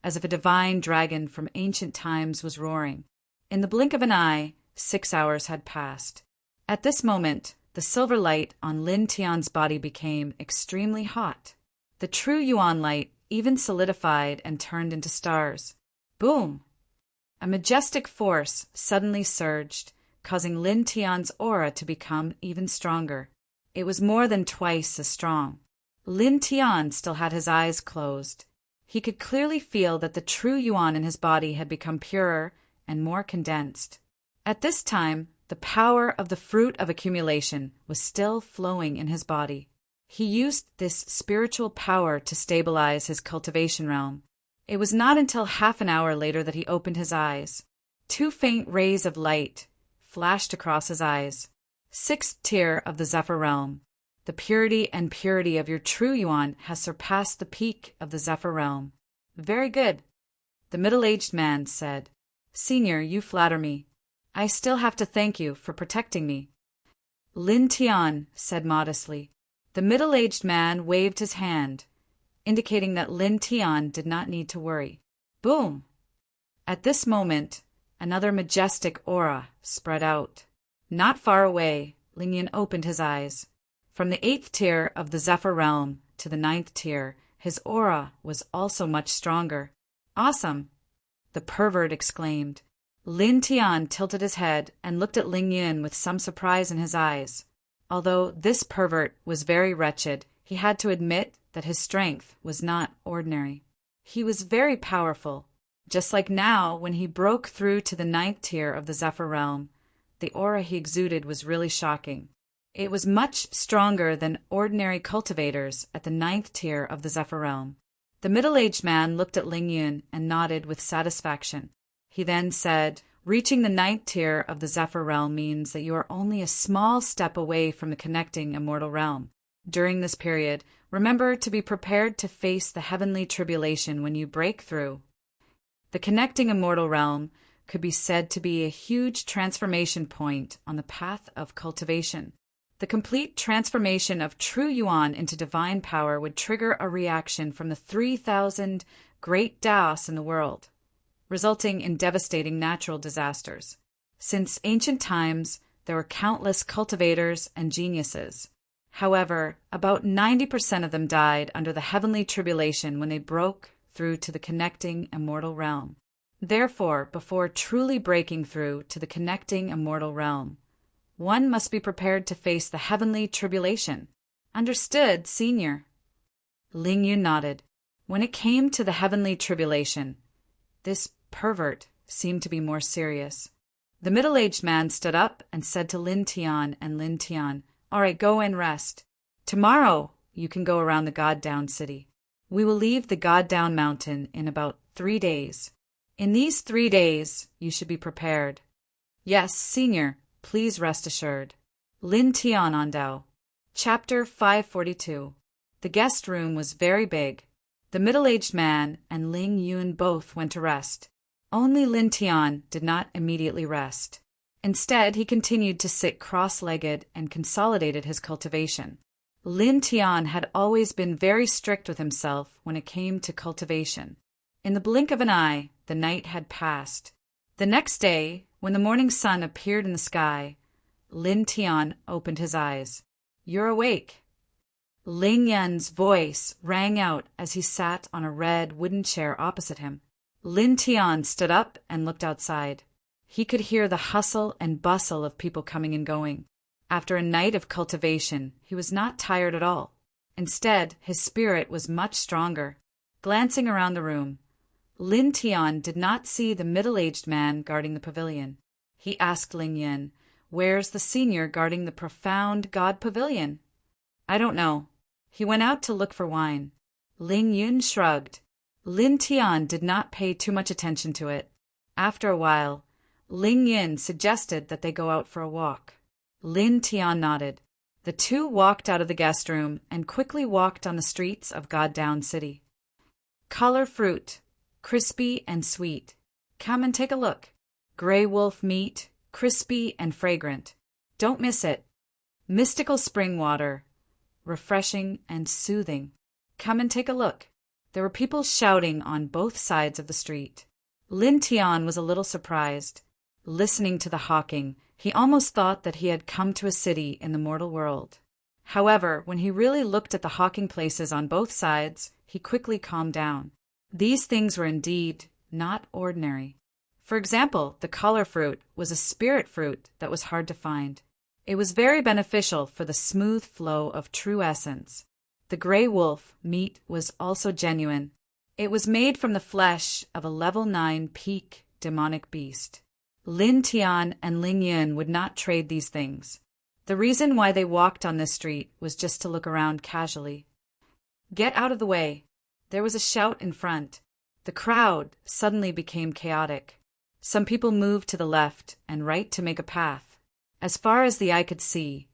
as if a divine dragon from ancient times was roaring. In the blink of an eye, 6 hours had passed. At this moment, the silver light on Lin Tian's body became extremely hot. The true yuan light even solidified and turned into stars. Boom! A majestic force suddenly surged, causing Lin Tian's aura to become even stronger. It was more than twice as strong. Lin Tian still had his eyes closed. He could clearly feel that the true yuan in his body had become purer and more condensed. At this time, the power of the fruit of accumulation was still flowing in his body. He used this spiritual power to stabilize his cultivation realm. It was not until half an hour later that he opened his eyes. 2 faint rays of light flashed across his eyes. 6th tier of the Zephyr realm. The purity and purity of your true yuan has surpassed the peak of the Zephyr realm. Very good, the middle-aged man said. Senior, you flatter me. I still have to thank you for protecting me. Lin Tian said modestly. The middle-aged man waved his hand, indicating that Lin Tian did not need to worry. Boom! At this moment, another majestic aura spread out. Not far away, Ling Yun opened his eyes. From the 8th tier of the Zephyr realm to the 9th tier, his aura was also much stronger. Awesome! The pervert exclaimed. Lin Tian tilted his head and looked at Ling Yun with some surprise in his eyes. Although this pervert was very wretched, he had to admit that his strength was not ordinary. He was very powerful. Just like now, when he broke through to the 9th tier of the Zephyr realm, the aura he exuded was really shocking. It was much stronger than ordinary cultivators at the 9th tier of the Zephyr realm. The middle-aged man looked at Ling Yun and nodded with satisfaction. He then said, reaching the 9th tier of the Zephyr realm means that you are only a small step away from the connecting immortal realm. During this period, remember to be prepared to face the heavenly tribulation when you break through. The connecting immortal realm could be said to be a huge transformation point on the path of cultivation. The complete transformation of true yuan into divine power would trigger a reaction from the 3,000 great Daos in the world, resulting in devastating natural disasters. Since ancient times, there were countless cultivators and geniuses. However, about 90% of them died under the heavenly tribulation when they broke through to the connecting immortal realm. Therefore, before truly breaking through to the connecting immortal realm, one must be prepared to face the heavenly tribulation. Understood, senior? Ling Yun nodded. When it came to the heavenly tribulation, this pervert seemed to be more serious. The middle-aged man stood up and said to Lin Tian and Lin Tian, all right, go and rest. Tomorrow you can go around the God-Down city. We will leave the God-Down mountain in about 3 days. In these 3 days, you should be prepared. Yes, senior, please rest assured. Lin Tian on Dao. Chapter 542. The guest room was very big. The middle-aged man and Ling Yun both went to rest. Only Lin Tian did not immediately rest. Instead, he continued to sit cross-legged and consolidated his cultivation. Lin Tian had always been very strict with himself when it came to cultivation. In the blink of an eye, the night had passed. The next day, when the morning sun appeared in the sky, Lin Tian opened his eyes. You're awake. Ling Yun's voice rang out as he sat on a red wooden chair opposite him. Lin Tian stood up and looked outside. He could hear the hustle and bustle of people coming and going. After a night of cultivation, he was not tired at all. Instead, his spirit was much stronger. Glancing around the room, Lin Tian did not see the middle-aged man guarding the pavilion. He asked Ling Yin, "Where's the senior guarding the profound God pavilion?" "I don't know. He went out to look for wine." Ling Yin shrugged. Lin Tian did not pay too much attention to it. After a while, Ling Yin suggested that they go out for a walk. Lin Tian nodded. The two walked out of the guest room and quickly walked on the streets of Goddown City. Color fruit, crispy and sweet. Come and take a look. Gray wolf meat, crispy and fragrant. Don't miss it. Mystical spring water, refreshing and soothing. Come and take a look. There were people shouting on both sides of the street. Lin Tian was a little surprised. Listening to the hawking, he almost thought that he had come to a city in the mortal world. However, when he really looked at the hawking places on both sides, he quickly calmed down. These things were indeed not ordinary. For example, the color fruit was a spirit fruit that was hard to find. It was very beneficial for the smooth flow of true essence. The gray wolf meat was also genuine. It was made from the flesh of a level 9 peak demonic beast. Lin Tian and Ling Yin would not trade these things. The reason why they walked on this street was just to look around casually. "Get out of the way." There was a shout in front. The crowd suddenly became chaotic. Some people moved to the left and right to make a path. As far as the eye could see,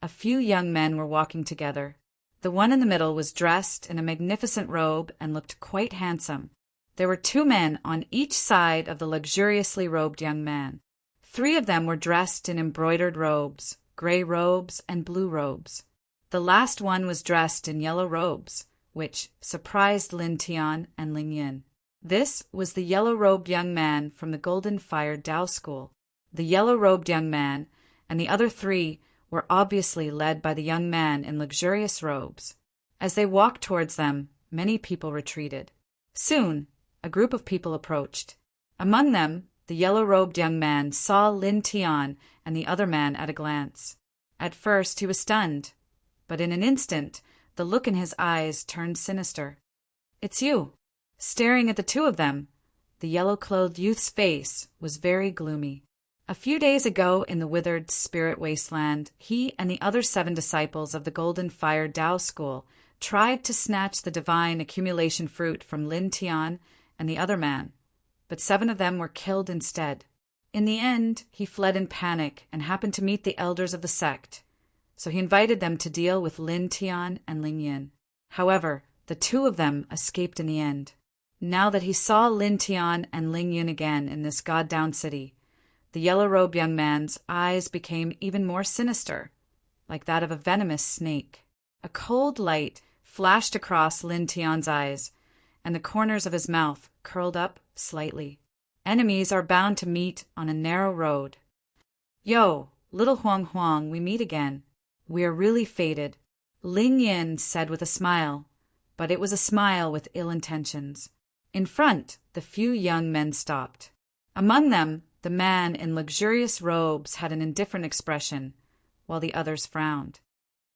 a few young men were walking together. The one in the middle was dressed in a magnificent robe and looked quite handsome. There were 2 men on each side of the luxuriously robed young man. 3 of them were dressed in embroidered robes, gray robes, and blue robes. The last one was dressed in yellow robes, which surprised Lin Tian and Ling Yin. This was the yellow-robed young man from the Golden Fire Tao School. The yellow-robed young man and the other 3 were obviously led by the young man in luxurious robes. As they walked towards them, many people retreated. Soon, a group of people approached. Among them, the yellow-robed young man saw Lin Tian and the other man at a glance. At first, he was stunned, but in an instant, the look in his eyes turned sinister. "It's you." Staring at the 2 of them, the yellow-clothed youth's face was very gloomy. A few days ago in the withered spirit wasteland, he and the other 7 disciples of the Golden Fire Tao School tried to snatch the divine accumulation fruit from Lin Tian and the other man, but 7 of them were killed instead. In the end, he fled in panic and happened to meet the elders of the sect, so he invited them to deal with Lin Tian and Ling Yin. However, the 2 of them escaped in the end. Now that he saw Lin Tian and Ling Yin again in this Goddown City, the yellow-robed young man's eyes became even more sinister, like that of a venomous snake. A cold light flashed across Lin Tian's eyes, and the corners of his mouth curled up slightly. Enemies are bound to meet on a narrow road. "Yo, little Huang Huang, we meet again. We are really fated," Ling Yin said with a smile, but it was a smile with ill intentions. In front, the few young men stopped. Among them, the man in luxurious robes had an indifferent expression, while the others frowned.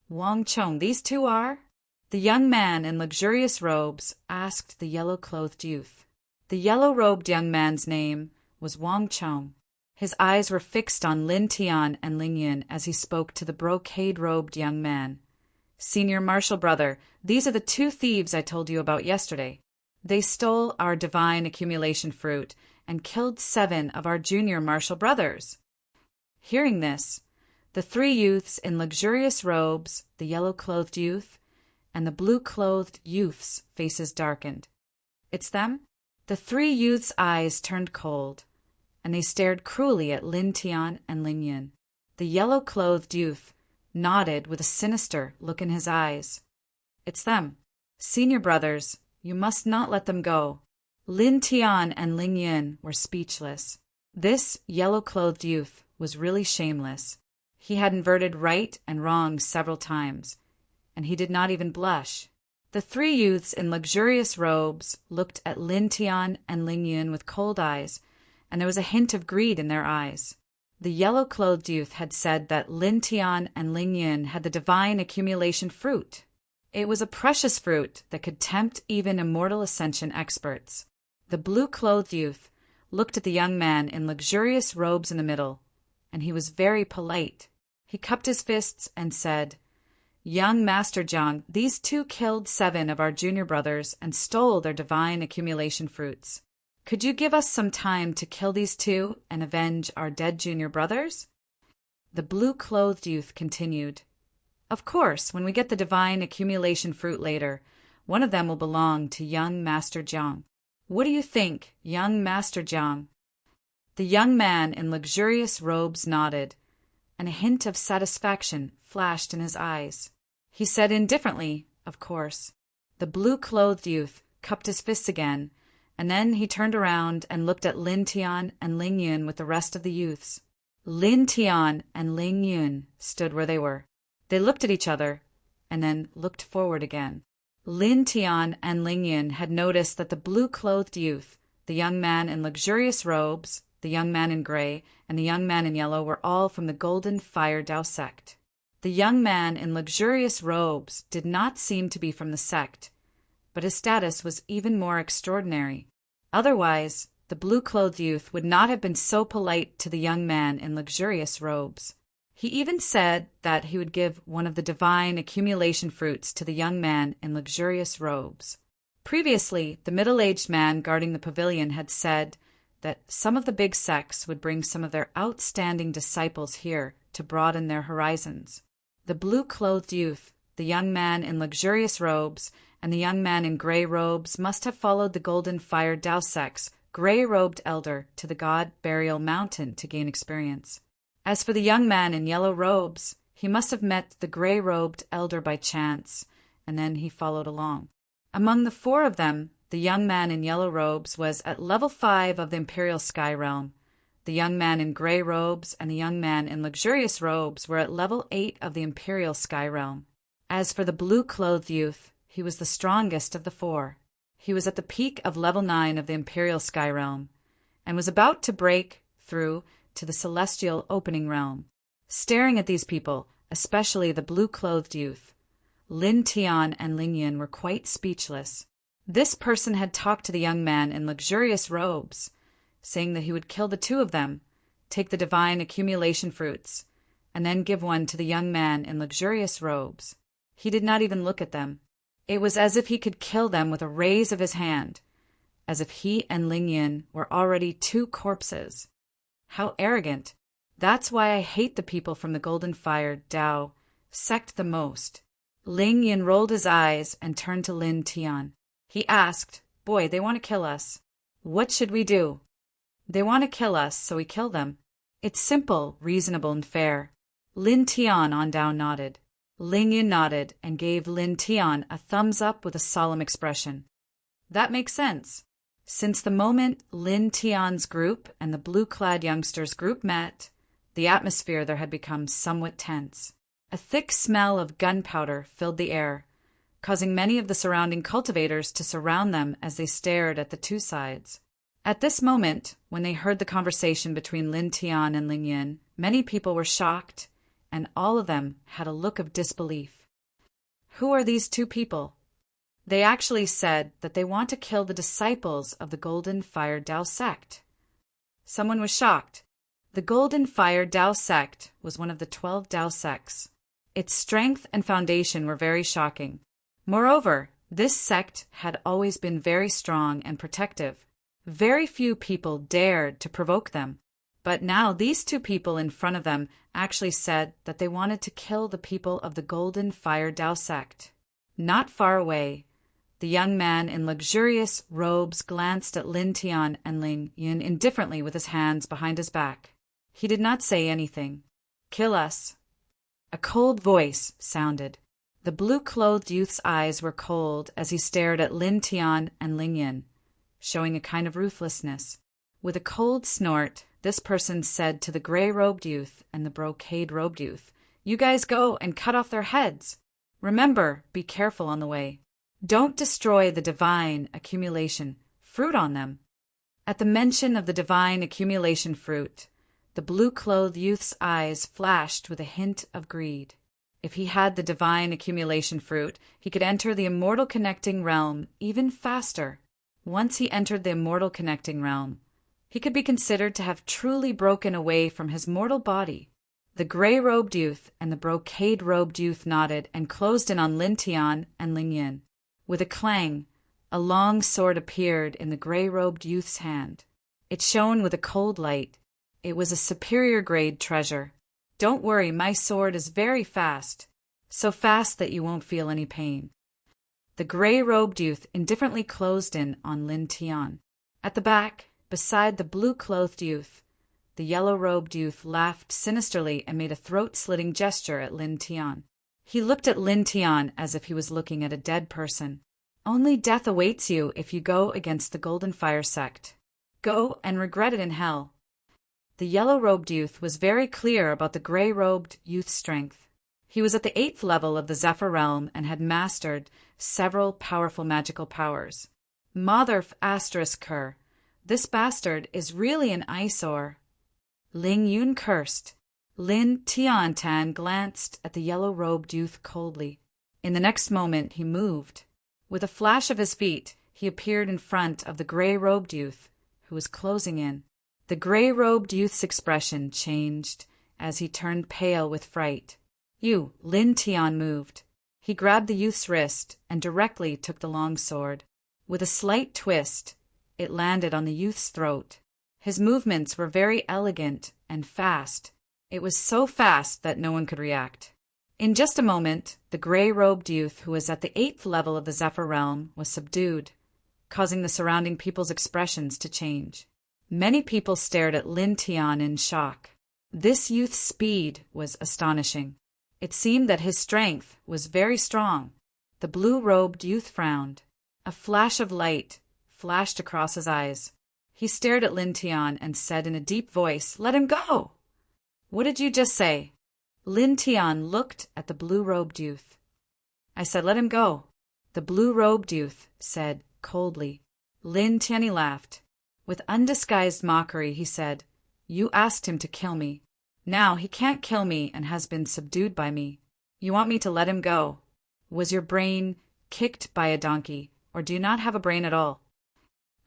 "Wang Chong, these 2 are?" The young man in luxurious robes asked the yellow-clothed youth. The yellow-robed young man's name was Wang Chong. His eyes were fixed on Lin Tian and Ling Yin as he spoke to the brocade-robed young man. "Senior Marshal Brother, these are the 2 thieves I told you about yesterday. They stole our divine accumulation fruit and killed 7 of our junior Marshal Brothers." Hearing this, the 3 youths in luxurious robes, the yellow-clothed youth, and the blue-clothed youth's faces darkened. "It's them?" The 3 youths' eyes turned cold, and they stared cruelly at Lin Tian and Ling Yin. The yellow-clothed youth nodded with a sinister look in his eyes. "It's them. Senior brothers, you must not let them go." Lin Tian and Ling Yin were speechless. This yellow-clothed youth was really shameless. He had inverted right and wrong several times, and he did not even blush. The 3 youths in luxurious robes looked at Lin Tian and Ling Yin with cold eyes, and there was a hint of greed in their eyes. The yellow-clothed youth had said that Lin Tian and Ling Yin had the divine accumulation fruit. It was a precious fruit that could tempt even immortal ascension experts. The blue-clothed youth looked at the young man in luxurious robes in the middle, and he was very polite. He cupped his fists and said, "Young Master Jiang, these two killed 7 of our junior brothers and stole their divine accumulation fruits. Could you give us some time to kill these 2 and avenge our dead junior brothers?" The blue-clothed youth continued, "Of course, when we get the divine accumulation fruit later, one of them will belong to young Master Jiang. What do you think, young Master Jiang?" The young man in luxurious robes nodded, and a hint of satisfaction flashed in his eyes. He said indifferently, "Of course." The blue-clothed youth cupped his fists again, and then he turned around and looked at Lin Tian and Ling Yun with the rest of the youths. Lin Tian and Ling Yun stood where they were. They looked at each other, and then looked forward again. Lin Tian and Ling Yun had noticed that the blue-clothed youth, the young man in luxurious robes, the young man in gray, and the young man in yellow were all from the Golden Fire Dao sect. The young man in luxurious robes did not seem to be from the sect, but his status was even more extraordinary. Otherwise, the blue-clothed youth would not have been so polite to the young man in luxurious robes. He even said that he would give one of the divine accumulation fruits to the young man in luxurious robes. Previously, the middle-aged man guarding the pavilion had said that some of the big sects would bring some of their outstanding disciples here to broaden their horizons. The blue-clothed youth, the young man in luxurious robes, and the young man in gray robes must have followed the Golden Fire Dao sect's gray-robed elder to the God Burial Mountain to gain experience. As for the young man in yellow robes, he must have met the gray-robed elder by chance, and then he followed along. Among the 4 of them, the young man in yellow robes was at level 5 of the Imperial Sky Realm. The young man in gray robes and the young man in luxurious robes were at level 8 of the Imperial Sky Realm. As for the blue-clothed youth, he was the strongest of the 4. He was at the peak of level 9 of the Imperial Sky Realm, and was about to break through to the Celestial Opening Realm. Staring at these people, especially the blue-clothed youth, Lin Tian and Ling Yun were quite speechless. This person had talked to the young man in luxurious robes, saying that he would kill the 2 of them, take the divine accumulation fruits, and then give one to the young man in luxurious robes. He did not even look at them. It was as if he could kill them with a raise of his hand, as if he and Ling Yun were already 2 corpses. How arrogant! That's why I hate the people from the Golden Fire Dao sect the most. Ling Yun rolled his eyes and turned to Lin Tian. He asked, "Boy, they want to kill us. What should we do?" "They want to kill us, so we kill them. It's simple, reasonable, and fair." Lin Tian on down nodded. Ling Yun nodded and gave Lin Tian a thumbs up with a solemn expression. That makes sense. Since the moment Lin Tian's group and the blue-clad youngsters' group met, the atmosphere there had become somewhat tense. A thick smell of gunpowder filled the air, causing many of the surrounding cultivators to surround them as they stared at the 2 sides. At this moment, when they heard the conversation between Lin Tian and Ling Yun, many people were shocked, and all of them had a look of disbelief. Who are these 2 people? They actually said that they want to kill the disciples of the Golden Fire Dao sect. Someone was shocked. The Golden Fire Dao sect was one of the 12 Dao sects. Its strength and foundation were very shocking. Moreover, this sect had always been very strong and protective. Very few people dared to provoke them. But now these 2 people in front of them actually said that they wanted to kill the people of the Golden Fire Dao sect. Not far away, the young man in luxurious robes glanced at Lin Tian and Ling Yun indifferently with his hands behind his back. He did not say anything. "Kill us." A cold voice sounded. The blue-clothed youth's eyes were cold as he stared at Lin Tian and Ling Yun, showing a kind of ruthlessness. With a cold snort, this person said to the gray-robed youth and the brocade-robed youth, "You guys go and cut off their heads. Remember, be careful on the way. Don't destroy the divine accumulation fruit on them." At the mention of the divine accumulation fruit, the blue-clothed youth's eyes flashed with a hint of greed. If he had the divine accumulation fruit, he could enter the immortal connecting realm even faster. Once he entered the immortal connecting realm, he could be considered to have truly broken away from his mortal body. The gray-robed youth and the brocade-robed youth nodded and closed in on Lin Tian and Ling Yin. With a clang, a long sword appeared in the gray-robed youth's hand. It shone with a cold light. It was a superior-grade treasure. "Don't worry, my sword is very fast, so fast that you won't feel any pain." The gray-robed youth indifferently closed in on Lin Tian. At the back, beside the blue-clothed youth, the yellow-robed youth laughed sinisterly and made a throat-slitting gesture at Lin Tian. He looked at Lin Tian as if he was looking at a dead person. "Only death awaits you if you go against the Golden Fire sect. Go and regret it in hell." The yellow-robed youth was very clear about the gray-robed youth's strength. He was at the 8th level of the Zephyr realm and had mastered several powerful magical powers. Mother asterisk her. This bastard is really an eyesore. Ling Yun cursed. Lin Tian glanced at the yellow-robed youth coldly. In the next moment he moved. With a flash of his feet, he appeared in front of the gray-robed youth, who was closing in. The gray-robed youth's expression changed as he turned pale with fright. "You," Lin Tian moved. He grabbed the youth's wrist and directly took the long sword. With a slight twist, it landed on the youth's throat. His movements were very elegant and fast. It was so fast that no one could react. In just a moment, the gray-robed youth, who was at the 8th level of the Zephyr realm, was subdued, causing the surrounding people's expressions to change. Many people stared at Lin Tian in shock. This youth's speed was astonishing. It seemed that his strength was very strong. The blue-robed youth frowned. A flash of light flashed across his eyes. He stared at Lin Tian and said in a deep voice, "Let him go!" "What did you just say?" Lin Tian looked at the blue-robed youth. "I said let him go," the blue-robed youth said coldly. Lin Tian laughed. With undisguised mockery, he said, "You asked him to kill me. Now he can't kill me and has been subdued by me. You want me to let him go? Was your brain kicked by a donkey, or do you not have a brain at all?"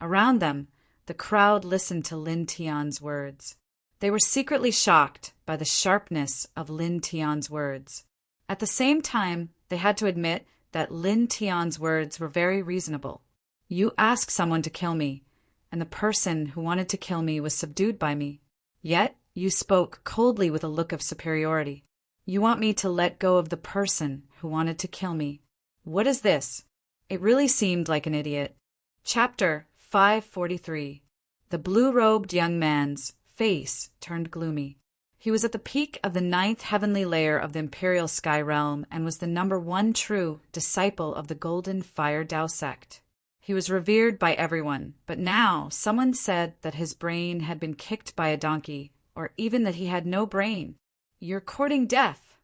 Around them, the crowd listened to Lin Tian's words. They were secretly shocked by the sharpness of Lin Tian's words. At the same time, they had to admit that Lin Tian's words were very reasonable. You asked someone to kill me, and the person who wanted to kill me was subdued by me. Yet you spoke coldly with a look of superiority. You want me to let go of the person who wanted to kill me. What is this? It really seemed like an idiot. Chapter 543. The blue-robed young man's face turned gloomy. He was at the peak of the 9th heavenly layer of the Imperial Sky Realm and was the #1 true disciple of the Golden Fire Dao sect. He was revered by everyone, but now someone said that his brain had been kicked by a donkey, or even that he had no brain. You're courting death.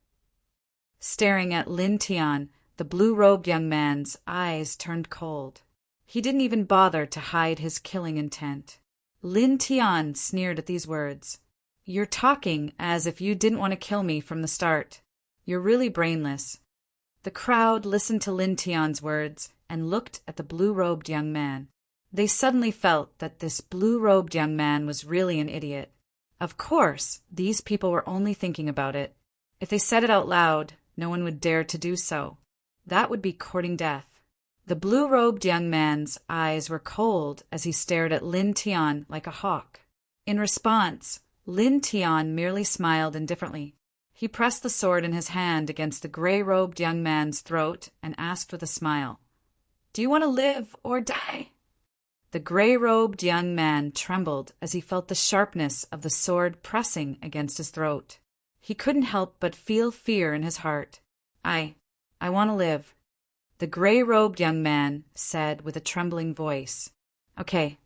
Staring at Lin Tian, the blue-robed young man's eyes turned cold. He didn't even bother to hide his killing intent. Lin Tian sneered at these words. You're talking as if you didn't want to kill me from the start. You're really brainless. The crowd listened to Lin Tian's words and looked at the blue-robed young man. They suddenly felt that this blue-robed young man was really an idiot. Of course, these people were only thinking about it. If they said it out loud, no one would dare to do so. That would be courting death. The blue-robed young man's eyes were cold as he stared at Lin Tian like a hawk. In response, Lin Tian merely smiled indifferently. He pressed the sword in his hand against the gray-robed young man's throat and asked with a smile, "Do you want to live or die?" The gray-robed young man trembled as he felt the sharpness of the sword pressing against his throat. He couldn't help but feel fear in his heart. I want to live," the gray-robed young man said with a trembling voice. "Okay."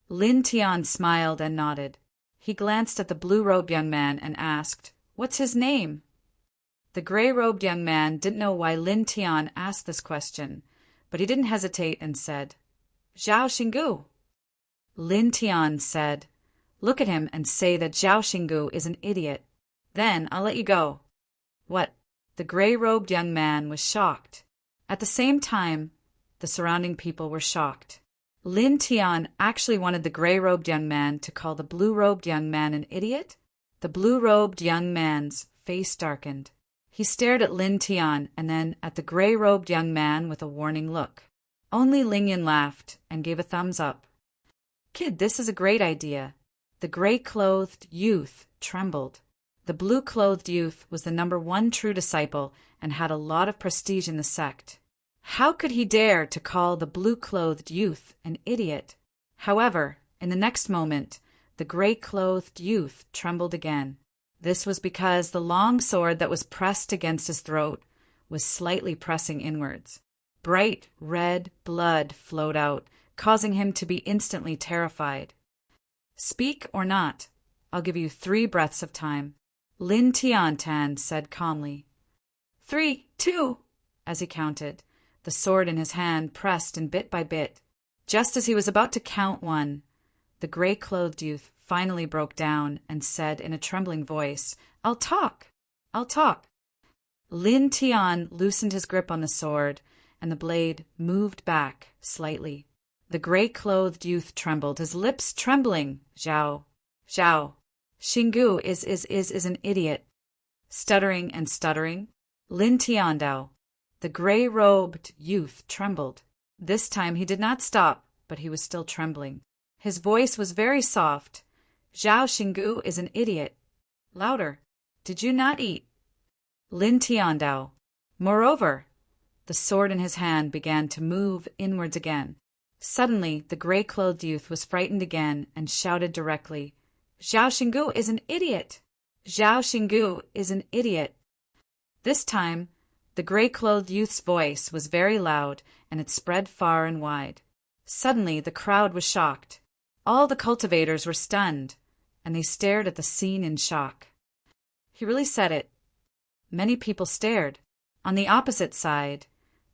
Lin Tian smiled and nodded. He glanced at the blue-robed young man and asked, "What's his name?" The gray-robed young man didn't know why Lin Tian asked this question, but he didn't hesitate and said, "Zhao Xinggu." Lin Tian said, "Look at him and say that Zhao Xinggu is an idiot. Then I'll let you go." What? The gray-robed young man was shocked. At the same time, the surrounding people were shocked. Lin Tian actually wanted the gray-robed young man to call the blue-robed young man an idiot? The blue-robed young man's face darkened. He stared at Lin Tian and then at the gray-robed young man with a warning look. Only Ling Yin laughed and gave a thumbs up. Kid, this is a great idea. The gray-clothed youth trembled. The blue-clothed youth was the #1 true disciple and had a lot of prestige in the sect. How could he dare to call the blue-clothed youth an idiot? However, in the next moment, the gray-clothed youth trembled again. This was because the long sword that was pressed against his throat was slightly pressing inwards. Bright red blood flowed out, causing him to be instantly terrified. Speak or not, I'll give you 3 breaths of time, Lin Tian said calmly. 3, 2, as he counted, the sword in his hand pressed and bit by bit. Just as he was about to count 1, the gray-clothed youth finally broke down and said in a trembling voice, I'll talk. Lin Tian loosened his grip on the sword, and the blade moved back slightly. The gray-clothed youth trembled, his lips trembling. Zhao. Xingu is an idiot. Stuttering and stuttering. Lin Tiandao. The gray-robed youth trembled. This time he did not stop, but he was still trembling. His voice was very soft. Zhao Xingu is an idiot. Louder. Did you not eat? Lin Tiandao. Moreover, the sword in his hand began to move inwards again. Suddenly, the gray-clothed youth was frightened again and shouted directly, Zhao Xingu is an idiot! Zhao Xingu is an idiot! This time, the gray-clothed youth's voice was very loud, and it spread far and wide. Suddenly, the crowd was shocked. All the cultivators were stunned, and they stared at the scene in shock. He really said it. Many people stared. On the opposite side,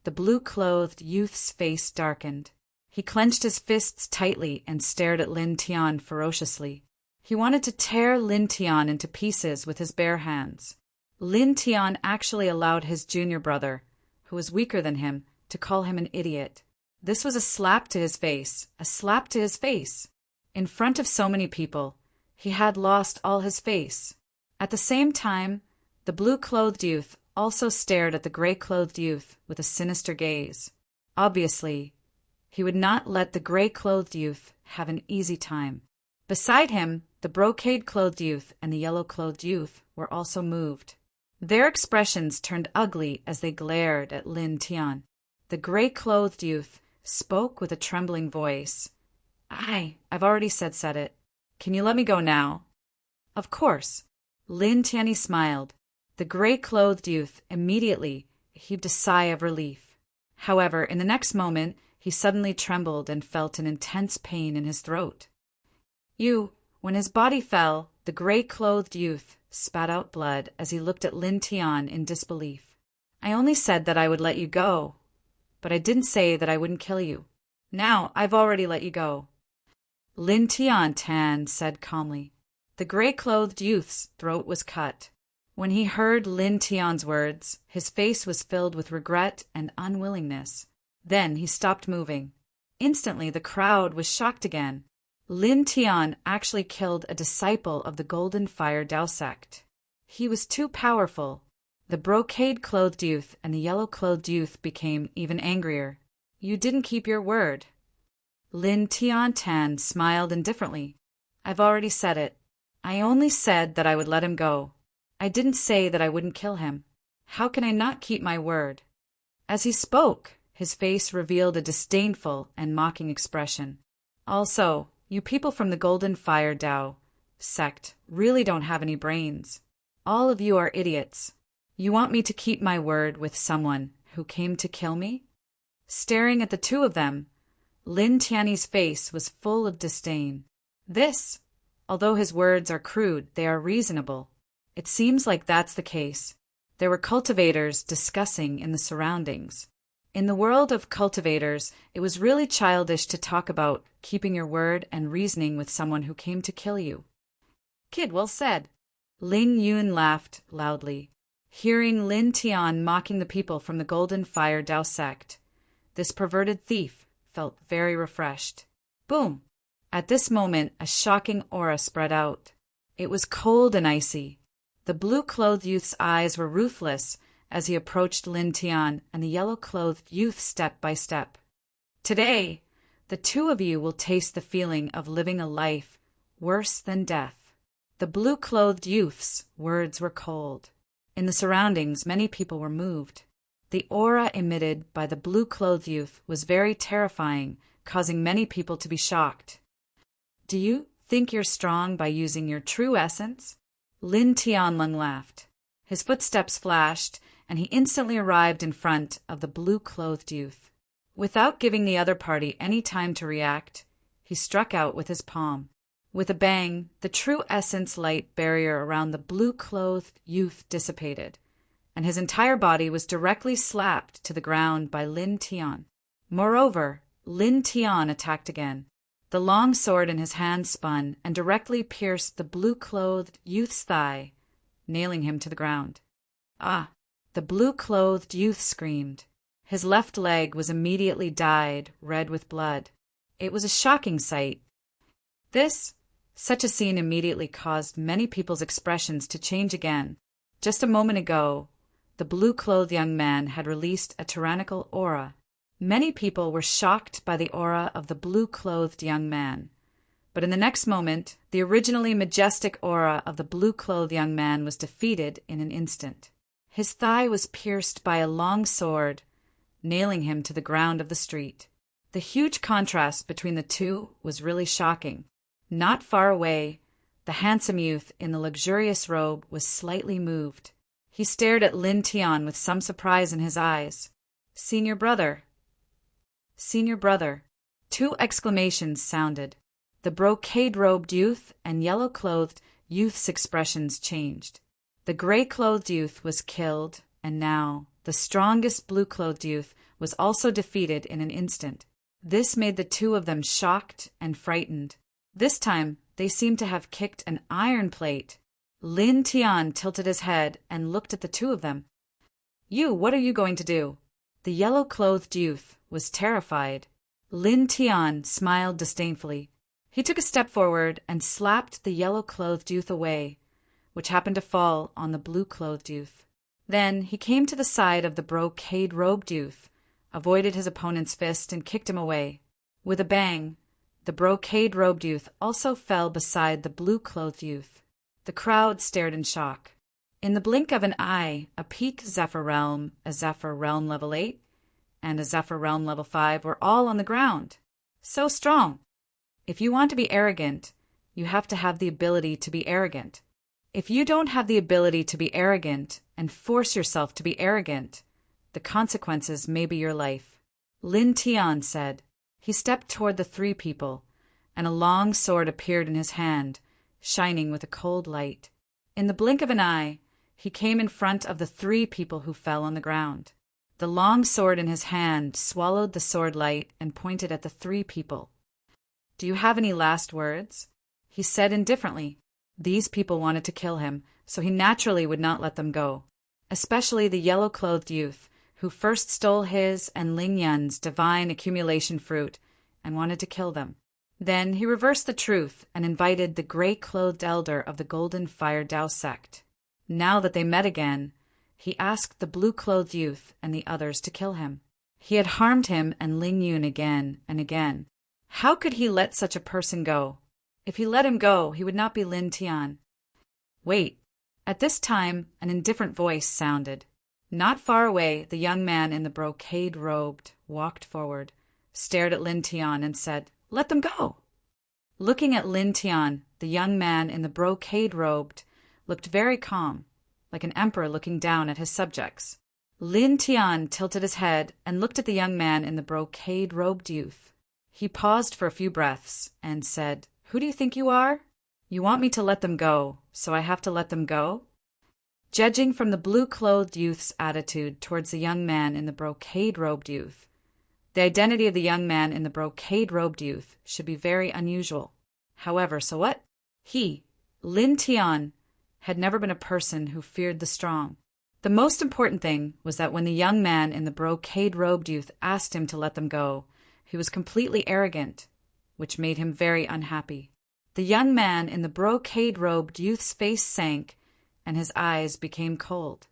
the blue-clothed youth's face darkened. He clenched his fists tightly and stared at Lin Tian ferociously. He wanted to tear Lin Tian into pieces with his bare hands. Lin Tian actually allowed his junior brother, who was weaker than him, to call him an idiot. This was a slap to his face, In front of so many people, he had lost all his face. At the same time, the blue-clothed youth also stared at the gray-clothed youth with a sinister gaze. Obviously, he would not let the gray-clothed youth have an easy time. Beside him, the brocade-clothed youth and the yellow-clothed youth were also moved. Their expressions turned ugly as they glared at Lin Tian. The gray-clothed youth spoke with a trembling voice. I've already said it. Can you let me go now? Of course. Lin Tian smiled. The gray-clothed youth immediately heaved a sigh of relief. However, in the next moment, he suddenly trembled and felt an intense pain in his throat. When his body fell, the gray-clothed youth spat out blood as he looked at Lin Tian in disbelief. I only said that I would let you go, but I didn't say that I wouldn't kill you. Now I've already let you go. Lin Tian said calmly. The gray-clothed youth's throat was cut. When he heard Lin Tian's words, his face was filled with regret and unwillingness. Then he stopped moving. Instantly, the crowd was shocked again. Lin Tian actually killed a disciple of the Golden Fire Dao sect. He was too powerful. The brocade-clothed youth and the yellow-clothed youth became even angrier. You didn't keep your word. Lin Tian smiled indifferently. I've already said it. I only said that I would let him go. I didn't say that I wouldn't kill him. How can I not keep my word? As he spoke, his face revealed a disdainful and mocking expression. Also, you people from the Golden Fire Dao sect really don't have any brains. All of you are idiots. You want me to keep my word with someone who came to kill me? Staring at the two of them, Lin Tian's face was full of disdain. Although his words are crude, they are reasonable. It seems like that's the case. There were cultivators discussing in the surroundings. In the world of cultivators, it was really childish to talk about keeping your word and reasoning with someone who came to kill you. Kid, well said. Ling Yun laughed loudly. Hearing Lin Tian mocking the people from the Golden Fire Dao sect, this perverted thief felt very refreshed. Boom! At this moment, a shocking aura spread out. It was cold and icy. The blue-clothed youth's eyes were ruthless as he approached Lin Tian and the yellow-clothed youth step by step. Today, the two of you will taste the feeling of living a life worse than death. The blue-clothed youth's words were cold. In the surroundings, many people were moved. The aura emitted by the blue-clothed youth was very terrifying, causing many people to be shocked. Do you think you're strong by using your true essence? Lin Tianlong laughed. His footsteps flashed, and he instantly arrived in front of the blue-clothed youth. Without giving the other party any time to react, he struck out with his palm. With a bang, the true essence light barrier around the blue-clothed youth dissipated, and his entire body was directly slapped to the ground by Lin Tian. Moreover, Lin Tian attacked again. The long sword in his hand spun and directly pierced the blue-clothed youth's thigh, nailing him to the ground. Ah! The blue-clothed youth screamed. His left leg was immediately dyed red with blood. It was a shocking sight. Such a scene immediately caused many people's expressions to change again. Just a moment ago, the blue-clothed young man had released a tyrannical aura. Many people were shocked by the aura of the blue-clothed young man. But in the next moment, the originally majestic aura of the blue-clothed young man was defeated in an instant. His thigh was pierced by a long sword, nailing him to the ground of the street. The huge contrast between the two was really shocking. Not far away, the handsome youth in the luxurious robe was slightly moved. He stared at Lin Tian with some surprise in his eyes. "Senior brother! Senior brother!" Two exclamations sounded. The brocade-robed youth and yellow-clothed youth's expressions changed. The gray-clothed youth was killed, and now the strongest blue-clothed youth was also defeated in an instant. This made the two of them shocked and frightened. This time, they seemed to have kicked an iron plate. Lin Tian tilted his head and looked at the two of them. What are you going to do?" The yellow-clothed youth was terrified. Lin Tian smiled disdainfully. He took a step forward and slapped the yellow-clothed youth away, which happened to fall on the blue-clothed youth. Then he came to the side of the brocade-robed youth, avoided his opponent's fist, and kicked him away. With a bang, the brocade-robed youth also fell beside the blue-clothed youth. The crowd stared in shock. In the blink of an eye, a peak Zephyr Realm, a Zephyr Realm Level 8, and a Zephyr Realm Level 5 were all on the ground. So strong! If you want to be arrogant, you have to have the ability to be arrogant. If you don't have the ability to be arrogant and force yourself to be arrogant, the consequences may be your life. Lin Tian said. He stepped toward the three people, and a long sword appeared in his hand, shining with a cold light. In the blink of an eye, he came in front of the three people who fell on the ground. The long sword in his hand swallowed the sword light and pointed at the three people. "Do you have any last words?" He said indifferently. These people wanted to kill him, so he naturally would not let them go, especially the yellow-clothed youth, who first stole his and Ling Yun's divine accumulation fruit and wanted to kill them. Then he reversed the truth and invited the gray-clothed elder of the Golden Fire Dao sect. Now that they met again, he asked the blue-clothed youth and the others to kill him. He had harmed him and Ling Yun again and again. How could he let such a person go? If he let him go, he would not be Lin Tian. Wait. At this time, an indifferent voice sounded. Not far away, the young man in the brocade-robed walked forward, stared at Lin Tian, and said, "Let them go." Looking at Lin Tian, the young man in the brocade-robed looked very calm, like an emperor looking down at his subjects. Lin Tian tilted his head and looked at the young man in the brocade-robed youth. He paused for a few breaths and said, "Who do you think you are? You want me to let them go, so I have to let them go?" Judging from the blue-clothed youth's attitude towards the young man in the brocade-robed youth, the identity of the young man in the brocade-robed youth should be very unusual. However, so what? He, Lin Tian, had never been a person who feared the strong. The most important thing was that when the young man in the brocade-robed youth asked him to let them go, He was completely arrogant, which made him very unhappy. The young man in the brocade-robed youth's face sank, and his eyes became cold.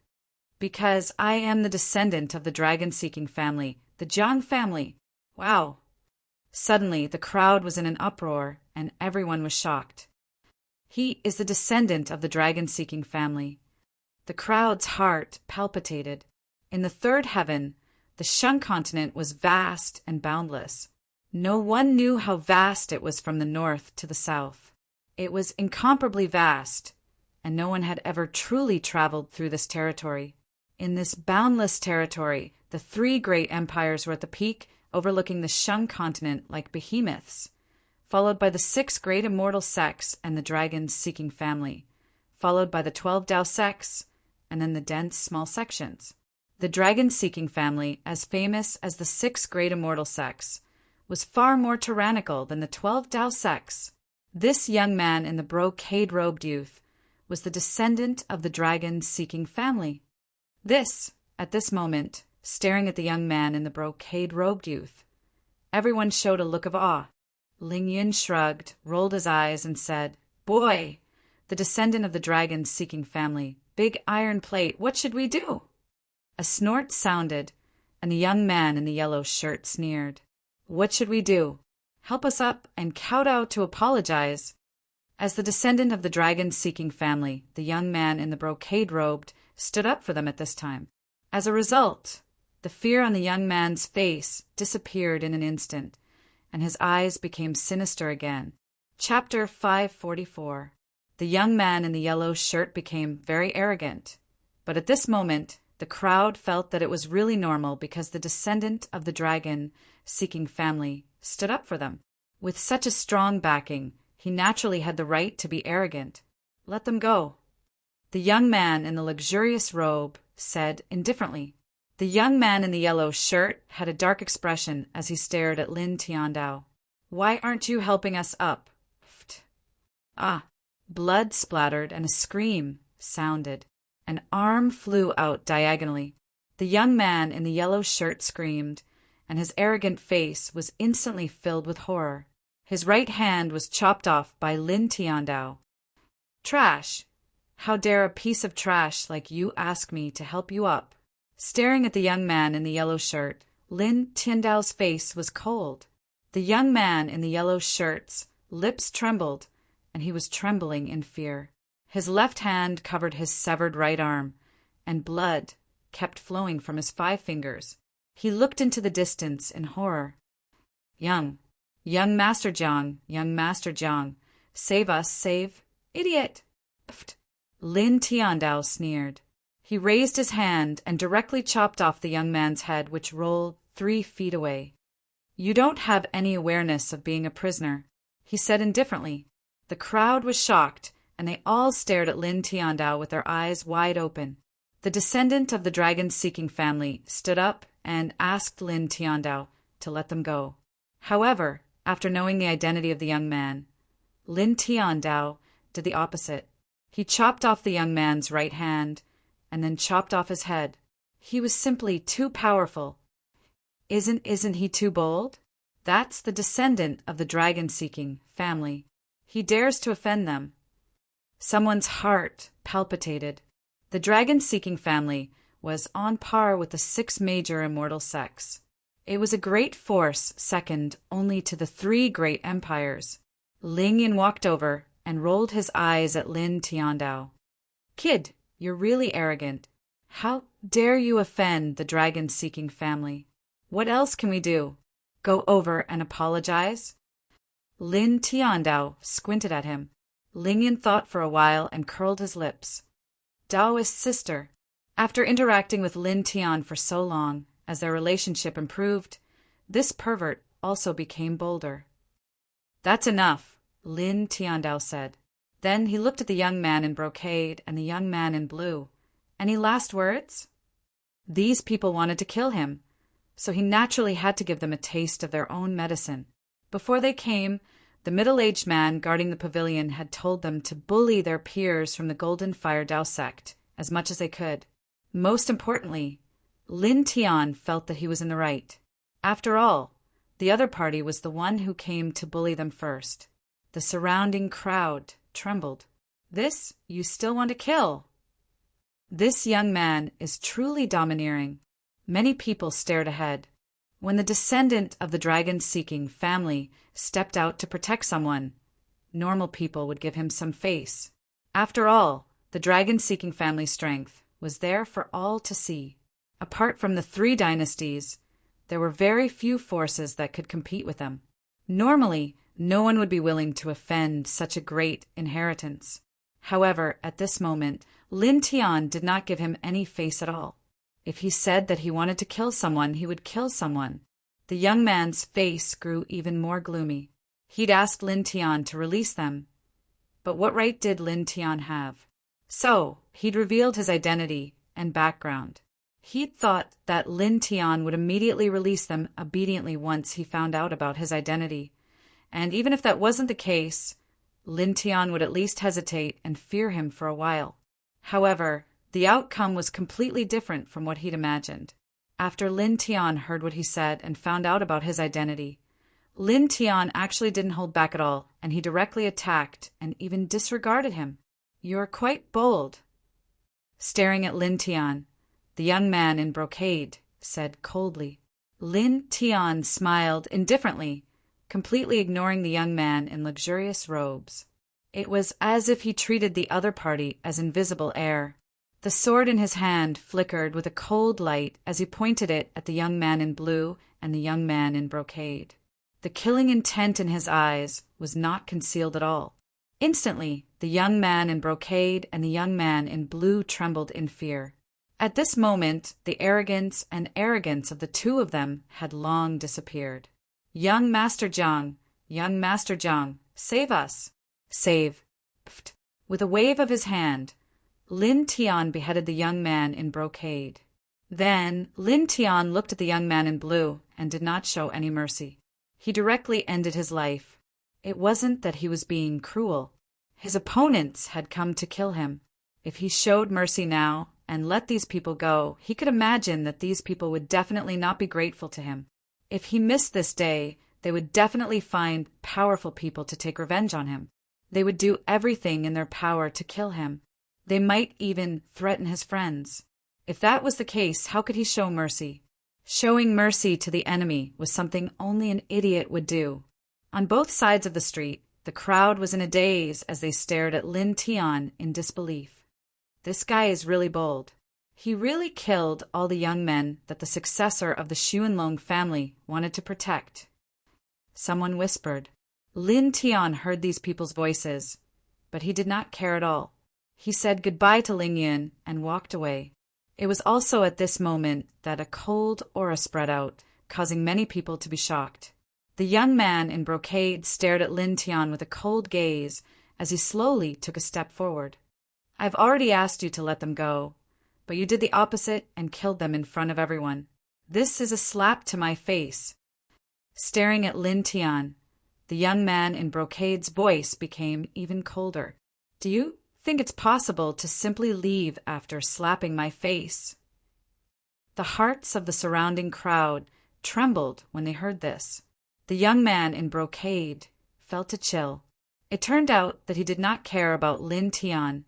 "Because I am the descendant of the dragon-seeking family, the Jiang family." Wow. Suddenly, the crowd was in an uproar, and everyone was shocked. He is the descendant of the dragon-seeking family. The crowd's heart palpitated. In the third heaven, the Shang continent was vast and boundless. No one knew how vast it was from the north to the south. It was incomparably vast, and no one had ever truly traveled through this territory. In this boundless territory, the three great empires were at the peak, overlooking the Shang continent like behemoths, followed by the 6 great immortal sects and the dragon-seeking family, followed by the 12 Dao sects, and then the dense small sections. The dragon-seeking family, as famous as the 6 great immortal sects, was far more tyrannical than the 12 Dao sects. This young man in the brocade-robed youth was the descendant of the dragon-seeking family. At this moment, staring at the young man in the brocade-robed youth, everyone showed a look of awe. Ling Yin shrugged, rolled his eyes, and said, "Boy, the descendant of the dragon-seeking family, big iron plate, what should we do?" A snort sounded, and the young man in the yellow shirt sneered. "What should we do? Help us up and kowtow to apologize." As the descendant of the dragon-seeking family, the young man in the brocade-robed stood up for them at this time. As a result, the fear on the young man's face disappeared in an instant, and his eyes became sinister again. Chapter 544. The young man in the yellow shirt became very arrogant, but at this moment, the crowd felt that it was really normal because the descendant of the dragon-seeking family stood up for them. With such a strong backing, he naturally had the right to be arrogant. Let them go. The young man in the luxurious robe said indifferently. The young man in the yellow shirt had a dark expression as he stared at Lin Tiandao. "Why aren't you helping us up?" Ah! Blood splattered and a scream sounded. An arm flew out diagonally. The young man in the yellow shirt screamed, and his arrogant face was instantly filled with horror. His right hand was chopped off by Lin Tiandao. "Trash! How dare a piece of trash like you ask me to help you up?" Staring at the young man in the yellow shirt, Lin Tiandao's face was cold. The young man in the yellow shirt's lips trembled, and he was trembling in fear. His left hand covered his severed right arm, and blood kept flowing from his 5 fingers. He looked into the distance in horror. Young Master Jiang, save us, save, idiot!" Lin Tiandao sneered. He raised his hand and directly chopped off the young man's head, which rolled 3 feet away. "You don't have any awareness of being a prisoner," he said indifferently. The crowd was shocked, and they all stared at Lin Tiandao with their eyes wide open. The descendant of the dragon-seeking family stood up and asked Lin Tiandao to let them go. However, after knowing the identity of the young man, Lin Tiandao did the opposite. He chopped off the young man's right hand and then chopped off his head. He was simply too powerful. Isn't he too bold? That's the descendant of the dragon-seeking family. He dares to offend them. Someone's heart palpitated. The dragon-seeking family was on par with the 6 major immortal sects. It was a great force second only to the 3 great empires. Ling Yin walked over and rolled his eyes at Lin Tiandao. "Kid, you're really arrogant. How dare you offend the dragon-seeking family? What else can we do? Go over and apologize?" Lin Tiandao squinted at him. Ling Yin thought for a while and curled his lips. Daoist sister. After interacting with Lin Tian for so long, as their relationship improved, this pervert also became bolder. "That's enough," Lin Tiandao said. Then he looked at the young man in brocade and the young man in blue. Any last words? These people wanted to kill him, so he naturally had to give them a taste of their own medicine. Before they came, the middle-aged man guarding the pavilion had told them to bully their peers from the Golden Fire Dao sect as much as they could. Most importantly, Lin Tian felt that he was in the right. After all, The other party was the one who came to bully them first. The surrounding crowd trembled. "This you still want to kill?" This young man is truly domineering. Many people stared ahead. When the descendant of the dragon-seeking family stepped out to protect someone, normal people would give him some face. After all, the dragon-seeking family strength was there for all to see. Apart from the 3 dynasties, there were very few forces that could compete with them. Normally, no one would be willing to offend such a great inheritance. However, at this moment, Lin Tian did not give him any face at all. If he said that he wanted to kill someone, he would kill someone. The young man's face grew even more gloomy. He'd asked Lin Tian to release them. But what right did Lin Tian have? So, he'd revealed his identity and background. He'd thought that Lin Tian would immediately release them obediently once he found out about his identity. And even if that wasn't the case, Lin Tian would at least hesitate and fear him for a while. However, the outcome was completely different from what he'd imagined. After Lin Tian heard what he said and found out about his identity, Lin Tian actually didn't hold back at all, and he directly attacked and even disregarded him. "You're quite bold." Staring at Lin Tian, the young man in brocade said coldly. Lin Tian smiled indifferently, completely ignoring the young man in luxurious robes. It was as if he treated the other party as invisible air. The sword in his hand flickered with a cold light as he pointed it at the young man in blue and the young man in brocade. The killing intent in his eyes was not concealed at all. Instantly, the young man in brocade and the young man in blue trembled in fear. At this moment, the arrogance of the 2 of them had long disappeared. Young Master Jiang, save us. Save. Pft. With a wave of his hand, Lin Tian beheaded the young man in brocade. Then Lin Tian looked at the young man in blue and did not show any mercy. He directly ended his life. It wasn't that he was being cruel. His opponents had come to kill him. If he showed mercy now and let these people go, he could imagine that these people would definitely not be grateful to him. If he missed this day, they would definitely find powerful people to take revenge on him. They would do everything in their power to kill him. They might even threaten his friends. If that was the case, how could he show mercy? Showing mercy to the enemy was something only an idiot would do. On both sides of the street, the crowd was in a daze as they stared at Lin Tian in disbelief. This guy is really bold. He really killed all the young men that the successor of the Xuanlong family wanted to protect. Someone whispered. Lin Tian heard these people's voices, but he did not care at all. He said goodbye to Ling Yun and walked away. It was also at this moment that a cold aura spread out, causing many people to be shocked. The young man in brocade stared at Lin Tian with a cold gaze as he slowly took a step forward. "I've already asked you to let them go, but you did the opposite and killed them in front of everyone. This is a slap to my face." Staring at Lin Tian, the young man in brocade's voice became even colder. "Do you think it's possible to simply leave after slapping my face?" The hearts of the surrounding crowd trembled when they heard this. The young man in brocade felt a chill. It turned out that he did not care about Lin Tian,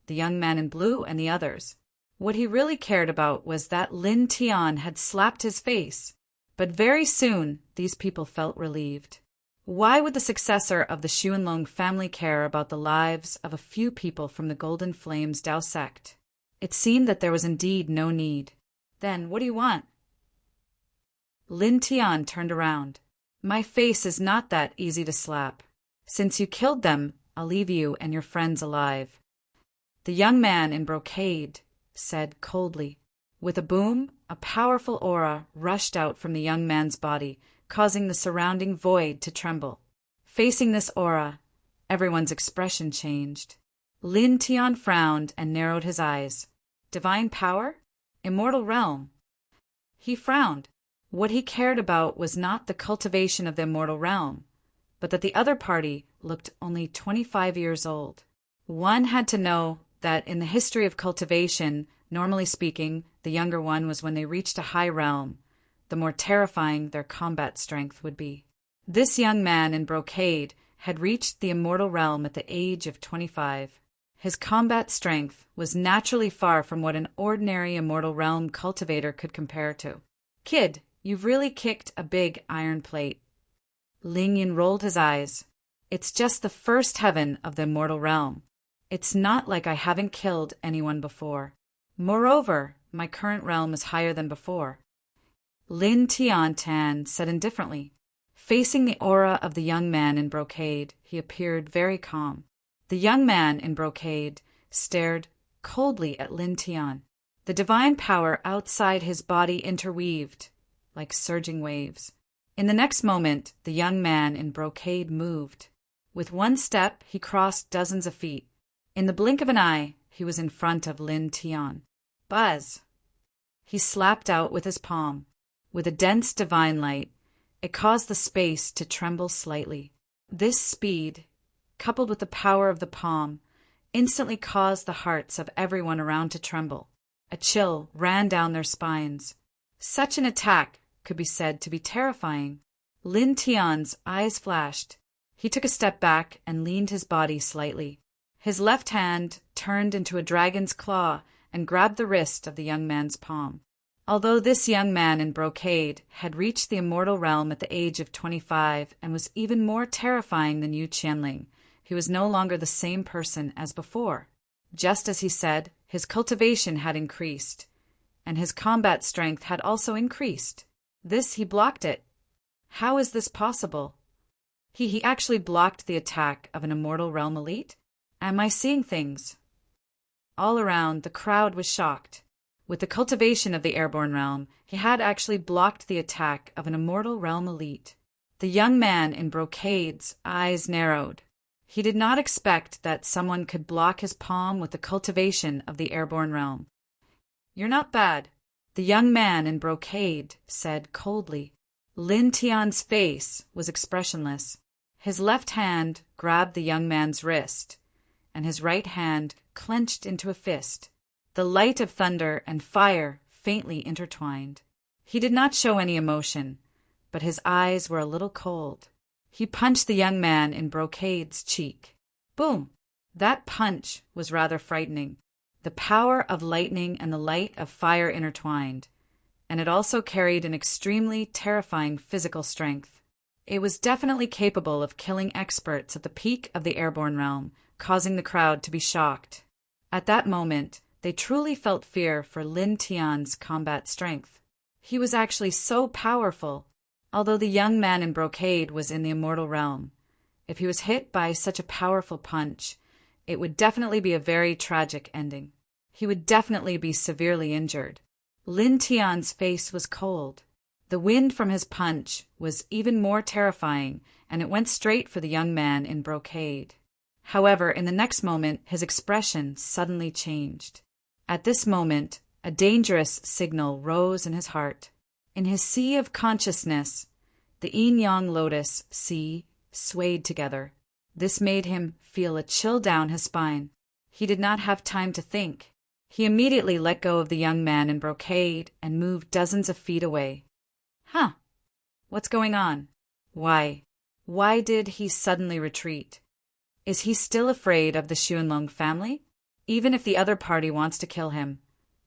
the young man in blue, and the others. What he really cared about was that Lin Tian had slapped his face. But very soon, these people felt relieved. Why would the successor of the Xuanlong family care about the lives of a few people from the Golden Flames Dao sect? It seemed that there was indeed no need. "Then what do you want?" Lin Tian turned around. "My face is not that easy to slap. Since you killed them, I'll leave you and your friends alive." The young man in brocade said coldly. With a boom, a powerful aura rushed out from the young man's body, causing the surrounding void to tremble. Facing this aura, everyone's expression changed. Lin Tian frowned and narrowed his eyes. Divine power? Immortal realm? He frowned. What he cared about was not the cultivation of the immortal realm, but that the other party looked only 25 years old. One had to know that in the history of cultivation, normally speaking, the younger one was when they reached a high realm. the more terrifying their combat strength would be. This young man in brocade had reached the immortal realm at the age of 25. His combat strength was naturally far from what an ordinary immortal realm cultivator could compare to. "Kid, you've really kicked a big iron plate." Ling Yin rolled his eyes. "It's just the first heaven of the immortal realm. It's not like I haven't killed anyone before. Moreover, my current realm is higher than before." Lin Tian said indifferently. Facing the aura of the young man in brocade, he appeared very calm. The young man in brocade stared coldly at Lin Tian. The divine power outside his body interweaved like surging waves. In the next moment, the young man in brocade moved. With one step, he crossed dozens of feet. In the blink of an eye, he was in front of Lin Tian. "Buzz!" He slapped out with his palm. With a dense divine light, it caused the space to tremble slightly. This speed, coupled with the power of the palm, instantly caused the hearts of everyone around to tremble. A chill ran down their spines. Such an attack could be said to be terrifying. Lin Tian's eyes flashed. He took a step back and leaned his body slightly. His left hand turned into a dragon's claw and grabbed the wrist of the young man's palm. Although this young man in brocade had reached the immortal realm at the age of 25 and was even more terrifying than Yu Qianling, he was no longer the same person as before. Just as he said, his cultivation had increased, and his combat strength had also increased. He blocked it. How is this possible? He actually blocked the attack of an immortal realm elite? Am I seeing things? All around, the crowd was shocked. With the cultivation of the airborne realm, he had actually blocked the attack of an immortal realm elite. The young man in brocade's eyes narrowed. He did not expect that someone could block his palm with the cultivation of the airborne realm. "You're not bad," the young man in brocade said coldly. Lin Tian's face was expressionless. His left hand grabbed the young man's wrist, and his right hand clenched into a fist. The light of thunder and fire faintly intertwined. He did not show any emotion, but his eyes were a little cold. He punched the young man in brocade's cheek. Boom! That punch was rather frightening. The power of lightning and the light of fire intertwined, and it also carried an extremely terrifying physical strength. It was definitely capable of killing experts at the peak of the airborne realm, causing the crowd to be shocked. At that moment, they truly felt fear for Lin Tian's combat strength. He was actually so powerful. Although the young man in brocade was in the immortal realm, if he was hit by such a powerful punch, it would definitely be a very tragic ending. He would definitely be severely injured. Lin Tian's face was cold. The wind from his punch was even more terrifying, and it went straight for the young man in brocade. However, in the next moment, his expression suddenly changed. At this moment, a dangerous signal rose in his heart. In his sea of consciousness, the yin-yang lotus sea swayed together. This made him feel a chill down his spine. He did not have time to think. He immediately let go of the young man in brocade and moved dozens of feet away. Huh. What's going on? Why did he suddenly retreat? Is he still afraid of the Xuanlong family? Even if the other party wants to kill him,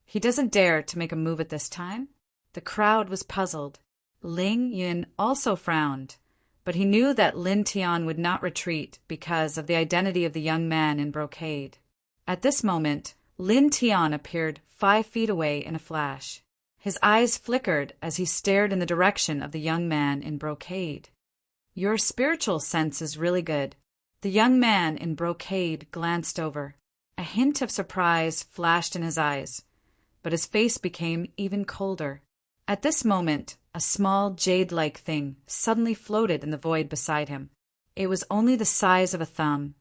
he doesn't dare to make a move at this time? The crowd was puzzled. Ling Yun also frowned, but he knew that Lin Tian would not retreat because of the identity of the young man in brocade. At this moment, Lin Tian appeared 5 feet away in a flash. His eyes flickered as he stared in the direction of the young man in brocade. "Your spiritual sense is really good." The young man in brocade glanced over. A hint of surprise flashed in his eyes, but his face became even colder. At this moment, a small jade-like thing suddenly floated in the void beside him. It was only the size of a thumb,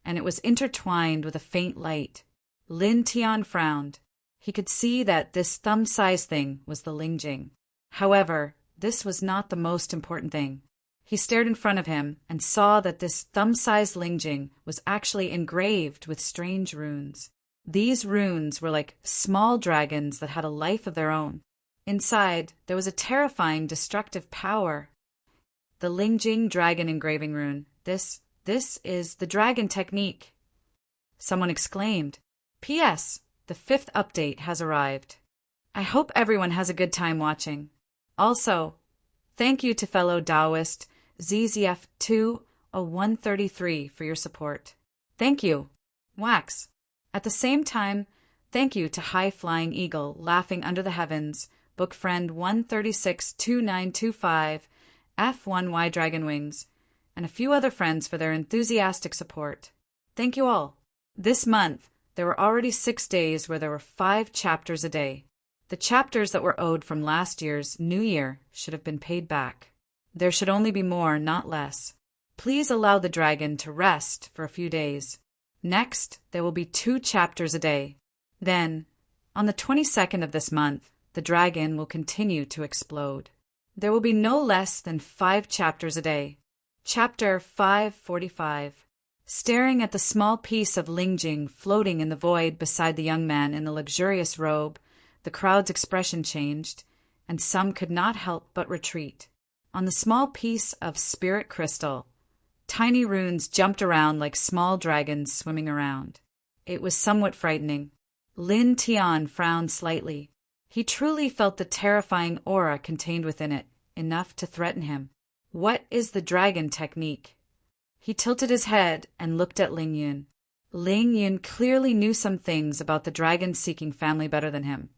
and it was intertwined with a faint light. Lin Tian frowned. He could see that this thumb-sized thing was the Lingjing. However, this was not the most important thing. He stared in front of him and saw that this thumb-sized Lingjing was actually engraved with strange runes. These runes were like small dragons that had a life of their own. Inside, there was a terrifying, destructive power. The Lingjing Dragon Engraving Rune. This is the dragon technique. Someone exclaimed. P.S. The 5th update has arrived. I hope everyone has a good time watching. Also, thank you to fellow Taoist ZZF20133 for your support. Thank you. Wax. At the same time, thank you to High Flying Eagle, Laughing Under the Heavens, Book Friend 1362925, F1Y Dragon Wings, and a few other friends for their enthusiastic support. Thank you all. This month, there were already 6 days where there were 5 chapters a day. The chapters that were owed from last year's New Year should have been paid back. There should only be more, not less. Please allow the dragon to rest for a few days. Next, there will be 2 chapters a day. Then, on the 22nd of this month, the dragon will continue to explode. There will be no less than 5 chapters a day. Chapter 545. Staring at the small piece of Lingjing floating in the void beside the young man in the luxurious robe, the crowd's expression changed, and some could not help but retreat. On the small piece of spirit crystal, tiny runes jumped around like small dragons swimming around. It was somewhat frightening. Lin Tian frowned slightly. He truly felt the terrifying aura contained within it, enough to threaten him. What is the dragon technique? He tilted his head and looked at Ling Yun. Ling Yun clearly knew some things about the dragon-seeking family better than him,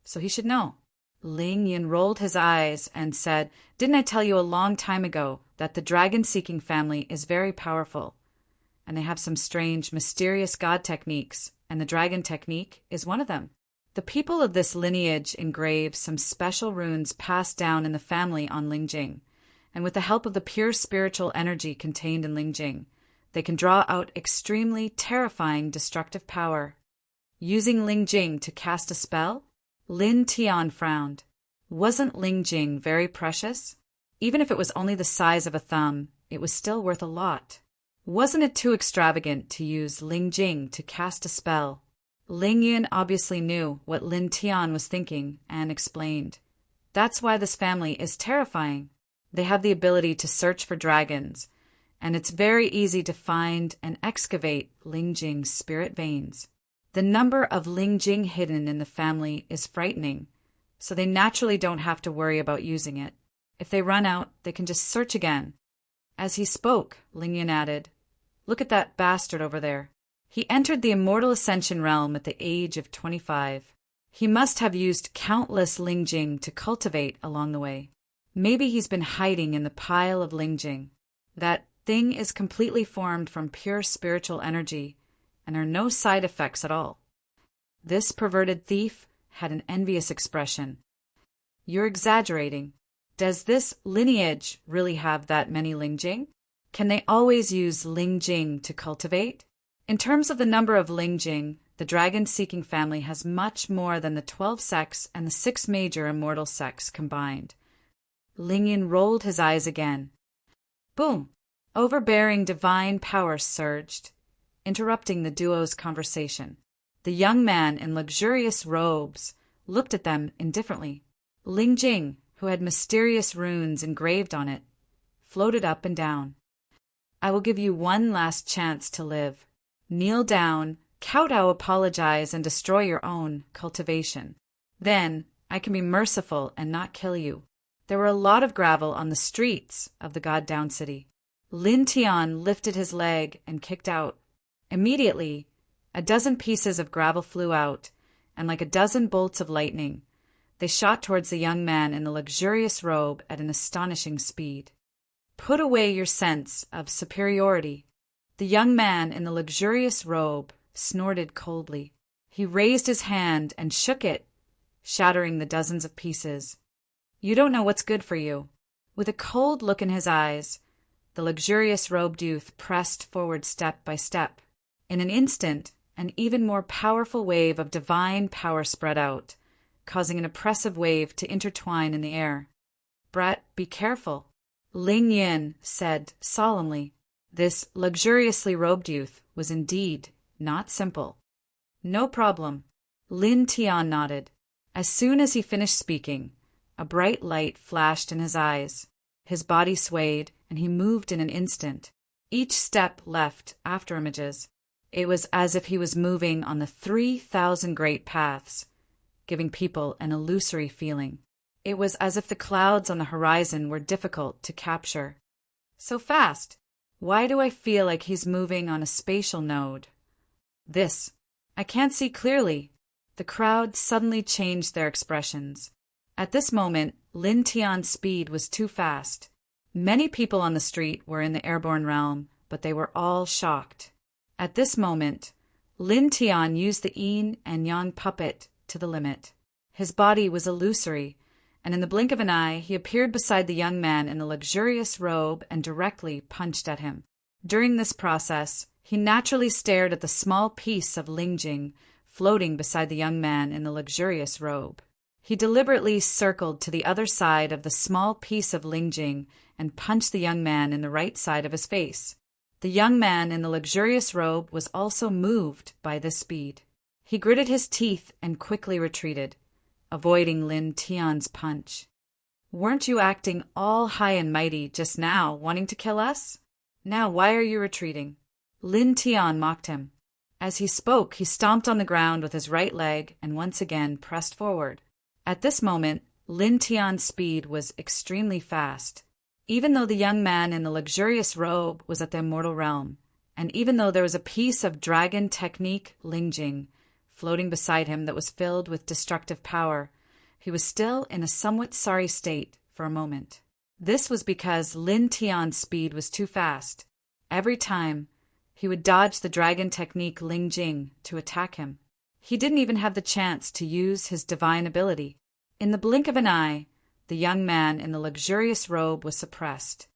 so he should know. Ling Yun rolled his eyes and said, "Didn't I tell you a long time ago that the dragon-seeking family is very powerful, and they have some strange, mysterious god techniques, and the dragon technique is one of them. The people of this lineage engrave some special runes passed down in the family on Lingjing, and with the help of the pure spiritual energy contained in Lingjing, they can draw out extremely terrifying destructive power. Using Lingjing to cast a spell?" Lin Tian frowned. Wasn't Lingjing very precious? Even if it was only the size of a thumb, it was still worth a lot. Wasn't it too extravagant to use Lingjing to cast a spell? Ling Yun obviously knew what Lin Tian was thinking and explained. That's why this family is terrifying. They have the ability to search for dragons, and it's very easy to find and excavate Lingjing's spirit veins. The number of Lingjing hidden in the family is frightening, so they naturally don't have to worry about using it. If they run out, they can just search again. As he spoke, Ling Yun added, "Look at that bastard over there. He entered the immortal ascension realm at the age of 25. He must have used countless Lingjing to cultivate along the way. Maybe he's been hiding in the pile of Lingjing. That thing is completely formed from pure spiritual energy, and there are no side effects at all." This perverted thief had an envious expression. "You're exaggerating. Does this lineage really have that many Lingjing? Can they always use Lingjing to cultivate? In terms of the number of Lingjing, the dragon-seeking family has much more than the 12 sects and the 6 major immortal sects combined." Ling Yun rolled his eyes again. Boom! Overbearing divine power surged, interrupting the duo's conversation. The young man in luxurious robes looked at them indifferently. Lingjing, who had mysterious runes engraved on it, floated up and down. "I will give you one last chance to live. Kneel down, kowtow, apologize, and destroy your own cultivation. Then I can be merciful and not kill you." There were a lot of gravel on the streets of the God-Down City. Lin Tian lifted his leg and kicked out. Immediately, a dozen pieces of gravel flew out, and like a dozen bolts of lightning, they shot towards the young man in the luxurious robe at an astonishing speed. "Put away your sense of superiority." The young man in the luxurious robe snorted coldly. He raised his hand and shook it, shattering the dozens of pieces. "You don't know what's good for you." With a cold look in his eyes, the luxurious robed youth pressed forward step by step. In an instant, an even more powerful wave of divine power spread out, causing an oppressive wave to intertwine in the air. "Brat, be careful," Ling Yun said solemnly. This luxuriously robed youth was indeed not simple. "No problem." Lin Tian nodded. As soon as he finished speaking, a bright light flashed in his eyes. His body swayed, and he moved in an instant. Each step left afterimages. It was as if he was moving on the 3,000 great paths, giving people an illusory feeling. It was as if the clouds on the horizon were difficult to capture. So fast! Why do I feel like he's moving on a spatial node? This. I can't see clearly. The crowd suddenly changed their expressions. At this moment, Lin Tian's speed was too fast. Many people on the street were in the airborne realm, but they were all shocked. At this moment, Lin Tian used the yin and yang puppet to the limit. His body was illusory, and in the blink of an eye he appeared beside the young man in the luxurious robe and directly punched at him. During this process, he naturally stared at the small piece of Lingjing floating beside the young man in the luxurious robe. He deliberately circled to the other side of the small piece of Lingjing and punched the young man in the right side of his face. The young man in the luxurious robe was also moved by this speed. He gritted his teeth and quickly retreated, avoiding Lin Tian's punch. "Weren't you acting all high and mighty just now, wanting to kill us? Now why are you retreating?" Lin Tian mocked him. As he spoke, he stomped on the ground with his right leg and once again pressed forward. At this moment, Lin Tian's speed was extremely fast. Even though the young man in the luxurious robe was at the immortal realm, and even though there was a piece of dragon technique Lingjing floating beside him that was filled with destructive power, he was still in a somewhat sorry state for a moment. This was because Lin Tian's speed was too fast. Every time, he would dodge the dragon technique Lingjing to attack him. He didn't even have the chance to use his divine ability. In the blink of an eye, the young man in the luxurious robe was suppressed.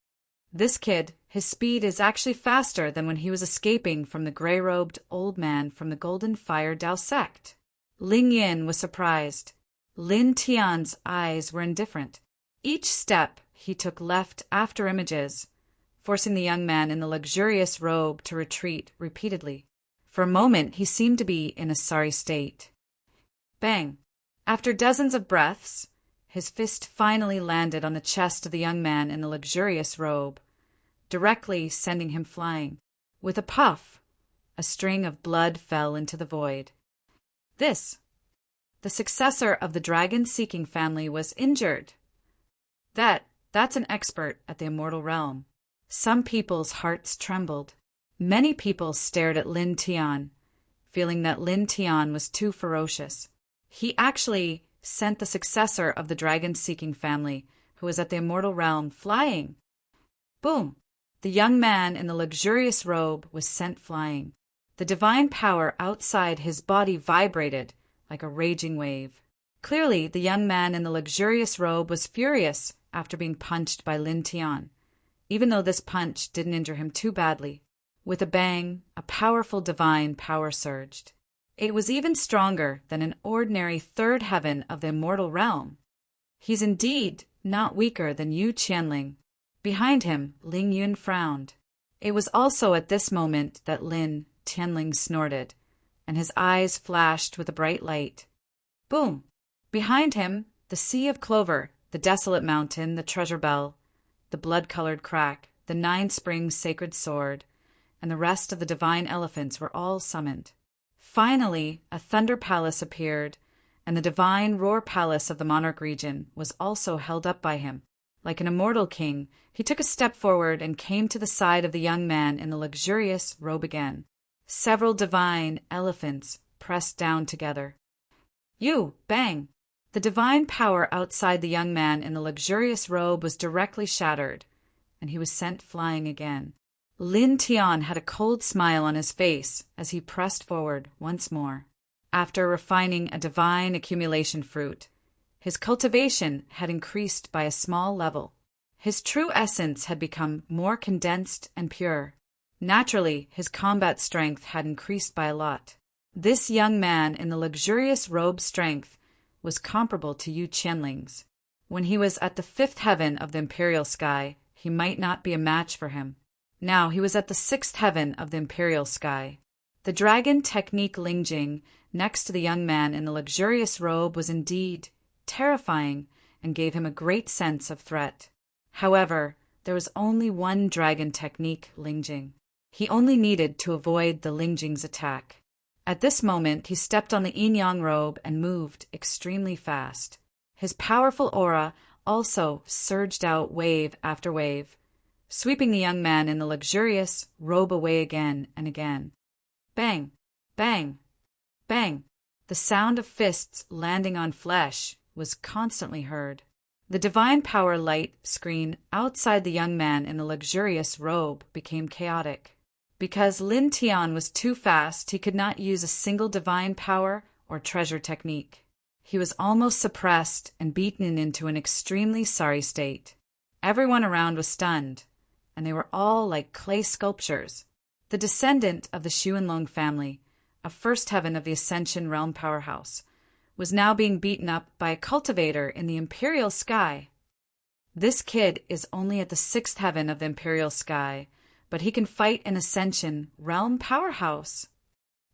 This kid, his speed is actually faster than when he was escaping from the gray-robed old man from the Golden Fire Dao sect. Ling Yin was surprised. Lin Tian's eyes were indifferent. Each step he took left after images, forcing the young man in the luxurious robe to retreat repeatedly. For a moment, he seemed to be in a sorry state. Bang! After dozens of breaths, his fist finally landed on the chest of the young man in the luxurious robe, directly sending him flying. With a puff, a string of blood fell into the void. This. The successor of the dragon-seeking family was injured. That's an expert at the immortal realm. Some people's hearts trembled. Many people stared at Lin Tian, feeling that Lin Tian was too ferocious. He actually sent the successor of the dragon-seeking family, who was at the immortal realm, flying. Boom! The young man in the luxurious robe was sent flying. The divine power outside his body vibrated like a raging wave. Clearly, the young man in the luxurious robe was furious after being punched by Lin Tian, even though this punch didn't injure him too badly. With a bang, a powerful divine power surged. It was even stronger than an ordinary third heaven of the immortal realm. He's indeed not weaker than Yu Qianling. Behind him, Ling Yun frowned. It was also at this moment that Lin Tianling snorted, and his eyes flashed with a bright light. Boom! Behind him, the Sea of Clover, the Desolate Mountain, the Treasure Bell, the Blood-Colored Crack, the 9 Springs Sacred Sword, and the rest of the divine elephants were all summoned. Finally, a Thunder Palace appeared, and the divine Roar Palace of the Monarch region was also held up by him. Like an immortal king, he took a step forward and came to the side of the young man in the luxurious robe again. Several divine elephants pressed down together. Bang! The divine power outside the young man in the luxurious robe was directly shattered, and he was sent flying again. Lin Tian had a cold smile on his face as he pressed forward once more. After refining a divine accumulation fruit, his cultivation had increased by a small level. His true essence had become more condensed and pure. Naturally, his combat strength had increased by a lot. This young man in the luxurious robe's strength was comparable to Yu Qianling's. When he was at the 5th heaven of the imperial sky, he might not be a match for him. Now he was at the 6th heaven of the imperial sky. The dragon technique Lingjing, next to the young man in the luxurious robe, was indeed terrifying and gave him a great sense of threat. However, there was only one dragon technique Lingjing. He only needed to avoid the Lingjing's attack. At this moment, he stepped on the yin-yang robe and moved extremely fast. His powerful aura also surged out wave after wave, sweeping the young man in the luxurious robe away again and again. Bang! Bang! Bang! The sound of fists landing on flesh was constantly heard. The divine power light screen outside the young man in the luxurious robe became chaotic. Because Lin Tian was too fast, he could not use a single divine power or treasure technique. He was almost suppressed and beaten into an extremely sorry state. Everyone around was stunned, and they were all like clay sculptures. The descendant of the Xuanlong family, a first heaven of the Ascension Realm powerhouse, was now being beaten up by a cultivator in the Imperial Sky. This kid is only at the 6th heaven of the Imperial Sky, but he can fight an Ascension Realm powerhouse.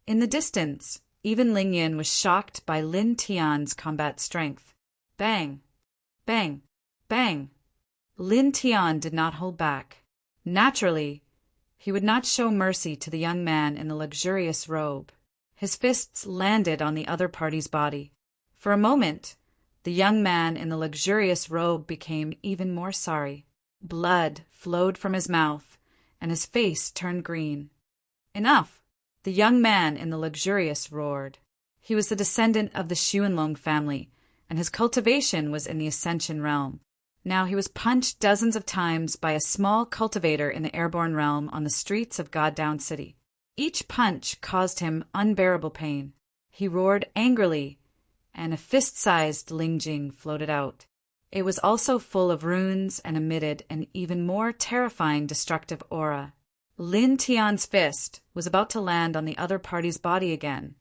In the distance, even Ling Yin was shocked by Lin Tian's combat strength. Bang! Bang! Bang! Lin Tian did not hold back. Naturally, he would not show mercy to the young man in the luxurious robe. His fists landed on the other party's body. For a moment, the young man in the luxurious robe became even more sorry. Blood flowed from his mouth, and his face turned green. Enough! The young man in the luxurious roared. He was the descendant of the Xuanlong family, and his cultivation was in the Ascension Realm. Now he was punched dozens of times by a small cultivator in the airborne realm on the streets of Goddown City. Each punch caused him unbearable pain. He roared angrily, and a fist-sized Lingjing floated out. It was also full of runes and emitted an even more terrifying destructive aura. Lin Tian's fist was about to land on the other party's body again,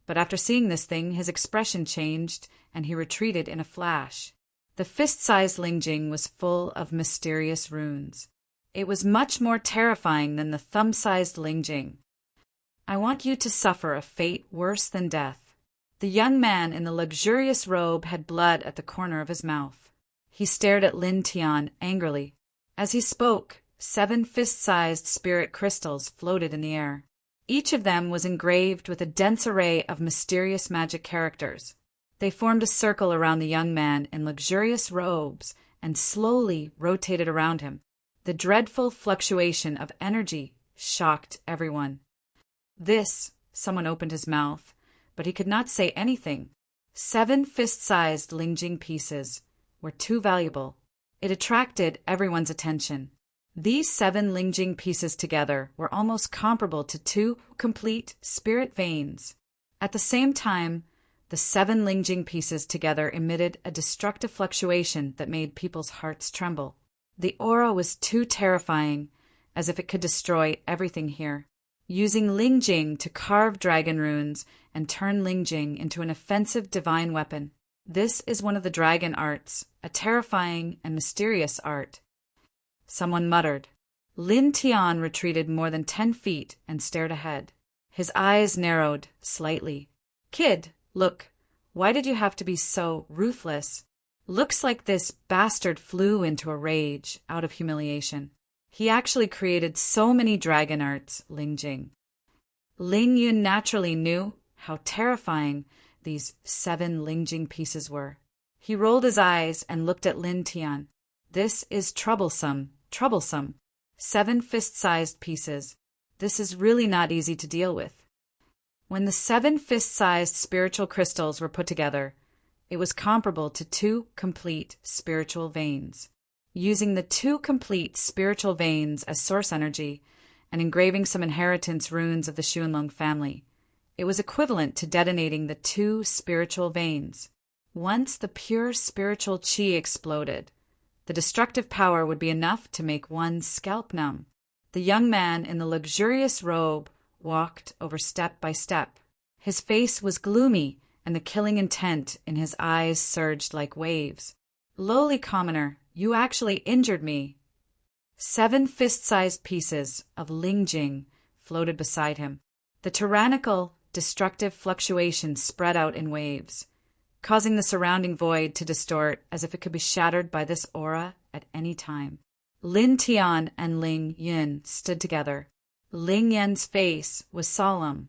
but after seeing this thing, his expression changed and he retreated in a flash. The fist-sized Lingjing was full of mysterious runes. It was much more terrifying than the thumb-sized Lingjing. I want you to suffer a fate worse than death. The young man in the luxurious robe had blood at the corner of his mouth. He stared at Lin Tian angrily. As he spoke, 7 fist-sized spirit crystals floated in the air. Each of them was engraved with a dense array of mysterious magic characters. They formed a circle around the young man in luxurious robes and slowly rotated around him. The dreadful fluctuation of energy shocked everyone. Someone opened his mouth, but he could not say anything. 7 fist-sized Lingjing pieces were too valuable. It attracted everyone's attention. These 7 Lingjing pieces together were almost comparable to 2 complete spirit veins. At the same time, the 7 Lingjing pieces together emitted a destructive fluctuation that made people's hearts tremble. The aura was too terrifying, as if it could destroy everything here. Using Lingjing to carve dragon runes and turn Lingjing into an offensive divine weapon. This is one of the dragon arts, a terrifying and mysterious art. Someone muttered. Lin Tian retreated more than 10 feet and stared ahead. His eyes narrowed slightly. Kid, look, why did you have to be so ruthless? Looks like this bastard flew into a rage out of humiliation. He actually created so many dragon arts, Lingjing. Ling Yun naturally knew how terrifying these 7 Lingjing pieces were. He rolled his eyes and looked at Lin Tian. This is troublesome. 7 fist-sized pieces. This is really not easy to deal with. When the 7 fist-sized spiritual crystals were put together, it was comparable to 2 complete spiritual veins. Using the 2 complete spiritual veins as source energy and engraving some inheritance runes of the Xuanlong family, it was equivalent to detonating the 2 spiritual veins. Once the pure spiritual qi exploded, the destructive power would be enough to make one's scalp numb. The young man in the luxurious robe walked over step by step. His face was gloomy, and the killing intent in his eyes surged like waves. Lowly commoner, you actually injured me. 7 fist-sized pieces of Lingjing floated beside him. The tyrannical, destructive fluctuation spread out in waves, causing the surrounding void to distort as if it could be shattered by this aura at any time. Lin Tian and Ling Yun stood together. Ling Yan's face was solemn,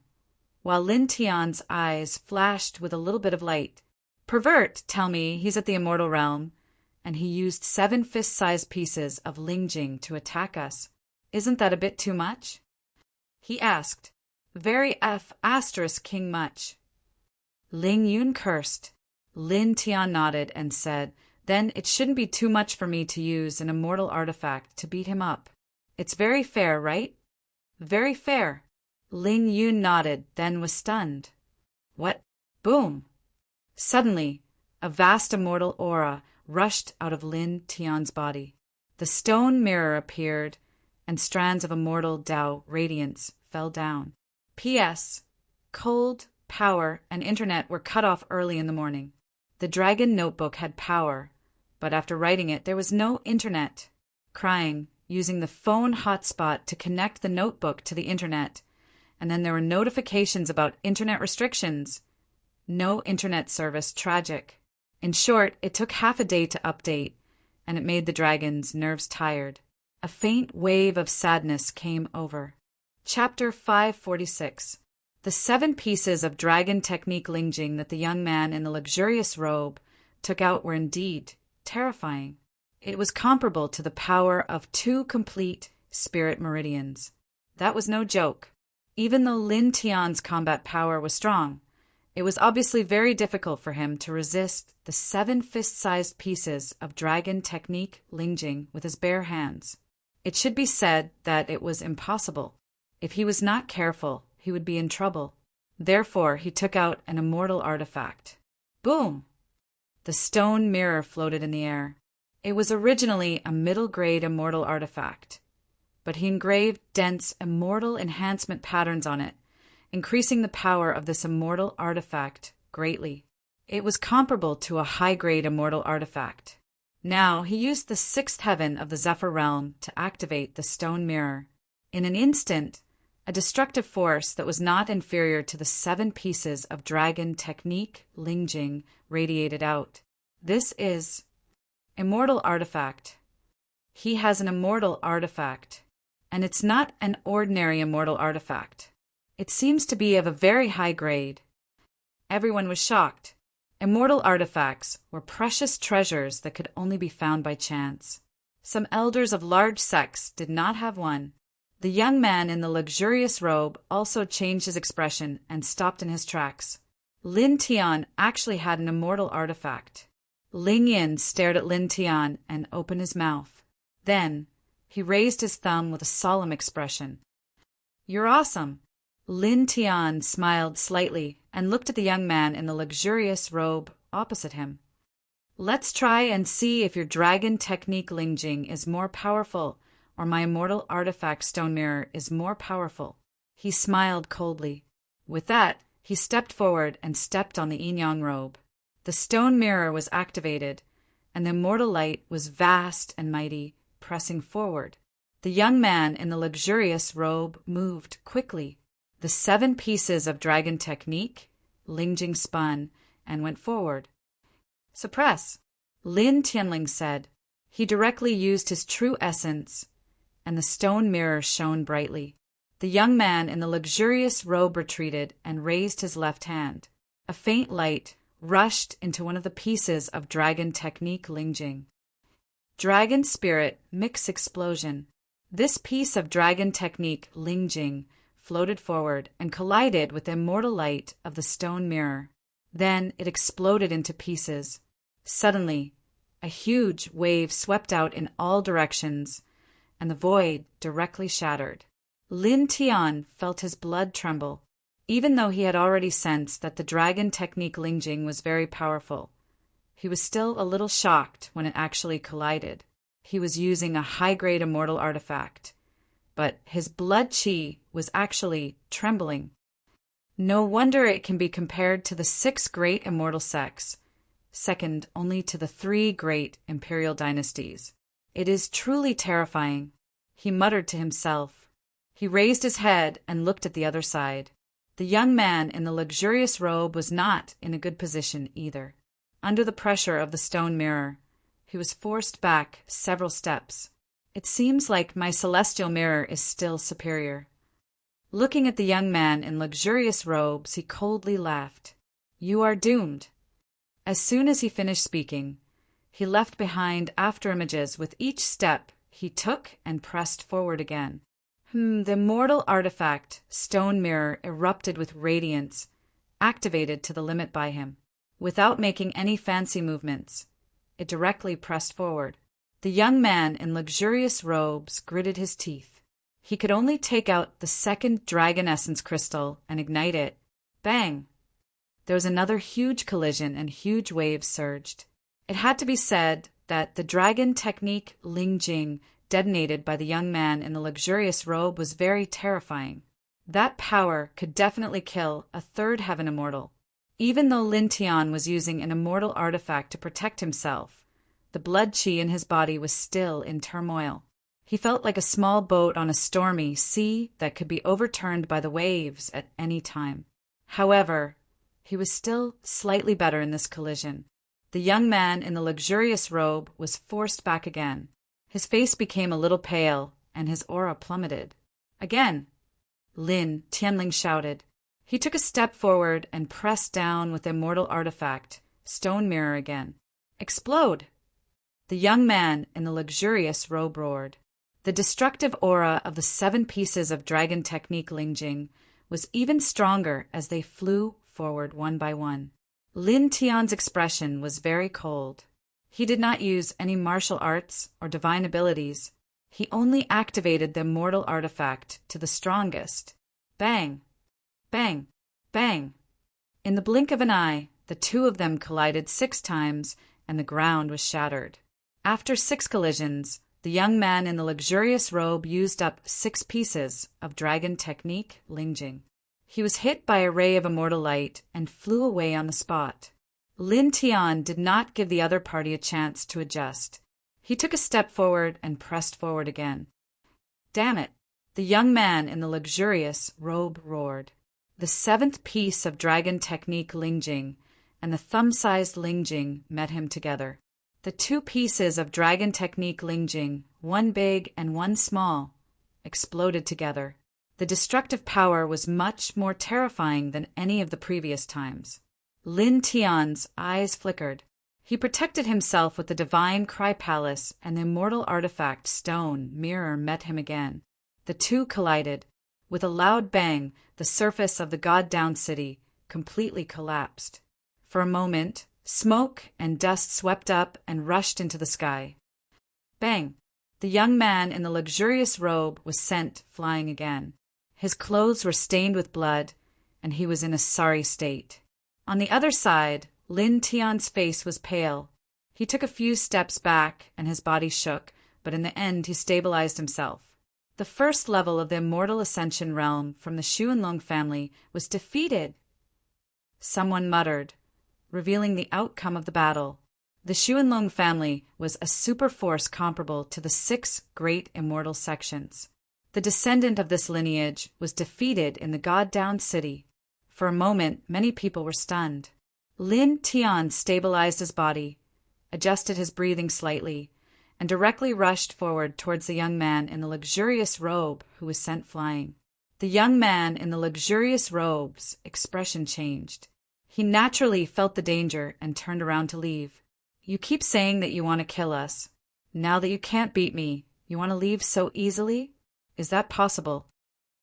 while Lin Tian's eyes flashed with a little bit of light. Pervert, tell me he's at the immortal realm, and he used 7 fist-sized pieces of Lingjing to attack us. Isn't that a bit too much? He asked. Very *King much. Ling Yun cursed. Lin Tian nodded and said, then it shouldn't be too much for me to use an immortal artifact to beat him up. It's very fair, right? Very fair. Ling Yun nodded, then was stunned. What? Boom! Suddenly, a vast immortal aura rushed out of Lin Tian's body. The stone mirror appeared, and strands of immortal Tao radiance fell down. P.S. Cold, power, and internet were cut off early in the morning. The Dragon notebook had power, but after writing it, there was no internet. Crying, using the phone hotspot to connect the notebook to the internet, and then there were notifications about internet restrictions. No internet service, tragic. In short, it took half a day to update, and it made the dragon's nerves tired. A faint wave of sadness came over. Chapter 546. The 7 pieces of dragon technique Lingjing that the young man in the luxurious robe took out were indeed terrifying. It was comparable to the power of 2 complete spirit meridians. That was no joke. Even though Lin Tian's combat power was strong, it was obviously very difficult for him to resist the 7 fist-sized pieces of dragon technique Lingjing with his bare hands. It should be said that it was impossible. If he was not careful, he would be in trouble. Therefore, he took out an immortal artifact. Boom! The stone mirror floated in the air. It was originally a middle-grade immortal artifact, but he engraved dense immortal enhancement patterns on it, increasing the power of this immortal artifact greatly. It was comparable to a high-grade immortal artifact. Now he used the 6th heaven of the Zephyr realm to activate the stone mirror. In an instant, a destructive force that was not inferior to the 7 pieces of dragon technique Lingjing radiated out. This is immortal artifact. He has an immortal artifact, and it's not an ordinary immortal artifact. It seems to be of a very high grade. Everyone was shocked. Immortal artifacts were precious treasures that could only be found by chance. Some elders of large sects did not have one. The young man in the luxurious robe also changed his expression and stopped in his tracks. Lin Tian actually had an immortal artifact. Ling Yin stared at Lin Tian and opened his mouth. Then, he raised his thumb with a solemn expression. You're awesome. Lin Tian smiled slightly and looked at the young man in the luxurious robe opposite him. Let's try and see if your dragon technique Lingjing is more powerful, or my immortal artifact stone mirror is more powerful. He smiled coldly. With that, he stepped forward and stepped on the yin-yang robe. The stone mirror was activated, and the immortal light was vast and mighty, pressing forward. The young man in the luxurious robe moved quickly. The 7 pieces of dragon technique, Lingjing spun and went forward. Suppress, Lin Tianling said. He directly used his true essence, and the stone mirror shone brightly. The young man in the luxurious robe retreated and raised his left hand. A faint light rushed into one of the pieces of dragon technique Lingjing. Dragon spirit mix explosion. This piece of dragon technique Lingjing floated forward and collided with the immortal light of the stone mirror. Then it exploded into pieces. Suddenly, a huge wave swept out in all directions, and the void directly shattered. Lin Tian felt his blood tremble. Even though he had already sensed that the dragon technique Lingjing was very powerful, he was still a little shocked when it actually collided. He was using a high-grade immortal artifact, but his blood qi was actually trembling. No wonder it can be compared to the 6 great immortal sects, second only to the 3 great imperial dynasties. It is truly terrifying, he muttered to himself. He raised his head and looked at the other side. The young man in the luxurious robe was not in a good position either. Under the pressure of the stone mirror, he was forced back several steps. It seems like my celestial mirror is still superior. Looking at the young man in luxurious robes, he coldly laughed. You are doomed. As soon as he finished speaking, he left behind afterimages with each step he took and pressed forward again. The immortal artifact, stone mirror, erupted with radiance, activated to the limit by him. Without making any fancy movements, it directly pressed forward. The young man in luxurious robes gritted his teeth. He could only take out the second dragon essence crystal and ignite it. Bang! There was another huge collision and huge waves surged. It had to be said that the dragon technique Ling Jing detonated by the young man in the luxurious robe was very terrifying. That power could definitely kill a third heaven immortal. Even though Lin Tian was using an immortal artifact to protect himself, the blood qi in his body was still in turmoil. He felt like a small boat on a stormy sea that could be overturned by the waves at any time. However, he was still slightly better in this collision. The young man in the luxurious robe was forced back again. His face became a little pale, and his aura plummeted. Again! Lin Tianling shouted. He took a step forward and pressed down with the immortal artifact, stone mirror again. Explode! The young man in the luxurious robe roared. The destructive aura of the 7 pieces of dragon technique Lingjing was even stronger as they flew forward one by one. Lin Tian's expression was very cold. He did not use any martial arts or divine abilities. He only activated the immortal artifact to the strongest. Bang! Bang! Bang! In the blink of an eye, the two of them collided 6 times, and the ground was shattered. After 6 collisions, the young man in the luxurious robe used up 6 pieces of dragon technique Lingjing. He was hit by a ray of immortal light and flew away on the spot. Lin Tian did not give the other party a chance to adjust. He took a step forward and pressed forward again. Damn it! The young man in the luxurious robe roared. The 7th piece of dragon technique Lingjing and the thumb-sized Lingjing met him together. The 2 pieces of dragon technique Lingjing, one big and one small, exploded together. The destructive power was much more terrifying than any of the previous times. Lin Tian's eyes flickered. He protected himself with the divine Cry Palace, and the immortal artifact stone mirror met him again. The two collided. With a loud bang, the surface of the God-down city completely collapsed. For a moment, smoke and dust swept up and rushed into the sky. Bang! The young man in the luxurious robe was sent flying again. His clothes were stained with blood, and he was in a sorry state. On the other side, Lin Tian's face was pale. He took a few steps back, and his body shook, but in the end he stabilized himself. The first level of the immortal ascension realm from the Xuanlong family was defeated. Someone muttered, revealing the outcome of the battle. The Xuanlong family was a super force comparable to the 6 great immortal sections. The descendant of this lineage was defeated in the God-down city. For a moment, many people were stunned. Lin Tian stabilized his body, adjusted his breathing slightly, and directly rushed forward towards the young man in the luxurious robe who was sent flying. The young man in the luxurious robe's expression changed. He naturally felt the danger and turned around to leave. You keep saying that you want to kill us. Now that you can't beat me, you want to leave so easily? Is that possible?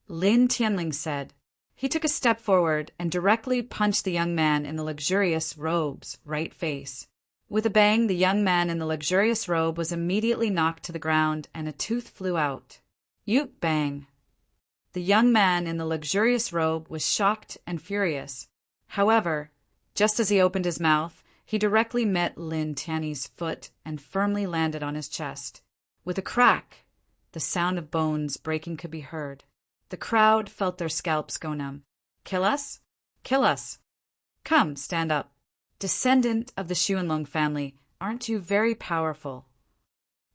Lin Tianling said. He took a step forward and directly punched the young man in the luxurious robe's right face. With a bang, the young man in the luxurious robe was immediately knocked to the ground and a tooth flew out. Yoop bang! The young man in the luxurious robe was shocked and furious. However, just as he opened his mouth, he directly met Lin Tianyi's foot and firmly landed on his chest. With a crack, the sound of bones breaking could be heard. The crowd felt their scalps go numb. Kill us? Kill us! Come, stand up. Descendant of the Xuanlong family, aren't you very powerful?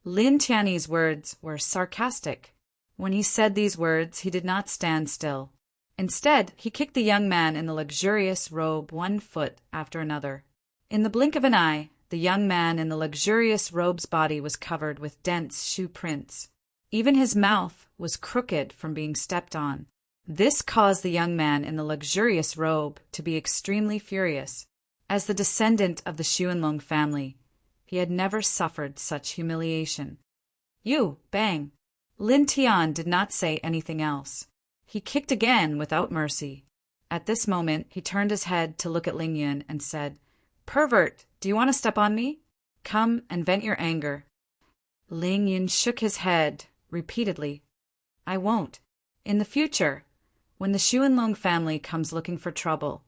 Lin Tianyi's words were sarcastic. When he said these words, he did not stand still. Instead, he kicked the young man in the luxurious robe one foot after another. In the blink of an eye, the young man in the luxurious robe's body was covered with dense shoe prints. Even his mouth was crooked from being stepped on. This caused the young man in the luxurious robe to be extremely furious. As the descendant of the Xuanlong family, he had never suffered such humiliation. You, bang! Lin Tian did not say anything else. He kicked again without mercy. At this moment, he turned his head to look at Ling Yun and said, "Pervert, do you want to step on me? Come and vent your anger." Ling Yun shook his head repeatedly. "I won't. In the future, when the Xuanlong family comes looking for trouble,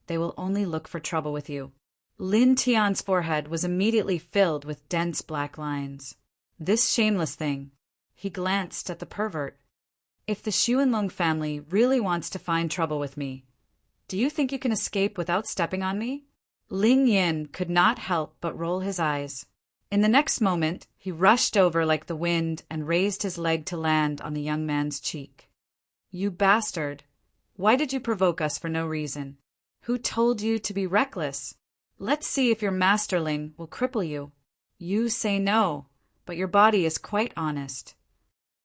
they will only look for trouble with you." Lin Tian's forehead was immediately filled with dense black lines. This shameless thing. He glanced at the pervert. "If the Xuanlong family really wants to find trouble with me, do you think you can escape without stepping on me?" Ling Yin could not help but roll his eyes. In the next moment, he rushed over like the wind and raised his leg to land on the young man's cheek. "You bastard! Why did you provoke us for no reason? Who told you to be reckless? Let's see if your masterling will cripple you. You say no, but your body is quite honest."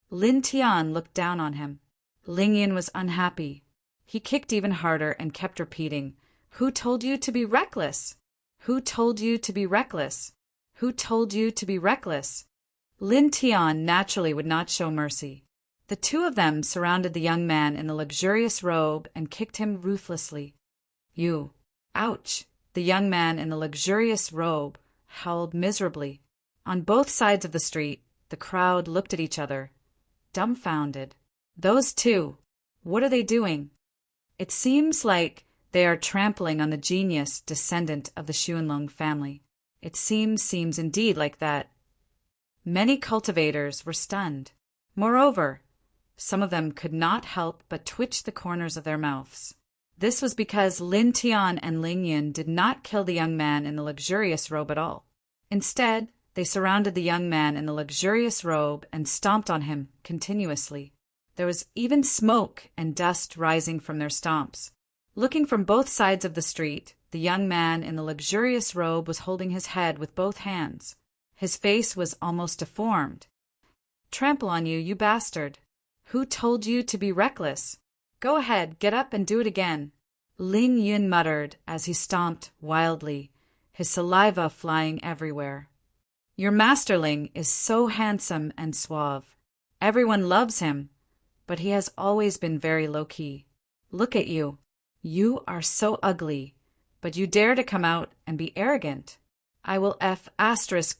Lin Tian looked down on him. Ling Yin was unhappy. He kicked even harder and kept repeating, "Who told you to be reckless? Who told you to be reckless? Who told you to be reckless?" Lin Tian naturally would not show mercy. The two of them surrounded the young man in the luxurious robe and kicked him ruthlessly. "You! Ouch!" The young man in the luxurious robe howled miserably. On both sides of the street, the crowd looked at each other, dumbfounded. Those two, what are they doing? It seems like they are trampling on the genius descendant of the Xuanlong family. It seems indeed like that. Many cultivators were stunned. Moreover, some of them could not help but twitch the corners of their mouths. This was because Lin Tian and Ling Yin did not kill the young man in the luxurious robe at all. Instead, they surrounded the young man in the luxurious robe and stomped on him continuously. There was even smoke and dust rising from their stomps. Looking from both sides of the street, the young man in the luxurious robe was holding his head with both hands. His face was almost deformed. "Trample on you, you bastard! Who told you to be reckless? Go ahead, get up and do it again." Ling Yun muttered as he stomped wildly, his saliva flying everywhere. "Your masterling is so handsome and suave. Everyone loves him, but he has always been very low-key. Look at you. You are so ugly, but you dare to come out and be arrogant. I will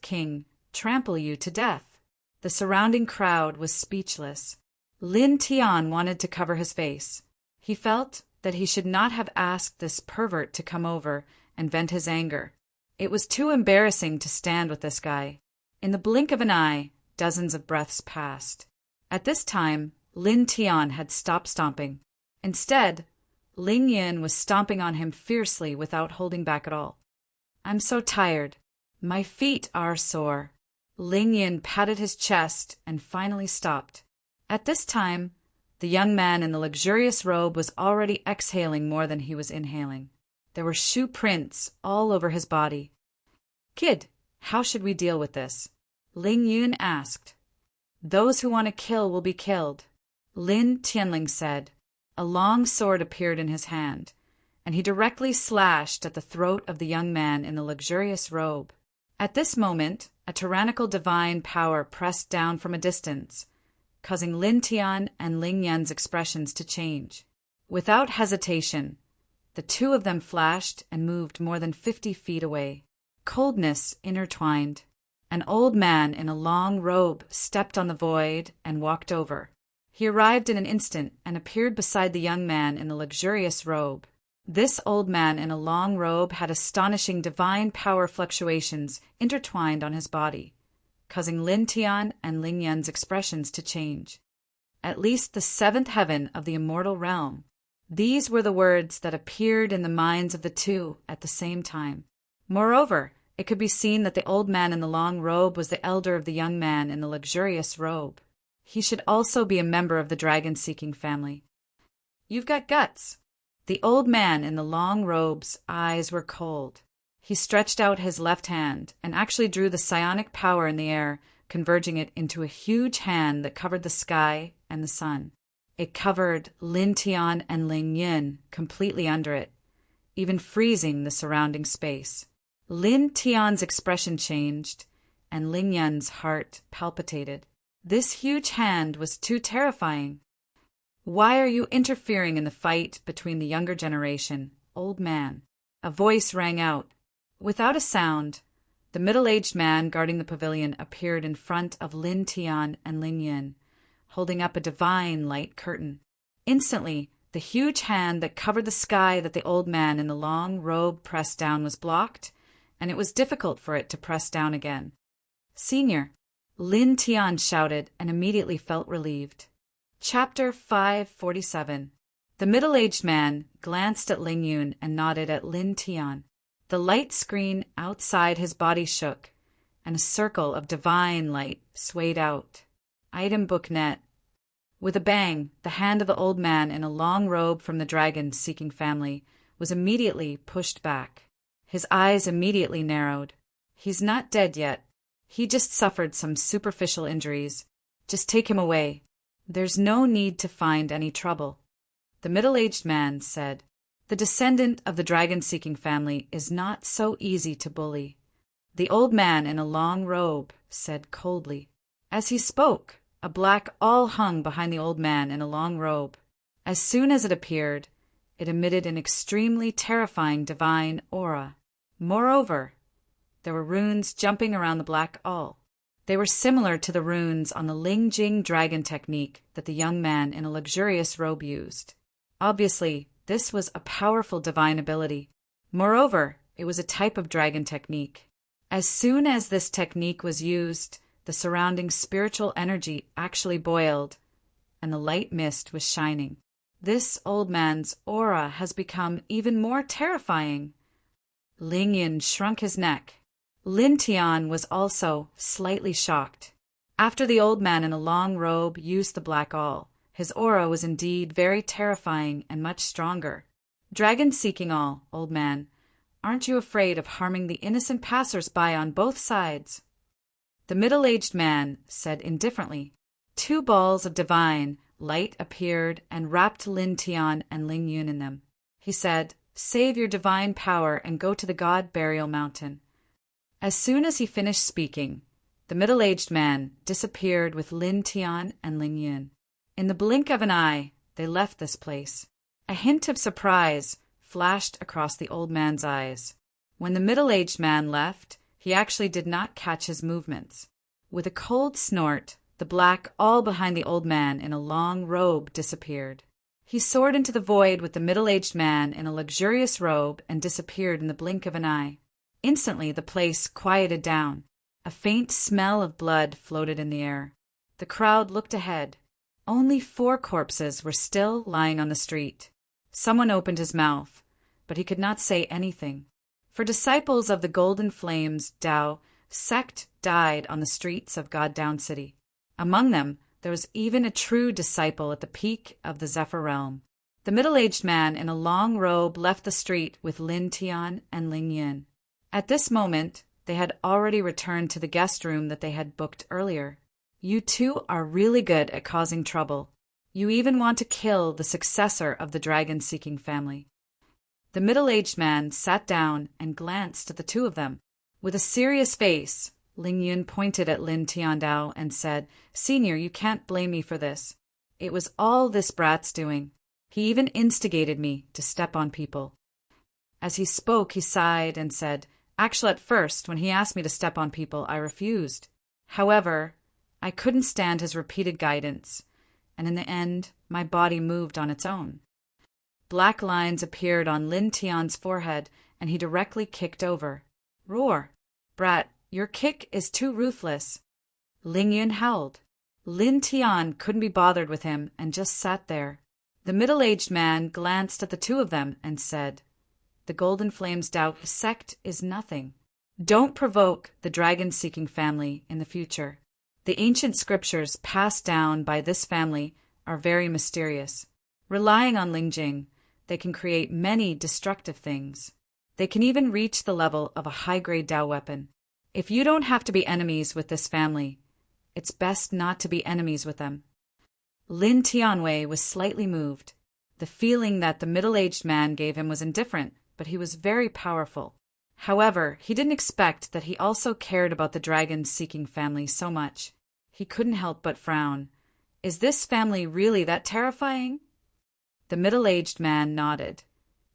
King trample you to death." The surrounding crowd was speechless. Lin Tian wanted to cover his face. He felt that he should not have asked this pervert to come over and vent his anger. It was too embarrassing to stand with this guy. In the blink of an eye, dozens of breaths passed. At this time, Lin Tian had stopped stomping. Instead, Ling Yin was stomping on him fiercely without holding back at all. "I'm so tired. My feet are sore." Ling Yin patted his chest and finally stopped. At this time, the young man in the luxurious robe was already exhaling more than he was inhaling. There were shoe prints all over his body. "Kid, how should we deal with this?" Ling Yun asked. "Those who want to kill will be killed," Lin Tianling said. A long sword appeared in his hand, and he directly slashed at the throat of the young man in the luxurious robe. At this moment, a tyrannical divine power pressed down from a distance, causing Lin Tian and Ling Yan's expressions to change. Without hesitation, the two of them flashed and moved more than 50 feet away. Coldness intertwined. An old man in a long robe stepped on the void and walked over. He arrived in an instant and appeared beside the young man in the luxurious robe. This old man in a long robe had astonishing divine power fluctuations intertwined on his body, causing Lin Tian and Ling Yan's expressions to change. "At least the seventh heaven of the immortal realm." These were the words that appeared in the minds of the two at the same time. Moreover, it could be seen that the old man in the long robe was the elder of the young man in the luxurious robe. He should also be a member of the dragon-seeking family. You've got guts." The old man in the long robe's eyes were cold. He stretched out his left hand and actually drew the psionic power in the air, converging it into a huge hand that covered the sky and the sun. It covered Lin Tian and Ling Yun completely under it, even freezing the surrounding space. Lin Tian's expression changed, and Ling Yun's heart palpitated. This huge hand was too terrifying. "Why are you interfering in the fight between the younger generation, old man?" A voice rang out. Without a sound, the middle-aged man guarding the pavilion appeared in front of Lin Tian and Ling Yun, holding up a divine light curtain. Instantly, the huge hand that covered the sky that the old man in the long robe pressed down was blocked, and it was difficult for it to press down again. "Senior," Lin Tian shouted and immediately felt relieved. Chapter 547. The middle-aged man glanced at Ling Yun and nodded at Lin Tian. The light screen outside his body shook, and a circle of divine light swayed out. Item Net. With a bang, the hand of the old man in a long robe from the dragon-seeking family was immediately pushed back. His eyes immediately narrowed. "He's not dead yet. He just suffered some superficial injuries. Just take him away. There's no need to find any trouble." The middle-aged man said, "The descendant of the dragon-seeking family is not so easy to bully." The old man in a long robe said coldly. As he spoke, a black awl hung behind the old man in a long robe. As soon as it appeared, it emitted an extremely terrifying divine aura. Moreover, there were runes jumping around the black awl. They were similar to the runes on the Ling Jing dragon technique that the young man in a luxurious robe used. Obviously, this was a powerful divine ability. Moreover, it was a type of dragon technique. As soon as this technique was used, the surrounding spiritual energy actually boiled, and the light mist was shining. This old man's aura has become even more terrifying. Ling Yun shrunk his neck. Lin Tian was also slightly shocked. After the old man in a long robe used the black awl, his aura was indeed very terrifying and much stronger. "Dragon-seeking all, old man, aren't you afraid of harming the innocent passers-by on both sides?" The middle-aged man said indifferently. 2 balls of divine light appeared and wrapped Lin Tian and Ling Yun in them. He said, "Save your divine power and go to the God Burial Mountain." As soon as he finished speaking, the middle-aged man disappeared with Lin Tian and Ling Yun. In the blink of an eye, they left this place. A hint of surprise flashed across the old man's eyes. When the middle-aged man left, he actually did not catch his movements. With a cold snort, the black awl behind the old man in a long robe disappeared. He soared into the void with the middle-aged man in a luxurious robe and disappeared in the blink of an eye. Instantly, the place quieted down. A faint smell of blood floated in the air. The crowd looked ahead. Only 4 corpses were still lying on the street. Someone opened his mouth, but he could not say anything. For disciples of the Golden Flames Tao sect died on the streets of Goddown City. Among them, there was even a true disciple at the peak of the Zephyr Realm. The middle-aged man in a long robe left the street with Lin Tian and Ling Yun. At this moment, they had already returned to the guest room that they had booked earlier. "You two are really good at causing trouble. You even want to kill the successor of the dragon-seeking family." The middle-aged man sat down and glanced at the 2 of them. With a serious face, Ling Yun pointed at Lin Tiandao and said, "Senior, you can't blame me for this. It was all this brat's doing. He even instigated me to step on people." As he spoke, he sighed and said, "Actually, at first, when he asked me to step on people, I refused. However, I couldn't stand his repeated guidance, and in the end, my body moved on its own." Black lines appeared on Lin Tian's forehead, and he directly kicked over. "Roar! Brat, your kick is too ruthless." Ling Yun howled. Lin Tian couldn't be bothered with him and just sat there. The middle-aged man glanced at the 2 of them and said, "The Golden Flames Tao sect is nothing. Don't provoke the dragon-seeking family in the future. The ancient scriptures passed down by this family are very mysterious. Relying on Lingjing, they can create many destructive things. They can even reach the level of a high-grade Dao weapon. If you don't have to be enemies with this family, it's best not to be enemies with them. Lin Tianwei was slightly moved. The feeling that the middle-aged man gave him was indifferent, but he was very powerful. However, he didn't expect that he also cared about the dragon-seeking family so much. He couldn't help but frown. Is this family really that terrifying? The middle-aged man nodded.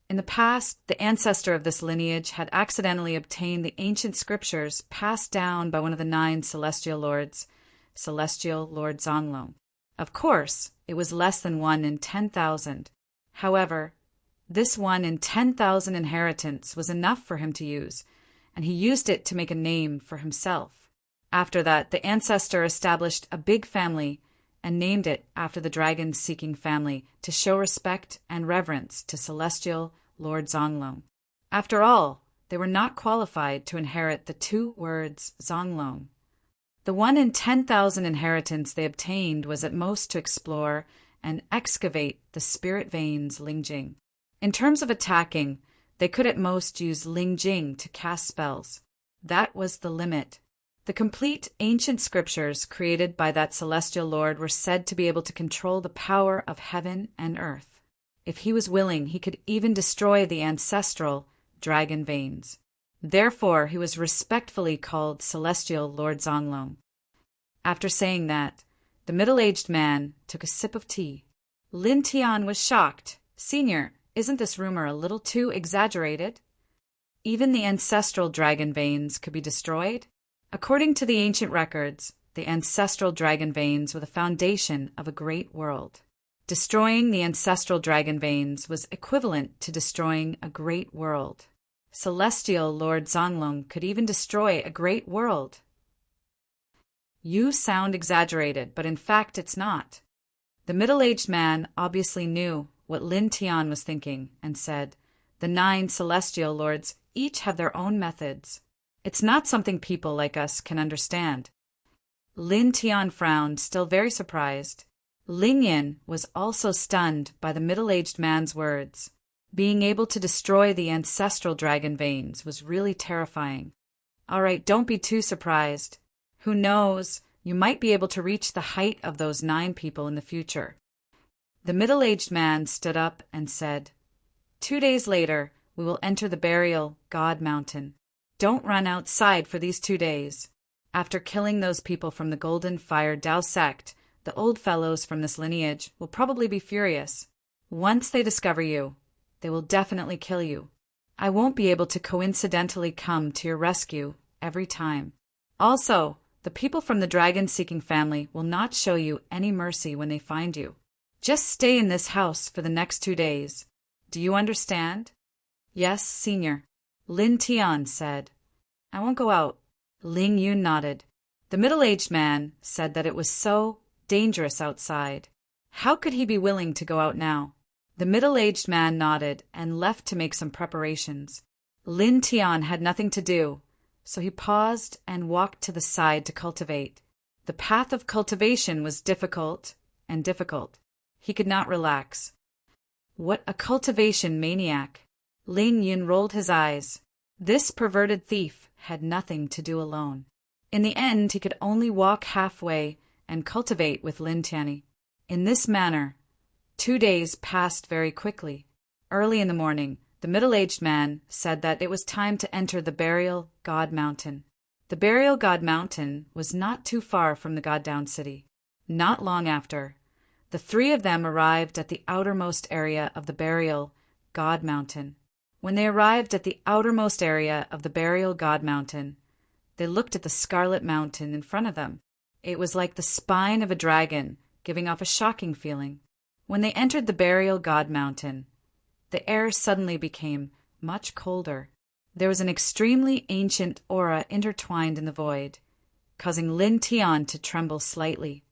In the past, the ancestor of this lineage had accidentally obtained the ancient scriptures passed down by one of the 9 celestial lords, Celestial Lord Zonglong. Of course, it was less than 1 in 10,000. However, this 1 in 10,000 inheritance was enough for him to use, and he used it to make a name for himself. After that, the ancestor established a big family and named it after the dragon-seeking family to show respect and reverence to Celestial Lord Zonglong. After all, they were not qualified to inherit the 2 words Zonglong. The 1 in 10,000 inheritance they obtained was at most to explore and excavate the spirit veins Lingjing. In terms of attacking, they could at most use Lingjing to cast spells. That was the limit. The complete ancient scriptures created by that celestial lord were said to be able to control the power of heaven and earth. If he was willing, he could even destroy the ancestral dragon veins. Therefore, he was respectfully called Celestial Lord Zonglong. After saying that, the middle-aged man took a sip of tea. Lin Tian was shocked. "Senior, isn't this rumor a little too exaggerated? Even the ancestral dragon veins could be destroyed?" According to the ancient records, the ancestral dragon veins were the foundation of a great world. Destroying the ancestral dragon veins was equivalent to destroying a great world. Celestial Lord Zonglong could even destroy a great world. You sound exaggerated, but in fact it's not. The middle-aged man obviously knew what Lin Tian was thinking and said, "The 9 celestial lords each have their own methods. It's not something people like us can understand." Lin Tian frowned, still very surprised. Ling Yin was also stunned by the middle-aged man's words. Being able to destroy the ancestral dragon veins was really terrifying. All right, don't be too surprised. Who knows, you might be able to reach the height of those 9 people in the future. The middle-aged man stood up and said, 2 days later, we will enter the burial God Mountain. Don't run outside for these 2 days. After killing those people from the Golden Fire Dao sect, the old fellows from this lineage will probably be furious. Once they discover you, they will definitely kill you. I won't be able to coincidentally come to your rescue every time. Also, the people from the dragon-seeking family will not show you any mercy when they find you. Just stay in this house for the next 2 days. Do you understand? Yes, Senior. Lin Tian said. I won't go out. Ling Yun nodded. The middle-aged man said that it was so dangerous outside. How could he be willing to go out now? The middle-aged man nodded and left to make some preparations. Lin Tian had nothing to do, so he paused and walked to the side to cultivate. The path of cultivation was difficult and difficult. He could not relax. What a cultivation maniac! Ling Yun rolled his eyes. This perverted thief had nothing to do alone. In the end, he could only walk halfway and cultivate with Lin Tianyi. In this manner, 2 days passed very quickly. Early in the morning, the middle-aged man said that it was time to enter the Burial God Mountain. The Burial God Mountain was not too far from the God-Down City. Not long after, the 3 of them arrived at the outermost area of the Burial God Mountain. When they arrived at the outermost area of the Burial God Mountain, they looked at the Scarlet Mountain in front of them. It was like the spine of a dragon, giving off a shocking feeling. When they entered the Burial God Mountain, the air suddenly became much colder. There was an extremely ancient aura intertwined in the void, causing Lin Tian to tremble slightly.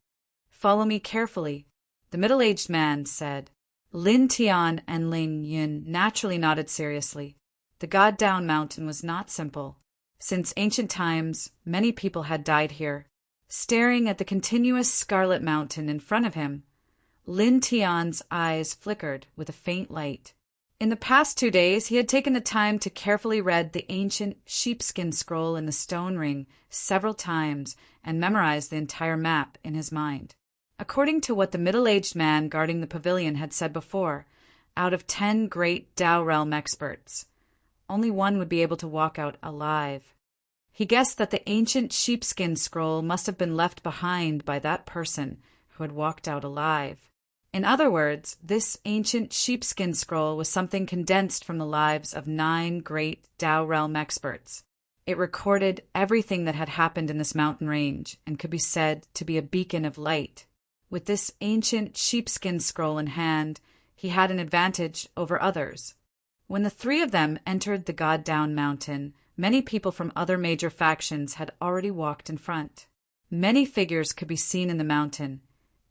Follow me carefully, the middle-aged man said. Lin Tian and Ling Yun naturally nodded seriously. The God-Down Mountain was not simple. Since ancient times, many people had died here. Staring at the continuous Scarlet Mountain in front of him Lin Tian's eyes flickered with a faint light. In the past 2 days, he had taken the time to carefully read the ancient sheepskin scroll in the stone ring several times and memorized the entire map in his mind. According to what the middle-aged man guarding the pavilion had said before, out of 10 great Tao realm experts, only one would be able to walk out alive. He guessed that the ancient sheepskin scroll must have been left behind by that person who had walked out alive. In other words, this ancient sheepskin scroll was something condensed from the lives of 9 great Tao realm experts. It recorded everything that had happened in this mountain range and could be said to be a beacon of light. With this ancient sheepskin scroll in hand, he had an advantage over others. When the 3 of them entered the God Down Mountain, many people from other major factions had already walked in front. Many figures could be seen in the mountain,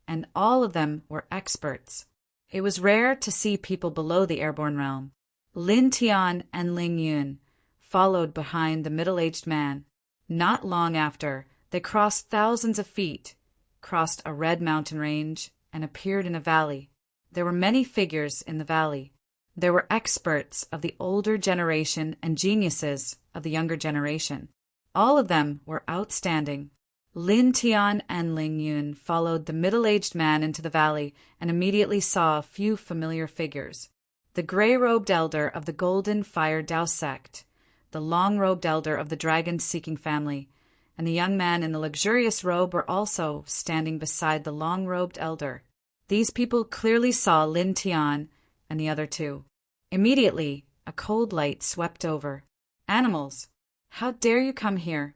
and all of them were experts. It was rare to see people below the airborne realm. Lin Tian and Ling Yun followed behind the middle-aged man. Not long after, they crossed thousands of feet, crossed a red mountain range, and appeared in a valley. There were many figures in the valley. There were experts of the older generation and geniuses of the younger generation. All of them were outstanding. Lin Tian and Ling Yun followed the middle-aged man into the valley and immediately saw a few familiar figures. The gray-robed elder of the Golden Fire Dao sect, the long-robed elder of the dragon-seeking family, and the young man in the luxurious robe were also standing beside the long-robed elder. These people clearly saw Lin Tian and the other 2. Immediately, a cold light swept over. "Animals, how dare you come here?"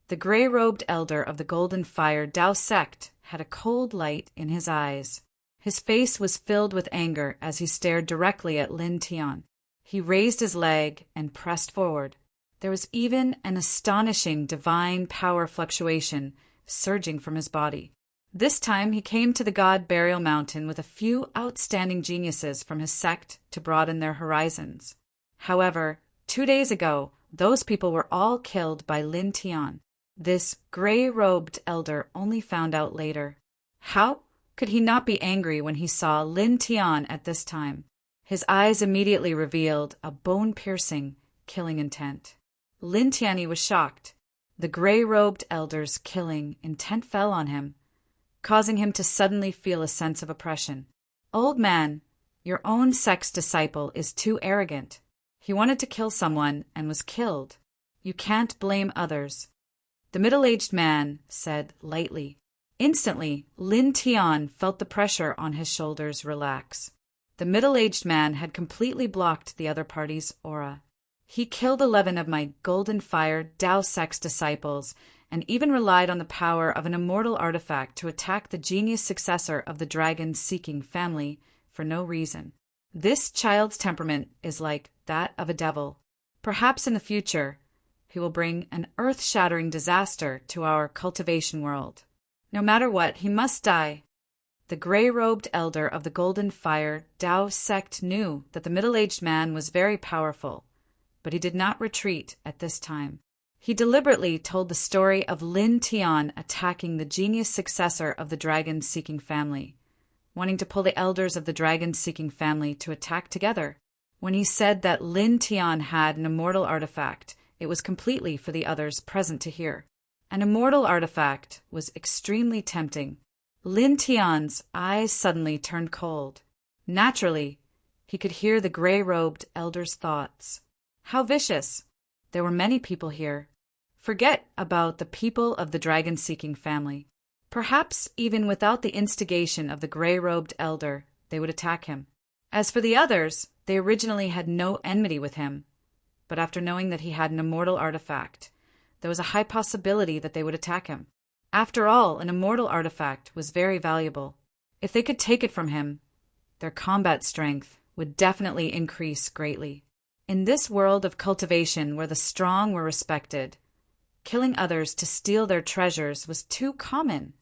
The gray-robed elder of the Golden Fire Dao sect had a cold light in his eyes. His face was filled with anger as he stared directly at Lin Tian. He raised his leg and pressed forward. There was even an astonishing divine power fluctuation surging from his body. This time he came to the God Burial Mountain with a few outstanding geniuses from his sect to broaden their horizons. However, 2 days ago, those people were all killed by Lin Tian. This gray-robed elder only found out later. How could he not be angry when he saw Lin Tian at this time? His eyes immediately revealed a bone-piercing, killing intent. Lin Tian was shocked. The gray-robed elder's killing intent fell on him, causing him to suddenly feel a sense of oppression. "Old man, your own sect's disciple is too arrogant. He wanted to kill someone and was killed. You can't blame others," the middle-aged man said lightly. Instantly, Lin Tian felt the pressure on his shoulders relax. The middle-aged man had completely blocked the other party's aura. "He killed 11 of my Golden Fire Dao sect's disciples and even relied on the power of an immortal artifact to attack the genius successor of the dragon-seeking family for no reason. This child's temperament is like that of a devil. Perhaps in the future, he will bring an earth-shattering disaster to our cultivation world. No matter what, he must die." The gray-robed elder of the Golden Fire Dao sect knew that the middle-aged man was very powerful, but he did not retreat at this time. He deliberately told the story of Lin Tian attacking the genius successor of the dragon-seeking family, wanting to pull the elders of the dragon-seeking family to attack together. When he said that Lin Tian had an immortal artifact, it was completely for the others present to hear. An immortal artifact was extremely tempting. Lin Tian's eyes suddenly turned cold. Naturally, he could hear the gray-robed elder's thoughts. How vicious! There were many people here. Forget about the people of the dragon-seeking family. Perhaps even without the instigation of the gray-robed elder, they would attack him. As for the others, they originally had no enmity with him, but after knowing that he had an immortal artifact, there was a high possibility that they would attack him. After all, an immortal artifact was very valuable. If they could take it from him, their combat strength would definitely increase greatly. In this world of cultivation where the strong were respected, killing others to steal their treasures was too common.